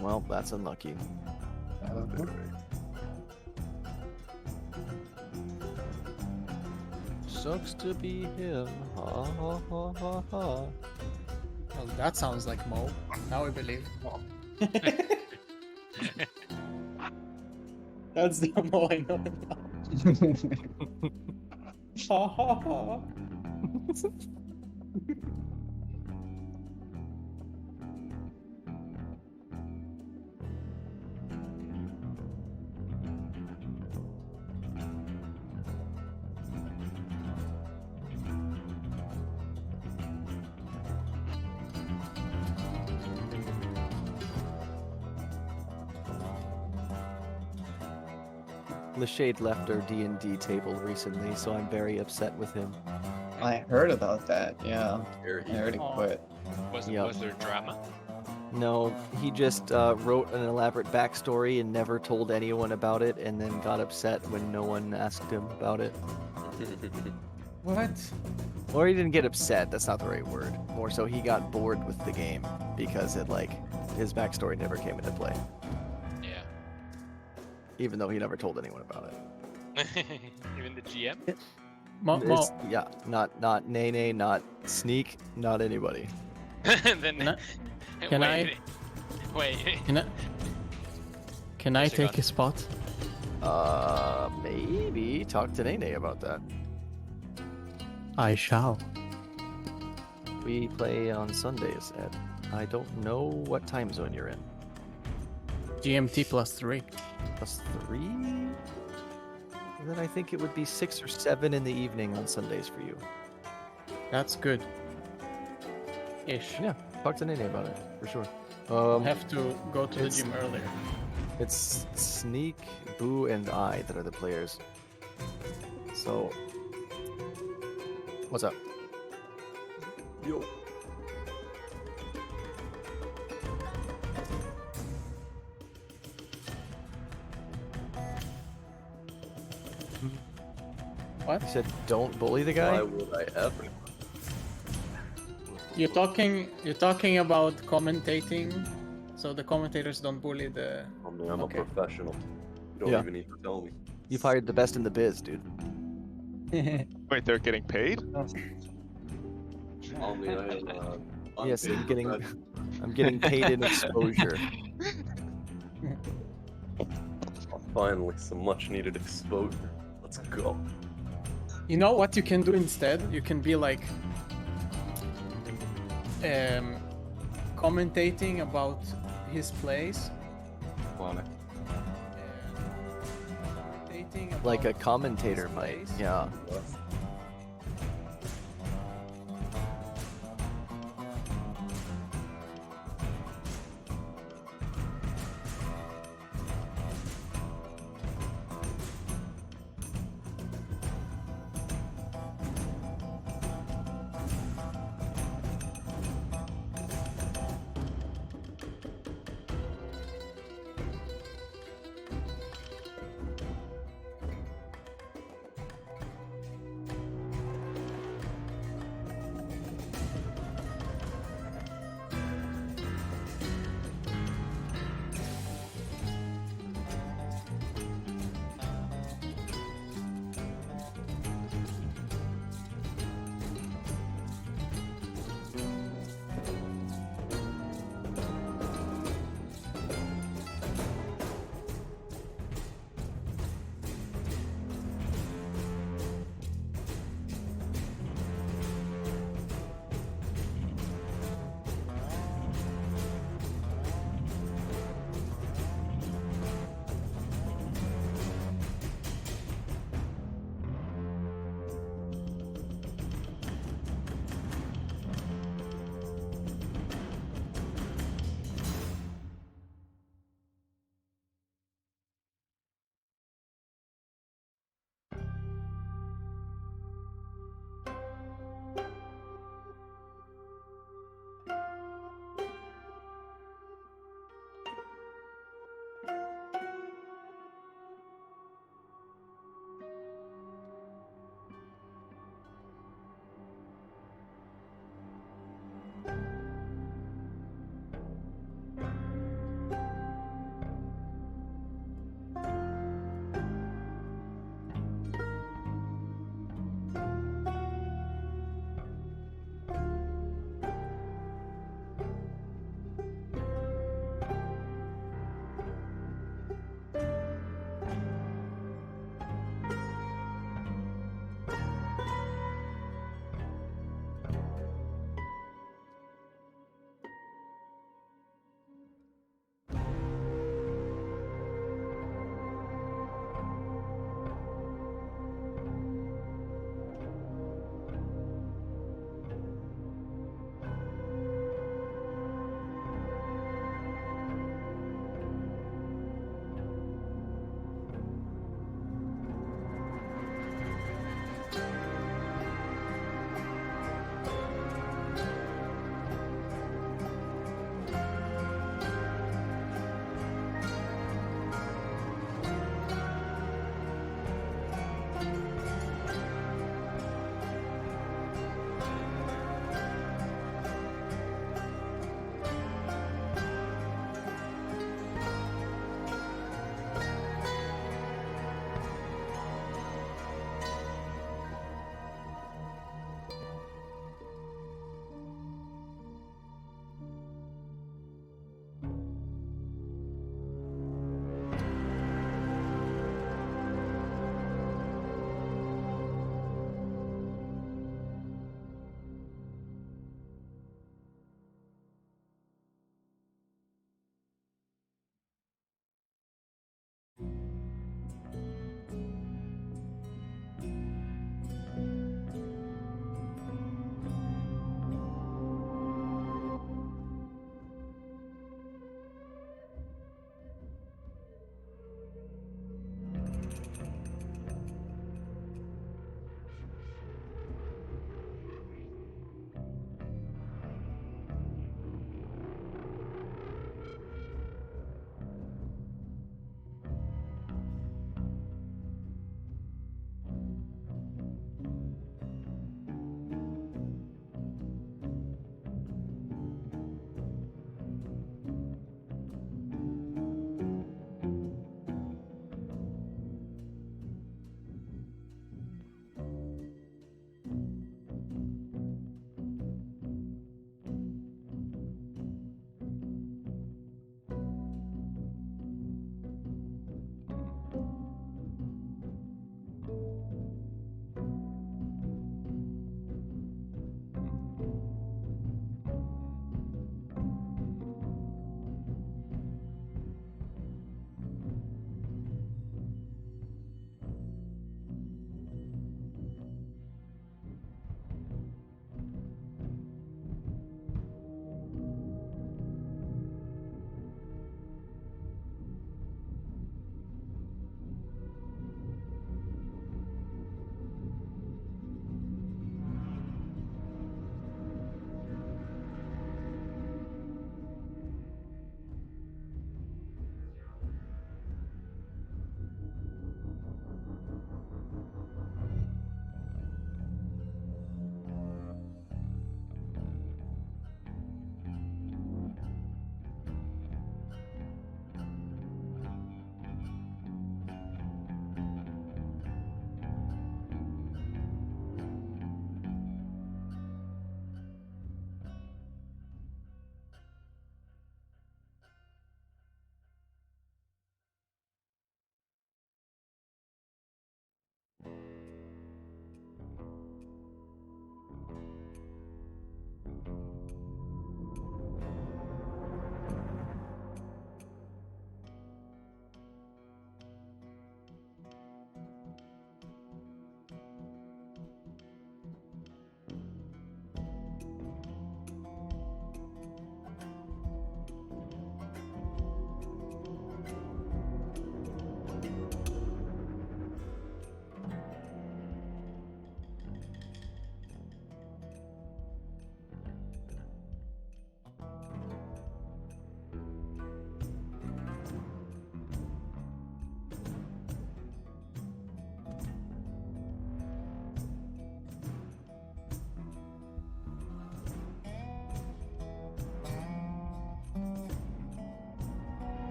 Well, that's unlucky. Sucks to be him. Ha ha ha ha ha. Well, that sounds like Mo. Now I believe. That's the Mo I know now. Ha ha ha. Shade left our D&D table recently, so I'm very upset with him. I heard about that, yeah. Here I heard he quit. Was Yep. was there drama? No, he just wrote an elaborate backstory and never told anyone about it, and then got upset when no one asked him about it. What? Or he didn't get upset, that's not the right word. More so he got bored with the game because his backstory never came into play. Yeah. Even though he never told anyone about it. Even the GM? Mo, Yeah, not Nene, not Sneak, not anybody. Then Can I- wait. can I Yes, you're take a spot? Maybe talk to Nene about that. I shall. We play on Sundays at, I don't know what time zone you're in. GMT +3. +3? Then I think it would be 6 or 7 in the evening on Sundays for you. That's good. Ish. Yeah, talk to Nene about it, for sure. I'll have to go to the it's- gym earlier. It's Sneak, Boo, and I that are the players. So, what's up? Yo. What? You said don't bully the guy? Why would I ever? You're talking about commentating, so the commentators don't bully the. I mean, I'm Okay. a professional. You don't Yeah. even need to tell me. You've hired the best in the biz, dude. Wait, they're getting paid? I mean, I am, Yes, I'm unpaid getting professional. I'm getting paid in exposure. Finally, some much needed exposure. Let's go. You know what you can do instead? You can be like commentating about his plays. Funny. Commentating Like a about commentator his might. plays. Yeah.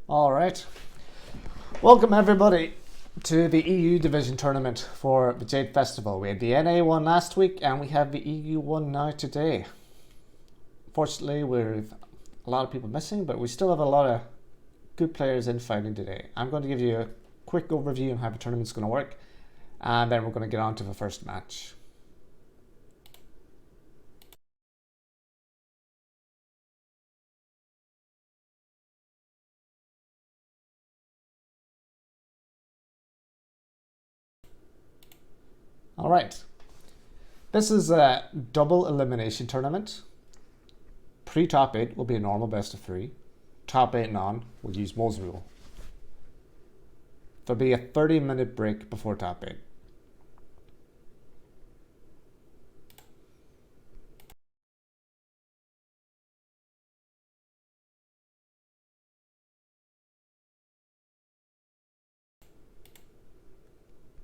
All right. Welcome everybody to the EU Division Tournament for the Jade Festival. We had the NA one last week and we have the EU one now today. Fortunately, we've a lot of people missing, but we still have a lot of good players in fighting today. I'm going to give you a quick overview on how the tournament's going to work, and then we're going to get on to the first match. Alright, this is a double elimination tournament. Pre-top 8 will be a normal best of 3. Top 8 and on will use Mole's rule. There'll be a 30-minute break before top 8.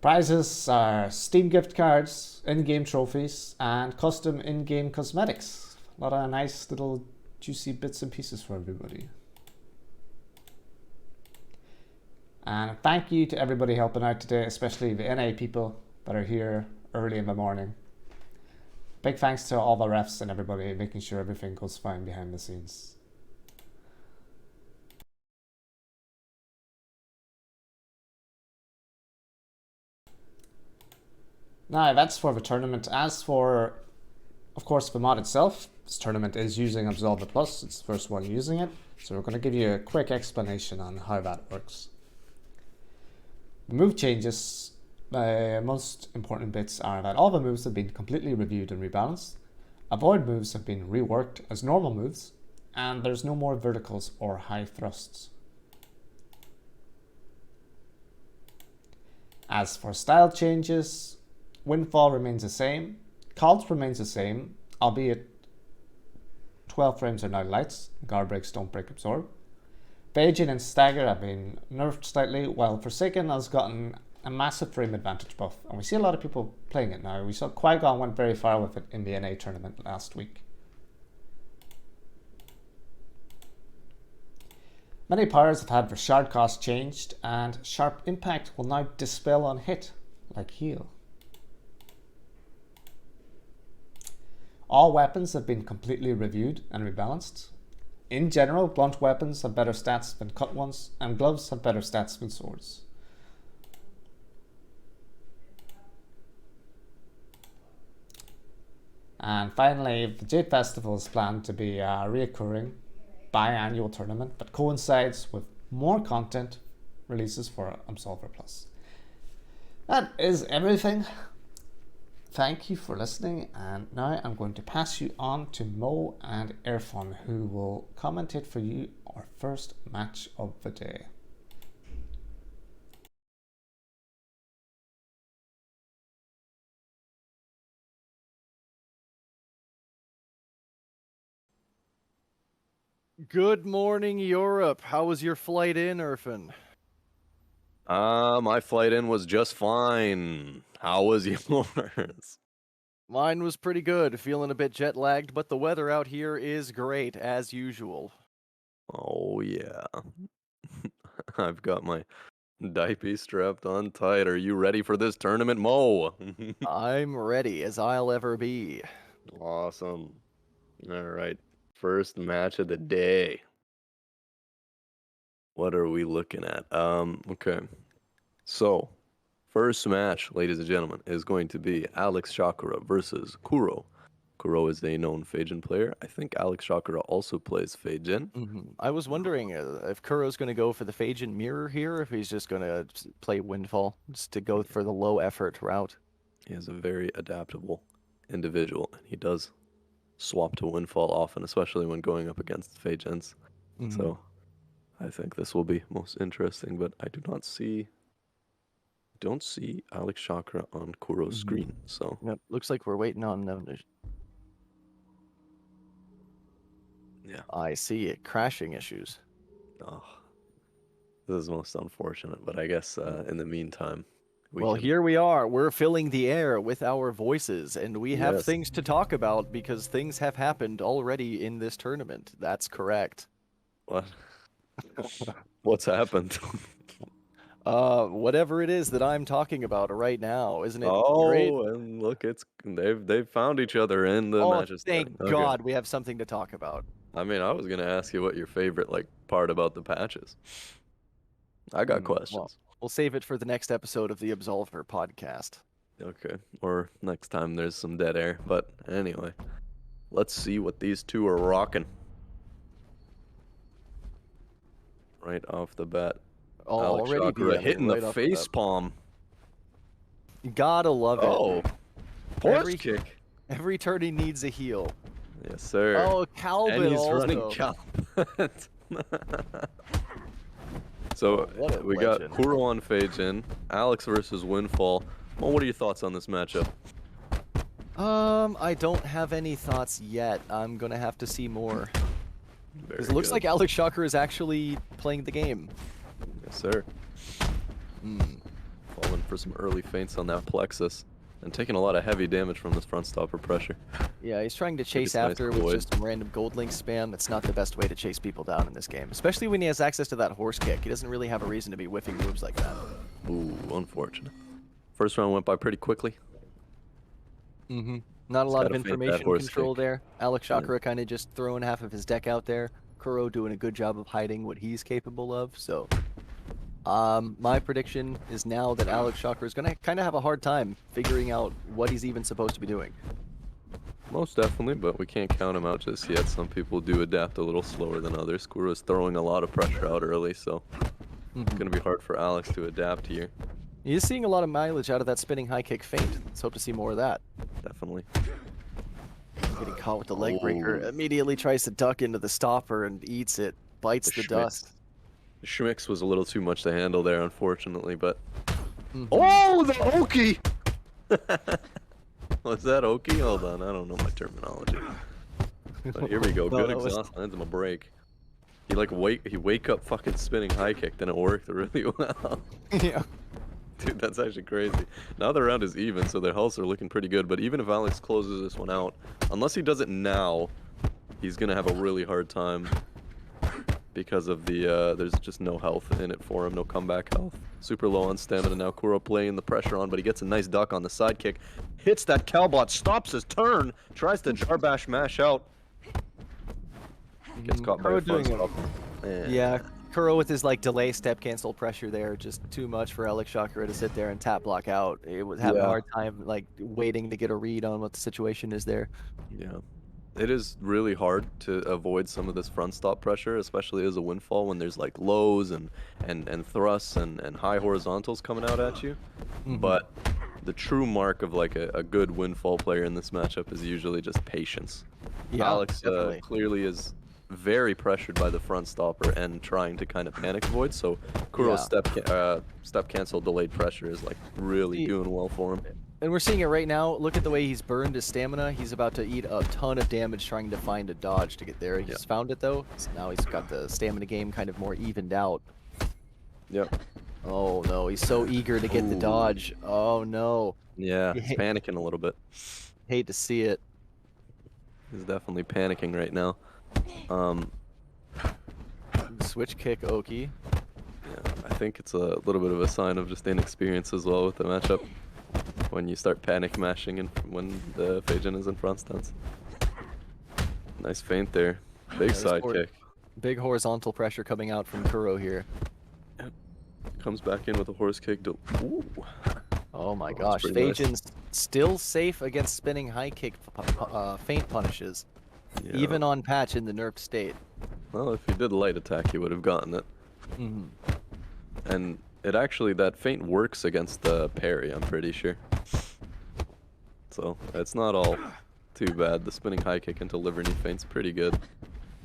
Prizes are Steam gift cards, in-game trophies, and custom in-game cosmetics. A lot of nice little juicy bits and pieces for everybody. And thank you to everybody helping out today, especially the NA people that are here early in the morning. Big thanks to all the refs and everybody making sure everything goes fine behind the scenes. Now that's for the tournament. As for, of course, the mod itself, this tournament is using Absolver Plus. It's the first one using it. So we're going to give you a quick explanation on how that works. The move changes, most important bits are that all the moves have been completely reviewed and rebalanced. Avoid moves have been reworked as normal moves, and there's no more verticals or high thrusts. As for style changes, Windfall remains the same, Cult remains the same, albeit 12 frames are now lights, guard breaks don't break absorb. Phaging and Stagger have been nerfed slightly, while Forsaken has gotten a massive frame advantage buff, and we see a lot of people playing it now. We saw Qui-Gon went very far with it in the NA tournament last week. Many powers have had their shard cost changed, and Sharp Impact will now dispel on hit, like heal. All weapons have been completely reviewed and rebalanced. In general, blunt weapons have better stats than cut ones, and gloves have better stats than swords. And finally, the Jade Festival is planned to be a reoccurring biannual tournament that coincides with more content releases for Absolver Plus. That is everything. Thank you for listening, and now I'm going to pass you on to Mo and Irfan, who will commentate for you our first match of the day. Good morning, Europe. How was your flight in, Irfan? My flight in was just fine. How was yours? Mine was pretty good. Feeling a bit jet lagged, but the weather out here is great, as usual. Oh, yeah. I've got my diaper strapped on tight. Are you ready for this tournament, Mo? I'm ready, as I'll ever be. Awesome. All right. First match of the day. What are we looking at? Okay. So, first match, ladies and gentlemen, is going to be Alex Chakra versus Kuro. Kuro is a known Phagin player. I think Alex Chakra also plays Phagin. I was wondering if Kuro's going to go for the Phagin mirror here, or if he's just going to play Windfall, just to go for the low effort route. He is a very adaptable individual, and he does swap to Windfall often, especially when going up against Phagins. So I think this will be most interesting, but I don't see Alex Chakra on Kuro's screen. So Yep, looks like we're waiting on yeah. I see it. Crashing issues. Oh, this is most unfortunate, but I guess in the meantime, Well, here we are. We're filling the air with our voices, and we have Yes. things to talk about because things have happened already in this tournament. That's correct. What? What's happened? Whatever it is that I'm talking about right now, isn't it great? Oh, and look, they've found each other in the Oh, matches. thank God we have something to talk about. I mean, I was gonna ask you what your favorite part about the patches. I got questions. Well, we'll save it for the next episode of the Absolver podcast. Okay, or next time there's some dead air. But anyway, let's see what these two are rocking. Right off the bat, Alex Already Chakra DMing hitting right the off face bat. palm. Gotta love it. Oh, horse Every- kick. Every turn he needs a heal. Yes, sir. Oh, Calvin and he's also. running Calvin. So what a we got legend. Kuro on Feijin, Alex versus Evenfall. Well, what are your thoughts on this matchup? I don't have any thoughts yet. I'm gonna have to see more. Very It looks good. like Alex Chakra is actually playing the game. Yes, sir. Hmm. Falling for some early feints on that plexus. And taking a lot of heavy damage from this front stopper pressure. Yeah, he's trying to chase it's nice after to with avoid. just some random gold link spam. That's not the best way to chase people down in this game, especially when he has access to that horse kick. He doesn't really have a reason to be whiffing moves like that. Ooh, unfortunate. First round went by pretty quickly. Mm-hmm. Not a Just lot of gotta feint that information horse control kick. there. Alex Chakra kind of just throwing half of his deck out there. Kuro doing a good job of hiding what he's capable of. So, my prediction is now that Alex Chakra is going to kind of have a hard time figuring out what he's even supposed to be doing. Most definitely, but we can't count him out just yet. Some people do adapt a little slower than others. Kuro's throwing a lot of pressure out early, so it's going to be hard for Alex to adapt here. He's seeing a lot of mileage out of that spinning high kick feint. Let's hope to see more of that. Definitely. Getting caught with the leg breaker. Oh. Immediately tries to duck into the stopper and eats it. Bites the Schmitz. dust. Schmix was a little too much to handle there, unfortunately, but... Mhm. Oh, the Oki! Was that Oki? Hold on, I don't know my terminology. But here we go, No, good that was- exhaust, lands him a break. He wake up fucking spinning high kicked and it worked really well. Yeah. Dude, that's actually crazy. Now the round is even, so their healths are looking pretty good, but even if Alex closes this one out, unless he does it now, he's gonna have a really hard time because of the, there's just no health in it for him, no comeback health. Super low on stamina now, Kuro playing the pressure on, but he gets a nice duck on the side kick. Hits that cowbot, stops his turn, tries to jarbash mash out. Gets caught by Kuro a front doing it. stop. Yeah, Kuro with his like delay step cancel pressure there, just too much for Alex Chakra to sit there and tap block out. It was having a Yeah. hard time like waiting to get a read on what the situation is there. Yeah. It is really hard to avoid some of this front stop pressure, especially as a Windfall when there's like lows and thrusts and high horizontals coming out at you. Mhm. But the true mark of like a good Windfall player in this matchup is usually just patience. Yeah, Alex definitely. clearly is very pressured by the front stopper and trying to kind of panic avoid. So Kuro's step cancel delayed pressure is like really See- doing well for him. And we're seeing it right now. Look at the way he's burned his stamina. He's about to eat a ton of damage trying to find a dodge to get there. He's found it though. So now he's got the stamina game kind of more evened out. Yep. Oh no, he's so eager to get the Ooh. dodge. Oh no. Yeah, he's Yeah. panicking a little bit. Hate to see it. He's definitely panicking right now. Switch kick Oki. Yeah, I think it's a little bit of a sign of just inexperience as well with the matchup. When you start panic mashing and when the Feijin is in front stance. Nice feint there. Big this side board- kick. Big horizontal pressure coming out from Kuro here. Comes back in with a horse kick. Ooh. Oh my Oh, that's gosh, pretty nice. Feijin's still safe against spinning high kick feint punishes, Yeah. even on patch in the nerfed state. Well, if he did light attack, he would have gotten it. Mhm. And it actually, that feint works against the parry, I'm pretty sure. So, it's not all too bad. The spinning high kick into liver knee feint's pretty good.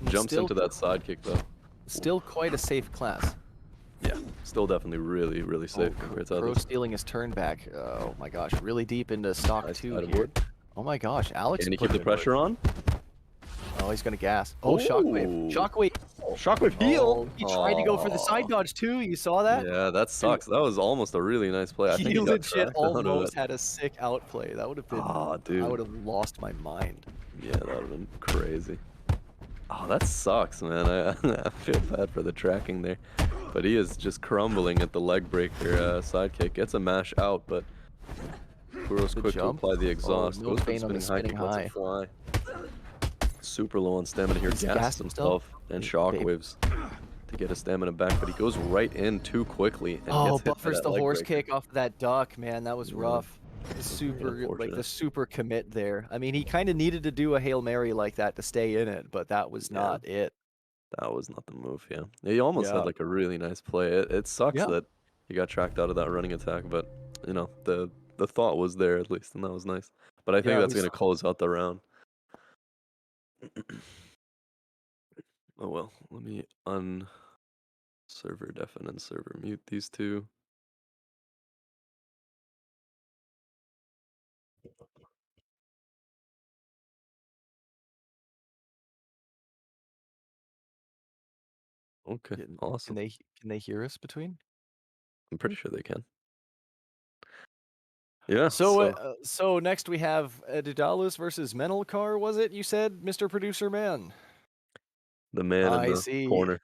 Jumps Still- into that side kick though. Still quite a safe class. Yeah, still definitely really, really safe compared to Kuro others. stealing his turn back. Oh my gosh, really deep into stock Nice 2 side here. aboard. Oh my gosh, Alex. Can he keep putting the in work. pressure on? Oh, he's gonna gas. Oh, shockwave. Ooh. Shockwave. Shockwave Oh, he tried to go for the side Aw. dodge too. You saw that? Yeah, that sucks. That was almost a really nice play. I think He he got legit tracked out of almost it. had a sick outplay. That would have been. Aw, dude. I would have lost my mind. Yeah, that would have been crazy. Oh, that sucks, man. I feel bad for the tracking there. But he is just crumbling at the leg breaker sidekick. Gets a mash out, but Kuro's The quick to jump? apply the Oh, exhaust. no Goes for the feint on the spinning high spinning kick, lets it high. fly. Super low on stamina here. He's Gasses gassed himself. himself and Babe. shockwaves to get his stamina back, but he goes right in too quickly and Oh, gets hit by buffers that the leg horse breaker. kick off of that duck, man. That was Yeah. rough. The Very super, like the unfortunate. super commit there. I mean, he kind of needed to do a Hail Mary like that to stay in it, but that was Yeah. not it. That was not the move, yeah. He almost Yeah. had like a really nice play. It sucks Yeah. that he got tracked out of that running attack, but you know, the thought was there at least, and that was nice. But I think Yeah, that's we gonna close out the round. Oh well, let me server deafen and server mute these two. Okay, Can, awesome. can they hear us between? I'm pretty sure they can. Yeah, So next we have Daedalus versus Menelcar, was it? You said, Mr. Producer Man. the man in I the see. corner.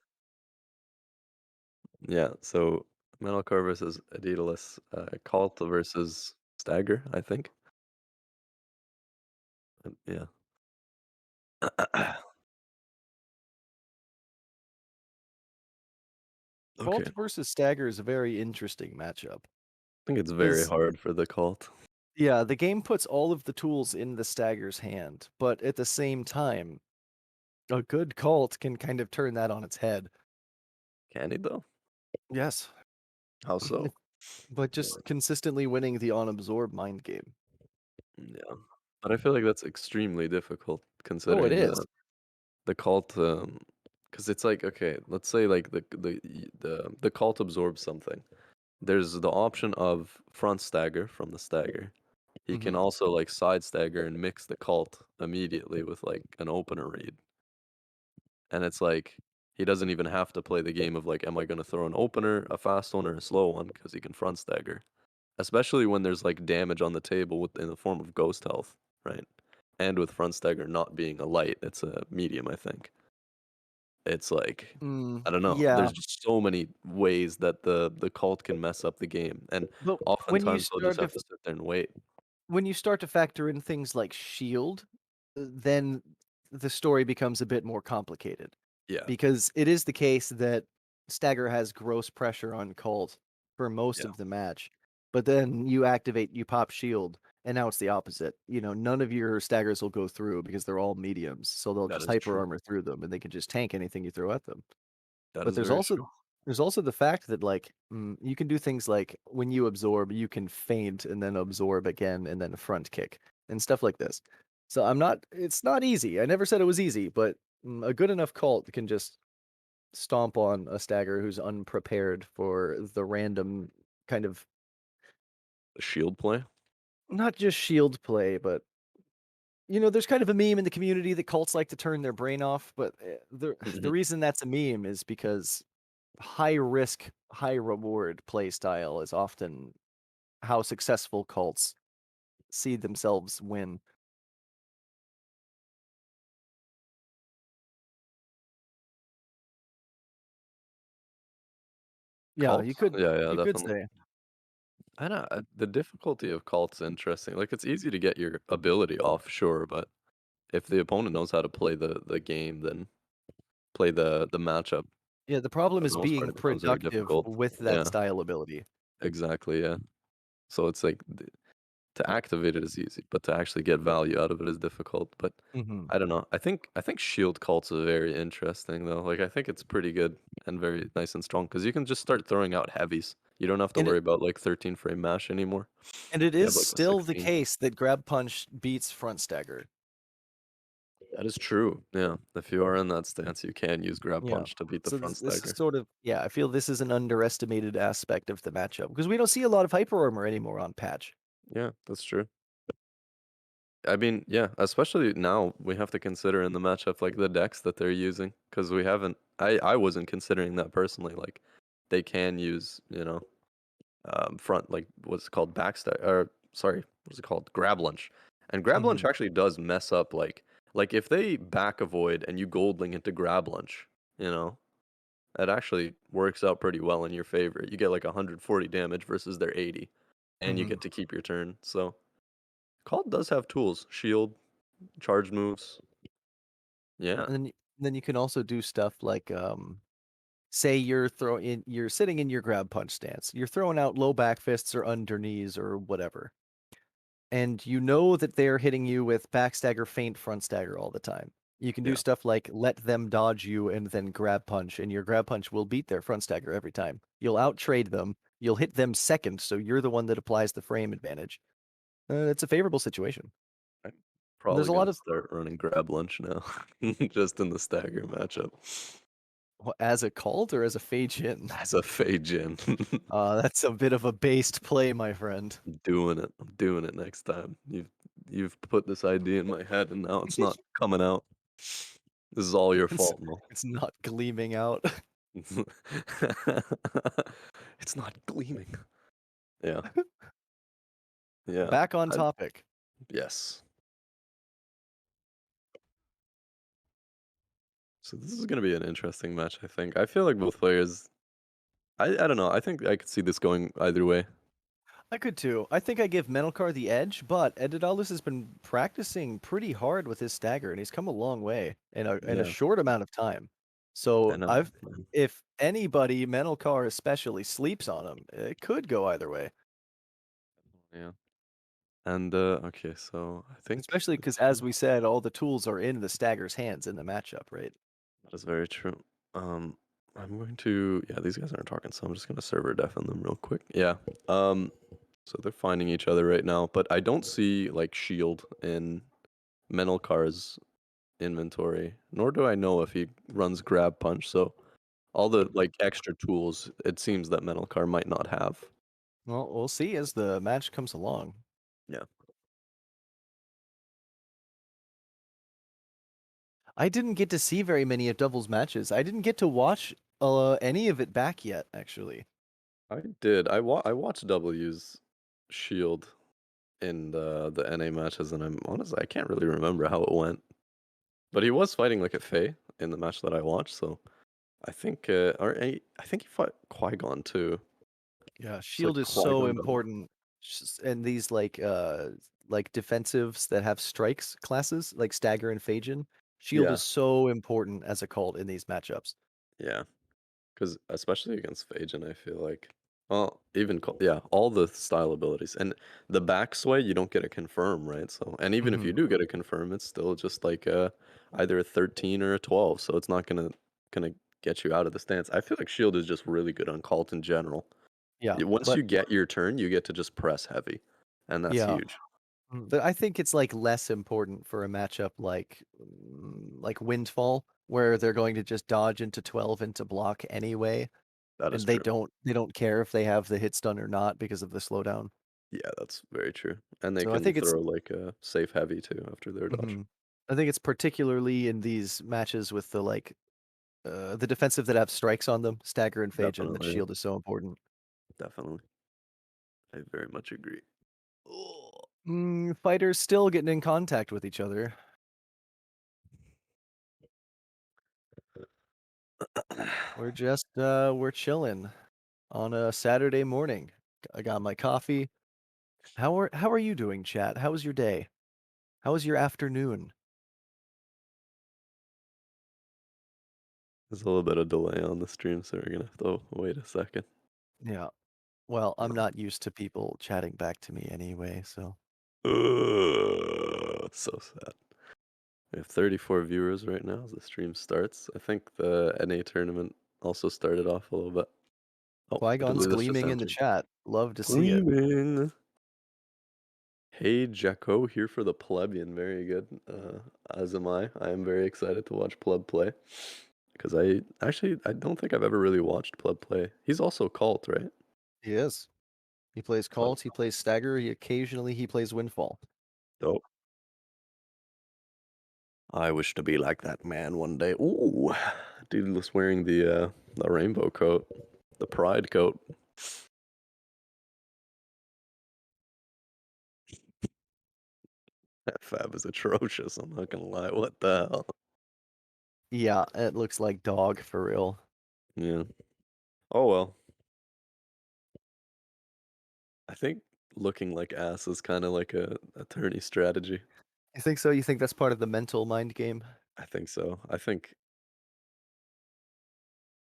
Yeah, so Metalcore versus Daedalus, Cult versus Stagger, I think. Yeah. Okay. Cult versus Stagger is a very interesting matchup. I think it's very Is hard for the Cult. Yeah, the game puts all of the tools in the Stagger's hand, but at the same time, a good cult can kind of turn that on its head. Can he though? Yes, How so? but just consistently winning the unabsorbed mind game. Yeah. But I feel like that's extremely difficult Oh, it considering is. the Cult because it's like, okay, let's say like the Cult absorbs something. There's the option of front stagger from the stagger. He can Mhm. also like side stagger and mix the Cult immediately with like an opener read. And it's like he doesn't even have to play the game of like, am I going to throw an opener, a fast one, or a slow one? Because he can front stagger, especially when there's like damage on the table in the form of ghost health, right? And with front stagger not being a light, it's a medium, I think. It's like I don't know. Yeah, There's just so many ways that the cult can mess up the game, and but oftentimes they'll just have to sit there and wait. when you start to factor in things like shield, then the story becomes a bit more complicated. Yeah, Because it is the case that Stagger has gross pressure on Cult for most yeah, of the match, but then you activate, you pop shield, and now it's the opposite. You know, none of your Staggers will go through because they're all mediums, so they'll that just is hyper true. armor through them, and they can just tank anything you throw at them. That But is very true. there's also the fact that like you can do things like when you absorb, you can feint and then absorb again and then front kick and stuff like this. So it's not easy. I never said it was easy, but a good enough cult can just stomp on a stagger who's unprepared for the random kind of Shield play. not just shield play, but there's kind of a meme in the community that cults like to turn their brain off, but the reason that's a meme is because high risk, high reward play style is often how successful cults see themselves win. Yeah, Cult? Yeah, you could definitely. say. I know the difficulty of cult's interesting. Like it's easy to get your ability off, sure, but if the opponent knows how to play the game, then play the matchup Yeah, the problem for the is most part, being it becomes very productive difficult. with that Yeah, style ability. exactly. Yeah. So it's like to activate it is easy, but to actually get value out of it is difficult. But Hmm. I don't know. I think shield cults are very interesting though. Like I think it's pretty good and very nice and strong because you can just start throwing out heavies. You don't have to And worry about like 13 frame mash anymore. it You is have like a still the 16. case that grab punch beats front stagger. That is true. Yeah. If you are in that stance, you can use grab Yeah. punch to beat the So front this is stagger. sort of, yeah, I feel this is an underestimated aspect of the matchup because we don't see a lot of hyper armor anymore on patch. Yeah, that's true. I mean, yeah, especially now we have to consider in the matchup like the decks that they're using because we haven't. I wasn't considering that personally. Like they can use front like what's it called backstab or sorry what's it called grab lunch, and grab lunch Hmm. actually does mess up like Like if they back avoid and you goldling into grab lunch, you know, that actually works out pretty well in your favor. You get like 140 damage versus their 80, and you Mhm. get to keep your turn. So Call does have tools, shield, charge moves. Yeah, And then you can also do stuff like say you're sitting in your grab punch stance. You're throwing out low back fists or under knees or whatever. And you know that they're hitting you with backstagger, feint, front stagger all the time. You can do yeah. stuff like let them dodge you and then grab punch, and your grab punch will beat their front stagger every time. You'll outtrade them. You'll hit them second, so you're the one that applies the frame advantage. It's a favorable situation. I'm And there's probably a lot gonna of start running grab lunch now, just in the stagger matchup as a cult or as a Fei in. as a Fei Jin. That's a bit of a based play, my friend. I'm doing it. I'm doing it next time. You've put this idea in my head, and now it's not coming out. This is all your It's fault, Mo. it's not gleaming out. It's not gleaming. Yeah, yeah. Back on I, topic. yes. So this is gonna be an interesting match, I think. I feel like both players. I don't know. I think I could see this going either way. I could too. I think I give Menelcar the edge, but Edidalus has been practicing pretty hard with his stagger, and he's come a long way in a Yeah, short amount of time. I So know. I've if anybody, Menelcar especially, sleeps on him, it could go either way. Yeah. And okay, so I think Especially because, as we said, all the tools are in the stagger's hands in the matchup, right? that is very true. I'm going to yeah, these guys aren't talking, so I'm just gonna server deafen them real quick. Yeah. So they're finding each other right now, but I don't see like shield in Menelkar's inventory, nor do I know if he runs grab punch. So all the like extra tools, it seems that Menelkar might not have. Well, we'll see as the match comes along. Yeah. I didn't get to see very many of doubles matches. I didn't get to watch any of it back yet, actually. I did. I watched W's shield in the NA matches, and I'm honestly I can't really remember how it went. But he was fighting like a Fae in the match that I watched, so I think I think he fought Qui-Gon too. Yeah, It's like shield is so Qui-Gon important, and these like defensives that have strikes classes like stagger and Phajin. Shield Yeah, is so important as a cult in these matchups. yeah. Because especially against Phajin, I feel like, well, even yeah, all the style abilities and the back sway, you don't get a confirm, right? So, and even if Hmm. you do get a confirm, it's still just like either a 13 or a 12, so it's not gonna get you out of the stance. I feel like Shield is just really good on cult in general. Yeah, Once but you get your turn, you get to just press heavy, and that's yeah, huge. but I think it's like less important for a matchup like Windfall, where they're going to just dodge into 12 into block anyway, That is and true. they don't care if they have the hit stun or not because of the slowdown. Yeah, that's very true. And they So I can think it's throw like a safe heavy too after their dodge. mhm. I think it's particularly in these matches with the defensive that have strikes on them, stagger and Phajin, that Definitely, shield is so important. definitely. I very much agree. Ugh. Fighters still getting in contact with each other. We're chilling on a Saturday morning. I got my coffee. How are you doing, chat? How was your day? How was your afternoon? There's a little bit of delay on the stream, so we're gonna have to wait a second. Yeah. Well, I'm not used to people chatting back to me anyway, so So sad. We have 34 viewers right now as the stream starts. I think the NA tournament also started off a little bit. Oh, Qui-Gon's Adulius just gleaming in the entered. chat. Love to see it. Gleaming. Hey, Jacko here for the plebeian. Very good. As am I. I am very excited to watch Pleb play. Because I don't think I've ever really watched Pleb play. He's also cult, right? He is. He plays Pleb. Cult, he plays Stagger, he plays Windfall. Dope. I wish to be like that man one day. Ooh, dude was wearing the rainbow coat, the pride coat. That Fab is atrocious. I'm not gonna lie. What the hell? Yeah, it looks like dog for real. Yeah. Oh well. I think looking like ass is kind of like a attorney strategy. You think so? You think that's part of the mental mind game? I think so.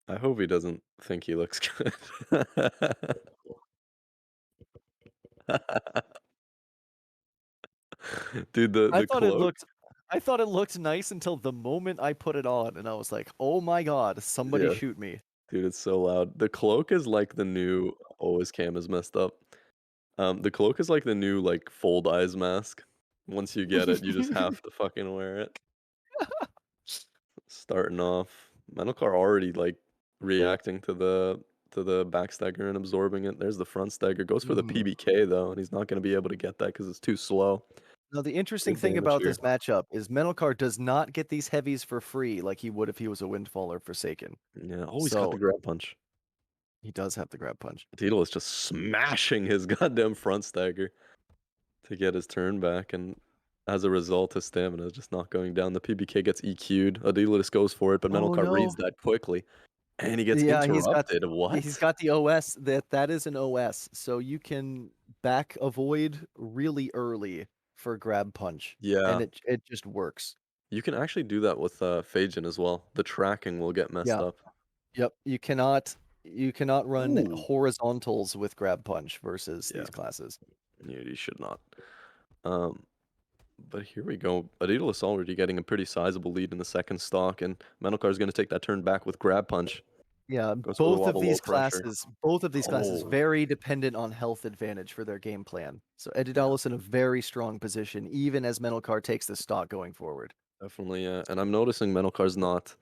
I hope he doesn't think he looks good. Dude, I the thought it cloak. looked I thought it looked nice until the moment I put it on and I was like, "Oh my god, somebody Yeah, shoot me." dude, it's so loud. The cloak is like the new. Oh, his cam is messed up. The cloak is like the new like fold eyes mask. Once you get it, you just have to fucking wear it. Starting off, Menelcar already like reacting to the backstagger and absorbing it. There's the front stagger. Goes for the Mm. PBK though, and he's not going to be able to get that because it's too slow. Now the interesting Good thing damage about here. this matchup is Menelcar does not get these heavies for free like he would if he was a Windfall or Forsaken. Yeah. Oh, he's got the So grab punch. he does have the grab punch. Tito is just smashing his goddamn front stagger to get his turn back, and as a result, his stamina is just not going down. The PBK gets EQ'd. Adilis goes for it, but Oh Menelcar reads no. that quickly, and he gets Yeah, interrupted. he's What? got the OS that is an OS, so you can back avoid really early for grab punch, and Yeah, it just works. you can actually do that with Phajin as well. The tracking will get messed Yeah. up. Yep. You cannot run Ooh. horizontals with grab punch versus Yeah, these classes. you should not. Um, but here we go. Adilis already getting a pretty sizable lead in the second stock, and Menelcar is going to take that turn back with grab punch. Yeah, Goes for the both of wobble low these pressure. classes Oh, very dependent on health advantage for their game plan. So yeah. Edidalis in a very strong position, even as Menelcar takes the stock going forward. Definitely, yeah. And I'm noticing Menelcar's not.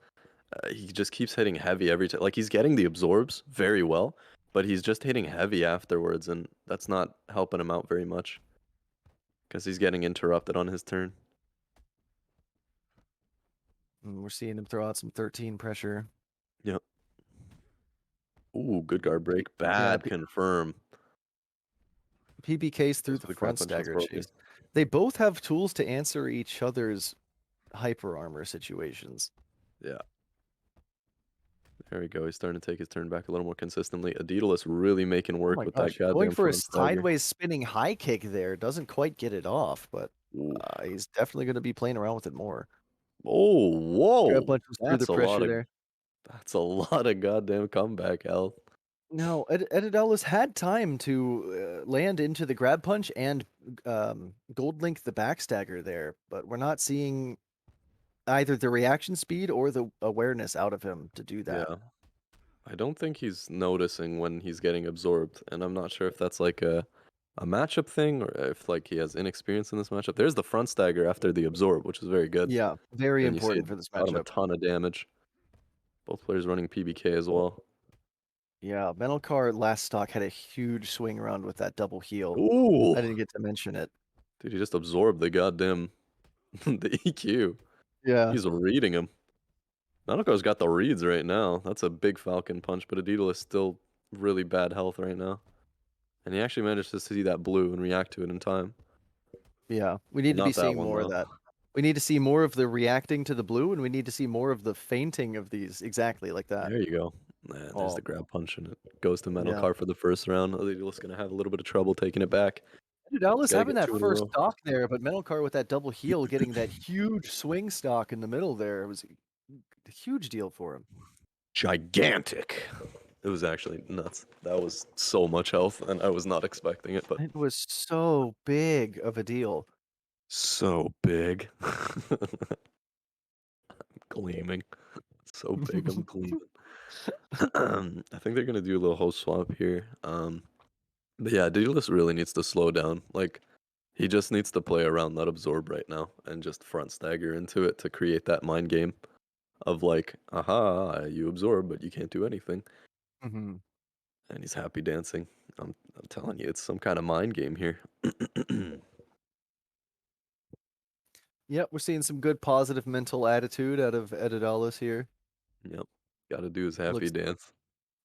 He just keeps hitting heavy every time. Like he's getting the absorbs very well, but he's just hitting heavy afterwards, and that's not helping him out very much because he's getting interrupted on his turn. And we're seeing him throw out some 13 pressure. Yep. Ooh, good guard break. Yeah, Bad confirm. PBKs through Goes for the the grab front punch. That's stagger. broken. Jeez. They both have tools to answer each other's hyper armor situations. Yeah. There we go. He's starting to take his turn back a little more consistently. Adilis really making Oh work my with gosh, that going goddamn for a front stagger. sideways spinning high kick there doesn't quite get it off, but Ooh. he's definitely going to be playing around with it more. Oh, Grab whoa. punch was through the pressure there. That's a lot of goddamn comeback health. No, Edidalis had time to land into the grab punch and gold link the backstagger there, but we're not seeing either the reaction speed or the awareness out of him to do that. Yeah. I don't think he's noticing when he's getting absorbed, and I'm not sure if that's like a matchup thing or if like he has inexperience in this matchup. There's the front stagger after the absorb, which is very good. Yeah, very And you see it important for this got him a matchup. ton of damage. Both players running PBK as well. Yeah, Menelcar last stock had a huge swing around with that double heal. Ooh, I didn't get to mention it. dude, he just absorbed the goddamn the EQ. Yeah. He's reading him. Nanako's got the reads right now. That's a big Falcon punch, but Adidal is still really bad health right now. And he actually managed to see that blue and react to it in time. Yeah, we need to be Not that seeing one, more of though. that. We need to see more of the reacting to the blue, and we need to see more of the fainting of these exactly like that. There you go. Man, there's Oh, the grab punch, and it goes to Metal yeah. Car for the first round. Adidal's going to have a little bit of trouble taking it back. Dallas Gotta having get that 2 in a first row. stock there, but Menelcar with that double heel getting that huge swing stock in the middle there was a huge deal for him. Gigantic. It was actually nuts. That was so much health, and I was not expecting it, but It was so big of a deal. so big. Gleaming. So big, I'm gleaming. I think they're gonna do a little host swap here. But yeah, Daedalus really needs to slow down. Like, he just needs to play around that absorb right now and just front stagger into it to create that mind game of like, aha, you absorb, but you can't do anything. Mhm. And he's happy dancing. I'm telling you, it's some kind of mind game here. Yep, we're seeing some good positive mental attitude out of Edidalis here. Yep. Gotta do his happy Looks dance.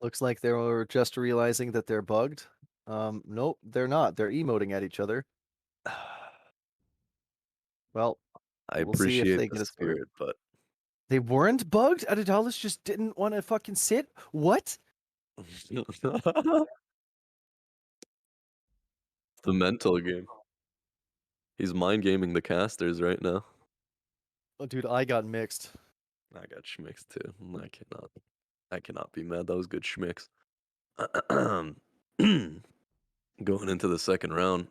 looks like they're just realizing that they're bugged. Nope, they're not. They're emoting at each other. Well, I we'll see if appreciate they the get us through. spirit, but They weren't bugged? Adidalis just didn't want to fucking sit? What? the mental game. He's mind gaming the casters right now. Oh, dude, I got mixed. I got schmicks too. I cannot be mad. That was good schmicks. Going into the second round,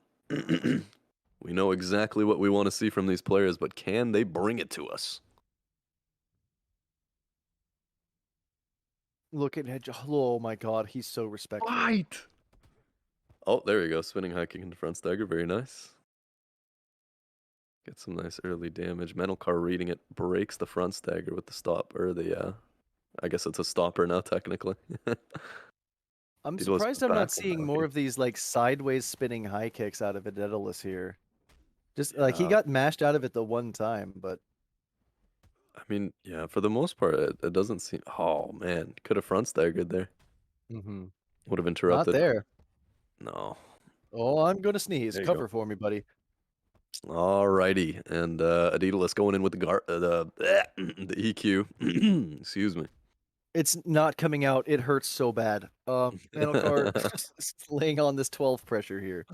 we know exactly what we want to see from these players, but can they bring it to us? Look at Hedge. Oh my god, he's so respectful. Fight! Oh, there you go. Spinning high kick into front stagger. Very nice. Get some nice early damage. Mental car reading it. Breaks the front stagger with the stop. Or the, I guess it's a stopper now, technically. I'm Daedalus surprised I'm not back seeing and more back. of these like sideways spinning high kicks out of Daedalus here. Just like he Yeah. got mashed out of it the one time, but I mean, yeah, for the most part, it doesn't seem. Oh, man. Could have front staggered there. Would have not interrupted. there. No. Oh, I'm gonna sneeze. There you Cover go. for me, buddy. Alrighty, and Daedalus going in with the EQ. Excuse me. It's not coming out. It hurts so bad. Manelkar is laying on this 12 pressure here.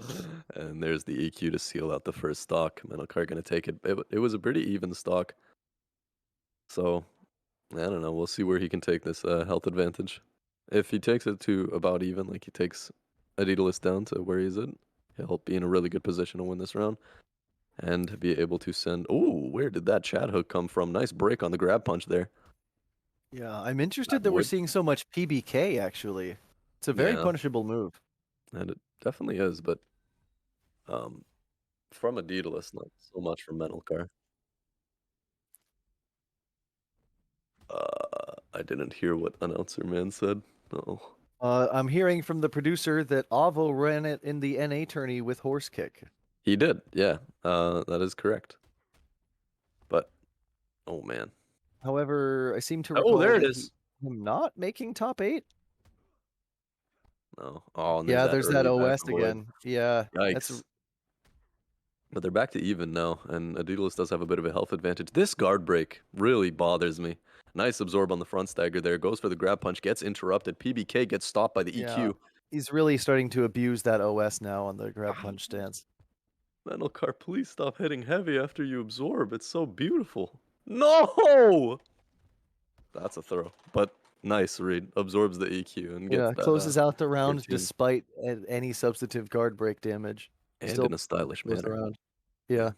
And there's the EQ to seal out the first stock. Menelkar gonna take it. It was a pretty even stock. So, I don't know. We'll see where he can take this health advantage. If he takes it to about even, like he takes Daedalus down to where he's at, he'll be in a really good position to win this round. And be able to send. Oh, where did that chat hook come from? Nice break on the grab punch there. Yeah, I'm interested that we're would- seeing so much PBK actually. It's a very Yeah. punishable move. And it definitely is, but from a Daedalus, not so much from Menelkar. I didn't hear what announcer man said. No. I'm hearing from the producer that Avo ran it in the NA tourney with horse kick. He did, yeah. That is correct. But oh man. However, I seem to Oh, recall there it that is. him not making top 8. No. Oh, and Yeah, there's that early back OS avoid. again. Yeah, that's Yikes. But they're back to even now, and Daedalus does have a bit of a health advantage. This guard break really bothers me. Nice absorb on the front stagger there. Goes for the grab punch, gets interrupted. PBK gets stopped by the EQ. yeah. He's really starting to abuse that OS now on the grab punch stance. Menelkar, please stop hitting heavy after you absorb. It's so beautiful. No! That's a throw. But nice read. Absorbs the EQ and gets Yeah, that. closes out the round 14. despite any substantive guard break damage. And Still in a stylish goes manner. around. Yeah.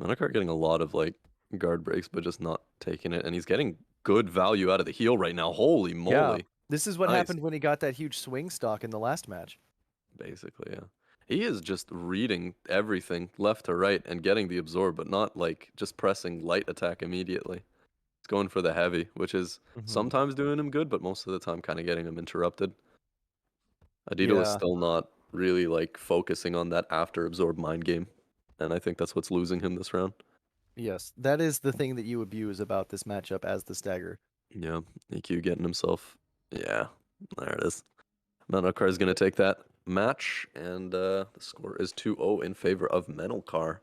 Menelkar getting a lot of like guard breaks, but just not taking it. And he's getting good value out of the heel right now. Holy moly. Yeah. This is what Nice. happened when he got that huge swing stock in the last match. Basically, yeah. He is just reading everything left to right and getting the absorb, but not like just pressing light attack immediately. He's going for the heavy, which is sometimes doing him good, but most of the time kind of getting him interrupted. Adito is Yeah. still not really like focusing on that after absorb mind game, and I think that's what's losing him this round. Yes, that is the thing that you abuse about this matchup as the stagger. Yeah, EQ getting himself. Yeah, there it is. Menelkar is going to take that match, and the score is 2-0 in favor of Menelkar.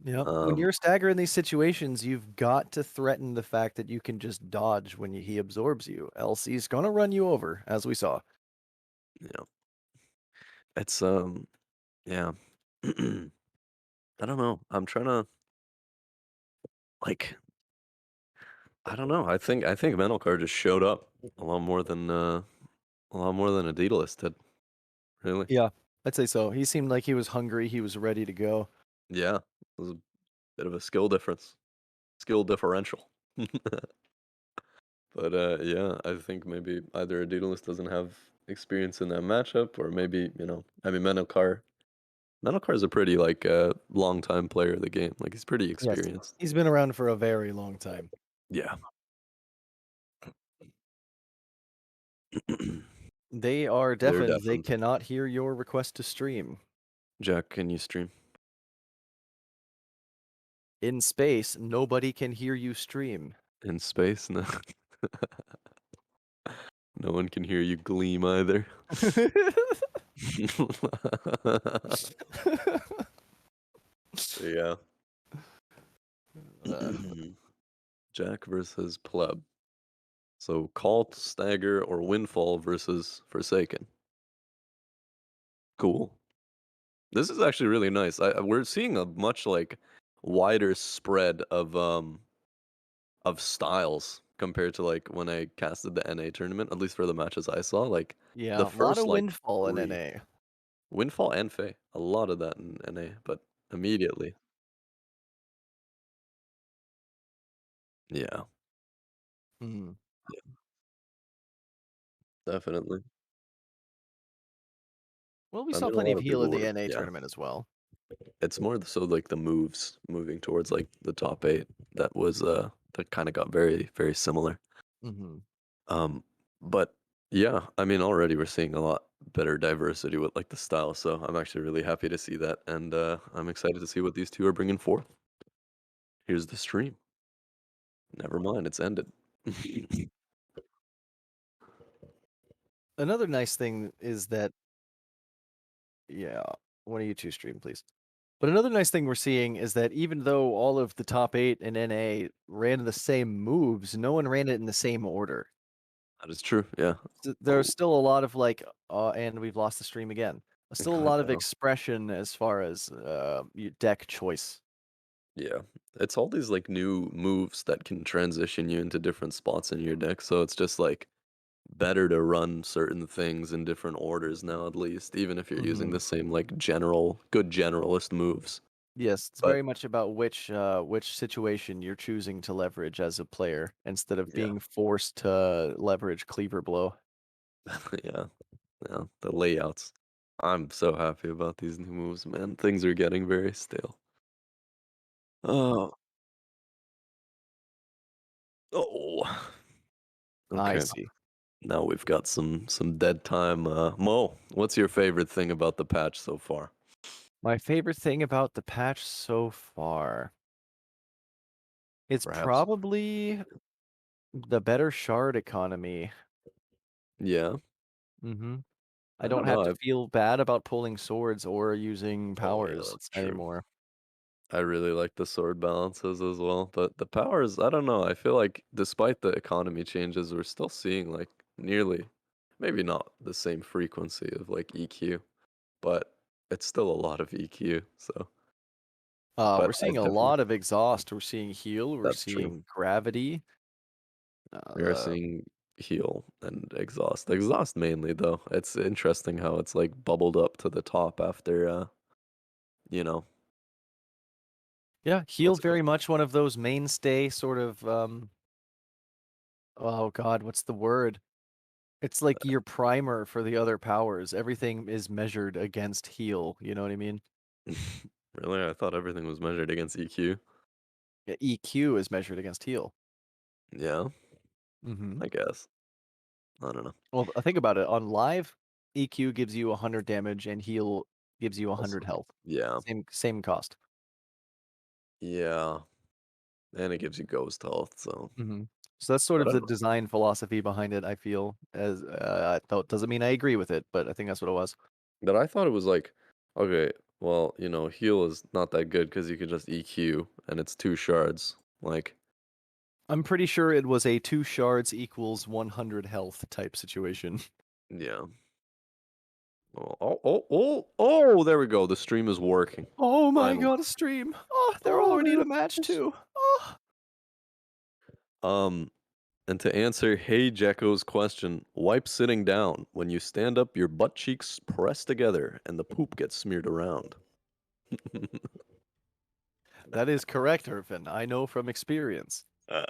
Yeah. When you're a stagger in these situations, you've got to threaten the fact that you can just dodge when he absorbs you, else he's gonna run you over, as we saw. Yeah. It's yeah. I don't know. I'm trying to like I don't know. I think Menelkar just showed up a lot more than a Daedalus did. Really? Yeah, I'd say so. He seemed like he was hungry. He was ready to go. Yeah. It was a bit of a skill difference. Skill differential. But yeah, I think maybe either a Daedalus doesn't have experience in that matchup, or maybe, I mean Menelkar is a pretty like long time player of the game. Like he's pretty experienced. He's been around for a very long time. Yeah. They are They're deafened. They deafened. cannot hear your request to stream. Jack, can you stream? In space, nobody can hear you stream. In space? No. No one can hear you gleam either. Yeah. Uh, Jack versus Pleb. So Cult, Stagger, or Windfall versus Forsaken. Cool. This is actually really nice. We're seeing a much like wider spread of styles compared to like when I casted the NA tournament, at least for the matches I saw. Like yeah, the a lot first of like windfall in 3. NA. Windfall and Fae. A lot of that in NA, but immediately. Yeah, Hmm. definitely. Well, we I saw mean, a plenty lot of of heal people in the were, NA yeah. tournament as well. It's more so like the moves moving towards like the top 8 that was that kind of got very very similar. Hmm. Um, but yeah, I mean, already we're seeing a lot better diversity with like the style, so I'm actually really happy to see that, and I'm excited to see what these two are bringing forth. Here's the stream. Never mind, it's ended. Another nice thing is that, yeah, one of you two stream, please. But another nice thing we're seeing is that even though all of the top 8 in NA ran the same moves, no one ran it in the same order. That is true. Yeah. There's Oh, still a lot of like, and we've lost the stream again. Still a God lot of no. expression as far as deck choice. Yeah, it's all these like new moves that can transition you into different spots in your deck. So it's just like better to run certain things in different orders now, at least, even if you're using the same like good generalist moves. Yes, it's But very much about which situation you're choosing to leverage as a player instead of yeah, being forced to leverage cleaver blow. yeah, yeah, the layouts. I'm so happy about these new moves, man. Things are getting very stale. Oh, oh. I Okay, see. now we've got some dead time. Mo, what's your favorite thing about the patch so far? My favorite thing about the patch so far, it's Perhaps. probably the better shard economy. Yeah, Mm-hmm. I I don't don't have know. to feel bad about pulling swords or using Oh yeah, powers that's true. anymore. I really like the sword balances as well, but the powers, I don't know. I feel like despite the economy changes, we're still seeing like nearly, maybe not the same frequency of like EQ, but it's still a lot of EQ. So, but We're I seeing a definitely, lot of exhaust. We're seeing heal. We're that's true. seeing gravity. We are Uh, seeing heal and exhaust. Exhaust mainly though. It's interesting how it's like bubbled up to the top after, you know, yeah, heal what's it very called? much one of those mainstay sort of oh God, what's the word? It's like your primer for the other powers. Everything is measured against heal. You know what I mean? Really? I thought everything was measured against EQ. Yeah, EQ is measured against heal. Yeah, Mm-hmm. I guess. I don't know. Well, think about it. On live, EQ gives you 100 damage and heal gives you 100 Also, health. yeah, Same cost. yeah, and it gives you ghost health. So, Mm-hmm. So that's sort but of I the don't know. design philosophy behind it, I feel. As doesn't mean I agree with it, but I think that's what it was. But I thought it was like, okay, well, heal is not that good because you can just EQ and it's 2 shards. Like, I'm pretty sure it was a 2 shards equals 100 health type situation. yeah. Oh, there we go. The stream is working. Oh my Finally. god, a stream. Oh, they're Oh, already in a there match it is. too. Oh. Um, and to answer Hey Jekko's question, wipe sitting down. When you stand up, your butt cheeks press together and the poop gets smeared around. That is correct, Irvin. I know from experience. I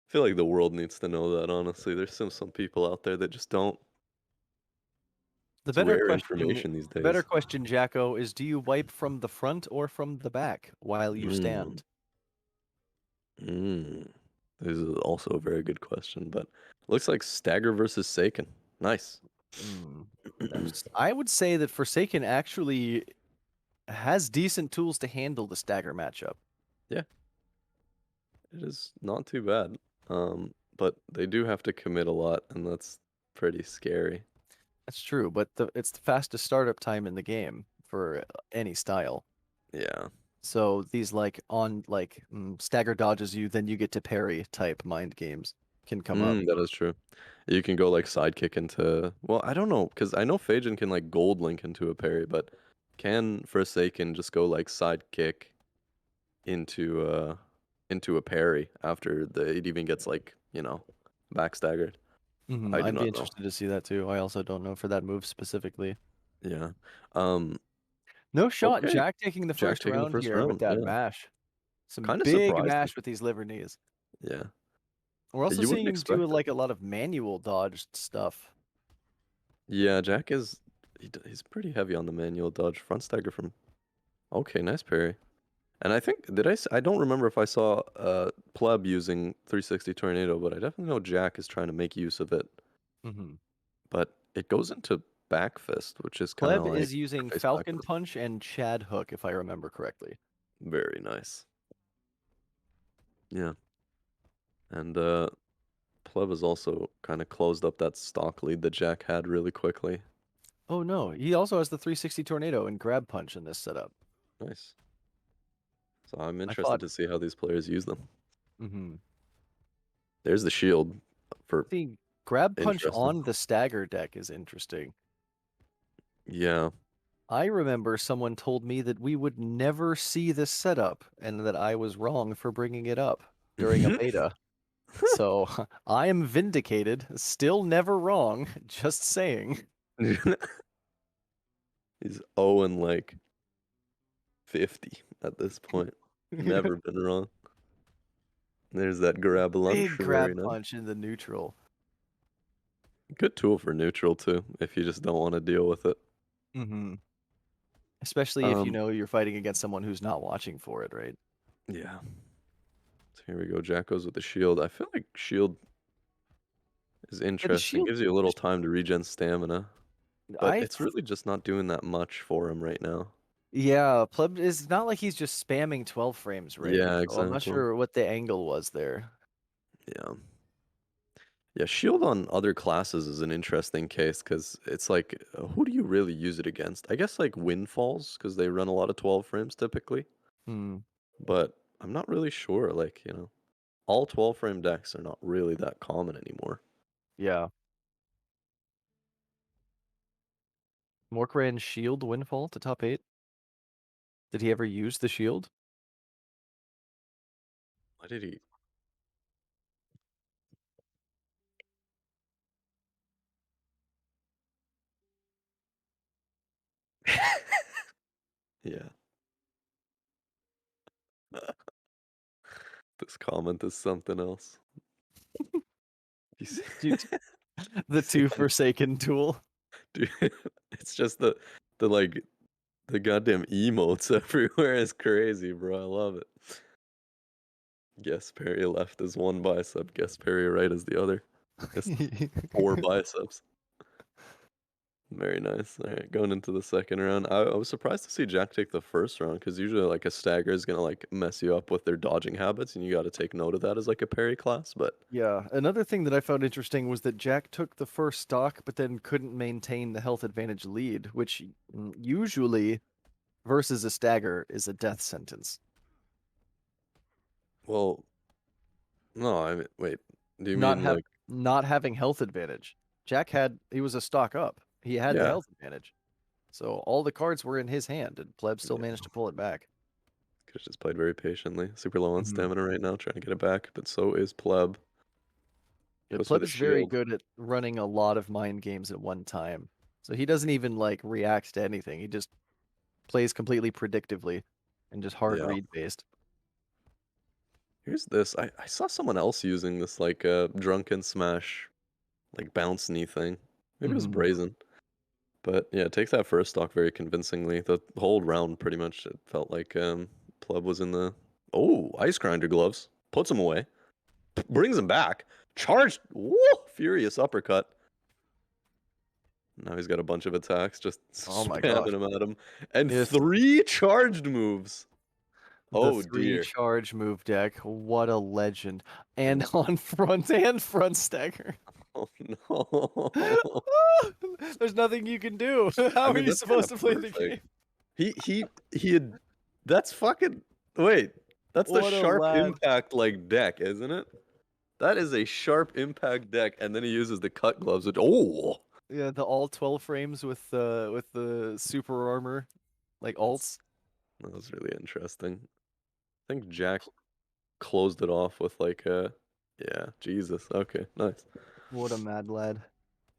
feel like the world needs to know that, honestly. There's some people out there that just don't. The It's rare information these better days. question, Jacko, is do you wipe from the front or from the back while you Mm, stand? mm. This is also a very good question, but looks like Stagger versus Saken. Nice. Mm. I would say that Forsaken actually has decent tools to handle the stagger matchup. Yeah, it is not too bad. But they do have to commit a lot, and that's pretty scary. That's true, but it's the fastest startup time in the game for any style. Yeah. So these stagger dodges you, then you get to parry type mind games can come up. That is true. You can go like sidekick into. Well, I don't know because I know Phajin can like gold link into a parry, but can Forsaken just go like sidekick into a parry after it even gets like backstaggered? I do I'd be not know. interested to see that too. I also don't know for that move specifically. Yeah. Um. No shot, Okay. Jack taking the Jack first taking the round first here with round. that Yeah. mash. Some Kind of big surprised. mash with these liver knees. Yeah. We're also You seeing wouldn't him do expect it. like a lot of manual dodge stuff. Yeah. Jack is. He's pretty heavy on the manual dodge. Front stagger from. Okay. Nice parry. And I think I don't remember if I saw Pleb using 360 Tornado, but I definitely know Jack is trying to make use of it. Mm-hmm. But it goes into back fist, which is kind of Pleb like is using face Falcon backwards. Punch and Chad Hook, if I remember correctly. Very nice. Yeah. And Pleb has also kind of closed up that stock lead that Jack had really quickly. Oh no, he also has the 360 Tornado and Grab Punch in this setup. Nice. So I'm I interested thought. to see how these players use them. Mm-hmm. There's the shield for The Grab Punch interesting. on the stagger deck is interesting. Yeah. I remember someone told me that we would never see this setup and that I was wrong for bringing it up during a beta. So I am vindicated. Still never wrong. Just saying. He's 0 and like 50 at this point. Never been wrong. There's that grab lunch. Big Very grab nice. punch in the neutral. Good tool for neutral too, if you just don't want to deal with it. Mm-hmm. Especially if you know you're fighting against someone who's not watching for it, right? Yeah. So here we go. Jack goes with the shield. I feel like shield is Yeah, the interesting. shield. Gives you a little time to regen stamina, but I it's really just not doing that much for him right now. Yeah, Pleb is not like he's just spamming 12 frames, right? Yeah, So I'm not exactly. sure what the angle was there. Yeah. Yeah, shield on other classes is an interesting case because it's like, who do you really use it against? I guess like Windfalls because they run a lot of 12 frames typically, Hmm. but I'm not really sure. Like, all 12 frame decks are not really that common anymore. Yeah. Morkran shield windfall to top 8. Did he ever use the shield? Why did he? Yeah. This comment is something else. You see, Dude, the see two how- Forsaken tool. dude, it's just the like the goddamn emotes everywhere is crazy, bro. I love it. Guess parry left is one bicep. Guess parry right is the other. It's 4 biceps. Very nice. All right, going into the second round. I was surprised to see Jack take the first round because usually like a stagger is gonna like mess you up with their dodging habits, and you got to take note of that as like a parry class. But Yeah, another thing that I found interesting was that Jack took the first stock, but then couldn't maintain the health advantage lead, which usually versus a stagger is a death sentence. well, no, I mean, wait. Do you Not mean have like not having health advantage. He was a stock up. He had the yeah? health advantage. So all the cards were in his hand, and Pleb still Yeah, managed to pull it back. Kush just played very patiently. Super low on Mhm. stamina right now, trying to get it back. But so is Pleb. Yeah, Goes for Pleb the is very shield. good at running a lot of mind games at one time. So he doesn't even like react to anything. He just plays completely predictively and just hard Yeah. read based. Here's this. I saw someone else using this like drunken smash like bounce knee thing. Maybe it was Mhm. brazen. But yeah, it takes that first stock very convincingly. The whole round pretty much it felt like Pleb was in the ice grinder gloves. Puts him away. Brings him back. Charged. Woo! Furious uppercut. Now he's got a bunch of attacks, just Oh my spamming gosh. them at him. And Yes. 3 charged moves. The Oh 3 dear. charge move deck. What a legend. And on front and front stagger. Oh no. There's nothing you can do. How I are mean, you that's supposed kinda to play the perfect. game? He had. That's fucking. Wait, that's the What a sharp lad. impact like deck, isn't it? That is a sharp impact deck, and then he uses the cut gloves. Which Yeah, the all 12 frames with the super armor, like alts. that was really interesting. I think Jack closed it off with like a. Yeah, Jesus. Okay, nice. What a mad lad.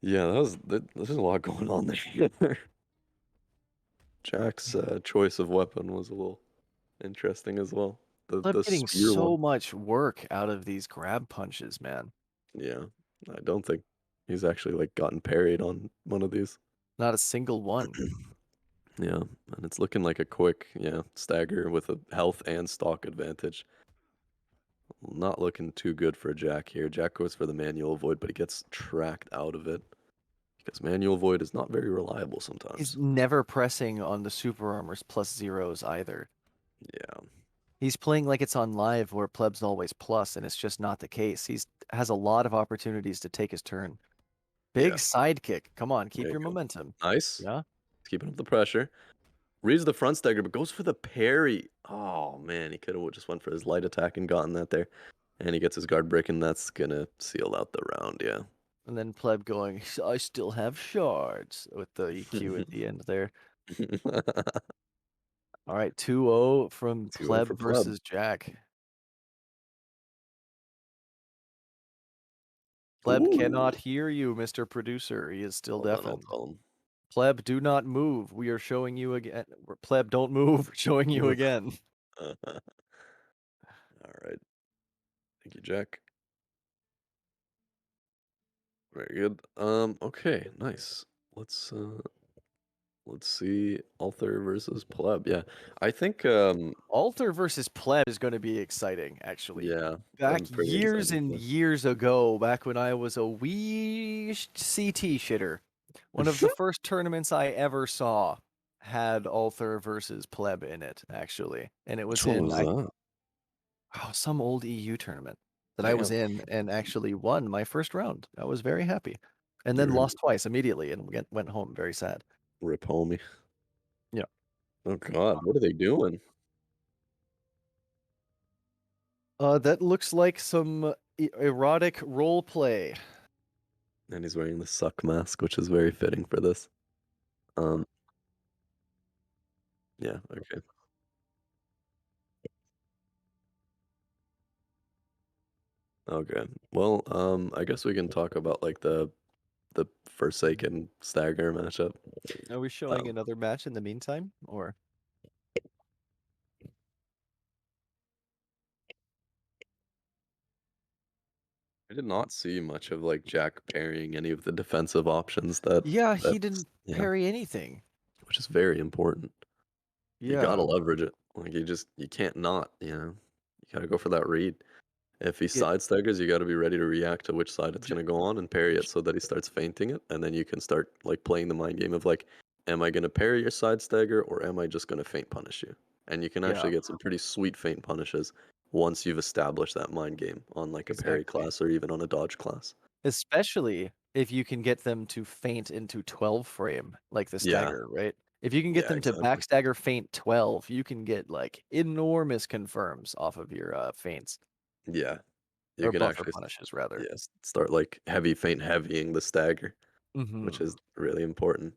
Yeah, there's a lot going on there. Jack's choice of weapon was a little interesting as well. I'm The getting spear so one. much work out of these grab punches, man. Yeah, I don't think he's actually like gotten parried on one of these. Not a single one. Yeah, and it's looking like a quick, stagger with a health and stock advantage. Not looking too good for Jack here. Jack goes for the manual void, but he gets tracked out of it because manual void is not very reliable He's sometimes. never pressing on the super armors plus zeros either. Yeah, He's playing like it's on live where pleb's always plus, and it's just not the case. He's has a lot of opportunities to take his turn. Big yeah. sidekick. Come on, keep There you your go. momentum. Nice. Yeah. He's keeping up the pressure. Reads the front stagger, but goes for the parry. Oh man, he could have just went for his light attack and gotten that there. And he gets his guard break, and that's gonna seal out the round. Yeah. And then pleb going, I still have shards with the EQ at the end there. All right, 2-0 from 2-0 pleb for Pleb. versus Jack. Pleb cannot Ooh. hear you, Mr. Producer. He is still Hold on, I'll deafened. tell him. Pleb, do not move. We are showing you again. Pleb, don't move. We're showing you again. All right. Thank you, Jack. Very good. Okay, nice. Let's see Althor versus Pleb. Yeah. I think Alter versus pleb is going to be exciting, actually. yeah, Back I'm pretty years excited and for years ago, back when I was a wee CT shitter, one of the first tournaments I ever saw had Alter versus pleb in it, actually. And it was which one in was that? some old EU tournament that I was Damn. in and actually won my first round. I was very happy. And then You're lost twice immediately and went home very sad. rip homie. Yeah. Oh god, what are they doing? That looks like some erotic role play. And he's wearing the suck mask, which is very fitting for this. Um yeah, okay. Okay. Well, I guess we can talk about like the Forsaken Stagger matchup. Are we showing Um, another match in the meantime, or? I did not see much of like Jack parrying any of the defensive options that Yeah, that he didn't yeah, parry anything. which is very important. You gotta Yeah, leverage it. Like you can't not, You gotta go for that read. If he it, side staggers, you gotta be ready to react to which side it's J- gonna go on and parry it J- so that he starts feinting it, and then you can start like playing the mind game of like, am I gonna parry your side stagger or am I just gonna feint punish you? And you can yeah, actually get some pretty sweet feint punishes once you've established that mind game on like a parry exactly. class or even on a dodge class. Especially if you can get them to feint into 12 frame, like the Yeah, stagger, right? If you can get yeah, them to exactly. backstagger feint 12, you can get like enormous confirms off of your feints Yeah, you or can buffer actually punishes rather. start like heavy feint heavying the stagger, which Hmm. is really important.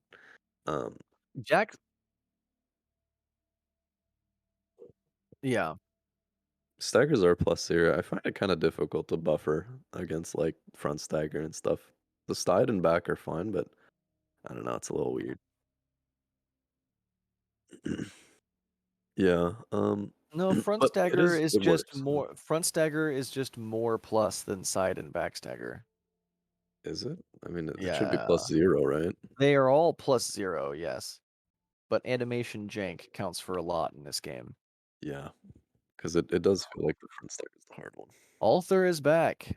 Um, Jack, yeah, Staggers are plus zero. I find it kind of difficult to buffer against like front stagger and stuff. The side and back are fine, but I don't know, it's a little weird. Yeah, no, front but stagger is it just works. more. Front stagger is just more plus than side and backstagger. Is it? I mean, it should be Yeah, plus zero, right? they are all plus 0, yes. But animation jank counts for a lot in this game. Yeah, because it does feel like the front stagger is the hard one. Althor is back.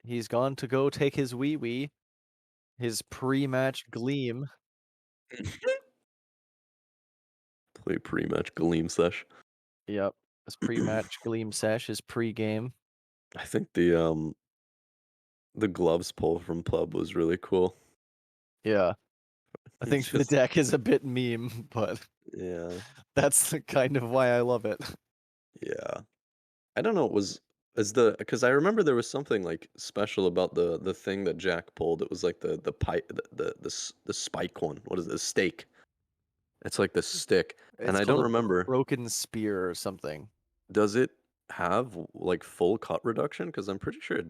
He's gone to go take his wee wee, his pre-match gleam. Play pre-match Gleam sesh. Yep, his pre-match gleam sesh, his pre-game. I think the The gloves pull from Pleb was really cool. Yeah. I It's think the just deck is a bit meme, but yeah, that's kind of why I love it. yeah. I don't know. Is the because I remember there was something like special about the thing that Jack pulled. It was like the pipe the spike one. What is it? The stake. It's like the stick, and It's I called don't a remember. broken spear or something. Does it have like full cut reduction? Because I'm pretty sure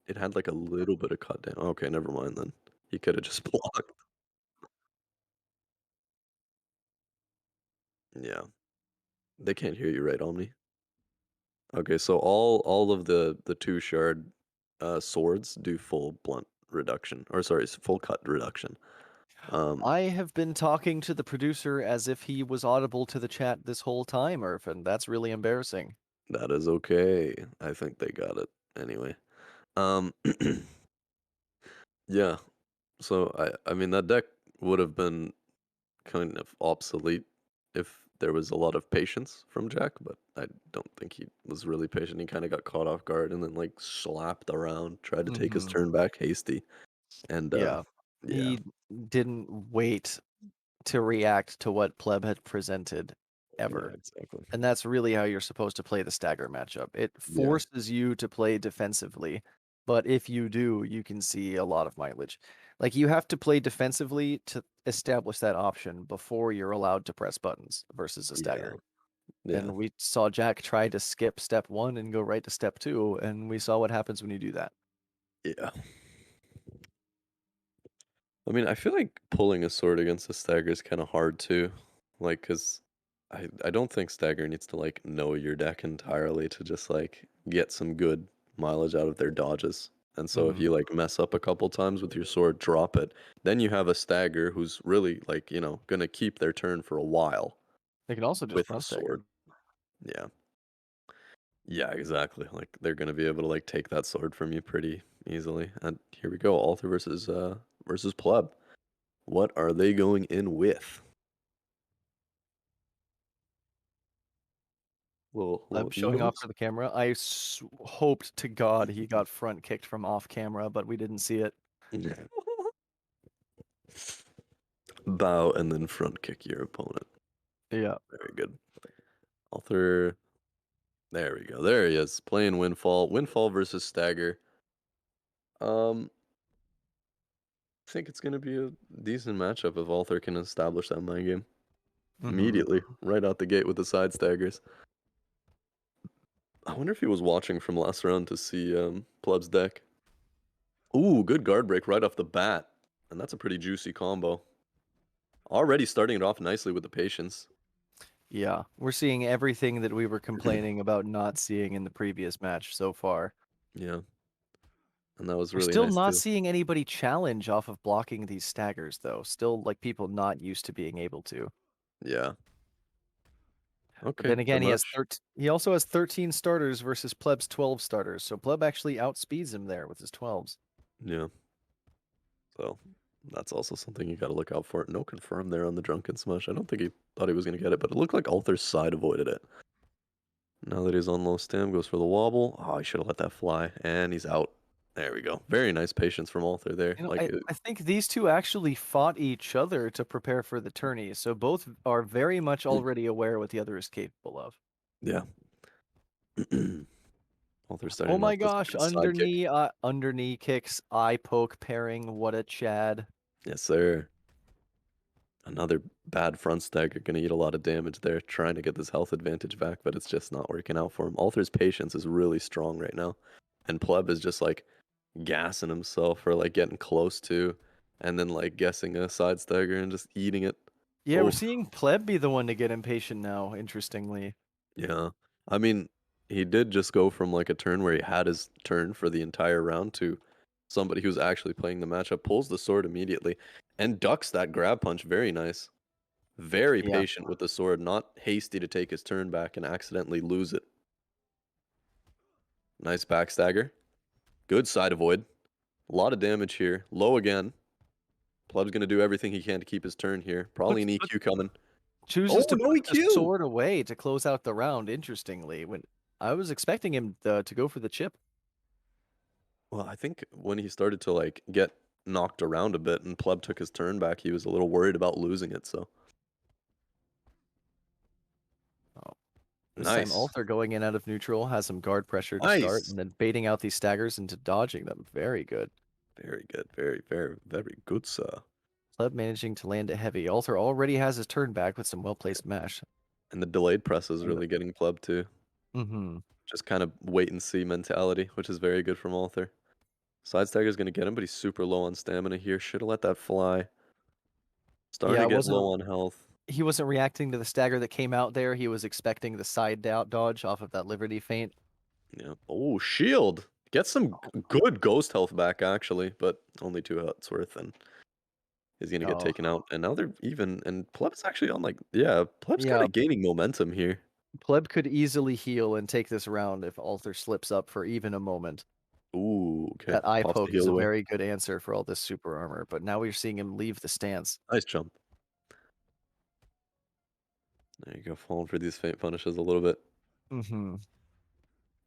it had like a little bit of cut down. Okay, never mind then. He could have just blocked. Yeah, they can't hear you, right, Omni? Okay, so all of the two shard swords do full blunt reduction, or sorry, full cut reduction. I have been talking to the producer as if he was audible to the chat this whole time, Irfan. That's really embarrassing. That is okay. I think they got it anyway. Um, yeah. So I mean that deck would have been kind of obsolete if there was a lot of patience from Jack, but I don't think he was really patient. He kind of got caught off guard and then like slapped around, tried to take his Mhm. turn back hasty, and Yeah. yeah, He didn't wait to react to what Pleb had presented yeah, ever. exactly. And that's really how you're supposed to play the stagger matchup. It Yeah, forces you to play defensively, but if you do, you can see a lot of mileage. Like you have to play defensively to establish that option before you're allowed to press buttons versus a yeah, stagger. yeah, And we saw Jack try to skip step 1 and go right to step 2, and we saw what happens when you do that. yeah. I mean, I feel like pulling a sword against a stagger is kind of hard too, like because I don't think stagger needs to like know your deck entirely to just like get some good mileage out of their dodges. And so if Mhm. you like mess up a couple times with your sword, drop it, then you have a stagger who's really like gonna keep their turn for a while They can also just with the front stagger. sword. Yeah, yeah, exactly. Like they're gonna be able to like take that sword from you pretty easily. And here we go, Alter versus Pleb. What are they going in with? Little I'm showing off egos? for the camera. I hoped to God he got front kicked from off camera, but we didn't see it. Bow and then front kick your opponent. Yeah. Very good. Author. There we go. There he is. Playing Windfall. Windfall versus Stagger. I think it's gonna be a decent matchup if Author can establish that mind game Mhm. immediately, right out the gate with the side staggers. I wonder if he was watching from last round to see Pleb's deck. Ooh, good guard break right off the bat. And that's a pretty juicy combo. Already starting it off nicely with the patience. Yeah. We're seeing everything that we were complaining about not seeing in the previous match so far. Yeah. And that was We're really still nice not too. seeing anybody challenge off of blocking these staggers, though. Still, like, people not used to being able to. Yeah. But Okay. then The again, match. he also has 13 starters versus Pleb's 12 starters. So Pleb actually outspeeds him there with his 12s. Yeah. So that's also something you got to look out for. No confirm there on the drunken smush. I don't think he thought he was going to get it, but it looked like Alther's side avoided it. Now that he's on low stam, goes for the wobble. Oh, I should have let that fly. And he's out. There we go. Very nice patience from Alther there. You know, Like, I think these two actually fought each other to prepare for the tourney, so both are very much already aware what the other is capable of. yeah. Alther's Oh starting my off this gosh, good side kick. under knee kicks, eye poke pairing, what a Chad. Yes, sir. Another bad front stagger gonna eat a lot of damage there, trying to get this health advantage back, but it's just not working out for him. Alther's patience is really strong right now. And Pleb is just like gassing himself for like getting close to and then like guessing a side stagger and just eating it. Yeah, we're Oh, seeing Pleb be the one to get impatient now, interestingly. yeah. I mean, he did just go from like a turn where he had his turn for the entire round to somebody who's actually playing the matchup, pulls the sword immediately, and ducks that grab punch. Very nice. Very Yeah. patient with the sword, not hasty to take his turn back and accidentally lose it. Nice backstagger. Good side avoid. A lot of damage here. Low again. Pleb's going to do everything he can to keep his turn here. Probably an But EQ coming. chooses Oh, to no put the EQ! sword away to close out the round, interestingly, when I was expecting him to go for the chip. Well, I think when he started to like get knocked around a bit and Pleb took his turn back, he was a little worried about losing it. So Oh, this time nice, Alter going in out of neutral has some guard pressure to start, nice, and then baiting out these staggers into dodging them. Very good. very good, very, very, very good, sir. Pleb managing to land a heavy. Alter already has his turn back with some well-placed mash. And the delayed press is really getting Pleb too. Mm-hmm. Just kind of wait and see mentality, which is very good from Alter. Side stagger's gonna get him, but he's super low on stamina here. Should have let that fly. Starting Yeah, to it get wasn't. low on health. He wasn't reacting to the stagger that came out there. He was expecting the side dodge off of that Liberty feint. Yeah. Oh, shield. Get some good ghost health back actually, but only 2 hits worth, and he's gonna get Oh, taken out. And now they're even, and Pleb's actually on like, yeah, Pleb's kind yeah. of gaining momentum here. Pleb could easily heal and take this round if Alter slips up for even a moment. Ooh, okay. That eye Pops the poke is heal a away. very good answer for all this super armor, but now we're seeing him leave the stance. Nice jump. There you go, falling for these faint punishes a little bit. Mm-hmm.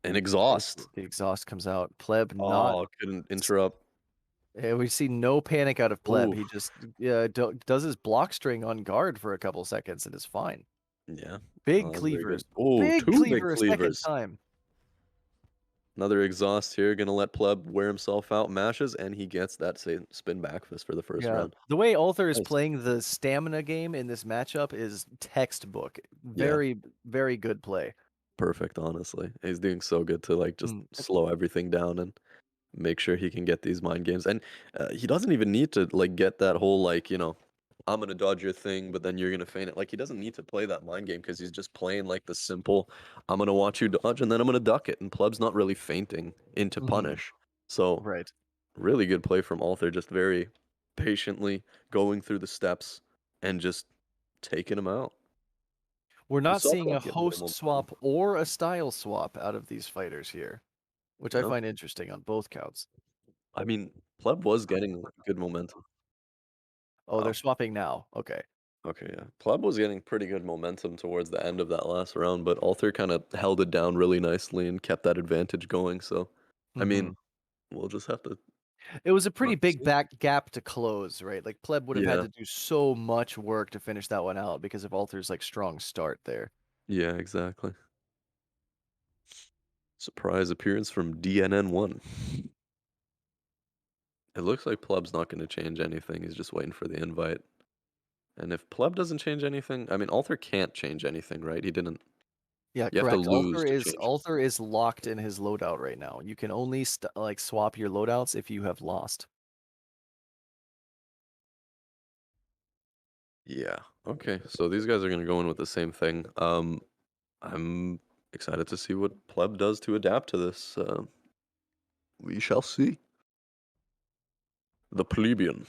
And exhaust. The exhaust comes out. Pleb not. Oh, couldn't interrupt. We see no panic out of Pleb. Ooh. He just does his block string on guard for a couple seconds and is fine. Yeah. Big That's very cleavers. good. Oh, Big 2 big cleaver a second cleavers. time. Another exhaust here, gonna let Pleb wear himself out, mashes, and he gets that spin back fist for the first Yeah. round. The way Alter is Nice. playing the stamina game in this matchup is textbook. Very, very good play. Perfect, honestly. He's doing so good to like just slow everything down and make sure he can get these mind games. And he doesn't even need to like get that whole like, I'm gonna dodge your thing, but then you're gonna feint it. Like he doesn't need to play that mind game because he's just playing like the simple, I'm gonna watch you dodge and then I'm gonna duck it. And Pleb's not really feinting into punish. So Right. really good play from Alter, just very patiently going through the steps and just taking him out. We're We not saw seeing a Pleb get more host momentum. swap or a style swap out of these fighters here, which I Yeah. find interesting on both counts. I mean, Pleb was getting good momentum. Oh, Wow. they're swapping now. Okay. Okay, yeah. Pleb was getting pretty good momentum towards the end of that last round, but Alter kind of held it down really nicely and kept that advantage going. So, I mean, we'll just have to. It was a pretty Let's big see. back gap to close, right? Like Pleb would have had Yeah, to do so much work to finish that one out because of Alter's like strong start there. yeah, exactly. Surprise appearance from DNN1. It looks like Pleb's not going to change anything. He's just waiting for the invite. And if Pleb doesn't change anything, I mean, Alter can't change anything, right? He didn't. Yeah, You have to correct. lose to change. Alter is locked in his loadout right now. You can only like swap your loadouts if you have lost. Yeah. Okay. So these guys are going to go in with the same thing. I'm excited to see what Pleb does to adapt to this. We shall see. The plebeian.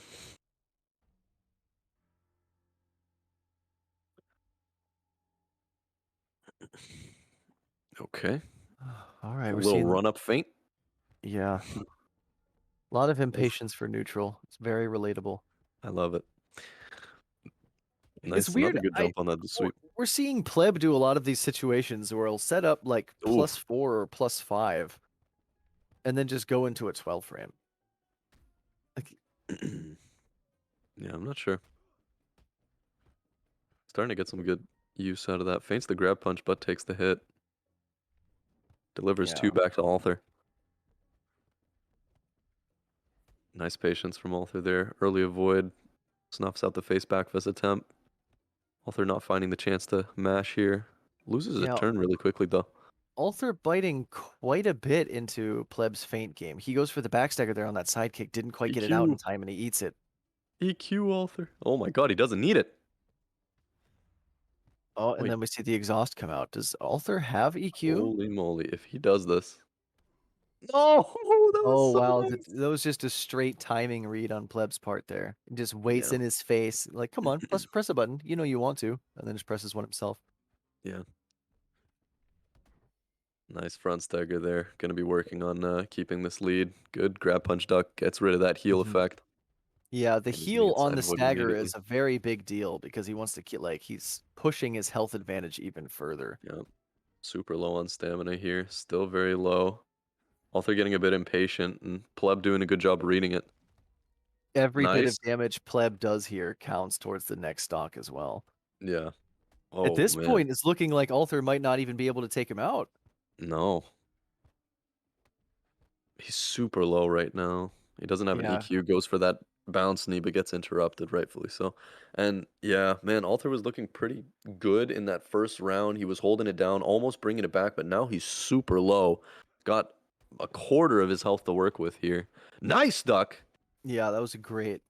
Okay. All right, A we're little seeing run up feint. yeah. A lot of impatience for neutral. It's very relatable. I love it. It's Nice. Another weird. good jump on that sweep. We're seeing Pleb do a lot of these situations where he'll set up like Ooh. +4 or +5 and then just go into a 12 frame. Like, Yeah, I'm not sure. Starting to get some good use out of that. Feints the grab punch, but takes the hit. Delivers Yeah. 2 back to Alter. Nice patience from Alter there. Early avoid. Snuffs out the face back fist attempt. Alter not finding the chance to mash here. Loses a Yeah. turn really quickly though. Alter biting quite a bit into Pleb's feint game. He goes for the backstagger there on that sidekick, didn't quite get it out in EQ. time, and he eats it. EQ Alter. Oh my god, he doesn't need it. Oh, and Wait. then we see the exhaust come out. Does Alter have EQ? Holy moly, if he does this. No, that was Oh so wow, nice. that was just a straight timing read on Pleb's part there. He just waits Yeah. in his face, like, come on, press a button. You know you want to, and then just presses one himself. Yeah. Nice front stagger there. Gonna be working on keeping this lead. Good grab punch duck. Gets rid of that heal effect. Yeah, the And he's gonna heal get on side the avoided stagger immediately. is a very big deal because he wants to keep, like, he's pushing his health advantage even further. Yeah. Super low on stamina here. Still very low. Alter getting a bit impatient, and Pleb doing a good job reading it. Every bit Nice. of damage Pleb does here counts towards the next stock as well. Yeah. At Oh, this man. point, it's looking like Alter might not even be able to take him out. No. He's super low right now. He doesn't have an Yeah. EQ, goes for that bounce knee, but gets interrupted, rightfully so. And yeah, man, Alter was looking pretty good in that first round. He was holding it down, almost bringing it back, but now he's super low. Got a quarter of his health to work with here. Nice duck. Yeah, that was a great.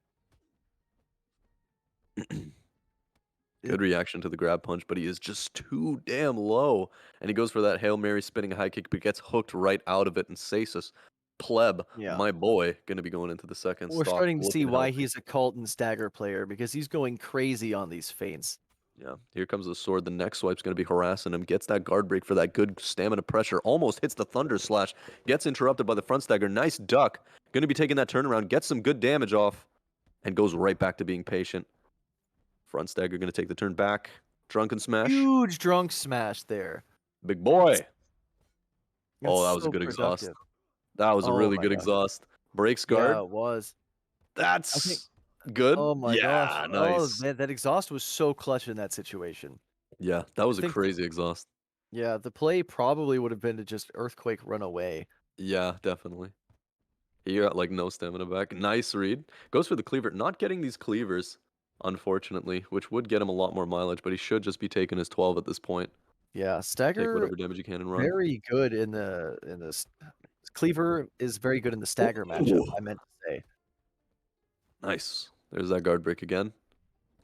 Good reaction to the grab punch, but he is just too damn low. And he goes for that Hail Mary spinning high kick, but gets hooked right out of it. And Sasis, Pleb, Yeah. my boy, going to be going into the second We're stock. starting to see looking why healthy. he's a cult and stagger player, because he's going crazy on these feints. Yeah, here comes the sword. The next swipe's going to be harassing him. Gets that guard break for that good stamina pressure. Almost hits the Thunder Slash. Gets interrupted by the front stagger. Nice duck. Going to be taking that turnaround. Gets some good damage off. And goes right back to being patient. Front stagger going to take the turn back. Drunken smash. Huge drunk smash there. Big boy. That's Oh, that was a so good exhaust. productive. That was a Oh really my good gosh. exhaust. Breaks guard. Yeah, it was. That's good. Oh my gosh. Yeah, Oh, nice. that exhaust was so clutch in that situation. Yeah, that was a think- crazy exhaust. Yeah, the play probably would have been to just Earthquake run away. Yeah, definitely. He got like no stamina back. Nice read. Goes for the cleaver. Not getting these cleavers, unfortunately, which would get him a lot more mileage, but he should just be taking his 12 at this point. Yeah, Take stagger whatever damage you can and run. very good in the Cleaver is very good in the stagger matchup. Ooh. I meant to say. Nice. There's that guard break again.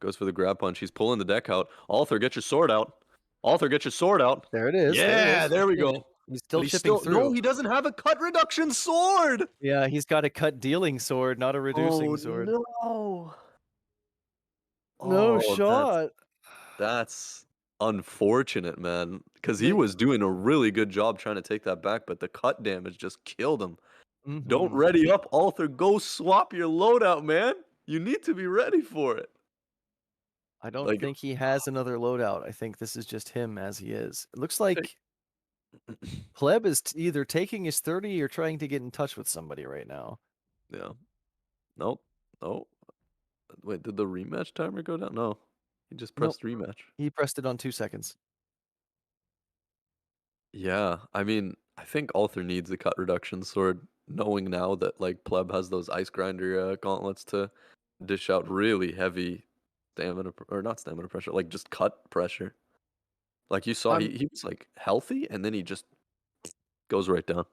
Goes for the grab punch. He's pulling the deck out. Alter, get your sword out. Alter, get your sword out. There it is. Yeah, there we go. He's still But he's chipping through. No, he doesn't have a cut reduction sword. Yeah, he's got a cut dealing sword, not a reducing sword. No. No Oh, shot. That's unfortunate, man. Because he They- was doing a really good job trying to take that back, but the cut damage just killed him. Don't Mhm. ready up, Alter. Go swap your loadout, man. You need to be ready for it. I don't Like- think he has another loadout. I think this is just him as he is. It looks like Pleb is either taking his 30 or trying to get in touch with somebody right now. Yeah. Nope. Oh. Wait, did the rematch timer go down? No. He just Nope. pressed rematch. He pressed it on 2 seconds. Yeah, I mean, I think Alter needs the cut reduction sword, knowing now that like Pleb has those ice grinder gauntlets to dish out really heavy stamina or not stamina pressure, like just cut pressure. Like you saw, he was like healthy, and then he just goes right down.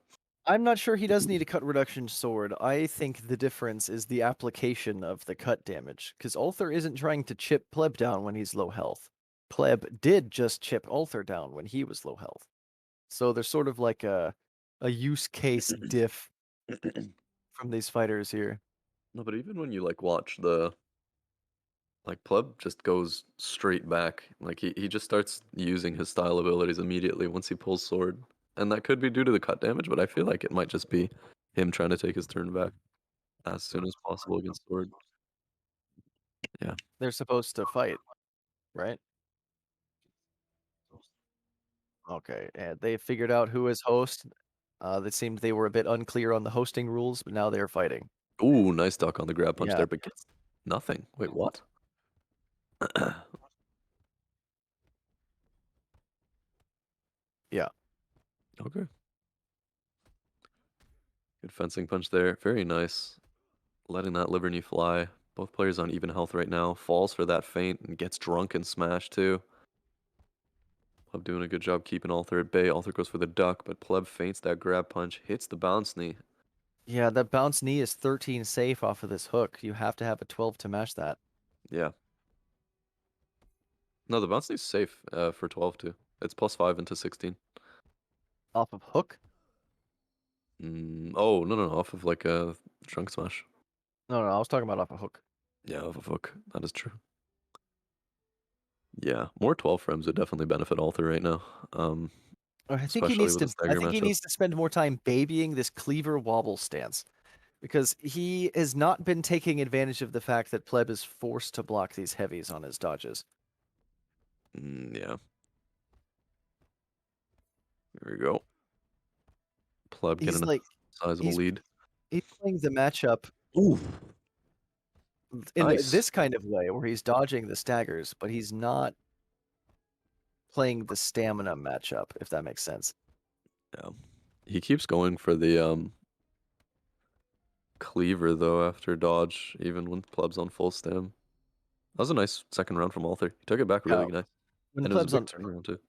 I'm not sure he does need a cut reduction sword. I think the difference is the application of the cut damage, because Ulthar isn't trying to chip Pleb down when he's low health. Pleb did just chip Ulthar down when he was low health. So there's sort of like a use case diff from these fighters here. No, but even when you like watch the like Pleb just goes straight back. Like he just starts using his style abilities immediately once he pulls sword. And that could be due to the cut damage, but I feel like it might just be him trying to take his turn back as soon as possible against sword. They're supposed to fight, right? Okay, and they figured out who is host. It seemed they were a bit unclear on the hosting rules, but now they're fighting. Ooh, nice duck on the grab punch Yeah. there, but gets nothing. Wait, what? Yeah. Okay. Good fencing punch there. Very nice. Letting that liver knee fly. Both players on even health right now. Falls for that feint and gets drunk and smash too. Pleb doing a good job keeping Alter at bay. Alter goes for the duck, but Pleb feints that grab punch, hits the bounce knee. Yeah, that bounce knee is 13 safe off of this hook. You have to have a 12 to match that. Yeah. No, the bounce knee's safe for 12 too. It's +5 into 16. Off of hook? Oh, no, off of like a drunk smash. No, I was talking about off a hook. Yeah, off of hook. That is true. Yeah, more 12 frames would definitely benefit Alter right now. I think he Especially needs with to. a I stagger think he matchup. needs to spend more time babying this cleaver wobble stance, because he has not been taking advantage of the fact that Pleb is forced to block these heavies on his dodges. Yeah. There we go. Pleb He's getting like sizable he's- lead. He's playing the matchup Ooh, in nice. this kind of way where he's dodging the staggers, but he's not playing the stamina matchup, if that makes sense. Yeah. He keeps going for the cleaver though after dodge, even when Pleb's on full stam. That was a nice second round from Alter. He took it back really nice. When And it was a Pleb's big on, turnaround too.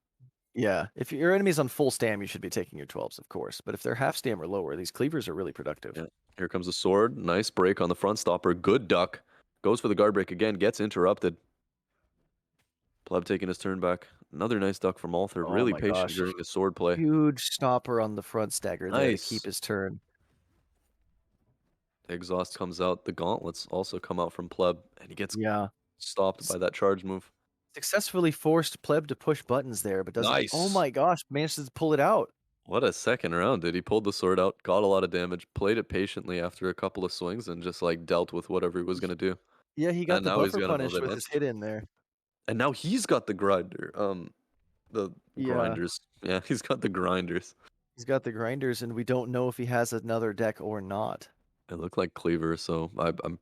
yeah, if your enemy's on full stam, you should be taking your 12s, of course. But if they're half stam or lower, these cleavers are really productive. Yeah. Here comes the sword. Nice break on the front stopper. Good duck. Goes for the guard break again. Gets interrupted. Pleb taking his turn back. Another nice duck from Alter. Oh Really my patient gosh. during his sword play. Huge stopper on the front stagger there to Nice. keep his turn. The exhaust comes out. The gauntlets also come out from Pleb. And he gets Yeah. stopped by that charge move. Successfully forced Pleb to push buttons there, but doesn't. Oh Nice. my gosh, manages to pull it out. What a second round, dude. He pulled the sword out, got a lot of damage, played it patiently after a couple of swings, and just like dealt with whatever he was going to do. Yeah, he got And the now he's buffer got punish another with hit. his hit in there. And now he's got the grinder. The Yeah. grinders. Yeah, he's got the grinders. He's got the grinders, and we don't know if he has another deck or not. It looked like cleaver, so I'm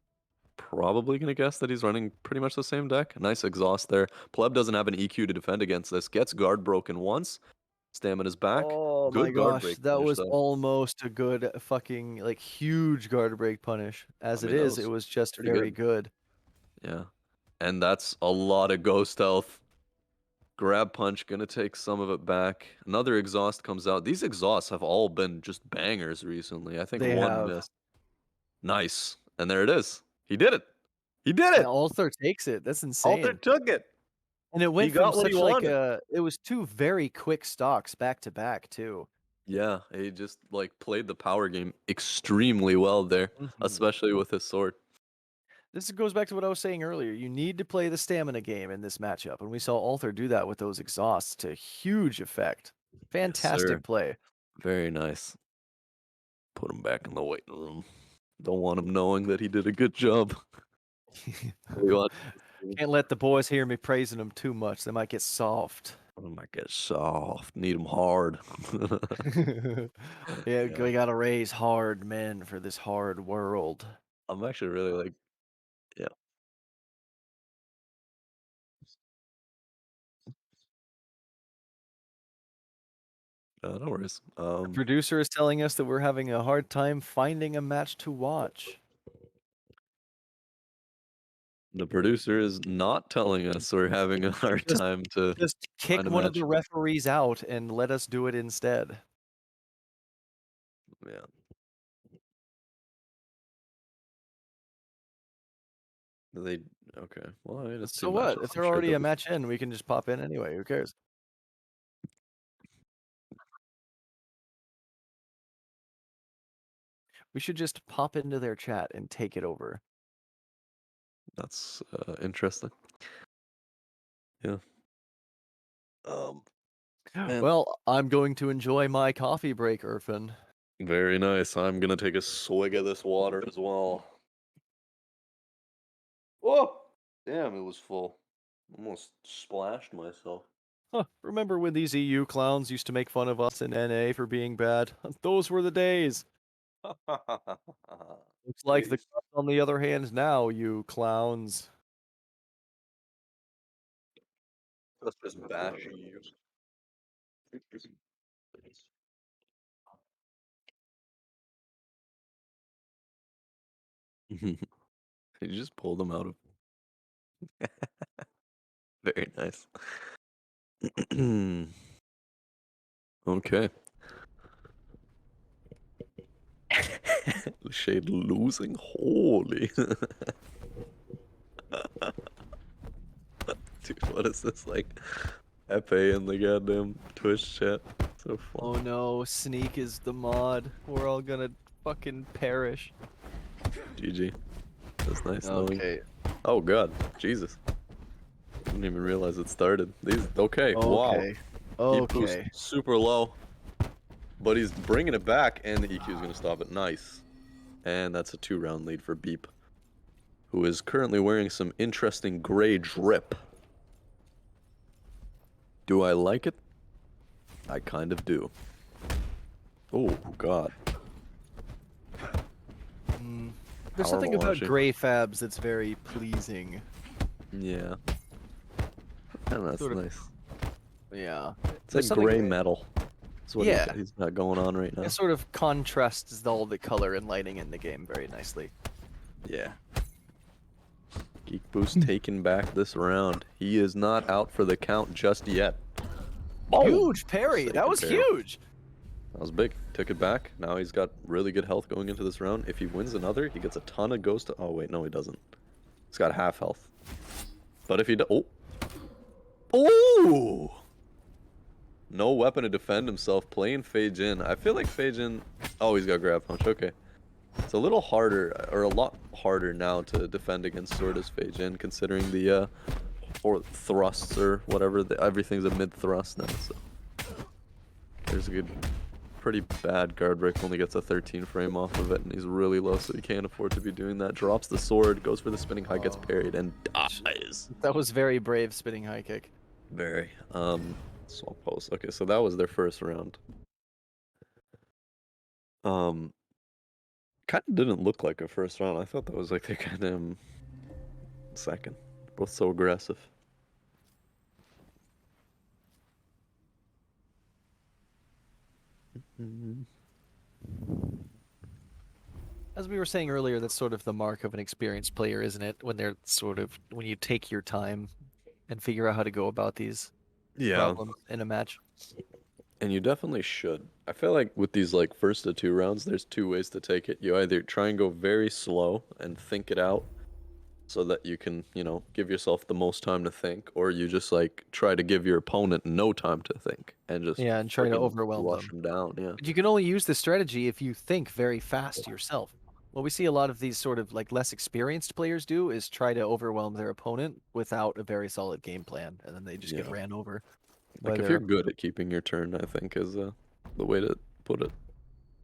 probably going to guess that he's running pretty much the same deck. Nice exhaust there. Pleb doesn't have an EQ to defend against this. Gets guard broken once. Stamina's back. Oh Good my guard gosh, break that finish, was though. almost a good fucking like huge guard break punish. As I it mean, that is, it was was just pretty very good. Yeah. And that's a lot of ghost health. Grab punch, gonna take some of it back. Another exhaust comes out. These exhausts have all been just bangers recently. I think They one have. missed. Nice. And there it is. He did it. He did And it. Althor takes it. That's Alter insane. took it. And it went He got from what he such like wanted. it was two very quick stocks back to back too. Yeah, he just like played the power game extremely well there, especially with his sword. This goes back to what I was saying earlier. You need to play the stamina game in this matchup, and we saw Althor do that with those exhausts to huge effect. Fantastic sir. play. Very nice. Put him back in the waiting room. Don't want him knowing that he did a good job. We want Can't let the boys hear me praising them too much. They might get soft. him to get soft. Need him hard. Yeah, Yeah. we gotta raise hard men for this hard world. I'm actually really like, yeah. No worries. The producer is telling us that we're having a hard time finding a match to watch. The producer is not telling us we're having a hard Just- time to Just kick find a one of match. the referees out and let us do it instead. Yeah. They okay. Well, I mean, it's So two what? matches. If I'm they're sure already they'll a be- match in, we can just pop in anyway. Who cares? We should just pop into their chat and take it over. That's interesting. Yeah. Man. Well, I'm going to enjoy my coffee break, Irfan. Very nice. I'm gonna take a swig of this water as well. Oh, damn! It was full. Almost splashed myself. Huh, remember when these EU clowns used to make fun of us in NA for being bad? Those were the days. Looks like the Jeez. cups on the other hand now, you clowns. Let's just bash you. You just pulled them out of. Very nice. Okay. Shade losing. Holy. Dude, what is this like? Epe in the goddamn Twitch chat. So fun. Oh no, Sneak is the mod. We're all gonna fucking perish. GG. That's nice knowing. Okay. Oh god, Jesus. Didn't even realize it started. These okay, wow. Okay. He boosts Okay. super low. But he's bringing it back and the EQ is going to stop it. Nice. And that's a 2-round lead for Beep, who is currently wearing some interesting gray drip. Do I like it? I kind of do. Oh god. There's Power something about washing. gray fabs that's very pleasing. Yeah. And that's Sort of- nice. Yeah. It's There's like something- gray metal. That's what Yeah. he's got going on right now. It sort of contrasts all the color and lighting in the game very nicely. Yeah. Geek Boost taking back this round. He is not out for the count just yet. Huge parry. That Second was parry. huge. That was big. Took it back. Now he's got really good health going into this round. If he wins another, he gets a ton of ghost. Oh wait, no, he doesn't. He's got half health. But if he oh, no weapon to defend himself. Playing Fei Jin. I feel like Fei Jin. Oh, he's got grab punch. Okay. It's a little harder, or a lot harder now to defend against Sword as Fei Jin, considering the or thrusts or whatever. Everything's a mid thrust now. So there's a good, pretty bad guard break. Only gets a 13 frame off of it, and he's really low, so he can't afford to be doing that. Drops the sword, goes for the spinning high, gets parried, and dies. That was very brave spinning high kick. Very. Swap post. Okay, so that was their first round. Kind of didn't look like a first round. I thought that was like their kind of second. Both so aggressive. As we were saying earlier, that's sort of the mark of an experienced player, isn't it? When they're sort of when you take your time and figure out how to go about these problems in a match. And you definitely should. I feel like with these like first of two rounds, there's two ways to take it. You either try and go very slow and think it out so that you can, you know, give yourself the most time to think, or you just like try to give your opponent no time to think and just Yeah, and try to freaking overwhelm rush them. them down. Yeah. But you can only use this strategy if you think very fast yourself. What we see a lot of these sort of like less experienced players do is try to overwhelm their opponent without a very solid game plan, and then they just get Yeah. ran over. Like by if their you're good at keeping your turn, I think is the way to put it.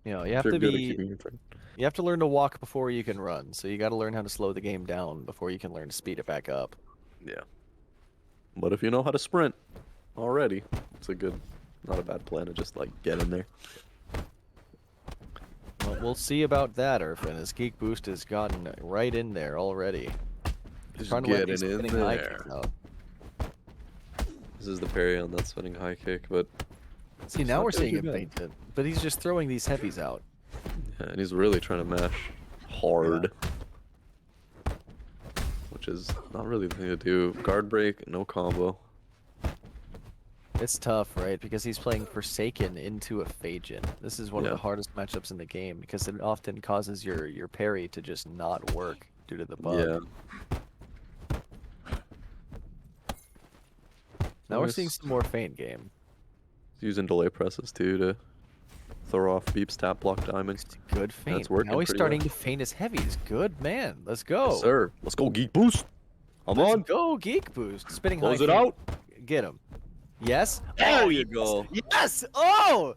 You know, you If have you're to good at be keeping your turn. you have to learn to walk before you can run. So you got to learn how to slow the game down before you can learn to speed it back up. Yeah. But if you know how to sprint already, it's a good, not a bad plan to just like get in there. Well, we'll see about that, Irfan, as Geek Boost has gotten right in there already. Just Trying to let getting these in spinning high there. kicks out. This is the parry on that spinning high kick, but See, It's now not we're doing seeing too him bad. faint it, but he's just throwing these heavies out. yeah, and he's really trying to mash hard. Which is not really the thing to do. Guard break, no combo. It's tough, right? Because he's playing Forsaken into a Phajin. This is one of Yeah. the hardest matchups in the game because it often causes your parry to just not work due to the bug. Yeah. Now we're Nice. seeing some more feint game. He's using delay presses too to throw off Beep's tap block timing. It's a good feint. working Now he's pretty starting well. to feint his heavies. Good man. Let's go. Yes, sir. Let's go, Geek Boost. I'm Let's on. go, Geek Boost. Spinning Close high it kick. out. Get him. Yes. There Oh, you yes. go. Yes. Oh.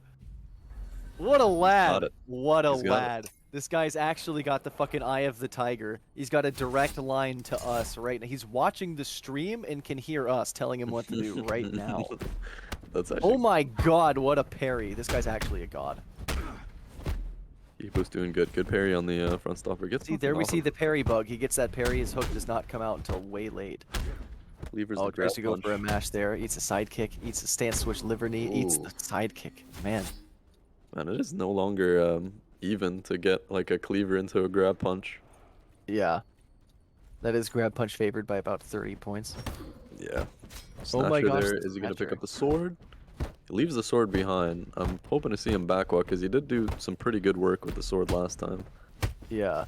What a lad. it. What a He's got it. lad. This guy's actually got the fucking eye of the tiger. He's got a direct line to us right now. He's watching the stream and can hear us telling him what to do right now. That's actually Oh my god, what a parry. This guy's actually a god. Geek Boost doing good. Good parry on the front stopper. Gets See, there we see the parry bug. He gets that parry. His hook does not come out until way late. Levers Oh, the tries grab to go punch. for a mash there. Eats a side kick. Eats a stance switch liver knee. Eats Ooh. the side kick. Man. Man, it is no longer even to get like a cleaver into a grab punch. Yeah. That is grab punch favored by about 30 points. Yeah. Oh my Snatcher gosh, there. the Is he gonna pick Snatcher. up the sword? He leaves the sword behind. I'm hoping to see him back walk because he did do some pretty good work with the sword last time. Yeah.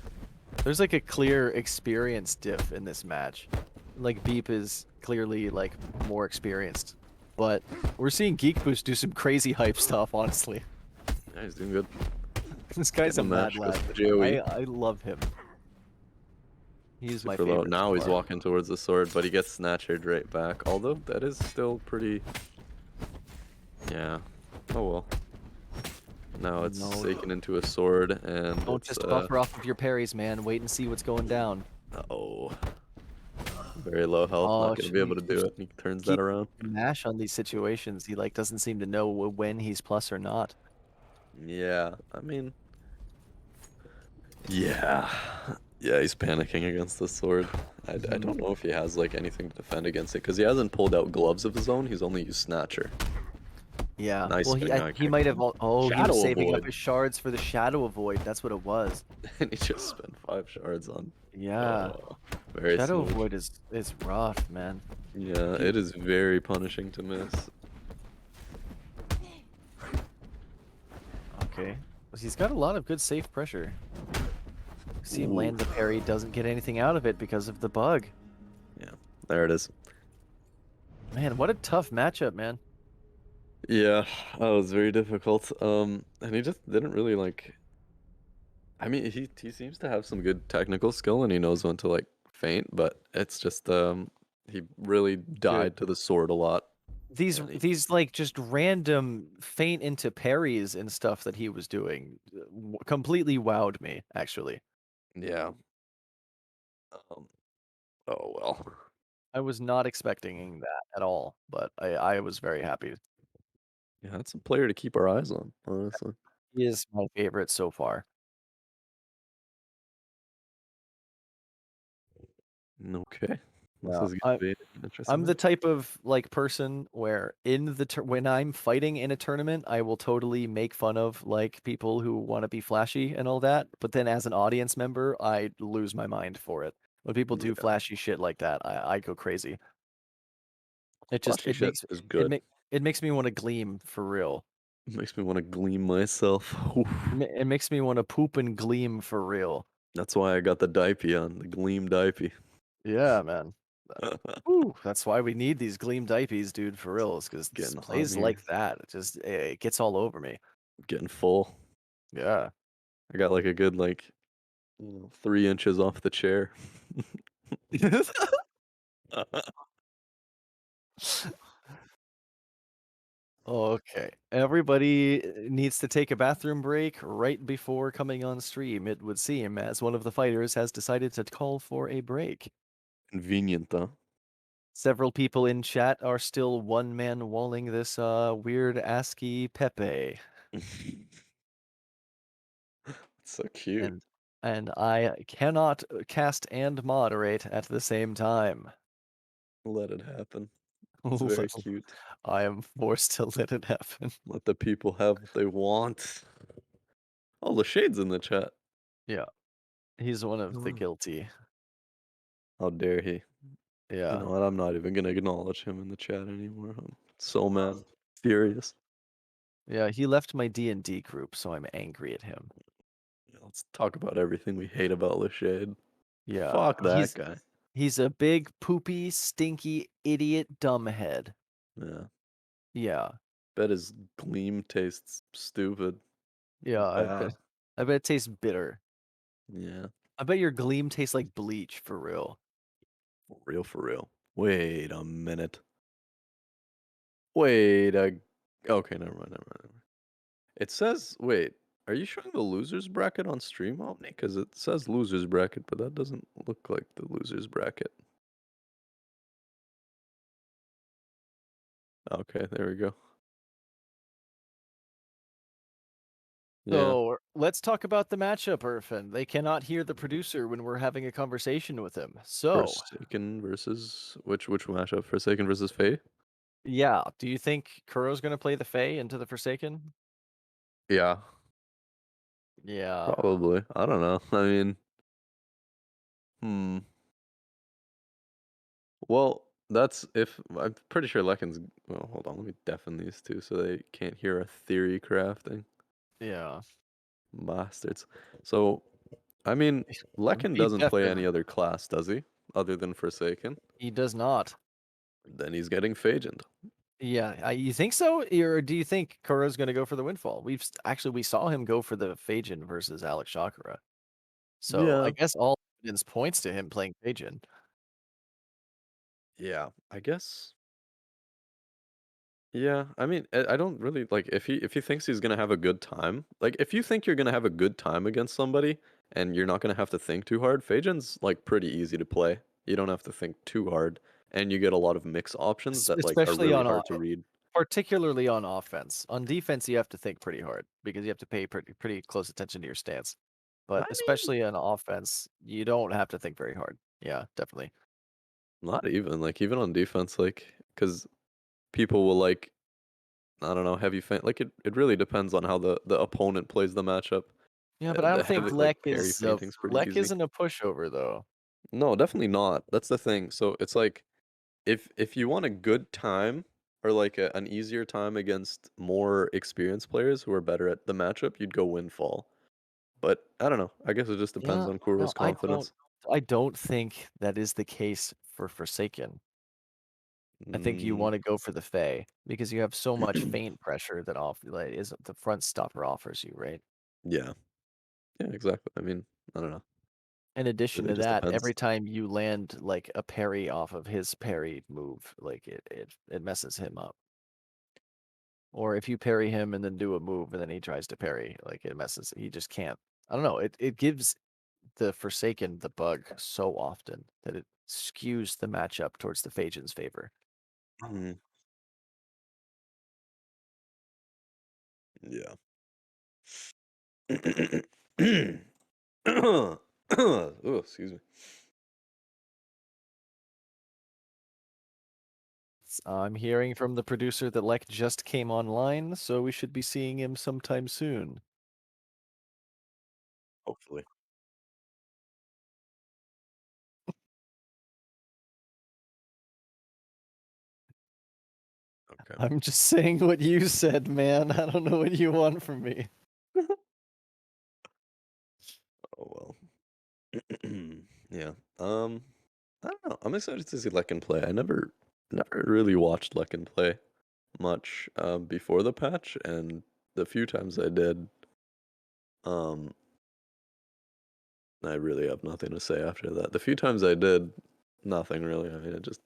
There's like a clear experience diff in this match. Like Beep is clearly like more experienced. But we're seeing Geek Boost do some crazy hype stuff, honestly. Yeah, he's doing good. This guy's a Getting the mad match lad. goes to Joey. I love him. He's my Super low. favorite. Now so he's far. walking towards the sword, but he gets snatchered right back. Although that is still pretty. Yeah. Oh well. Now it's No. taken into a sword and. Don't it's, just buffer off of your parries, man. Wait and see what's going down. Oh. Very low health. Oh, Not gonna be able to shoot. do it. He turns Keep- that around. Mash on these situations. He like doesn't seem to know when he's plus or not. Yeah. I mean. Yeah. Yeah, he's panicking against the sword. I don't know if he has like anything to defend against it because he hasn't pulled out gloves of his own. He's only used Snatcher. Yeah. Nice Well, thing. he might have. Oh, he was Shadow saving up Avoid. his shards for the Shadow Avoid. That's what it was. And he just spent 5 shards on. Yeah. Very Shadow smooth. Avoid is rough, man. Yeah, it is very punishing to miss. Okay. He's got a lot of good safe pressure. See him Ooh. land the parry, doesn't get anything out of it because of the bug. Yeah, there it is. Man, what a tough matchup, man. Yeah, that was very difficult. And he just didn't really like. I mean, he seems to have some good technical skill and he knows when to like feint, but it's just he really died to the sword a lot. And These like just random feint into parries and stuff that he was doing completely wowed me, actually. yeah. Oh well. I was not expecting that at all, but I was very happy. Yeah, that's a player to keep our eyes on, honestly. He is my favorite so far. Okay. This Yeah, is gonna be an interesting I'm the match. type of like person where when I'm fighting in a tournament, I will totally make fun of like people who want to be flashy and all that. But then as an audience member, I lose my mind for it. When people do Yeah, flashy shit like that, I go crazy. It just flashy shit is good. it makes me want to gleam for real. It makes me want to gleam myself. Oof. It makes me want to poop and gleam for real. That's why I got the diaper on, the gleam diaper. Yeah, man. Woo, that's why we need these gleam diapies, dude, for real. Because Getting hot plays in here. like that, it gets all over me. Getting full. Yeah. I got like a good 3 inches off the chair. Okay. Everybody needs to take a bathroom break right before coming on stream, it would seem, as one of the fighters has decided to call for a break. Convenient though. Several people in chat are still one-man walling this weird ASCII Pepe. So cute. And I cannot cast and moderate at the same time. Let it happen. It's very cute. I am forced to let it happen. Let the people have what they want. Oh, the shade's in the chat. Yeah. He's one of the Mm. guilty. How dare he? Yeah. You know what? I'm not even gonna acknowledge him in the chat anymore. I'm so mad. Furious. Yeah, he left my D&D group, so I'm angry at him. Yeah, let's talk about everything we hate about Lashade. Yeah. Fuck that guy. He's a big, poopy, stinky, idiot dumbhead. Yeah. Yeah. Bet his gleam tastes stupid. Yeah, Bad. I bet it tastes bitter. Yeah. I bet your gleam tastes like bleach, for real. For real. Wait a minute. Wait a... Okay, never mind. It says... Wait. Are you showing the losers bracket on stream, Omni? Because it says losers bracket, but that doesn't look like the losers bracket. Okay, there we go. Yeah. So let's talk about the matchup, Irfan. They cannot hear the producer when we're having a conversation with him. So, Forsaken versus... Which matchup? Forsaken versus Faye? yeah, do you think Kuro's going to play the Fae into the Forsaken? Yeah. Yeah. Probably. I don't know. I mean... Well, that's if I'm pretty sure Lekken's. Well, hold on, let me deafen these two so they can't hear a theory crafting. Yeah. Bastards. So, I mean, Lekken Be doesn't play deafened. any other class, does he? Other than Forsaken? He does not. Then he's getting Phagened. Yeah, you think so? Or do you think Kuro's going to go for the windfall? We saw him go for the Phajin versus Alex Chakra. So I Yeah. guess all evidence points to him playing Phajin. Yeah, I guess. Yeah, I mean, I don't really like if he thinks he's gonna have a good time. Like, if you think you're gonna have a good time against somebody and you're not gonna have to think too hard, Phagen's like pretty easy to play. You don't have to think too hard, and you get a lot of mix options that like are Especially really on hard to read. particularly on offense. On defense, you have to think pretty hard because you have to pay pretty close attention to your stance. but I mean, especially on offense, you don't have to think very hard. Yeah, definitely. not even like even on defense, like because people will like I don't know heavy fan like it really depends on how the opponent plays the matchup. Yeah, but I The don't think heavy like Lek parry is feinting's pretty Lek easy. isn't a pushover though. No, definitely not. That's the thing. So it's like if you want a good time or like an easier time against more experienced players who are better at the matchup, you'd go Windfall. But I don't know. I guess it just depends Yeah, on Kuro's no, confidence. I don't think that is the case for Forsaken. I think you Mm, want to go for the Fey because you have so much feint pressure that off like isn't the front stopper offers you, right? yeah. Yeah, exactly. I mean, I don't know. In addition Really to just that, depends. every time you land like a parry off of his parry move, like it messes him up. Or if you parry him and then do a move and then he tries to parry, like it messes he just can't. I don't know. It gives the Forsaken the bug so often that it skews the matchup towards the Phaeton's favor. Mm, yeah. Oh, excuse me. I'm hearing from the producer that Lek just came online, so we should be seeing him sometime soon. Hopefully. Okay. I'm just saying what you said, man. I don't know what you want from me. Oh well. Yeah. I don't know. I'm excited to see Lekin play. I never really watched Lekin play much before the patch, and the few times I did, um, I really have nothing to say after that. The few times I did, nothing really. I mean, it just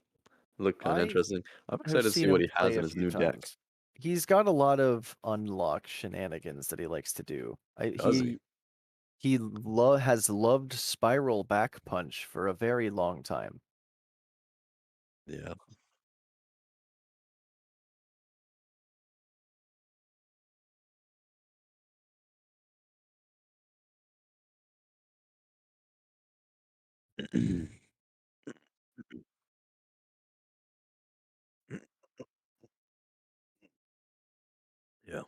looked kind of I interesting. I'm have excited to seen see what him he play has in a his few new deck. times. He's got a lot of unlock shenanigans that he likes to do. Does he? He has loved Spiral Back Punch for a very long time. Yeah. Yeah.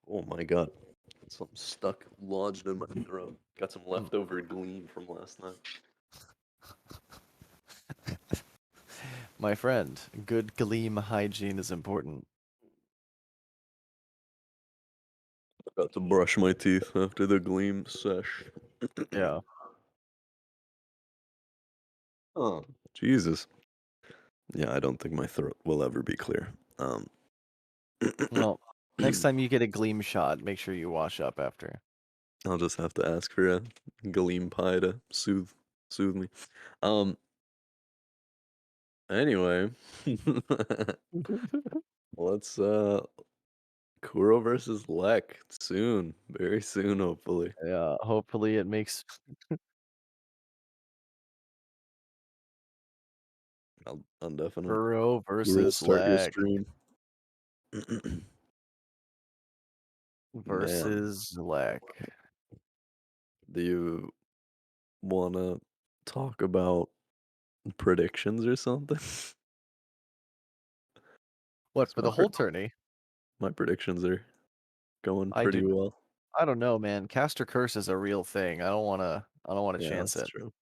Oh my god. Something stuck, lodged in my throat. Got some Mm. leftover gleam from last night. My friend, good gleam hygiene is important. Got to brush my teeth after the gleam sesh. Yeah. Oh, Jesus. Yeah, I don't think my throat will ever be clear. Well, next time you get a gleam shot, make sure you wash up after. I'll just have to ask for a gleam pie to soothe me. Um, anyway, let's Kuro versus Lek soon, very soon, hopefully. Yeah, hopefully it makes I'll definitely Kuro Kuro versus start your Leg stream. Man, versus Leg. do you want to talk about predictions or something? What 'Cause for the whole tourney? my predictions are going I pretty do. well. I don't know, man. Caster Curse is a real thing. I don't wanna. I don't wanna Yeah, chance that's it. true.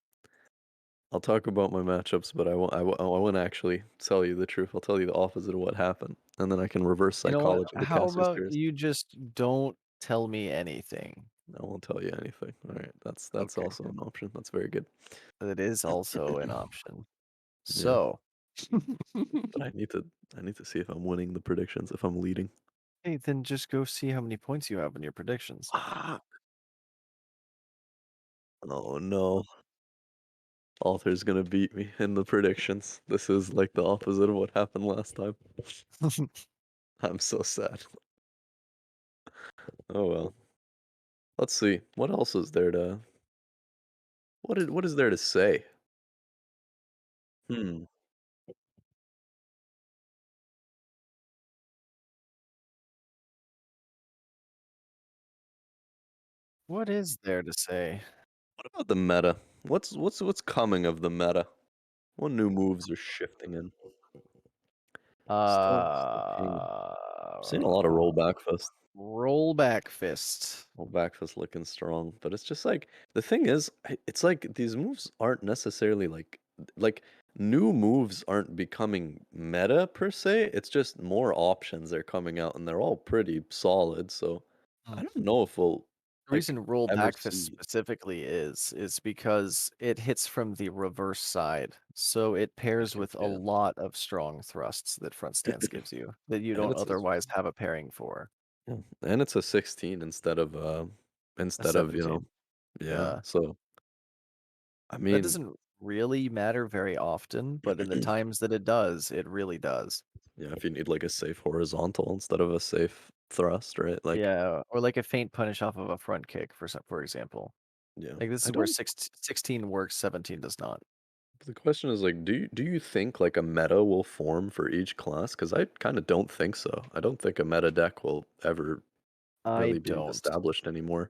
I'll talk about my matchups, but I won't actually tell you the truth. I'll tell you the opposite of what happened, and then I can reverse You know what? psychology the How caster's about curse. you just don't tell me anything? I won't tell you anything. All right, that's Okay, also an option. That's very good. that is also an option. Yeah, So, but I need to see if I'm winning the predictions, if I'm leading. hey, then just go see how many points you have in your predictions. Ah, oh no, Author's gonna beat me in the predictions. This is like the opposite of what happened last time. I'm so sad. Oh well. Let's see. What else is there to what is there to say? Hmm. What is there to say? What about the meta? What's coming of the meta? What new moves are shifting in? Still ping. Seeing a lot of rollback fist. Rollback fist. Rollback fist looking strong, but it's just like the thing is, it's like these moves aren't necessarily like new moves aren't becoming meta per se. It's just more options are coming out, and they're all pretty solid. So Hmm. I don't know if we'll The reason ever rollback fist see. specifically is because it hits from the reverse side. So it pairs with a Yeah. lot of strong thrusts that front stance gives you that you And don't it's a otherwise have a pairing for. Yeah, and it's a 16 instead of A you 17. know, yeah. Yeah. So I That mean, doesn't really matter very often, but in the times that it does, it really does. yeah, if you need like a safe horizontal instead of a safe thrust, right? Like, Yeah, or like a feint punish off of a front kick for example. yeah. Like this I is where don't. 16 works, 17 does not. The question is like, do you think like a meta will form for each class? Because I kind of don't think so. I don't think a meta deck will ever I really be don't. established anymore.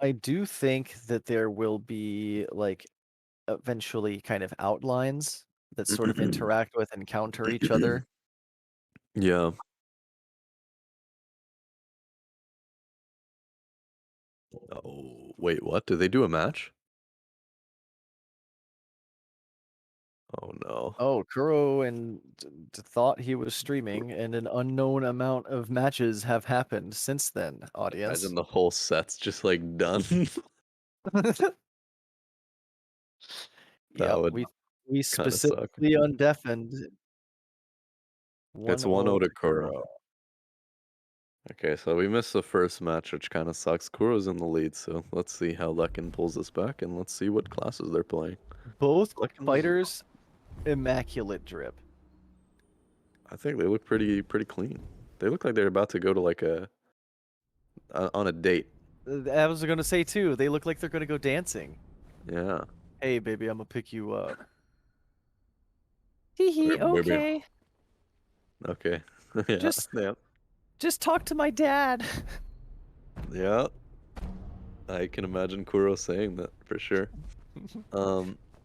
I do think that there will be like eventually kind of outlines that sort of interact with and counter each other. Yeah. Oh, wait, what? Do they do a match? Oh no. Oh, Kuro and thought he was streaming, and an unknown amount of matches have happened since then, audience. Imagine the whole set's just like done. That Yep, would we kind of suck. specifically undeafened It's 1-0 1-0 to to Kuro. Kuro. Okay, so we missed the first match, which kind of sucks. Kuro's in the lead, so let's see how Lekin pulls us back, and let's see what classes they're playing. Both Lekin's- fighters, immaculate drip. I think they look pretty clean. They look like they're about to go to like on a date. I was gonna say too, they look like they're gonna go dancing. Yeah. Hey, baby, I'm gonna pick you up. Hee hee, Or maybe- okay. Okay. Yeah. Just- Yeah. Just talk to my dad. Yeah. I can imagine Kuro saying that for sure.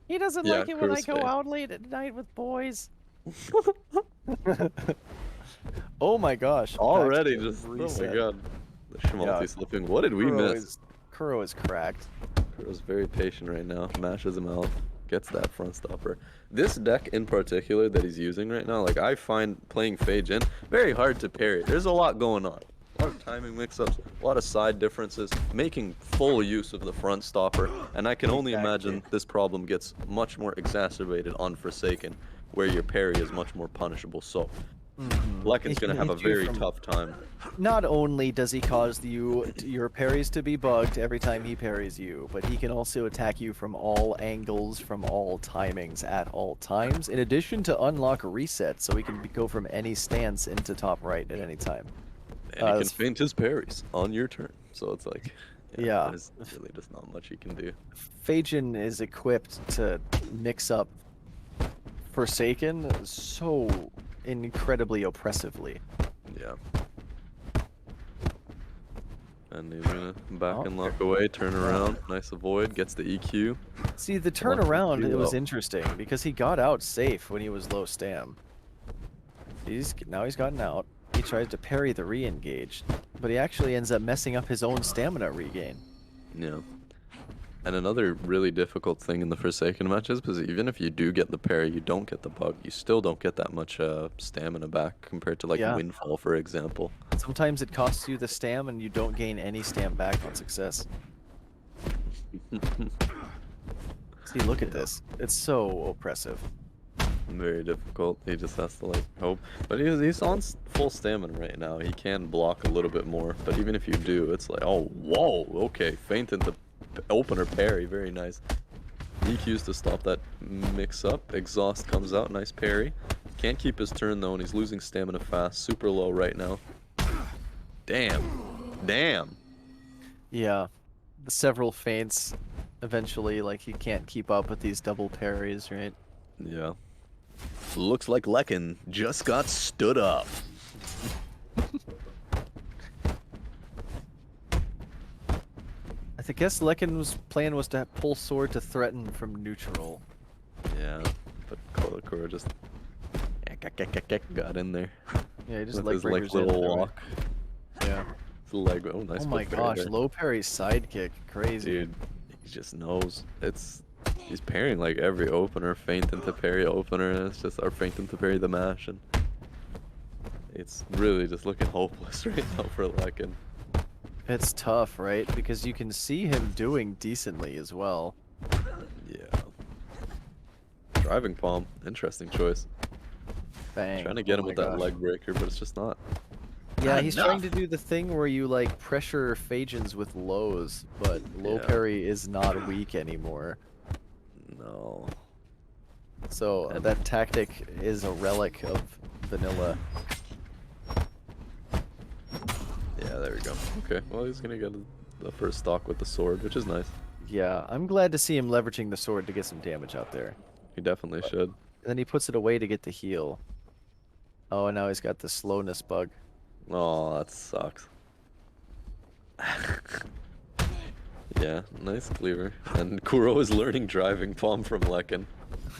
He doesn't Yeah, like it when I Kuro's go face. out late at night with boys. Oh my gosh. Already back to just, oh my reset. god. The schmaltzy slipping. What did we miss? Kuro is cracked. Kuro's very patient right now. Mashes him out. Gets that front stopper. This deck in particular that he's using right now, like I find playing Phage in very hard to parry. There's a lot going on. A lot of timing mix-ups, a lot of side differences, making full use of the front stopper, and I can only imagine this problem gets much more exacerbated on Forsaken, where your parry is much more punishable. So Lekin's He gonna can have a hit you very from- tough time. Not only does he cause your parries to be bugged every time he parries you, but he can also attack you from all angles, from all timings, at all times, in addition to unlock reset, so he can go from any stance into top right at any time. And he can that's- feint his parries on your turn. So it's like, Yeah. there's really just not much he can do. Phajin is equipped to mix up Forsaken so incredibly oppressively. Yeah. And he's gonna back Oh, and lock away, turn around, nice avoid, gets the EQ. See, the Lucky turnaround, it was low. interesting because he got out safe when he was low stam. Now he's gotten out. He tries to parry the re-engage, but he actually ends up messing up his own stamina regain. Yeah. And another really difficult thing in the Forsaken matches, because even if you do get the parry, you don't get the bug. You still don't get that much stamina back compared to like Yeah. Windfall, for example. Sometimes it costs you the stam and you don't gain any stam back on success. See, look at this. It's so oppressive. Very difficult. He just has to like hope. But he's on full stamina right now. He can block a little bit more. But even if you do, it's like, oh, whoa, okay, feint into opener parry, very nice. EQs to stop that mix up. Exhaust comes out, nice parry. Can't keep his turn though, and he's losing stamina fast. Super low right now. Damn. Yeah. Several feints eventually, like he can't keep up with these double parries, right? Yeah. Looks like Lekin just got stood up. I guess Lekken's plan was to pull sword to threaten from neutral. Yeah, but Kuro just got in there Yeah, he just with leg his like breakers in little there, right? walk. Yeah. His leg. Oh, nice. Oh my foot parry gosh, there. low parry sidekick, crazy. Dude, he just knows. He's parrying like every opener, feint into parry opener, and it's just our feint into parry the mash, and it's really just looking hopeless right now for Lekken. It's tough, right? Because you can see him doing decently as well. Yeah. Driving palm, interesting choice. Bang. Trying to get Oh him my with that gosh. leg breaker, but it's just not. Yeah, Not he's trying enough. to do the thing where you like pressure Phajins with lows, but low Yeah. parry is not weak anymore. No. So And- that tactic is a relic of vanilla. Yeah, there we go. Okay, well he's gonna get the first stock with the sword, which is nice. Yeah, I'm glad to see him leveraging the sword to get some damage out there. He definitely should. And then he puts it away to get the heal. Oh, and now he's got the slowness bug. Oh, that sucks. Yeah, nice cleaver. And Kuro is learning driving palm from Lekken.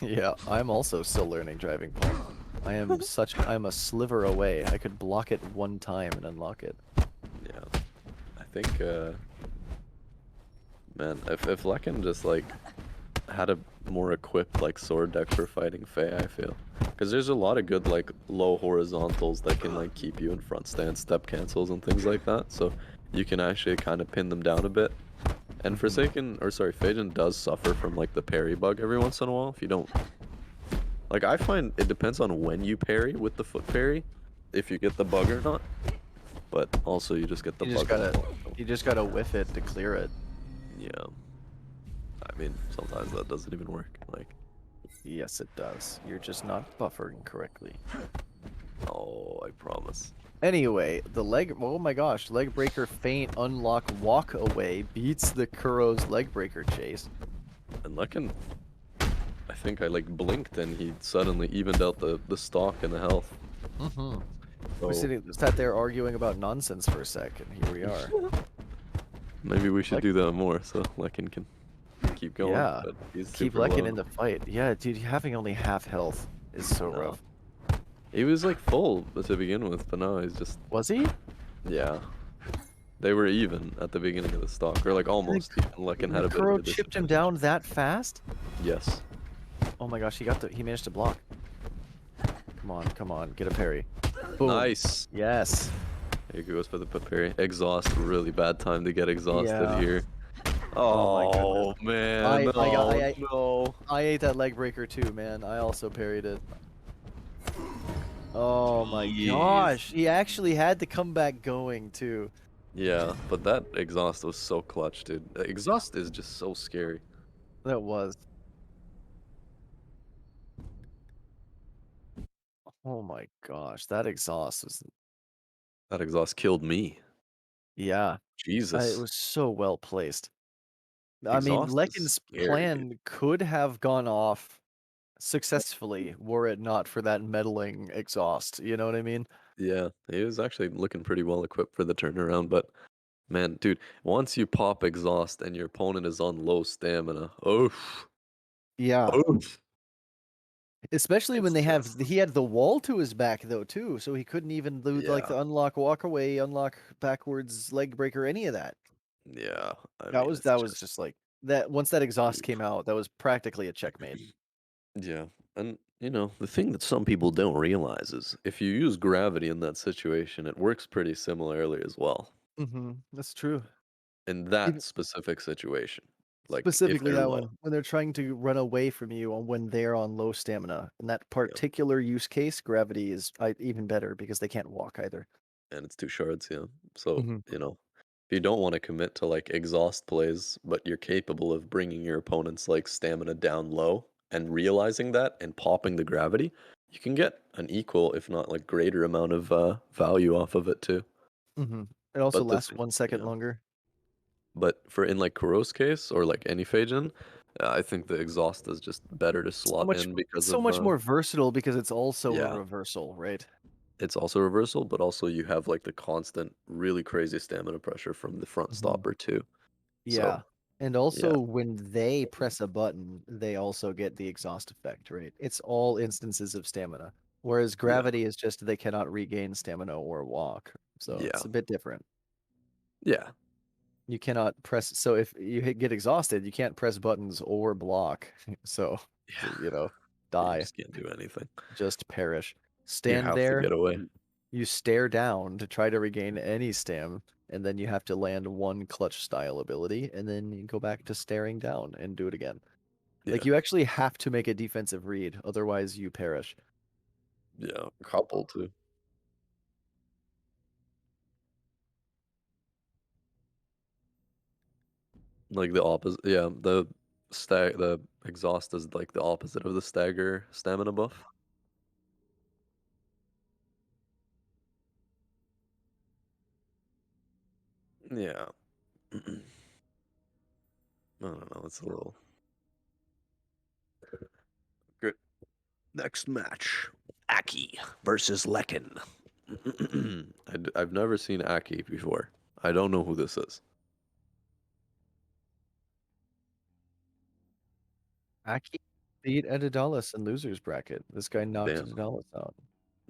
Yeah, I'm also still learning driving palm. I'm a sliver away. I could block it one time and unlock it. Yeah. I think man, if Lekken just like had a more equipped like sword deck for fighting Faye, I feel. Because there's a lot of good like low horizontals that can like keep you in front stance, step cancels and things like that. So you can actually kind of pin them down a bit. And Phajin does suffer from like the parry bug every once in a while if you don't. Like I find it depends on when you parry with the foot parry, if you get the bug or not. But also you just get the You bug. just gotta whiff it to clear it. Yeah. I mean, sometimes that doesn't even work. Like, Yes, it does. You're just not buffering correctly. oh, I promise. Anyway, the leg. Oh my gosh, leg breaker feint unlock walk away beats the Kuro's leg breaker chase. And Lekken, I think I like blinked and he suddenly evened out the stock and the health. Mm-hmm. So We sat there arguing about nonsense for a sec, and here we are. maybe we should Lek- do that more so Lekken can keep going. Yeah, But he's Keep super Lekken low. in the fight. Yeah, dude, having only half health is so No. rough. He was like full to begin with, but now he's just Was he? yeah. They were even at the beginning of the stock, or like almost. And Lekken had a bit of Kuro a chipped him disadvantage. down that fast? Yes. Oh my gosh, he managed to block. Come on, get a parry. Boom. Nice. Yes. Here he goes for the parry. Exhaust, really bad time to get exhausted Yeah. here. Oh my Oh, goodness. man. I I ate that leg breaker too, man. I also parried it. Oh my Jeez. gosh, he actually had the comeback going too. Yeah, but that exhaust was so clutch, dude. Exhaust is just so scary. That was. Oh my gosh, that exhaust was. That exhaust killed me. Yeah, Jesus. it was so well placed. I mean, Exhaust is Lekken's scary, dude. plan could have gone off successfully were it not for that meddling exhaust. You know what I mean? Yeah, he was actually looking pretty well equipped for the turnaround, but man, dude, once you pop exhaust and your opponent is on low stamina, oof, Yeah. oof. Especially when It's he had the wall to his back though too, so he couldn't even do like Yeah. the unlock walk away, unlock backwards leg breaker, any of that. Yeah, I That mean, was it's just like that. Once that exhaust Oof. came out, that was practically a checkmate. Yeah, and you know, the thing that some people don't realize is if you use gravity in that situation, it works pretty similarly as well. Mm-hmm. That's true. In that Even- specific situation, like if Specifically they're that low. one when they're trying to run away from you when they're on low stamina. In that particular use case, gravity is even better because they can't walk either. And it's two shards, yeah. So, Mhm. you know, if you don't want to commit to like exhaust plays, but you're capable of bringing your opponent's like stamina down low and realizing that and popping the gravity, you can get an equal, if not like greater amount of value off of it too. Mm-hmm. It also But the lasts thing, 1 second yeah. longer. But for in like Kuro's case or like any Phajin, I think the exhaust is just better to slot in because So of much more versatile because it's also yeah. a reversal, right? It's also reversal, but also you have like the constant, really crazy stamina pressure from the front Mhm. stopper too. Yeah. And yeah, also, when they press a button, they also get the exhaust effect, right? It's all instances of stamina. Whereas yeah, gravity is just they cannot regain stamina or walk. So yeah, it's a bit different. yeah, You cannot press. So if you get exhausted, you can't press buttons or block. So, yeah. you know, You die, just can't do anything. just perish. You Stand have to there, get away. you stare down to try to regain any stam, and then you have to land one clutch style ability, and then you go back to staring down and do it again. Like Yeah, you actually have to make a defensive read, otherwise you perish. yeah, a couple too. Like the opposite. Yeah, the exhaust is like the opposite of the stagger stamina buff. Yeah. I don't know. It's a little good. Next match, Aki versus Lekin. I've never seen Aki before. I don't know who this is. Aki beat Edidalis in losers bracket. This guy knocked Damn, Edidalis out.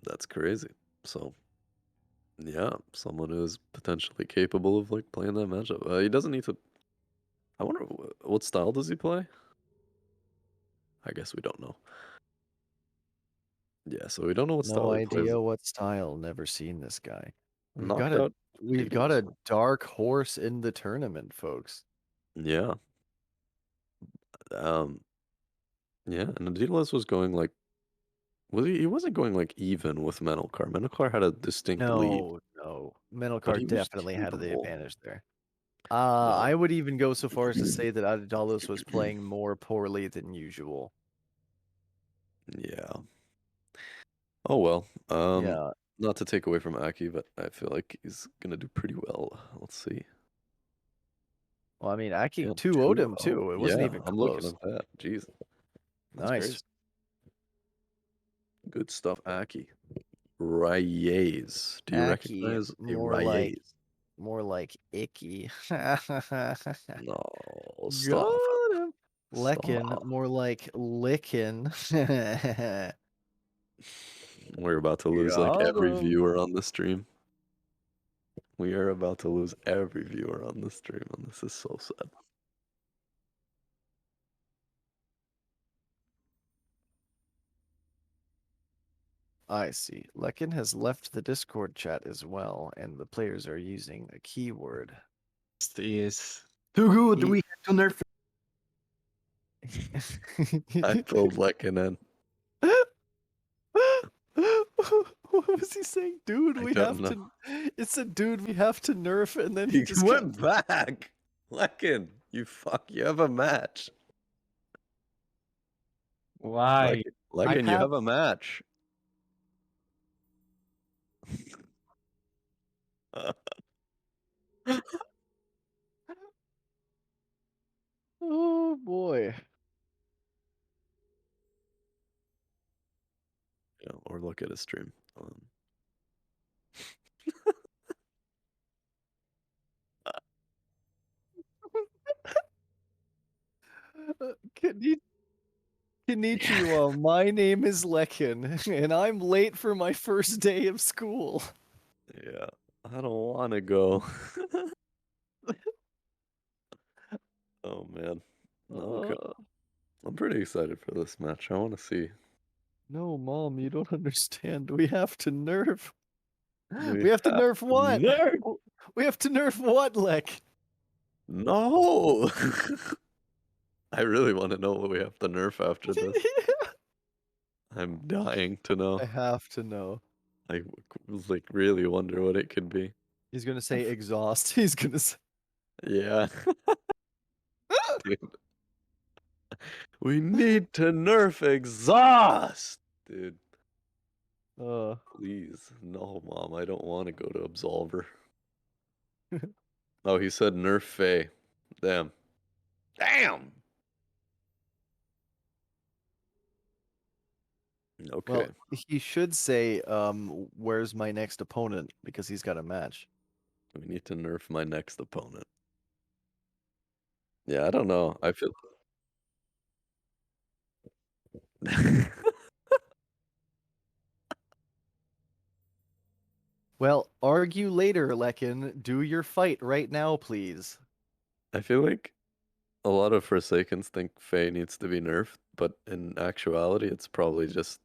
that's crazy. So yeah, someone who is potentially capable of like playing that matchup. He doesn't need to. I wonder what style does he play? I guess we don't know. Yeah, so we don't know what No style he plays. idea what style. Never seen this guy. We've got Knocked a out we've got Daedalus a once. dark horse in the tournament, folks. Yeah. Um yeah, and Daedalus was going like he wasn't going like even with Menelcar. Menelcar had a distinct lead, No. but Menelcar he was definitely had the capable. advantage there. No. I would even go so far as to say that Adidalos was playing more poorly than usual. Yeah. Oh well. Yeah. Not to take away from Aki, but I feel like he's gonna do pretty well. Let's see. Well, I mean, Aki Yeah, 2-0'd him 2-0. too. It wasn't Yeah, even I'm looking close. at that. Jeez. That's Nice. crazy. Good stuff, Aki. Reyes. Do you Aki, recognize a more like Reyes? icky. No, Got stop. him. Leckin, Stop. more like lickin. We're about to lose like Got every him. viewer on the stream. We are about to lose every viewer on the stream, and this is so sad. I see. Leckin has left the Discord chat as well, and the players are using a keyword. Is too good. He- We have to nerf. I pulled Lekin in. What was he saying? Dude, I we don't have know. to. It said, dude, we have to nerf, and then he He just went back. Lekin, you have a match. Why? Lekin, you have- have a match. Oh boy. Yeah, or look at his stream. Konnichiwa, my name is Lekin, and I'm late for my first day of school. Yeah, I don't want to go. Oh man. Okay. I'm pretty excited for this match. I want to see. No, Mom, you don't understand. We have to nerf. We We have to have nerf to what? nerf. We have to nerf what, Lek? No. I really want to know what we have to nerf after this. I'm dying to know. I have to know. I like really wonder what it could be. He's gonna say exhaust. He's gonna say. Yeah. Dude. We need to nerf exhaust. Dude, please. No, Mom, I don't want to go to Absolver. Oh, he said nerf Faye. Damn. Damn. Okay. Well, he should say, where's my next opponent? Because he's got a match. We need to nerf my next opponent. Yeah, I don't know. I feel. Well, argue later, Lekin. Do your fight right now, please. I feel like a lot of Forsakens think Faye needs to be nerfed, but in actuality, it's probably just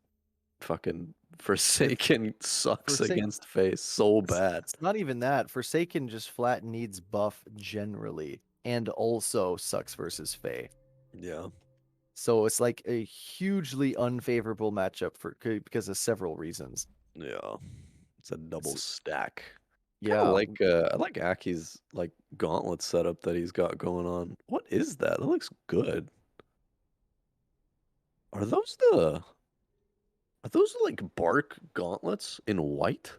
fucking Forsaken sucks Forsake- against Faye so bad. It's not even that. Forsaken just flat needs buff generally, and also sucks versus Faye. Yeah. So it's like a hugely unfavorable matchup because of several reasons. Yeah. It's a double S- stack. Yeah, I like Aki's like gauntlet setup that he's got going on. What is that? That looks good. Are those like bark gauntlets in white?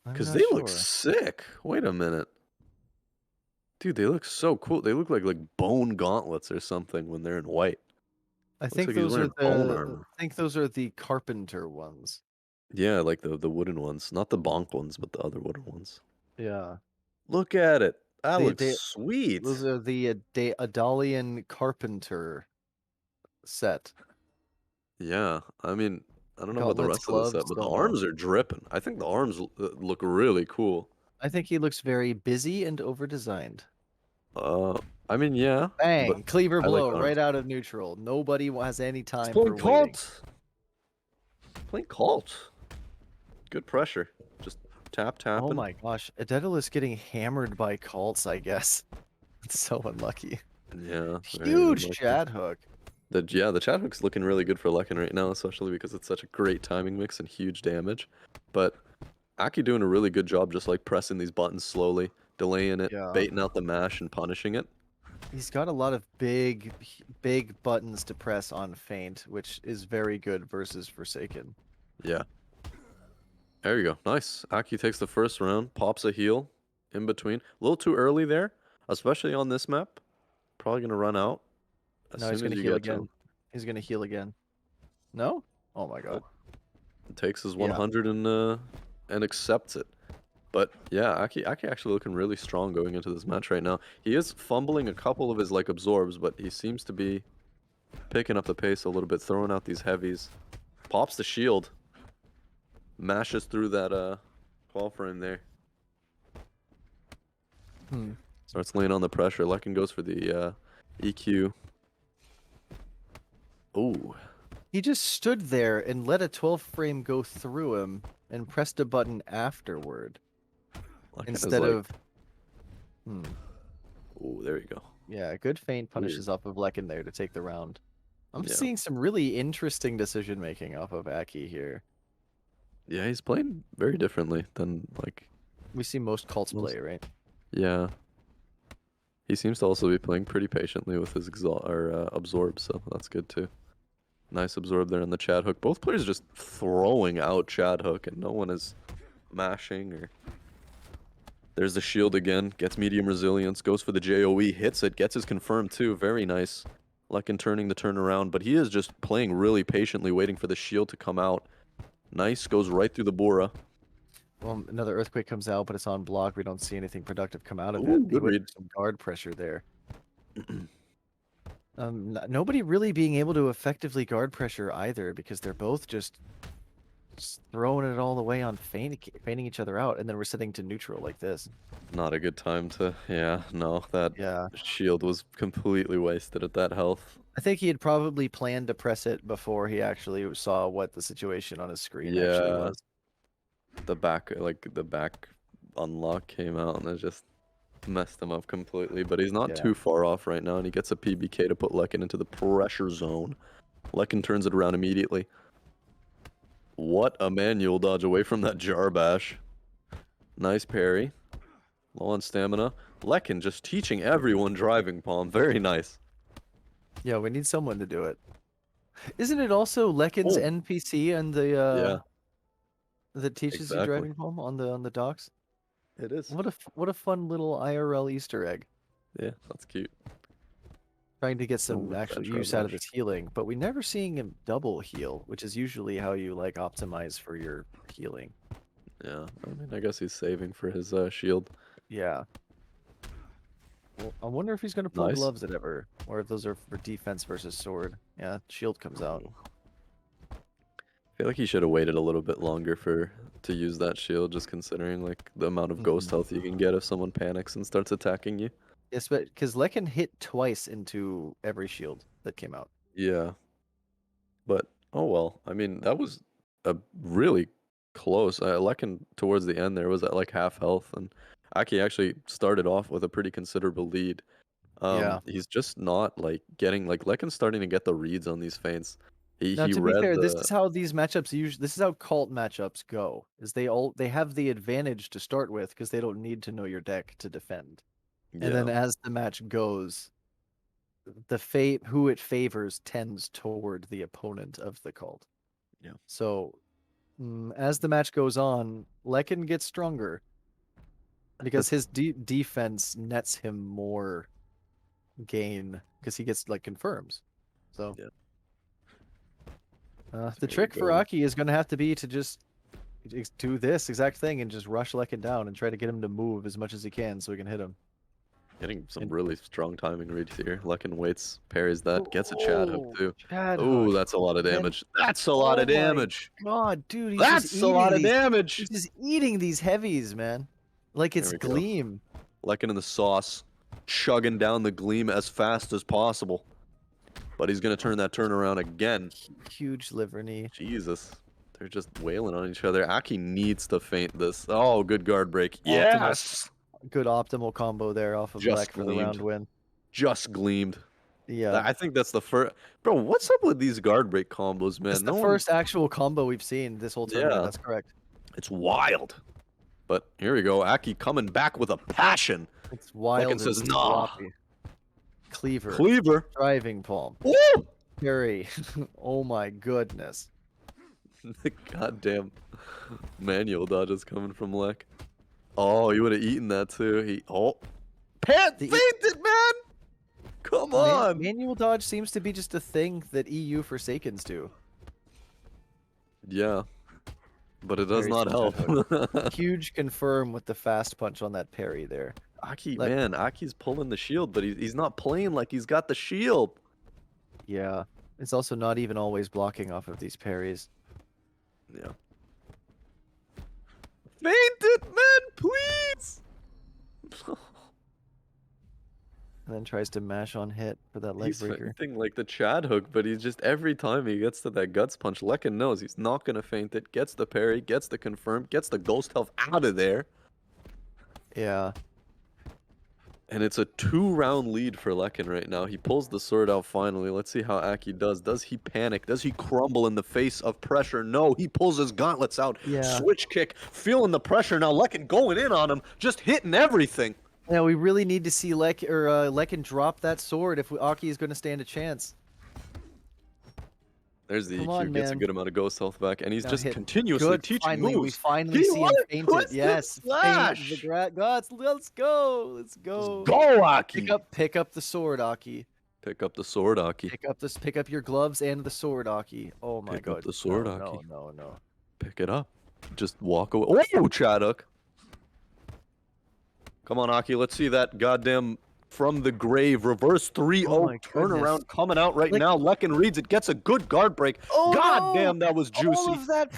I'm Because not they look sure. sick. Wait a minute. Dude, they look so cool. They look like bone gauntlets or something when they're in white. I Looks think like he's those are wearing bone the armor. I think those are the carpenter ones. Yeah, like the wooden ones. Not the bonk ones, but the other wooden ones. Yeah. Look at it. That They looks they sweet. those are the Adalian carpenter set. Yeah, I mean, I don't know about the Gauntlets, rest of the gloves, set, but the don't know. arms are dripping. I think the arms look really cool. I think he looks very busy and over-designed. Uh, I mean, yeah, but Bang! Cleaver I like blow the arms. right out of neutral. Nobody has any He's time playing for waiting. cult. Playing cult. Good pressure. Just tapping. Oh my gosh, Daedalus getting hammered by cults, I guess. It's so unlucky. Yeah, very Huge unlucky. chat hook. The chat hook's looking really good for Lekin right now, especially because it's such a great timing mix and huge damage. But Aki doing a really good job just like pressing these buttons slowly, delaying it, Yeah. baiting out the mash and punishing it. He's got a lot of big buttons to press on feint, which is very good versus Forsaken. Yeah. There you go. Nice. Aki takes the first round, pops a heal in between. A little too early there, especially on this map. Probably going to run out as No, he's soon gonna as you heal get to again. him. He's gonna heal again. No? Oh my god. Takes his Yeah. 100 and accepts it. But yeah, Aki actually looking really strong going into this match right now. He is fumbling a couple of his like absorbs, but he seems to be picking up the pace a little bit, throwing out these heavies. Pops the shield. Mashes through that qual frame there. Starts laying on the pressure. Lekin goes for the EQ. Ooh. He just stood there and let a 12 frame go through him and pressed a button afterward. Lekin is Instead like, of ooh, there you go. yeah, good feint punishes off of Lekin there to take the round. I'm Yeah. seeing some really interesting decision making off of Aki here. Yeah, he's playing very differently than like We see most cults Most- play, right? yeah. He seems to also be playing pretty patiently with his absorb, so that's good too. Nice absorb there in the Chad hook. Both players just throwing out Chad hook, and no one is mashing or. There's the shield again. Gets medium resilience. Goes for the JOE. Hits it. Gets his confirmed too. Very nice. Lekin turning the turn around, but he is just playing really patiently, waiting for the shield to come out. Nice. Goes right through the Bora. Well, another earthquake comes out, but it's on block. We don't see anything productive come out of Ooh, it. He good went read. for some guard pressure there. Nobody really being able to effectively guard pressure either, because they're both just throwing it all the way on feigning each other out, and then we're sitting to neutral like this. Not a good time to. Yeah, no, that Yeah. shield was completely wasted at that health. I think he had probably planned to press it before he actually saw what the situation on his screen actually Yeah. was. The back unlock came out and it just messed him up completely. But he's not Yeah. too far off right now, and he gets a PBK to put Lekin into the pressure zone. Lekin turns it around immediately. What a manual dodge away from that jar bash. Nice parry. Low on stamina. Lekin just teaching everyone driving palm. Very nice. Yeah, we need someone to do it. Isn't it also Lekin's Oh. NPC and the Yeah, that teaches you exactly. driving home on the docks? it is. What a fun little IRL Easter egg. Yeah, that's cute. Trying to get some Ooh, actual that use out of trash. this healing, but we never seeing him double heal, which is usually how you like optimize for your healing. Yeah, I mean, I guess he's saving for his shield. Yeah. Well, I wonder if he's going to pull Nice. gloves at ever, or if those are for defense versus sword. Yeah, shield comes out. I feel like he should have waited a little bit longer to use that shield, just considering like the amount of ghost health you can get if someone panics and starts attacking you. Yes, but because Lekin hit twice into every shield that came out. Yeah. But oh well. I mean, that was a really close. Lekin towards the end there was at like half health, and Aki actually started off with a pretty considerable lead. Yeah. He's just not like getting like Lekin's starting to get the reads on these feints. Now, He to be read fair, the this is how these matchups usually. This is how cult matchups go. Is they have the advantage to start with because they don't need to know your deck to defend. And then as the match goes, who it favors tends toward the opponent of the cult. Yeah. So, as the match goes on, Lekin gets stronger because his defense nets him more gain because he gets like confirms. So, Yeah. the There you trick for go. Aki is going to have to be to just do this exact thing and just rush Lekin down and try to get him to move as much as he can so he can hit him. Getting some And- really strong timing reads here. Lekin waits, parries that, gets a Chad hook too. Chad Ooh, hook. that's a lot of And- damage. That's a lot of Oh my damage. God, dude, he's That's just a lot of eating these. damage. He's just eating these heavies, man. Like it's There we go. Gleam. Lekin in the sauce, chugging down the Gleam as fast as possible. But he's gonna turn that turnaround again. Huge liver knee. Jesus. They're just wailing on each other. Aki needs to feint this. Oh, good guard break. Optimal. Yes! Good optimal combo there off of Just Black for the round gleamed. win. Just gleamed. Yeah. I think that's the first. Bro, what's up with these guard break combos, man? It's the first actual combo we've seen this whole tournament. Yeah. That's correct. It's wild. But here we go. Aki coming back with a passion. It's wild. Lekin says, and "Nah." sloppy. Cleaver. Cleaver. Driving palm. Woo! Parry. Oh my goodness. The goddamn manual dodges coming from Lek. Oh, he would have eaten that too. Pant The- fainted, man! Come on! Manual dodge seems to be just a thing that EU Forsakens do. Yeah. But it does Very not help. small Huge confirm with the fast punch on that parry there. Aki, Like- man, Aki's pulling the shield, but he's not playing like he's got the shield. Yeah. It's also not even always blocking off of these parries. Yeah. Faint it, man, please! And then tries to mash on hit for that leg He's breaker. fainting like the Chad hook, but he's just every time he gets to that guts punch, Lekin knows he's not gonna faint it, gets the parry, gets the confirm, gets the ghost health out of there. Yeah. And it's a 2-round lead for Lekin right now. He pulls the sword out finally. Let's see how Aki does. Does he panic? Does he crumble in the face of pressure? No, he pulls his gauntlets out. Yeah. Switch kick, feeling the pressure now. Lekin going in on him, just hitting everything. Yeah, we really need to see Lekin drop that sword if Aki is going to stand a chance. There's the Come EQ, on, gets a man. good amount of ghost health back, and he's Now just hit. continuously Good. teaching Finally, we moves. finally He see him what? faint Twisted it. Yes. Faint slash. the gods. Let's go. Let's go. Go, Aki! Pick up the sword, Aki. Pick up the sword, Aki. Pick up your gloves and the sword, Aki. Oh my Pick god. up the sword, no, Aki. No. Pick it up. Just walk away. Oh, Chaduk. Come on, Aki. Let's see that goddamn from the grave reverse 3-0 Oh my turnaround goodness. coming out right Like- now. Lekin reads it, gets a good guard break. Oh, God no! damn, that was juicy. All of that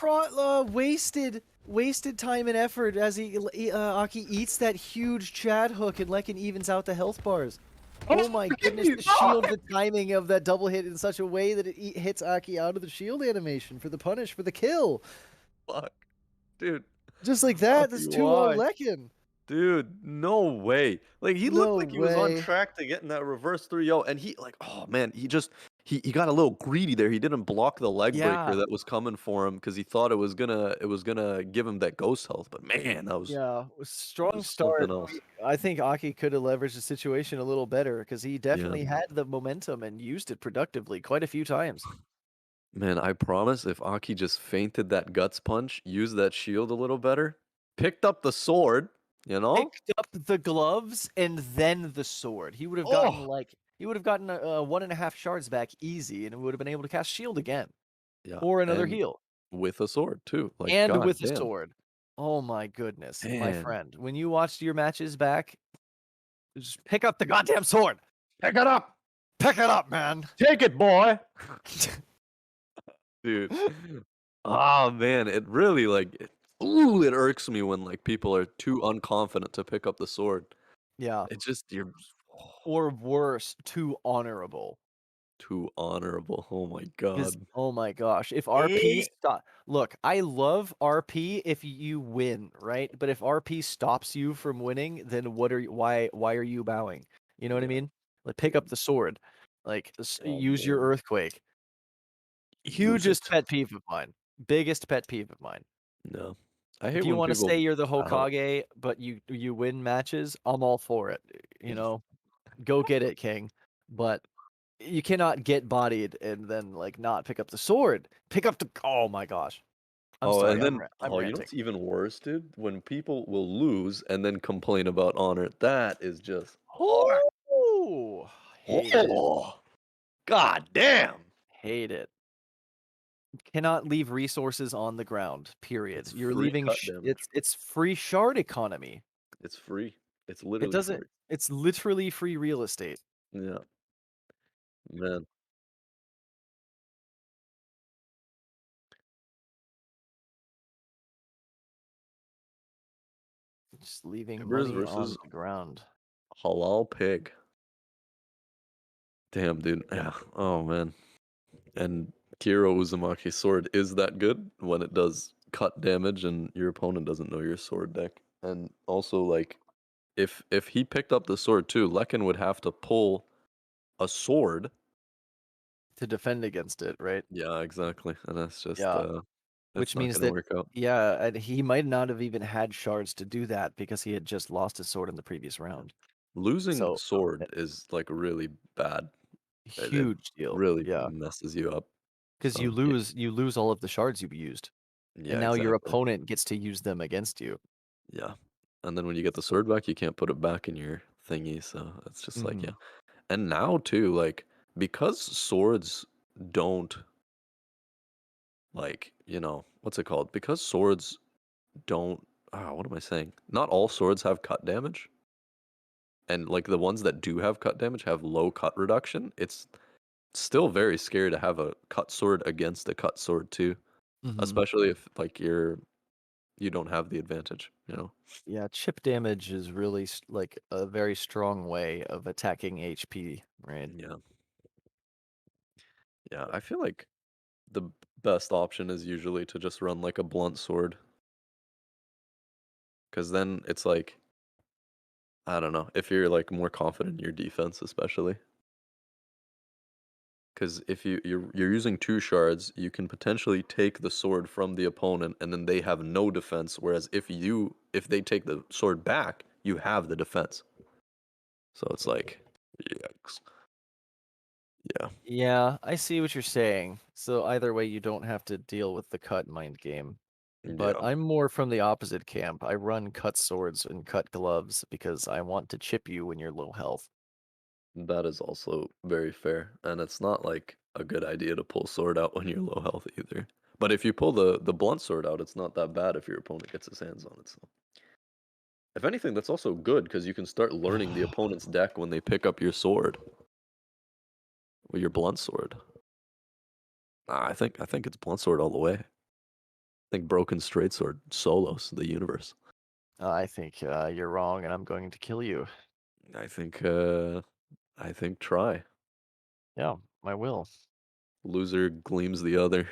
wasted time and effort as Aki eats that huge Chad hook and Lekin evens out the health bars. Oh my goodness, the shield, the timing of that double hit in such a way that it hits Aki out of the shield animation for the punish, for the kill. Fuck. Dude. Just like that, Aki, that's 2-0 why? Lekin. Dude, no way. Like, he looked No like he was on way. track to getting that reverse 3-0, and he, like, oh, man, he got a little greedy there. He didn't block the leg Yeah. breaker that was coming for him because he thought it was gonna give him that ghost health. But, man, that was Yeah, strong was start. something else. I think Aki could have leveraged the situation a little better because he definitely had the momentum and used it productively quite a few times. Man, I promise if Aki just feinted that guts punch, used that shield a little better, picked up the sword, you know? Picked up the gloves and then the sword. He would have gotten he would have gotten a 1.5 shards back easy, and would have been able to cast shield again Yeah. or another and heal with a sword too. Like, and with goddamn. a sword. Oh my goodness, my Man. friend! When you watched your matches back, Just pick up the goddamn sword. Pick it up. Pick it up, man. Take it, boy. Dude. Oh man, it really it irks me when like people are too unconfident to pick up the sword. Yeah. It just you're Or worse, too honorable. too honorable. Oh my 'Cause, god. oh my gosh, if RP stop, look, I love RP if you win, right? But if RP stops you from winning, then what are you? Why are you bowing? You know what I Yeah. mean? Like pick up the sword, like Oh, use your man. earthquake. Use Hugest it. pet peeve of mine. Biggest pet peeve of mine. No. I hate If you when want to people say you're the bow. Hokage, but you win matches, I'm all for it. You know, go get it, King. But you cannot get bodied and then like not pick up the sword. Pick up the. Oh my gosh. I'm Oh, sorry. and then I'm you know ranting. what's even worse, dude? When people will lose and then complain about honor. That is just Oh, hate it. oh, god damn. Hate it. Cannot leave resources on the ground. Period. It's You're free leaving. cut damage. It's free shard economy. It's free. It's It literally doesn't. free. It's literally free real estate. Yeah, man. Just leaving Tibbers money on versus the ground. Halal Pig. Damn, dude. Yeah. Oh man. And Kiro Uzumaki's sword is that good when it does cut damage and your opponent doesn't know your sword deck. And also like if he picked up the sword too, Lekin would have to pull a sword. To defend against it, right? Yeah, exactly. And that's just Yeah. that's Which not means gonna that, work out. yeah, and he might not have even had shards to do that because he had just lost his sword in the previous round. Losing So, sword is like really bad. It huge deal. really Yeah, messes you up. because So yeah, you lose all of the shards you've used, and yeah, now your exactly. opponent gets to use them against you. Yeah. And then when you get the sword back, you can't put it back in your thingy. So it's just like, yeah. Mhm. And now too, like because swords don't like, what's it called? Because swords don't what am I saying? Not all swords have cut damage. And like the ones that do have cut damage have low cut reduction. It's still very scary to have a cut sword against a cut sword too. Mhm. Especially if like you don't have the advantage. Yeah, chip damage is really like a very strong way of attacking HP, right? Yeah. Yeah, I feel like the best option is usually to just run like a blunt sword. Because then it's like, I don't know, if you're like more confident in your defense, especially. Because if you're using two shards, you can potentially take the sword from the opponent, and then they have no defense. Whereas if they take the sword back, you have the defense. So it's like, yikes. Yeah, Yeah, I see what you're saying. So either way, you don't have to deal with the cut mind game. But yeah, I'm more from the opposite camp. I run cut swords and cut gloves because I want to chip you when you're low health. that is also very fair, and it's not like a good idea to pull sword out when you're low health either. But if you pull the blunt sword out, it's not that bad if your opponent gets his hands on it. So. If anything, that's also good because you can start learning the opponent's deck when they pick up your sword. Or your blunt sword. I think it's blunt sword all the way. I think broken straight sword solos the universe. I think you're wrong, and I'm going to kill you. I think try. Yeah, I will. Loser gleams the other.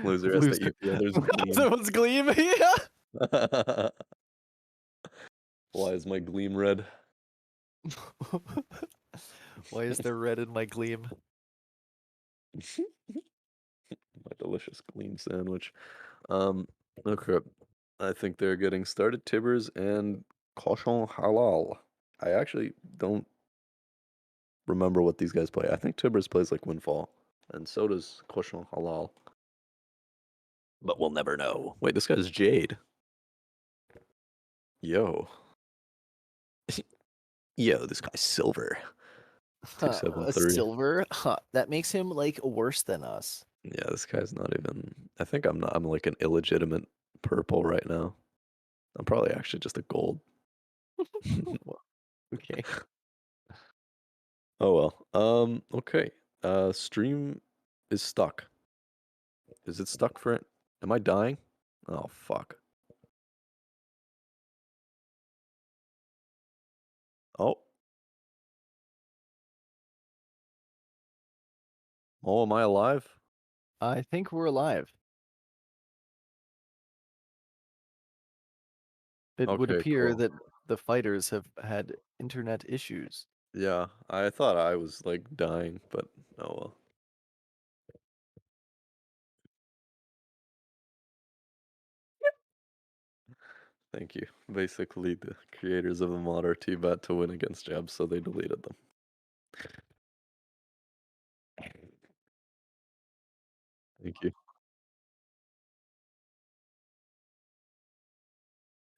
Loser has to Loser. eat the other's gleam. Someone's gleam. Yeah. Why is my gleam red? Why is there red in my gleam? My delicious gleam sandwich. Okay. I think they're getting started. Tibbers and Cochon Halal. I actually don't remember what these guys play. I think Tibbers plays like Windfall, and so does Cochon Halal. But we'll never know. Wait, this guy's Jade. Yo. Yo, this guy's Silver. A 273. silver? Huh. That makes him like worse than us. Yeah, this guy's not even. I think I'm not. I'm like an illegitimate purple right now. I'm probably actually just a gold. Okay. Oh well. Okay. Stream is stuck. Is it stuck for it? Am I dying? Oh fuck. Oh. Oh, am I alive? I think we're alive. It would Okay, appear cool. that the fighters have had internet issues. Yeah, I thought I was like dying, but oh well. Thank you. Basically, the creators of the mod are too bad to win against Jabs, so they deleted them. Thank you.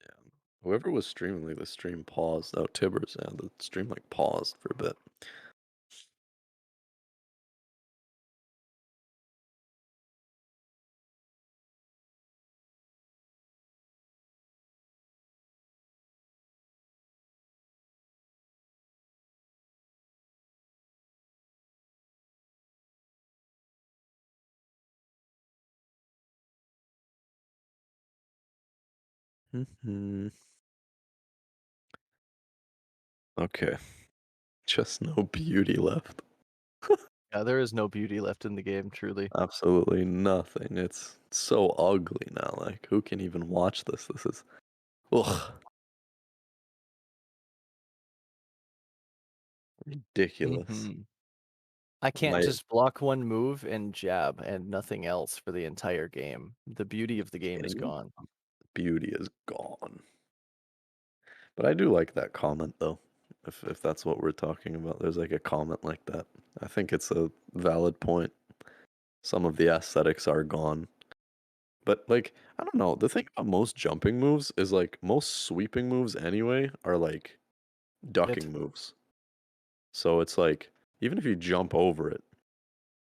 Yeah. Whoever was streaming, like the stream paused. Oh, Tibbers, yeah, the stream like paused for a bit. Hmm. Okay. Just no beauty left. Yeah, there is no beauty left in the game, truly. Absolutely nothing. It's so ugly now. Like, who can even watch this? This is, ugh, ridiculous. Mhm. I can't My just block one move and jab and nothing else for the entire game. The beauty of the game is gone. beauty is gone. But I do like that comment though. If that's what we're talking about, there's like a comment like that. I think it's a valid point. Some of the aesthetics are gone. But like, I don't know. The thing about most jumping moves is like most sweeping moves anyway are like ducking moves. So it's like even if you jump over it,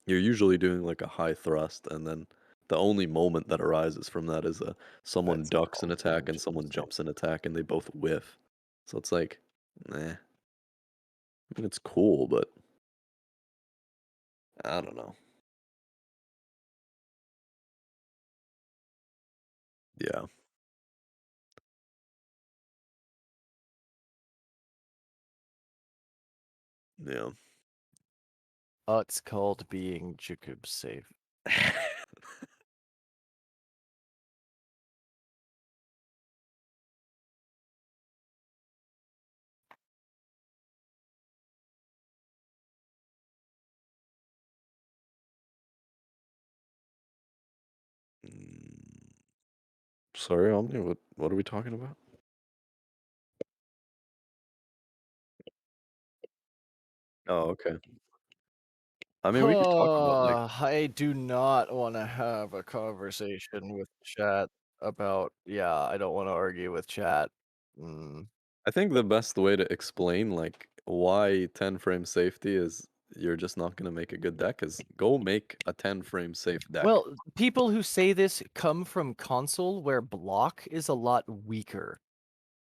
you're usually doing like a high thrust, and then the only moment that arises from that is someone That's ducks an called attack and being someone gypsy. jumps an attack, and they both whiff. So it's like, nah. I mean, it's cool, but I don't know. Yeah, yeah. It's called being Jacob safe. Mm, sorry, Omni. What are we talking about? Oh, okay. I mean, we could talk about like I do not want to have a conversation with chat about. Yeah, I don't want to argue with chat. Mm. I think the best way to explain like why 10 frame safety is you're just not gonna make a good deck is go make a 10 frame safe deck. Well, people who say this come from console where block is a lot weaker.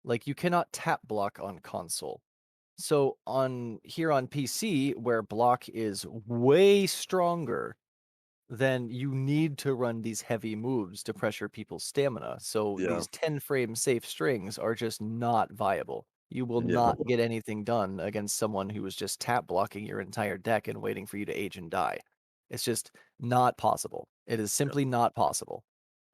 Like you cannot tap block on console. So on here on PC where block is way stronger, then you need to run these heavy moves to pressure people's stamina. So Yeah, these 10 frame safe strings are just not viable. You will yeah, not get anything done against someone who is just tap blocking your entire deck and waiting for you to age and die. It's just not possible. It is yeah. simply not possible.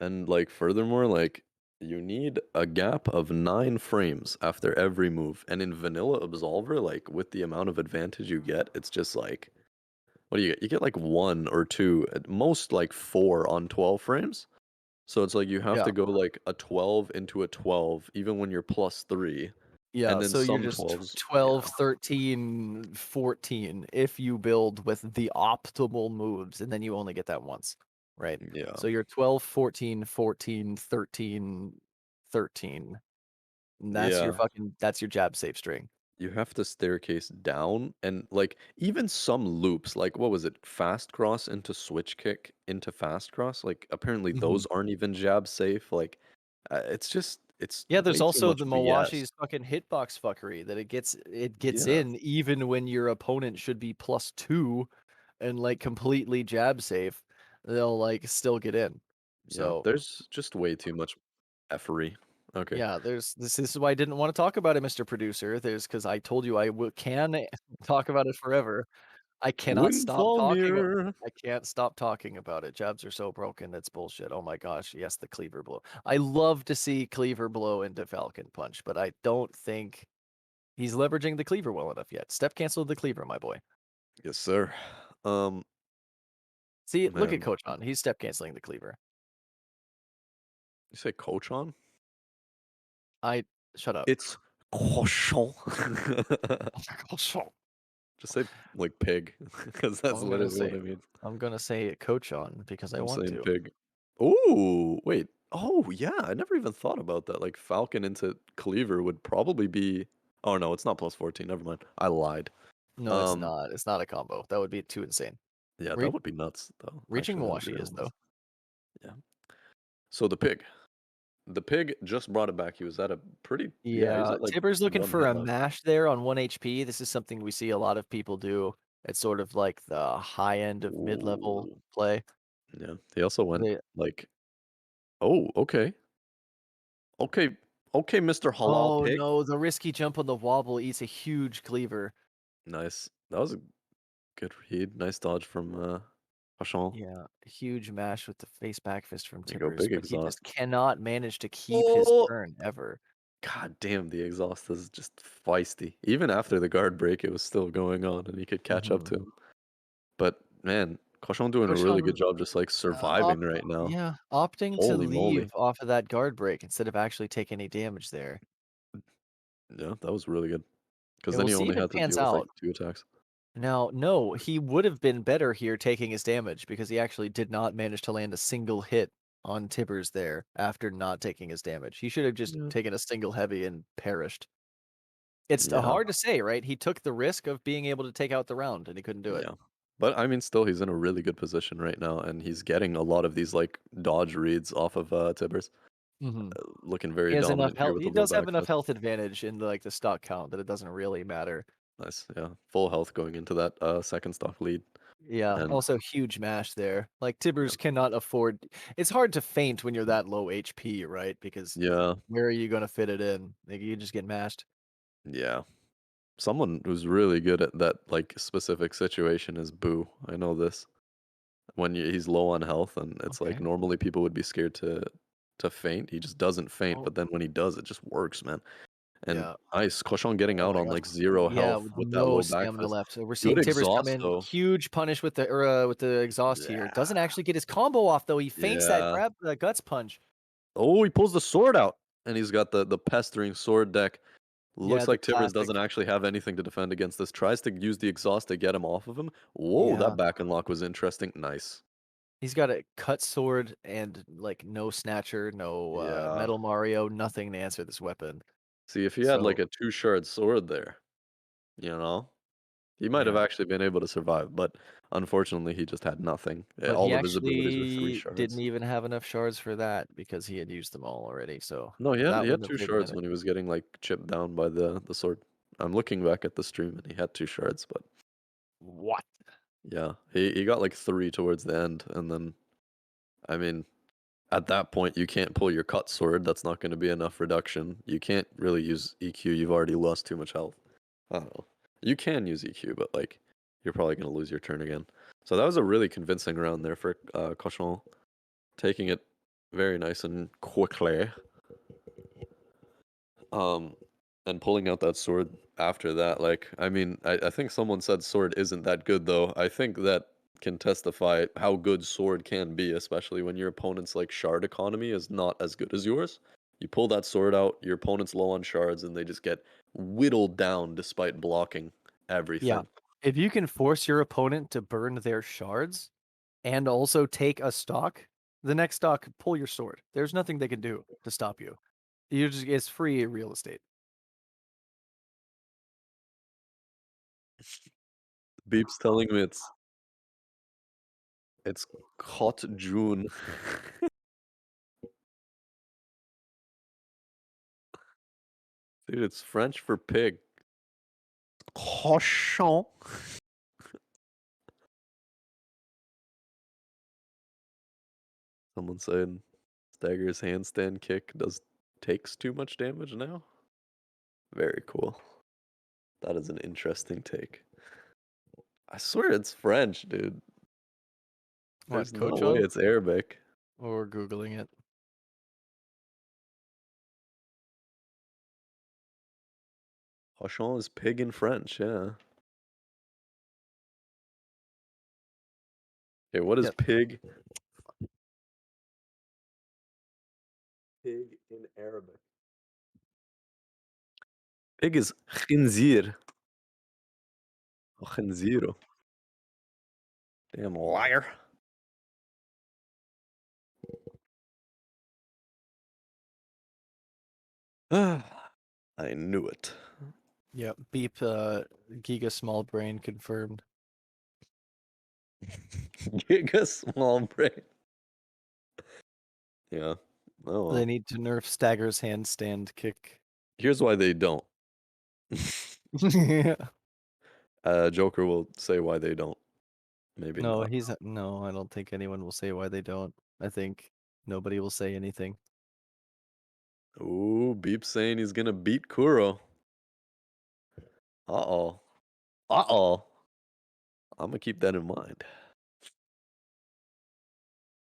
And like furthermore, like you need a gap of 9 frames after every move. And in vanilla Absolver, like with the amount of advantage you get, it's just like what do you get? You get like 1 or 2, at most like 4 on 12 frames. So it's like you have Yeah. to go like a 12 into a 12, even when you're +3. Yeah, And then so you're some just 12s, 12, yeah. 13, 14 if you build with the optimal moves, and then you only get that once, right? Yeah. So you're 12, 14, 14, 13, 13. And Yeah. that's your jab safe string. You have to staircase down and like even some loops, like what was it? Fast cross into switch kick into fast cross. Like apparently Mhm. those aren't even jab safe. Like it's just it's Yeah, way there's too also much the BS. Mawashi's fucking hitbox fuckery that it gets Yeah. in even when your opponent should be +2 and like completely jab safe, they'll like still get in. Yeah, So there's just way too much effery. Okay. yeah, this is why I didn't want to talk about it, Mr. Producer. There's because I told you I can talk about it forever. I cannot stop Windfall talking. mirror. I can't stop talking about it. Jabs are so broken. It's bullshit. Oh my gosh. Yes, the cleaver blow. I love to see cleaver blow into Falcon Punch, but I don't think he's leveraging the cleaver well enough yet. Step cancel the cleaver, my boy. Yes, sir. Um, See, look at man, Coach on. He's step canceling the cleaver. you say coach on? I shut up. It's cochon. Coach on. Just say like pig, because that's I'm gonna literally what say it means. I'm gonna say Coach on because I I'm want saying to. pig. Ooh, wait. Oh, yeah. I never even thought about that. Like Falcon into Cleaver would probably be. Oh no, it's not +14. Never mind. I lied. No, it's Um, not. It's not a combo. That would be too insane. yeah, that Re- would be nuts though. Reaching Actually, that would be Mawashi is real though. nuts. Yeah. So the pig. The pig just brought it back. He was at a pretty. Yeah, he's Yeah, at like Tibber's looking 1 for hit a left. mash there on 1 HP. This is something we see a lot of people do. It's sort of like the high end of mid-level Ooh. play. Yeah. He also went They like. Oh, okay. Okay. Okay, Mr. Halal Oh Pig. no, the risky jump on the wobble eats a huge cleaver. Nice. That was a good read. Nice dodge from Pachon. Yeah, huge mash with the face back fist from There you go, Tibbers, big but he exhaust. just cannot manage to keep his Oh, turn ever. god damn, the exhaust is just feisty. Even after the guard break, it was still going on, and he could catch up to Mhm. him. But man, Cochon doing a really good Koshan, job, just like surviving right now. yeah, opting to Holy moly! leave off of that guard break instead of actually taking any damage there. Yeah, that was really good. Because And then we'll he see only if it had to pans deal with like out. 2 attacks. Now, no, he would have been better here taking his damage because he actually did not manage to land a single hit on Tibbers there after not taking his damage. He should have just Yeah. taken a single heavy and perished. It's Yeah, hard to say, right? He took the risk of being able to take out the round and he couldn't do it. yeah. But I mean, still, he's in a really good position right now, and he's getting a lot of these like dodge reads off of Tibbers. Hmm. Looking He very has enough dominant here health. with He a low does have back enough fist. health advantage in like the stock count that it doesn't really matter. Nice, yeah. Full health going into that second stock lead. Yeah, And also huge mash there. Like yeah, Tibbers cannot afford. It's hard to feint when you're that low HP, right? Because yeah, where are you going to fit it in? Like you just get mashed. yeah. Someone who's really good at that like specific situation is Boo. I know this. When he's low on health, and it's like Okay. normally people would be scared to faint. He just doesn't faint, Oh, but then when he does, it just works, man. And yeah. nice, Cochon getting Oh out my on gosh. like 0 Yeah, health with with that no low back stamina fist. left. So we're Good seeing Tibbers come exhaust in, though. huge punish with the exhaust here. Yeah, Doesn't actually get his combo off though. He feints that yeah. grab guts punch. Oh, he pulls the sword out, and he's got the pestering sword deck. Yeah, Looks the like Tibbers classic. doesn't actually have anything to defend against this. Tries to use the exhaust to get him off of him. Whoa, Yeah. that back unlock was interesting. Nice. He's got a cut sword and like no snatcher, no Yeah. metal Mario, nothing to answer this weapon. See, if he had like So a 2 shard sword there, you know, he might have yeah. actually been able to survive. But unfortunately, he just had nothing. But he All of his abilities were actually 3 shards. didn't even have enough shards for that because he had used them all already. So No, that he had wouldn't have 2 shards been it. when he was getting like chipped down by the sword. I'm looking back at the stream, and he had 2 shards, but What? yeah, he got like 3 towards the end, and then I mean, at that point, you can't pull your cut sword. That's not going to be enough reduction. You can't really use EQ. You've already lost too much health. I don't know. You can use EQ, but like you're probably going to lose your turn again. So that was a really convincing round there for Cochon, taking it very nice and quickly. Um, and pulling out that sword after that, like, I mean, I think someone said sword isn't that good though. I think that can testify how good sword can be, especially when your opponent's like shard economy is not as good as yours. You pull that sword out, your opponent's low on shards, and they just get whittled down despite blocking Yeah. everything. If you can force your opponent to burn their shards and also take a stock, the next stock, pull your sword. There's nothing they can do to stop you. You just it's free real estate. Beep's telling me it's hot June. Dude, it's French for pig. Cochon. Someone said Stagger's handstand kick takes too much damage now. Very cool. That is an interesting take. I swear it's French, dude. What, There's no Coach way on? it's Arabic. Or Googling it. Cochon is pig in French, yeah. Okay, what is Yep. pig? Pig in Arabic. Pig is khinzir. Khinziro. Damn liar. I knew it. Yep. Beep. Giga small brain confirmed. Giga small brain. Yeah. Oh well. They need to nerf Stagger's handstand kick. Here's why they don't. Joker will say why they don't. Maybe No, not. no. I don't think anyone will say why they don't. I think nobody will say anything. Ooh, Beep saying he's gonna beat Kuro. Uh-oh. Uh-oh. I'm gonna keep that in mind.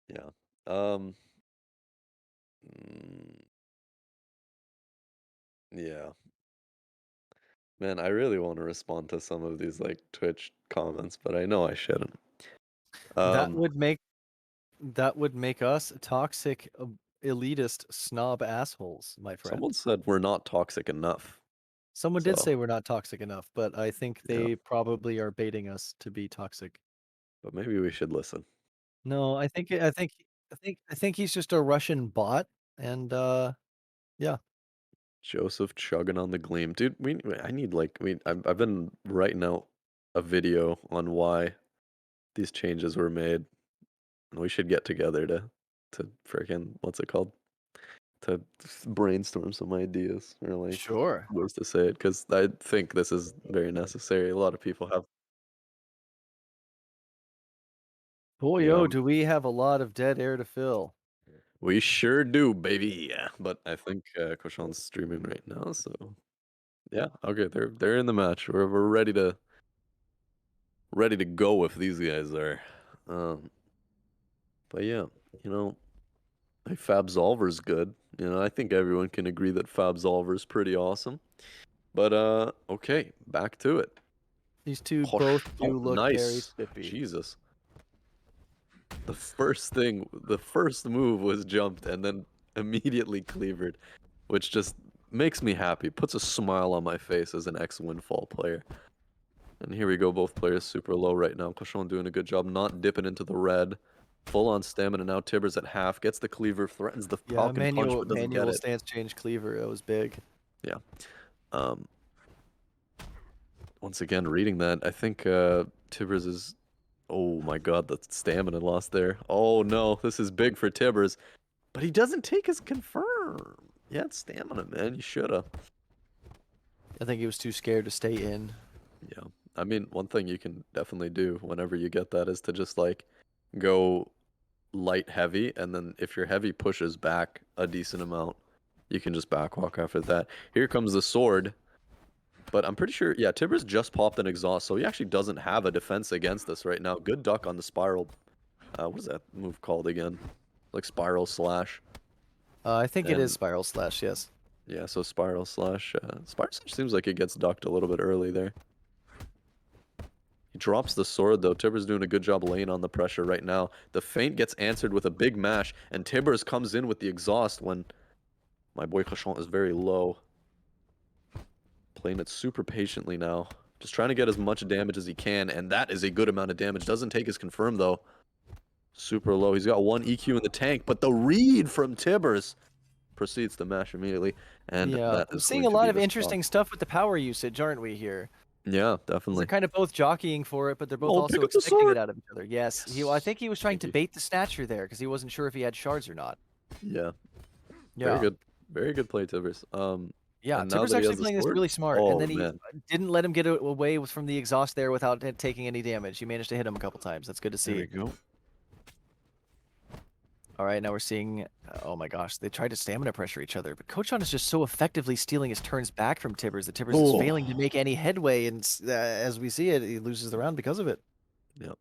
Yeah. mm, yeah. Man, I really want to respond to some of these like Twitch comments, but I know I shouldn't. That would make us toxic, elitist snob assholes, my friend. Someone said we're not toxic enough. Someone did so- say we're not toxic enough, but I think Yeah. they probably are baiting us to be toxic. But maybe we should listen. No, I think he's just a Russian bot, and yeah. Joseph chugging on the gleam. Dude, I've been writing out a video on why these changes were made. And we should get together to freaking what's it called? To brainstorm some ideas or like Sure. ways to say it, because I think this is very necessary. A lot of people have Boy, Yeah. oh, do we have a lot of dead air to fill. We sure do, baby. Yeah. But I think Koshan's streaming right now, so yeah, okay, they're in the match. We're ready to go if these guys are. But yeah, Fabsolver's good. I think everyone can agree that Fabsolver's pretty awesome. But okay, back to it. These two both do look very nice. spiffy. Jesus. The first move was jumped and then immediately cleavered, which just makes me happy. Puts a smile on my face as an ex-Windfall player. And here we go, both players super low right now. Cochon doing a good job not dipping into the red. Full on stamina now. Tibbers at half, gets the cleaver, threatens the Yeah, Falcon Punch, but doesn't get manual it. stance change cleaver. That was big. Yeah. Once again, reading that, I think Tibbers is... Oh my god, the stamina lost there. Oh no, this is big for Tibbers. But he doesn't take his confirm. Yeah, it's stamina, man. You shoulda. I think he was too scared to stay in. Yeah. I mean, one thing you can definitely do whenever you get that is to just, like, go light heavy, and then if your heavy pushes back a decent amount, you can just backwalk after that. Here comes the sword. But I'm pretty sure, yeah, Tibbers just popped an exhaust, so he actually doesn't have a defense against this right now. Good duck on the spiral. What is that move called again? Like spiral slash. I think it And- is spiral slash, yes. Yeah, so spiral slash. Spiral slash seems like it gets ducked a little bit early there. He drops the sword, though. Tibbers doing a good job laying on the pressure right now. The feint gets answered with a big mash, and Tibbers comes in with the exhaust when my boy Cochon is very low. Playing it super patiently now. Just trying to get as much damage as he can, and that is a good amount of damage. Doesn't take his confirm, though. Super low. He's got one EQ in the tank, but the read from Tibbers proceeds to mash immediately. And Yeah, that we're is seeing a going to lot be of the interesting stuff with the power usage, aren't we here? stop. Yeah, 'Cause definitely. they're kind of both jockeying for it, but they're both Oh, also pick up the expecting sword! it out of each other. Yes, I think he was trying Thank to you. bait the snatcher there because he wasn't sure if he had shards or not. Yeah. Yeah. Very good. Very good play, Tibbers. Yeah, And now Tipper's that he actually has the playing this sword, really smart, and oh then he man, didn't let him get away from the exhaust there without taking any damage. He managed to hit him a couple times. That's good to there see. we go. All right, now we're seeing. Oh my gosh, they tried to stamina pressure each other, but Kochon is just so effectively stealing his turns back from Tibbers that Tibbers is failing to Oh. make any headway, and as we see it, he loses the round because of it. Yep.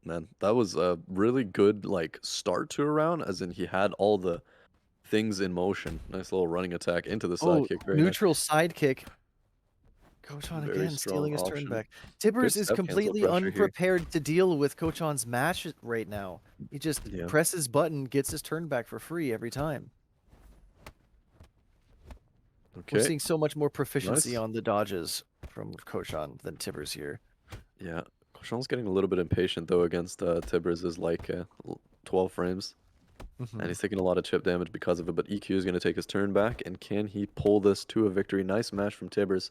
Man, that was a really good like start to a round, as in he had all the things in motion. Nice little running attack into the Oh, sidekick. Very nice. neutral sidekick. Kochon Very again strong stealing his turn option. back. Good Tibbers is step cancel completely pressure here. unprepared to deal with Kochon's match right now. He just Yeah. presses button, gets his turn back for free every time. We're Okay. seeing so much more proficiency Nice. on the dodges from Kochon than Tibbers here. Yeah. Koshon's getting a little bit impatient though against Tibbers is like 12 frames. And he's taking a lot of chip damage because of it, but EQ is going to take his turn back, and can he pull this to a victory? Nice match from Tibbers.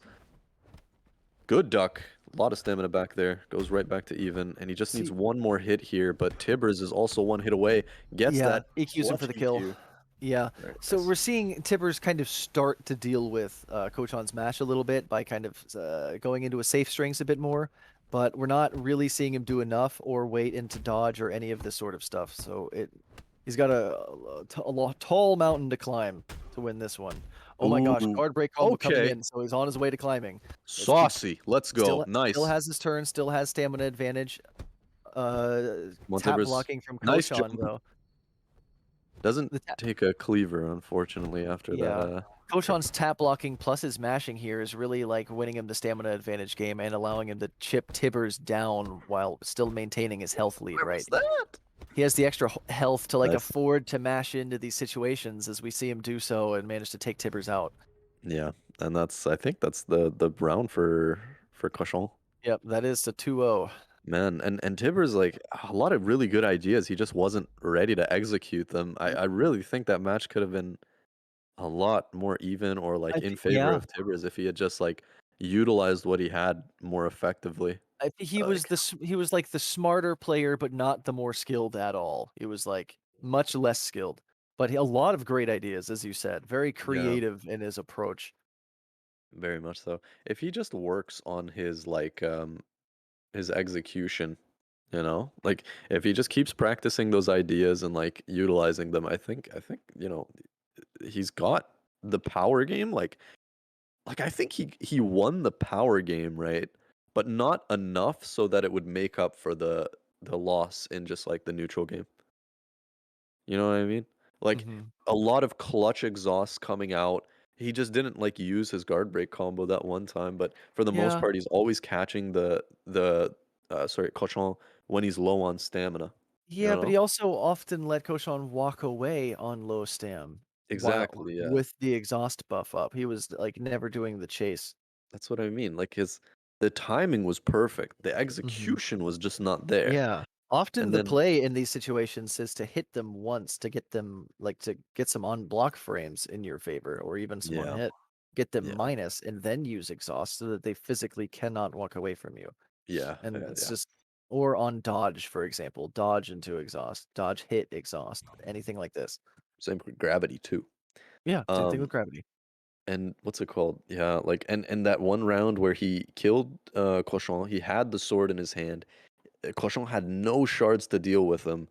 Good duck. A lot of stamina back there. Goes right back to even, and he just needs See- one more hit here, but Tibbers is also one hit away. Gets Yeah, that EQs him for the clutch kill. EQ. Yeah. Very So nice. we're seeing Tibbers kind of start to deal with Kochon's match a little bit by kind of going into a safe strings a bit more, but we're not really seeing him do enough or wait into dodge or any of this sort of stuff. So he's got a tall mountain to climb to win this one. Oh my gosh, Ooh, guard break combo coming okay. in, so he's on his way to climbing. Saucy. Let's go. Nice. Still has his turn, still has stamina advantage. Come on, Tap Tibbers. blocking from Nice Kochon jump. though. Doesn't The take a cleaver, unfortunately, after Yeah. that. Kochon's tap blocking plus his mashing here is really like winning him the stamina advantage game and allowing him to chip Tibbers down while still maintaining his health lead, Where right? was that? He has the extra health to like Nice. afford to mash into these situations as we see him do so and manage to take Tibbers out. Yeah, and I think that's the round for Cochon. Yep, that is a 2-0. Man, and Tibbers like a lot of really good ideas. He just wasn't ready to execute them. I really think that match could have been a lot more even or like in favor Yeah. of Tibbers if he had just like utilized what he had more effectively. I think he Like, he was like the smarter player, but not the more skilled at all. He was like much less skilled, but a lot of great ideas, as you said. Very creative in his approach. very much so. If he just works on his like his execution, you know, like if he just keeps practicing those ideas and like utilizing them, I think he's got the power game. Like I think he won the power game, right? But not enough so that it would make up for the loss in just like the neutral game. You know what I mean? Like Mhm. a lot of clutch exhausts coming out. He just didn't like use his guard break combo that one time, but for the most Yeah. part, he's always catching the Cochon when he's low on stamina. You Yeah, but know? he also often let Koshan walk away on low stam while Exactly, yeah. with the exhaust buff up. He was like never doing the chase. That's what I mean. Like the timing was perfect. The Mhm. execution was just not there. Yeah. Often And the then play in these situations is to hit them once to get them like to get some on block frames in your favor or even some on yeah, hit. Get them yeah, minus and then use exhaust so that they physically cannot walk away from you. yeah, And yeah, it's yeah. just or on dodge, for example, dodge into exhaust, dodge hit exhaust, anything like this. Same with gravity too. Yeah, same thing Um, with gravity. and what's it called? Yeah, like and that one round where he killed Cochon, he had the sword in his hand. Cochon had no shards to deal with him,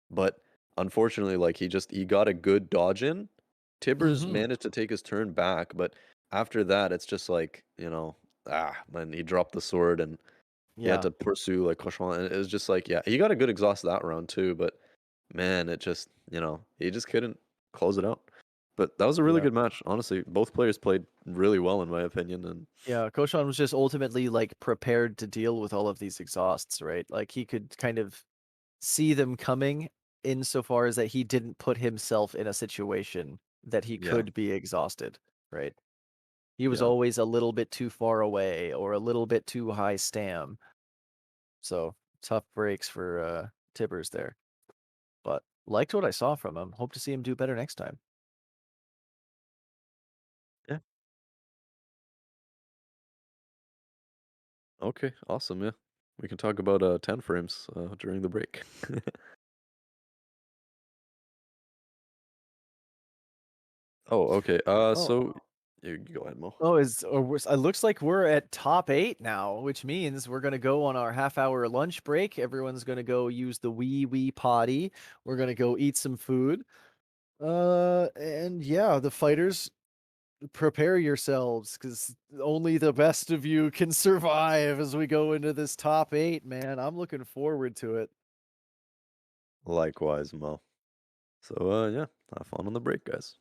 but unfortunately, like he got a good dodge in. Tibbers Mhm. managed to take his turn back, but after that, it's just like man, he dropped the sword and he had Yeah. to pursue like Cochon, and it was just like, yeah, he got a good exhaust that round too, but man, it just he just couldn't close it out. But that was a really Yeah. good match, honestly. Both players played really well in my opinion, and Yeah, Koshan was just ultimately like prepared to deal with all of these exhausts, right? Like he could kind of see them coming insofar as that he didn't put himself in a situation that he yeah, could be exhausted, right? He was yeah. always a little bit too far away or a little bit too high stam. So tough breaks for Tibbers there. But liked what I saw from him. Hope to see him do better next time. Yeah. Okay, awesome. Yeah, we can talk about 10 frames during the break. Oh, okay. Oh, You go ahead, Mo. Oh, it looks like we're at top 8 now, which means we're gonna go on our half-hour lunch break. Everyone's gonna go use the wee potty. We're gonna go eat some food. And yeah, the fighters, prepare yourselves, because only the best of you can survive as we go into this top 8, man. I'm looking forward to it. Likewise, Mo. So yeah, have fun on the break, guys.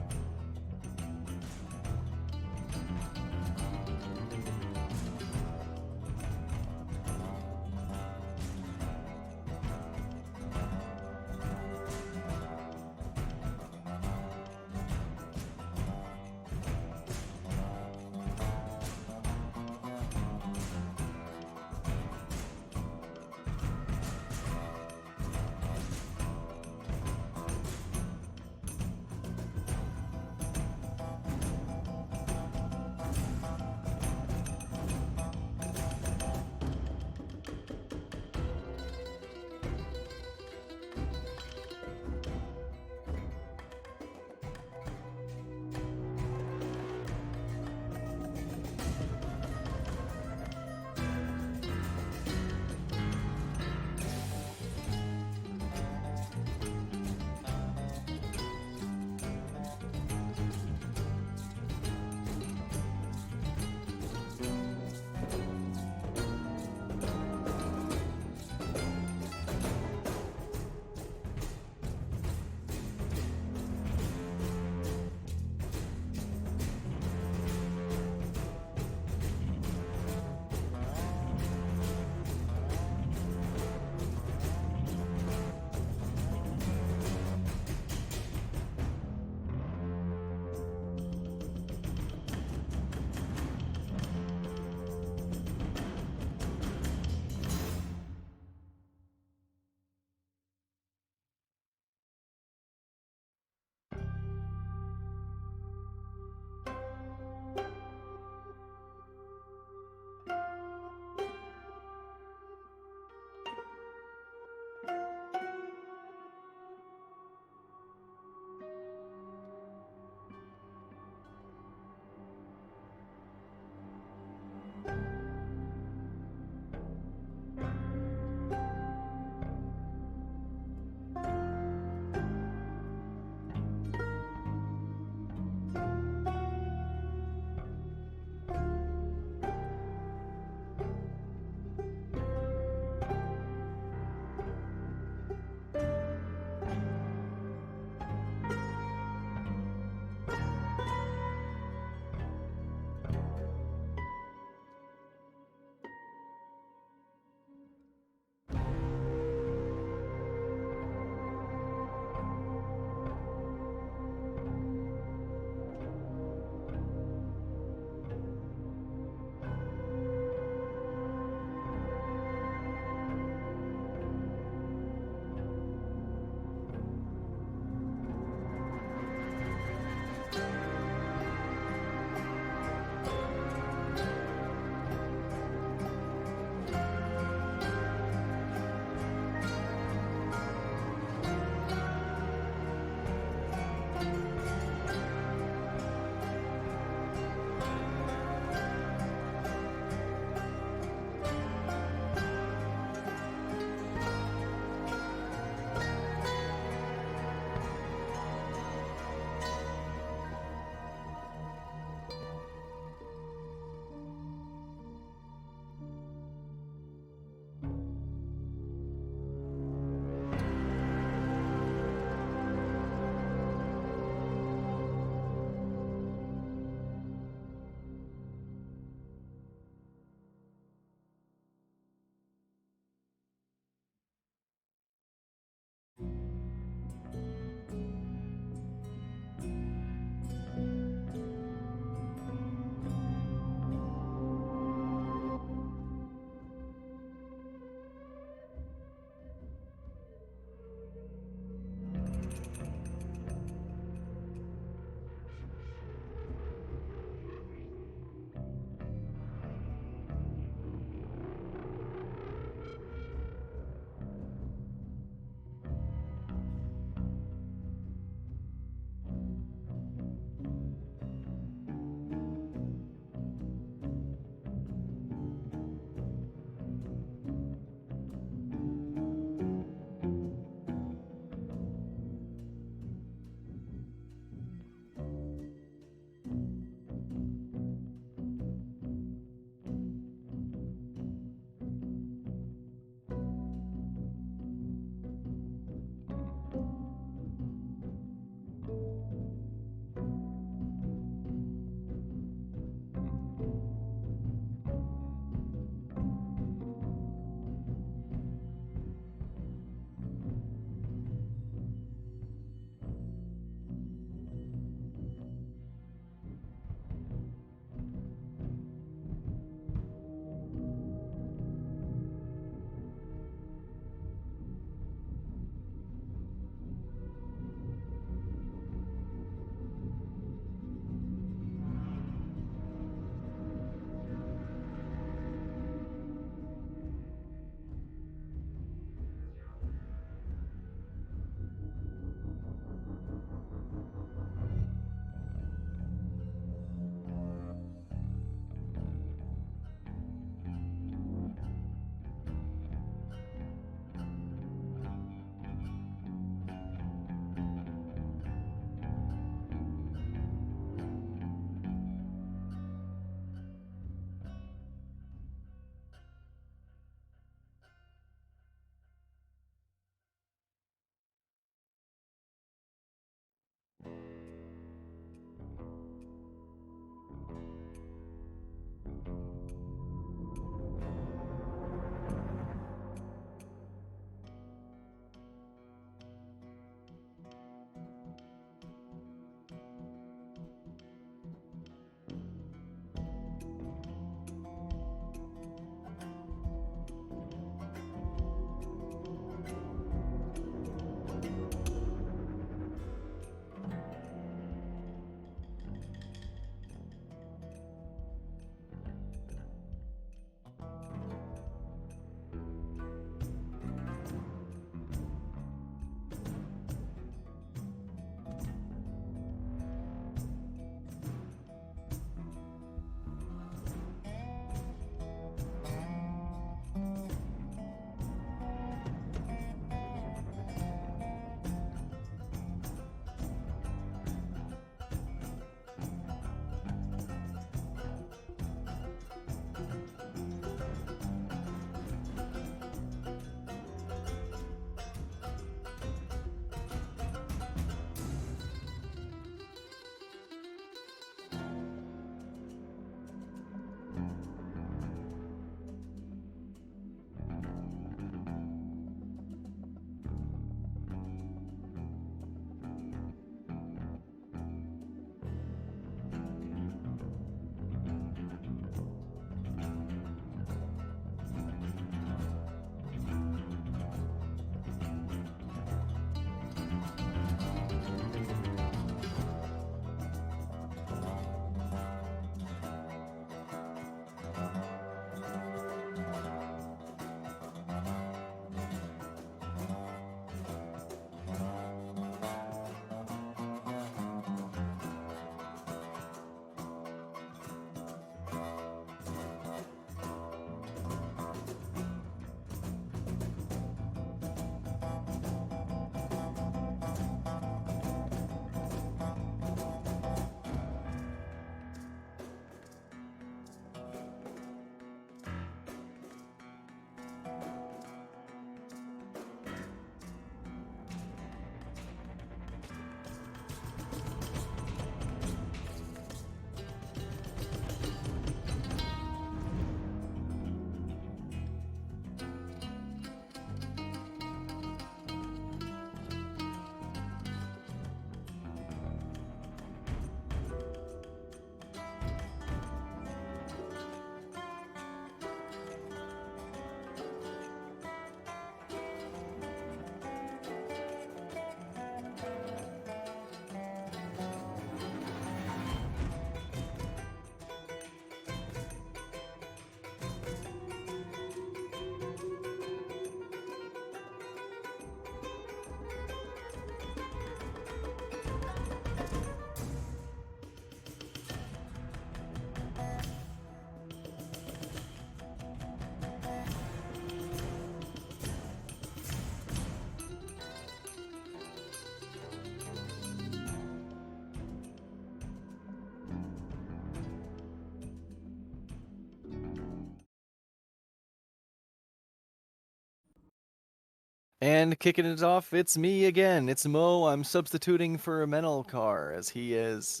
And kicking it off, it's me again. It's Mo. I'm substituting for Menelkar as he is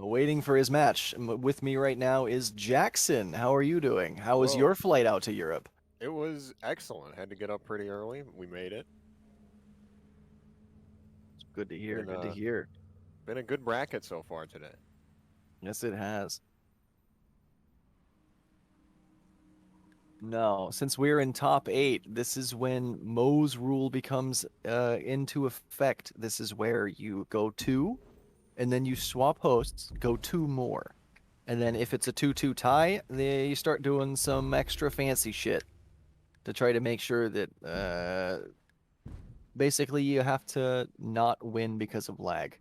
waiting for his match. With me right now is Jackson. How are you doing? How was Hello. your flight out to Europe? It was excellent. Had to get up pretty early. We made it. Good to hear. Been, Good to uh, hear. Been a good bracket so far today. Yes, it has. No, since we're in top 8, this is when Mo's rule becomes into effect. This is where you go 2, and then you swap hosts, go 2 more. And then if it's a 2-2 tie, then you start doing some extra fancy shit to try to make sure that basically you have to not win because of lag.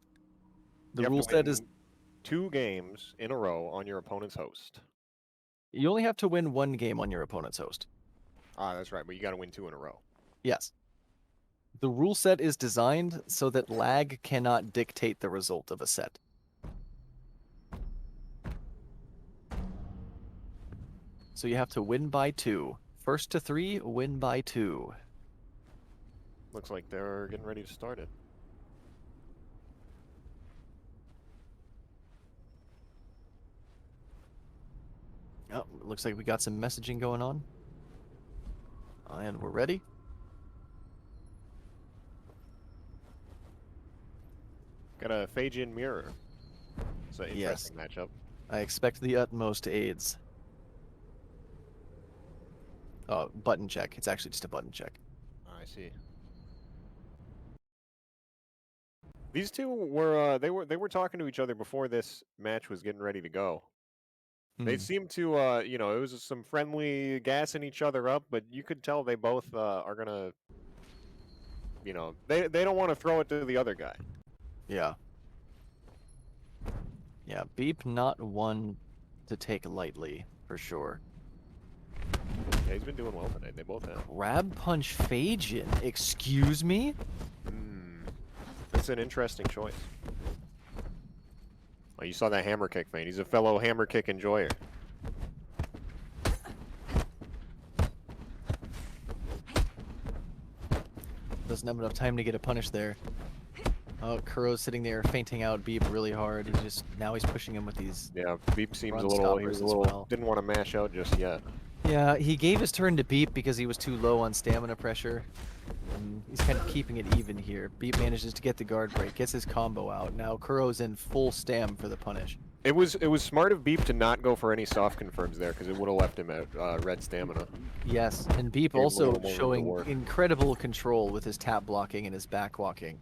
The You have rule to set is win 2 games in a row on your opponent's host. you only have to win 1 game on your opponent's host. Ah, that's right. But you got to win 2 in a row. Yes. The rule set is designed so that lag cannot dictate the result of a set. So you have to win by 2. First to 3, win by 2. Looks like they're getting ready to start it. Oh, looks like we got some messaging going on. And we're ready. Got a Phaegian mirror. It's an interesting matchup. I expect the utmost aids. Oh, button check. It's actually just a button check. I see. These two were they were talking to each other before this match was getting ready to go. They seemed to you know, it was some friendly gassing each other up, but you could tell they both are gonna, you know, they don't want to throw it to the other guy. Yeah. Yeah, Beep not one to take lightly, for sure. Yeah, he's been doing well today. They both have. Grab punch Phaegian. Excuse me? That's an interesting choice. Oh, you saw that hammer kick, Fane. He's a fellow hammer kick enjoyer. Doesn't have enough time to get a punish there. Oh, Kuro's sitting there fainting out Beep really hard. Now he's pushing him with these. Yeah, Beep seems Front a little. He was stoppers a as little. well. Didn't want to mash out just yet. Yeah, he gave his turn to Beep because he was too low on stamina pressure. He's kind of keeping it even here. Beep manages to get the guard break, gets his combo out. Now Kuro's in full stam for the punish. It was smart of Beep to not go for any soft confirms there because it would have left him at red stamina. Yes, and Beep Gave him a also little more room to showing work. incredible control with his tap blocking and his back walking.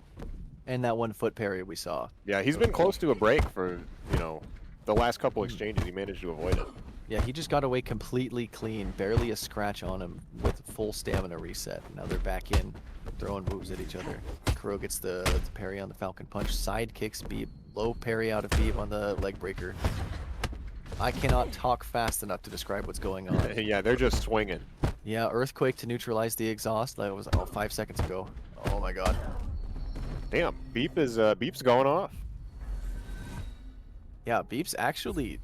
And that 1-foot parry we saw. Yeah, he's been close to a break for, you know, the last couple exchanges. He managed to avoid it. Yeah, he just got away completely clean. Barely a scratch on him with full stamina reset. Now they're back in, throwing moves at each other. Kuro gets the parry on the Falcon Punch. Side kicks Beep. Low parry out of Beep on the leg breaker. I cannot talk fast enough to describe what's going on. Yeah, they're just swinging. Yeah, Earthquake to neutralize the exhaust. That was 5 seconds ago. Oh my god. Damn, Beep's going off. Yeah, Beep's actually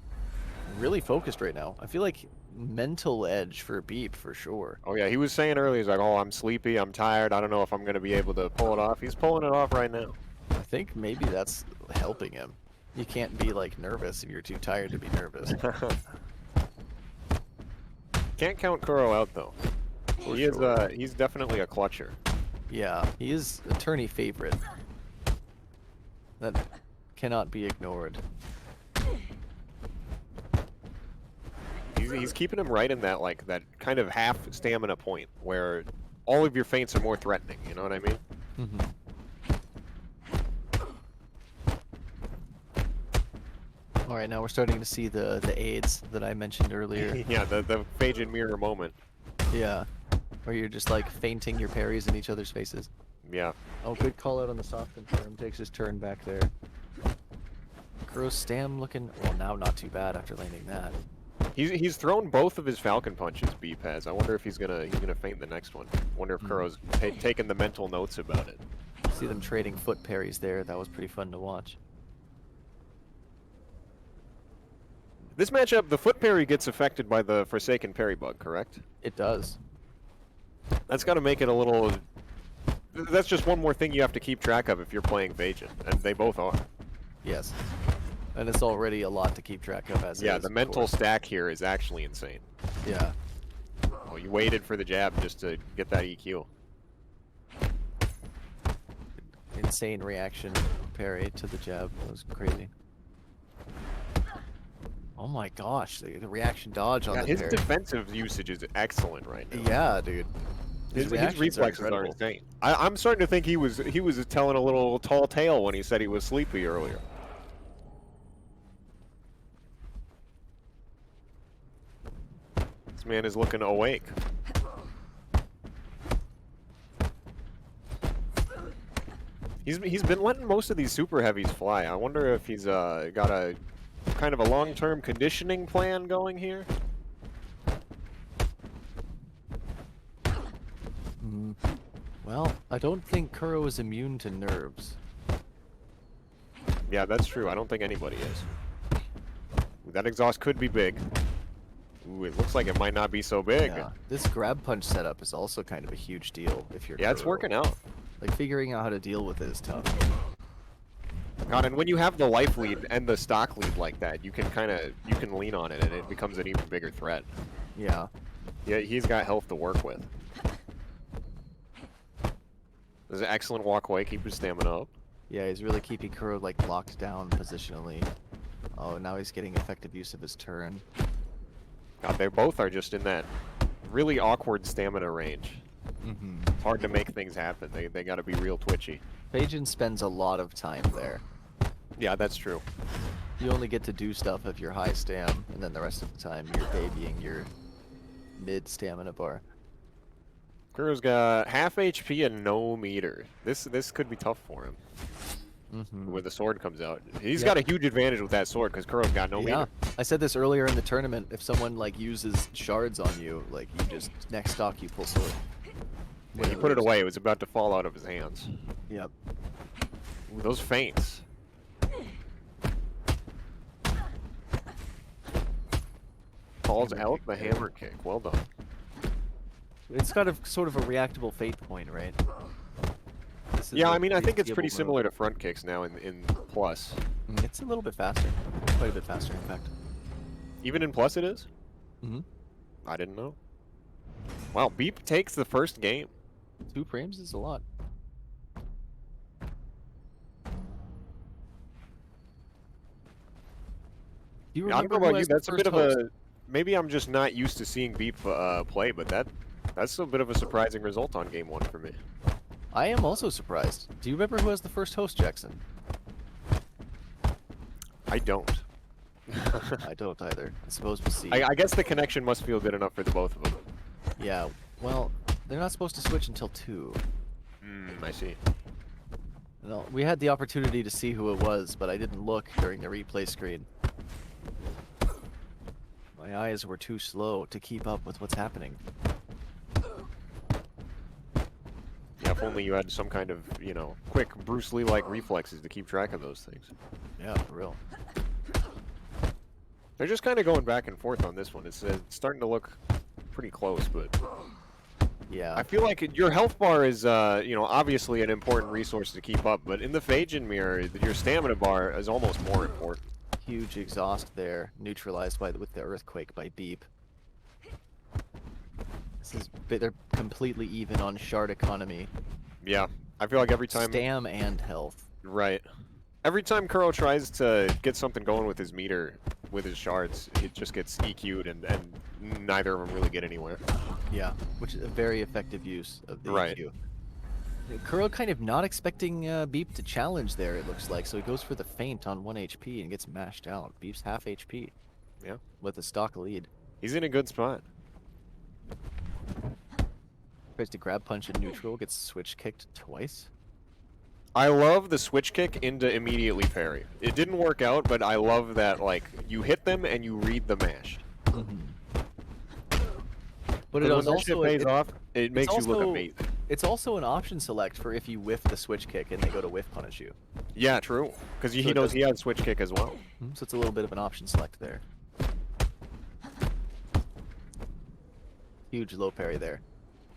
really focused right now. I feel like mental edge for Beep for sure. Oh yeah, he was saying earlier, he's like, oh, I'm sleepy, I'm tired, I don't know if I'm gonna be able to pull it off. He's pulling it off right now. I think maybe that's helping him. You can't be like nervous if you're too tired to be nervous. Can't count Kuro out though. He sure. is he's definitely a clutcher. Yeah, he is a tourney favorite. That cannot be ignored. He's keeping him right in that that kind of half stamina point where all of your feints are more threatening, you know what I mean? All right, now we're starting to see the aids that I mentioned earlier. Yeah, the Phaegian mirror moment. Yeah, where you're just like fainting your parries in each other's faces. Yeah. Oh, good call out on the soft confirm. Takes his turn back there. Kuro's stam looking, well, now not too bad after landing that. He's thrown both of his Falcon punches, Beep has. I wonder if he's gonna feint the next one. Wonder if Kuro's taking the mental notes about it. See them trading foot parries there. That was pretty fun to watch. This matchup, the foot parry gets affected by the Forsaken parry bug, correct? It does. That's got to make it a little. That's just one more thing you have to keep track of if you're playing Phajin, and they both are. Yes. And it's already a lot to keep track of as it Yeah, is, the of mental course. stack here is actually insane. Yeah. Oh, you waited for the jab just to get that EQ. Insane reaction parry to the jab. That was crazy. Oh my gosh, the reaction dodge on Yeah, the his parry. defensive usage is excellent right now. Yeah, dude. His reactions reflexes are incredible. insane. I'm starting to think he was telling a little tall tale when he said he was sleepy earlier. This man is looking awake. He's been letting most of these super heavies fly. I wonder if he's got a kind of a long-term conditioning plan going here. Well, I don't think Kuro is immune to nerves. Yeah, that's true. I don't think anybody is. Ooh, that exhaust could be big. Ooh, it looks like it might not be so big. Yeah. This grab punch setup is also kind of a huge deal if you're Yeah, it's Kuro. working out. Like figuring out how to deal with it is tough. God, and when you have the life lead and the stock lead like that, you can lean on it and it becomes an even bigger threat. Yeah. Yeah, he's got health to work with. There's an excellent walk away, keep his stamina up. Yeah, he's really keeping Kuro like locked down positionally. Oh, now he's getting effective use of his turn. God, they both are just in that really awkward stamina range. It's hard to make things happen. They gotta be real twitchy. Phajin spends a lot of time there. Yeah, that's true. You only get to do stuff if you're high stam, and then the rest of the time you're babying your mid stamina bar. Kuro's got half HP and no meter. This could be tough for him. When the sword comes out. He's got a huge advantage with that sword because Kuro's got no Yeah, meter. I said this earlier in the tournament. If someone like uses shards on you, like you just next stock you pull sword. When he put it away, it was about to fall out of his hands. Yep. Ooh, those feints. Calls out the hammer kick. Well done. It's got a sort of a reactable fate point, right? This is Yeah, a I mean, I think it's foreseeable pretty move. similar to front kicks now in Plus. It's a little bit faster. Quite a bit faster, in fact. Even in Plus it is? Mhm. I didn't know. Wow, Beep takes the first game. 2 frames is a lot. Do you Yeah, I don't remember know who about you, has the that's a bit first of host? a... Maybe I'm just not used to seeing Beep play, but that's a bit of a surprising result on game 1 for me. I am also surprised. Do you remember who has the first host, Jackson? I don't. I don't either. I suppose we'll see. I guess the connection must feel good enough for the both of them. Yeah, well, they're not supposed to switch until 2. I see. No, we had the opportunity to see who it was, but I didn't look during the replay screen. My eyes were too slow to keep up with what's happening. Yeah, if only you had some kind of, quick Bruce Lee-like reflexes to keep track of those things. Yeah, for real. They're just kind of going back and forth on this one. It's starting to look pretty close, but Yeah. I feel like your health bar is, obviously an important resource to keep up, but in the Phajin mirror, your stamina bar is almost more important. Huge exhaust there, neutralized with the earthquake by Beep. They're completely even on shard economy. Yeah, I feel like every time... Stam and health. Right. Every time Kuro tries to get something going with his meter, with his shards, it just gets EQ'd, and neither of them really get anywhere. Yeah, which is a very effective use of the Right. EQ. Kuro kind of not expecting Beep to challenge there, it looks like, so he goes for the feint on 1 HP and gets mashed out. Beep's half HP. Yeah. With a stock lead. He's in a good spot. Tries to grab punch in neutral, gets switch kicked twice. I love the switch kick into immediately parry. It didn't work out, but I love that, you hit them and you read the mash. But it when was that also shit pays off, it makes you look also- amazing. It's also an option select for if you whiff the switch kick and they go to whiff punish you. Yeah, true. Because he So it knows doesn't- he has switch kick as well. So it's a little bit of an option select there. Huge low parry there.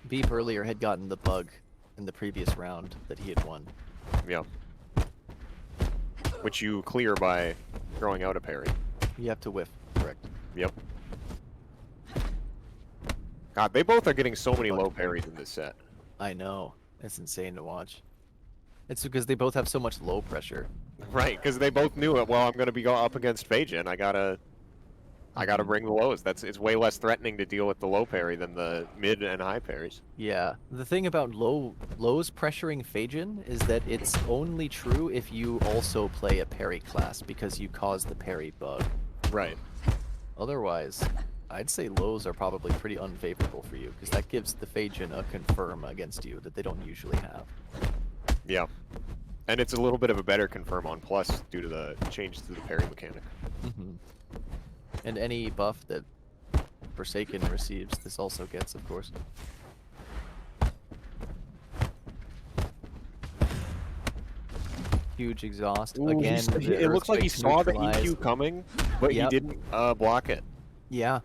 Beep earlier had gotten the bug in the previous round that he had won. Yeah. Which you clear by throwing out a parry. You have to whiff, correct? Yep. God, they both are getting so many low parries in this set. I know. It's insane to watch. It's because they both have so much low pressure. Right, because they both knew it. Well, I'm going to be up against Phajin. I gotta bring the lows. It's way less threatening to deal with the low parry than the mid and high parries. Yeah. The thing about lows pressuring Phajin is that it's only true if you also play a parry class because you cause the parry bug. Right. Otherwise, I'd say lows are probably pretty unfavorable for you because that gives the Phajin a confirm against you that they don't usually have. Yeah. And it's a little bit of a better confirm on plus due to the changes to the parry mechanic. Mm-hmm. And any buff that Forsaken receives, this also gets, of course. Huge exhaust. Ooh, Again, the it looks like he earthquake's saw the neutralized. EQ coming, but Yep. he didn't block it. Yeah.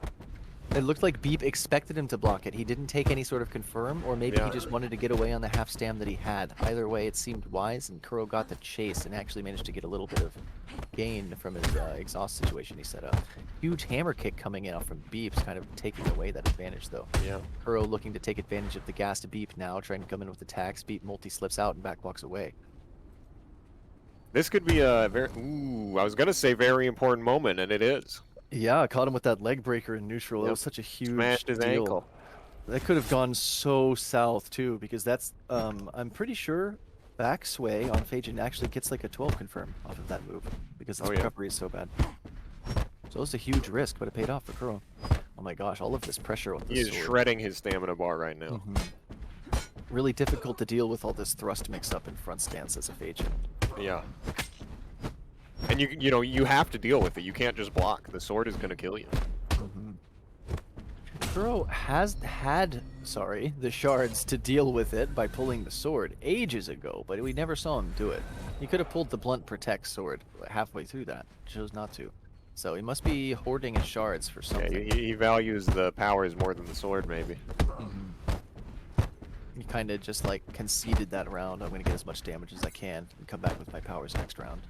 It looked like Beep expected him to block it. He didn't take any sort of confirm, or maybe Yeah. he just wanted to get away on the half stam that he had. Either way, it seemed wise, and Kuro got the chase and actually managed to get a little bit of gain from his exhaust situation he set up. Huge hammer kick coming in from Beep's kind of taking away that advantage, though. Yeah. Kuro looking to take advantage of the gas to Beep now, trying to come in with attacks. Beep multi-slips out and back walks away. This could be a very, I was going to say very important moment, and it is. Yeah, I caught him with that leg breaker in neutral. It Yep. was such a huge Smashed his deal. ankle. That could have gone so south too, because that's I'm pretty sure back sway on Phajin actually gets like a 12 confirm off of that move because its Oh, yeah. recovery is so bad. So it was a huge risk, but it paid off for Kuro. Oh my gosh, all of this pressure with He the is sword. shredding his stamina bar right now. Really difficult to deal with all this thrust mix up in front stance as a Phajin. Yeah. And you know, you have to deal with it. You can't just block. The sword is going to kill you. Kuro has had, the shards to deal with it by pulling the sword ages ago, but we never saw him do it. He could have pulled the blunt protect sword halfway through that, chose not to. So he must be hoarding his shards for Yeah, something. he values the powers more than the sword, maybe. He kind of just like conceded that round. I'm going to get as much damage as I can and come back with my powers next round.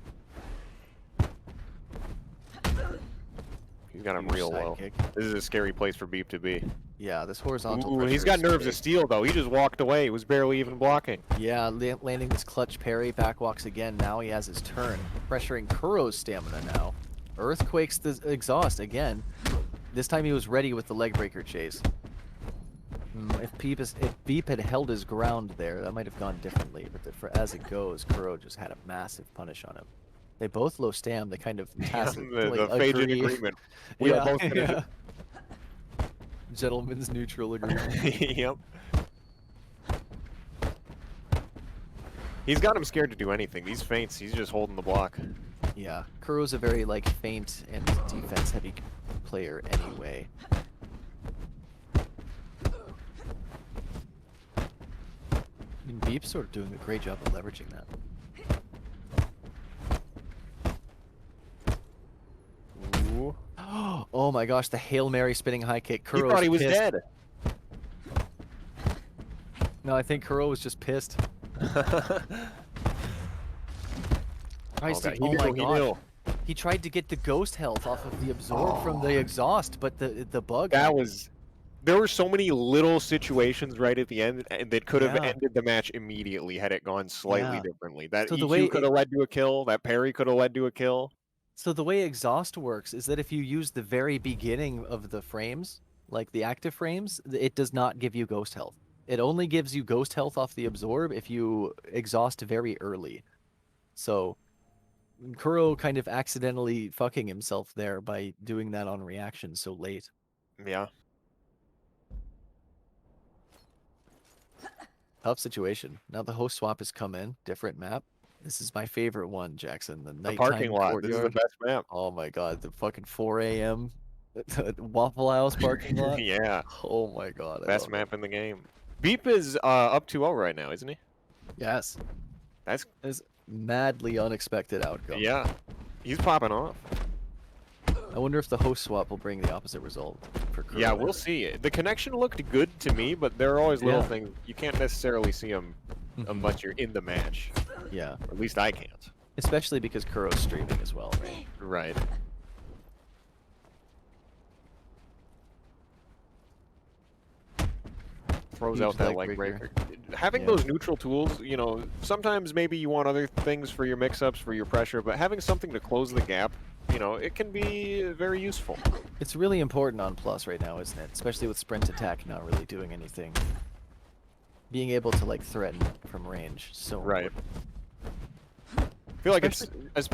He's got him Huge real side low. kick. This is a scary place for Beep to be. Yeah, this horizontal Ooh, pressure he's got is nerves big. of steel, though. He just walked away. He was barely even blocking. Yeah, landing this clutch parry, back walks again. Now he has his turn. Pressuring Kuro's stamina now. Earthquakes the exhaust again. This time he was ready with the leg breaker chase. If Beep had held his ground there, that might have gone differently. But as it goes, Kuro just had a massive punish on him. They both low stam. They kind of tacitly the Phajin agree. agreement. We are both gonna Gentleman's neutral agreement. Yep. He's got him scared to do anything. These feints, he's just holding the block. Yeah, Kuro's a very like feint and defense heavy player anyway. I mean, Beep's sort of doing a great job of leveraging that. Ooh. Oh my gosh, the Hail Mary spinning high kick. He Kuro's thought he was pissed. dead. No, I think Kuro was just pissed. Christ, God, oh my he gosh. knew. He tried to get the ghost health off of the absorb from the exhaust, but the bug. That was. There were so many little situations right at the end that could have Yeah. ended the match immediately had it gone slightly Yeah. differently. That So the EQ way could have led to a kill. That parry could have led to a kill. So the way exhaust works is that if you use the very beginning of the frames, like the active frames, it does not give you ghost health. It only gives you ghost health off the absorb if you exhaust very early. So Kuro kind of accidentally fucking himself there by doing that on reaction so late. Yeah. Tough situation. Now the host swap has come in, different map. This is my favorite one, Jackson. The The nighttime parking lot. This is the courtyard. best map. Oh my god, the fucking 4 a.m. Waffle House parking lot. Yeah. Oh my god. I Best love map in the game. Beep is up 2-0 right now, isn't he? it. Yes. That's It's madly unexpected outcome. yeah. He's popping off. I wonder if the host swap will bring the opposite result for Kuro. Yeah, we'll see. The connection looked good to me, but there are always little Yeah. things you can't necessarily see them unless you're in the match. Yeah, Or at least I can't. especially because Kuro's streaming as well, right? Right. Throws Huge out that leg leg breaker. breaker. Having Yeah. those neutral tools, you know, sometimes maybe you want other things for your mix-ups, for your pressure, but having something to close the gap, you know, it can be very useful. It's really important on Plus right now, isn't it? Especially with sprint attack not really doing anything. Being able to like threaten from range, so Right. important. I feel like it's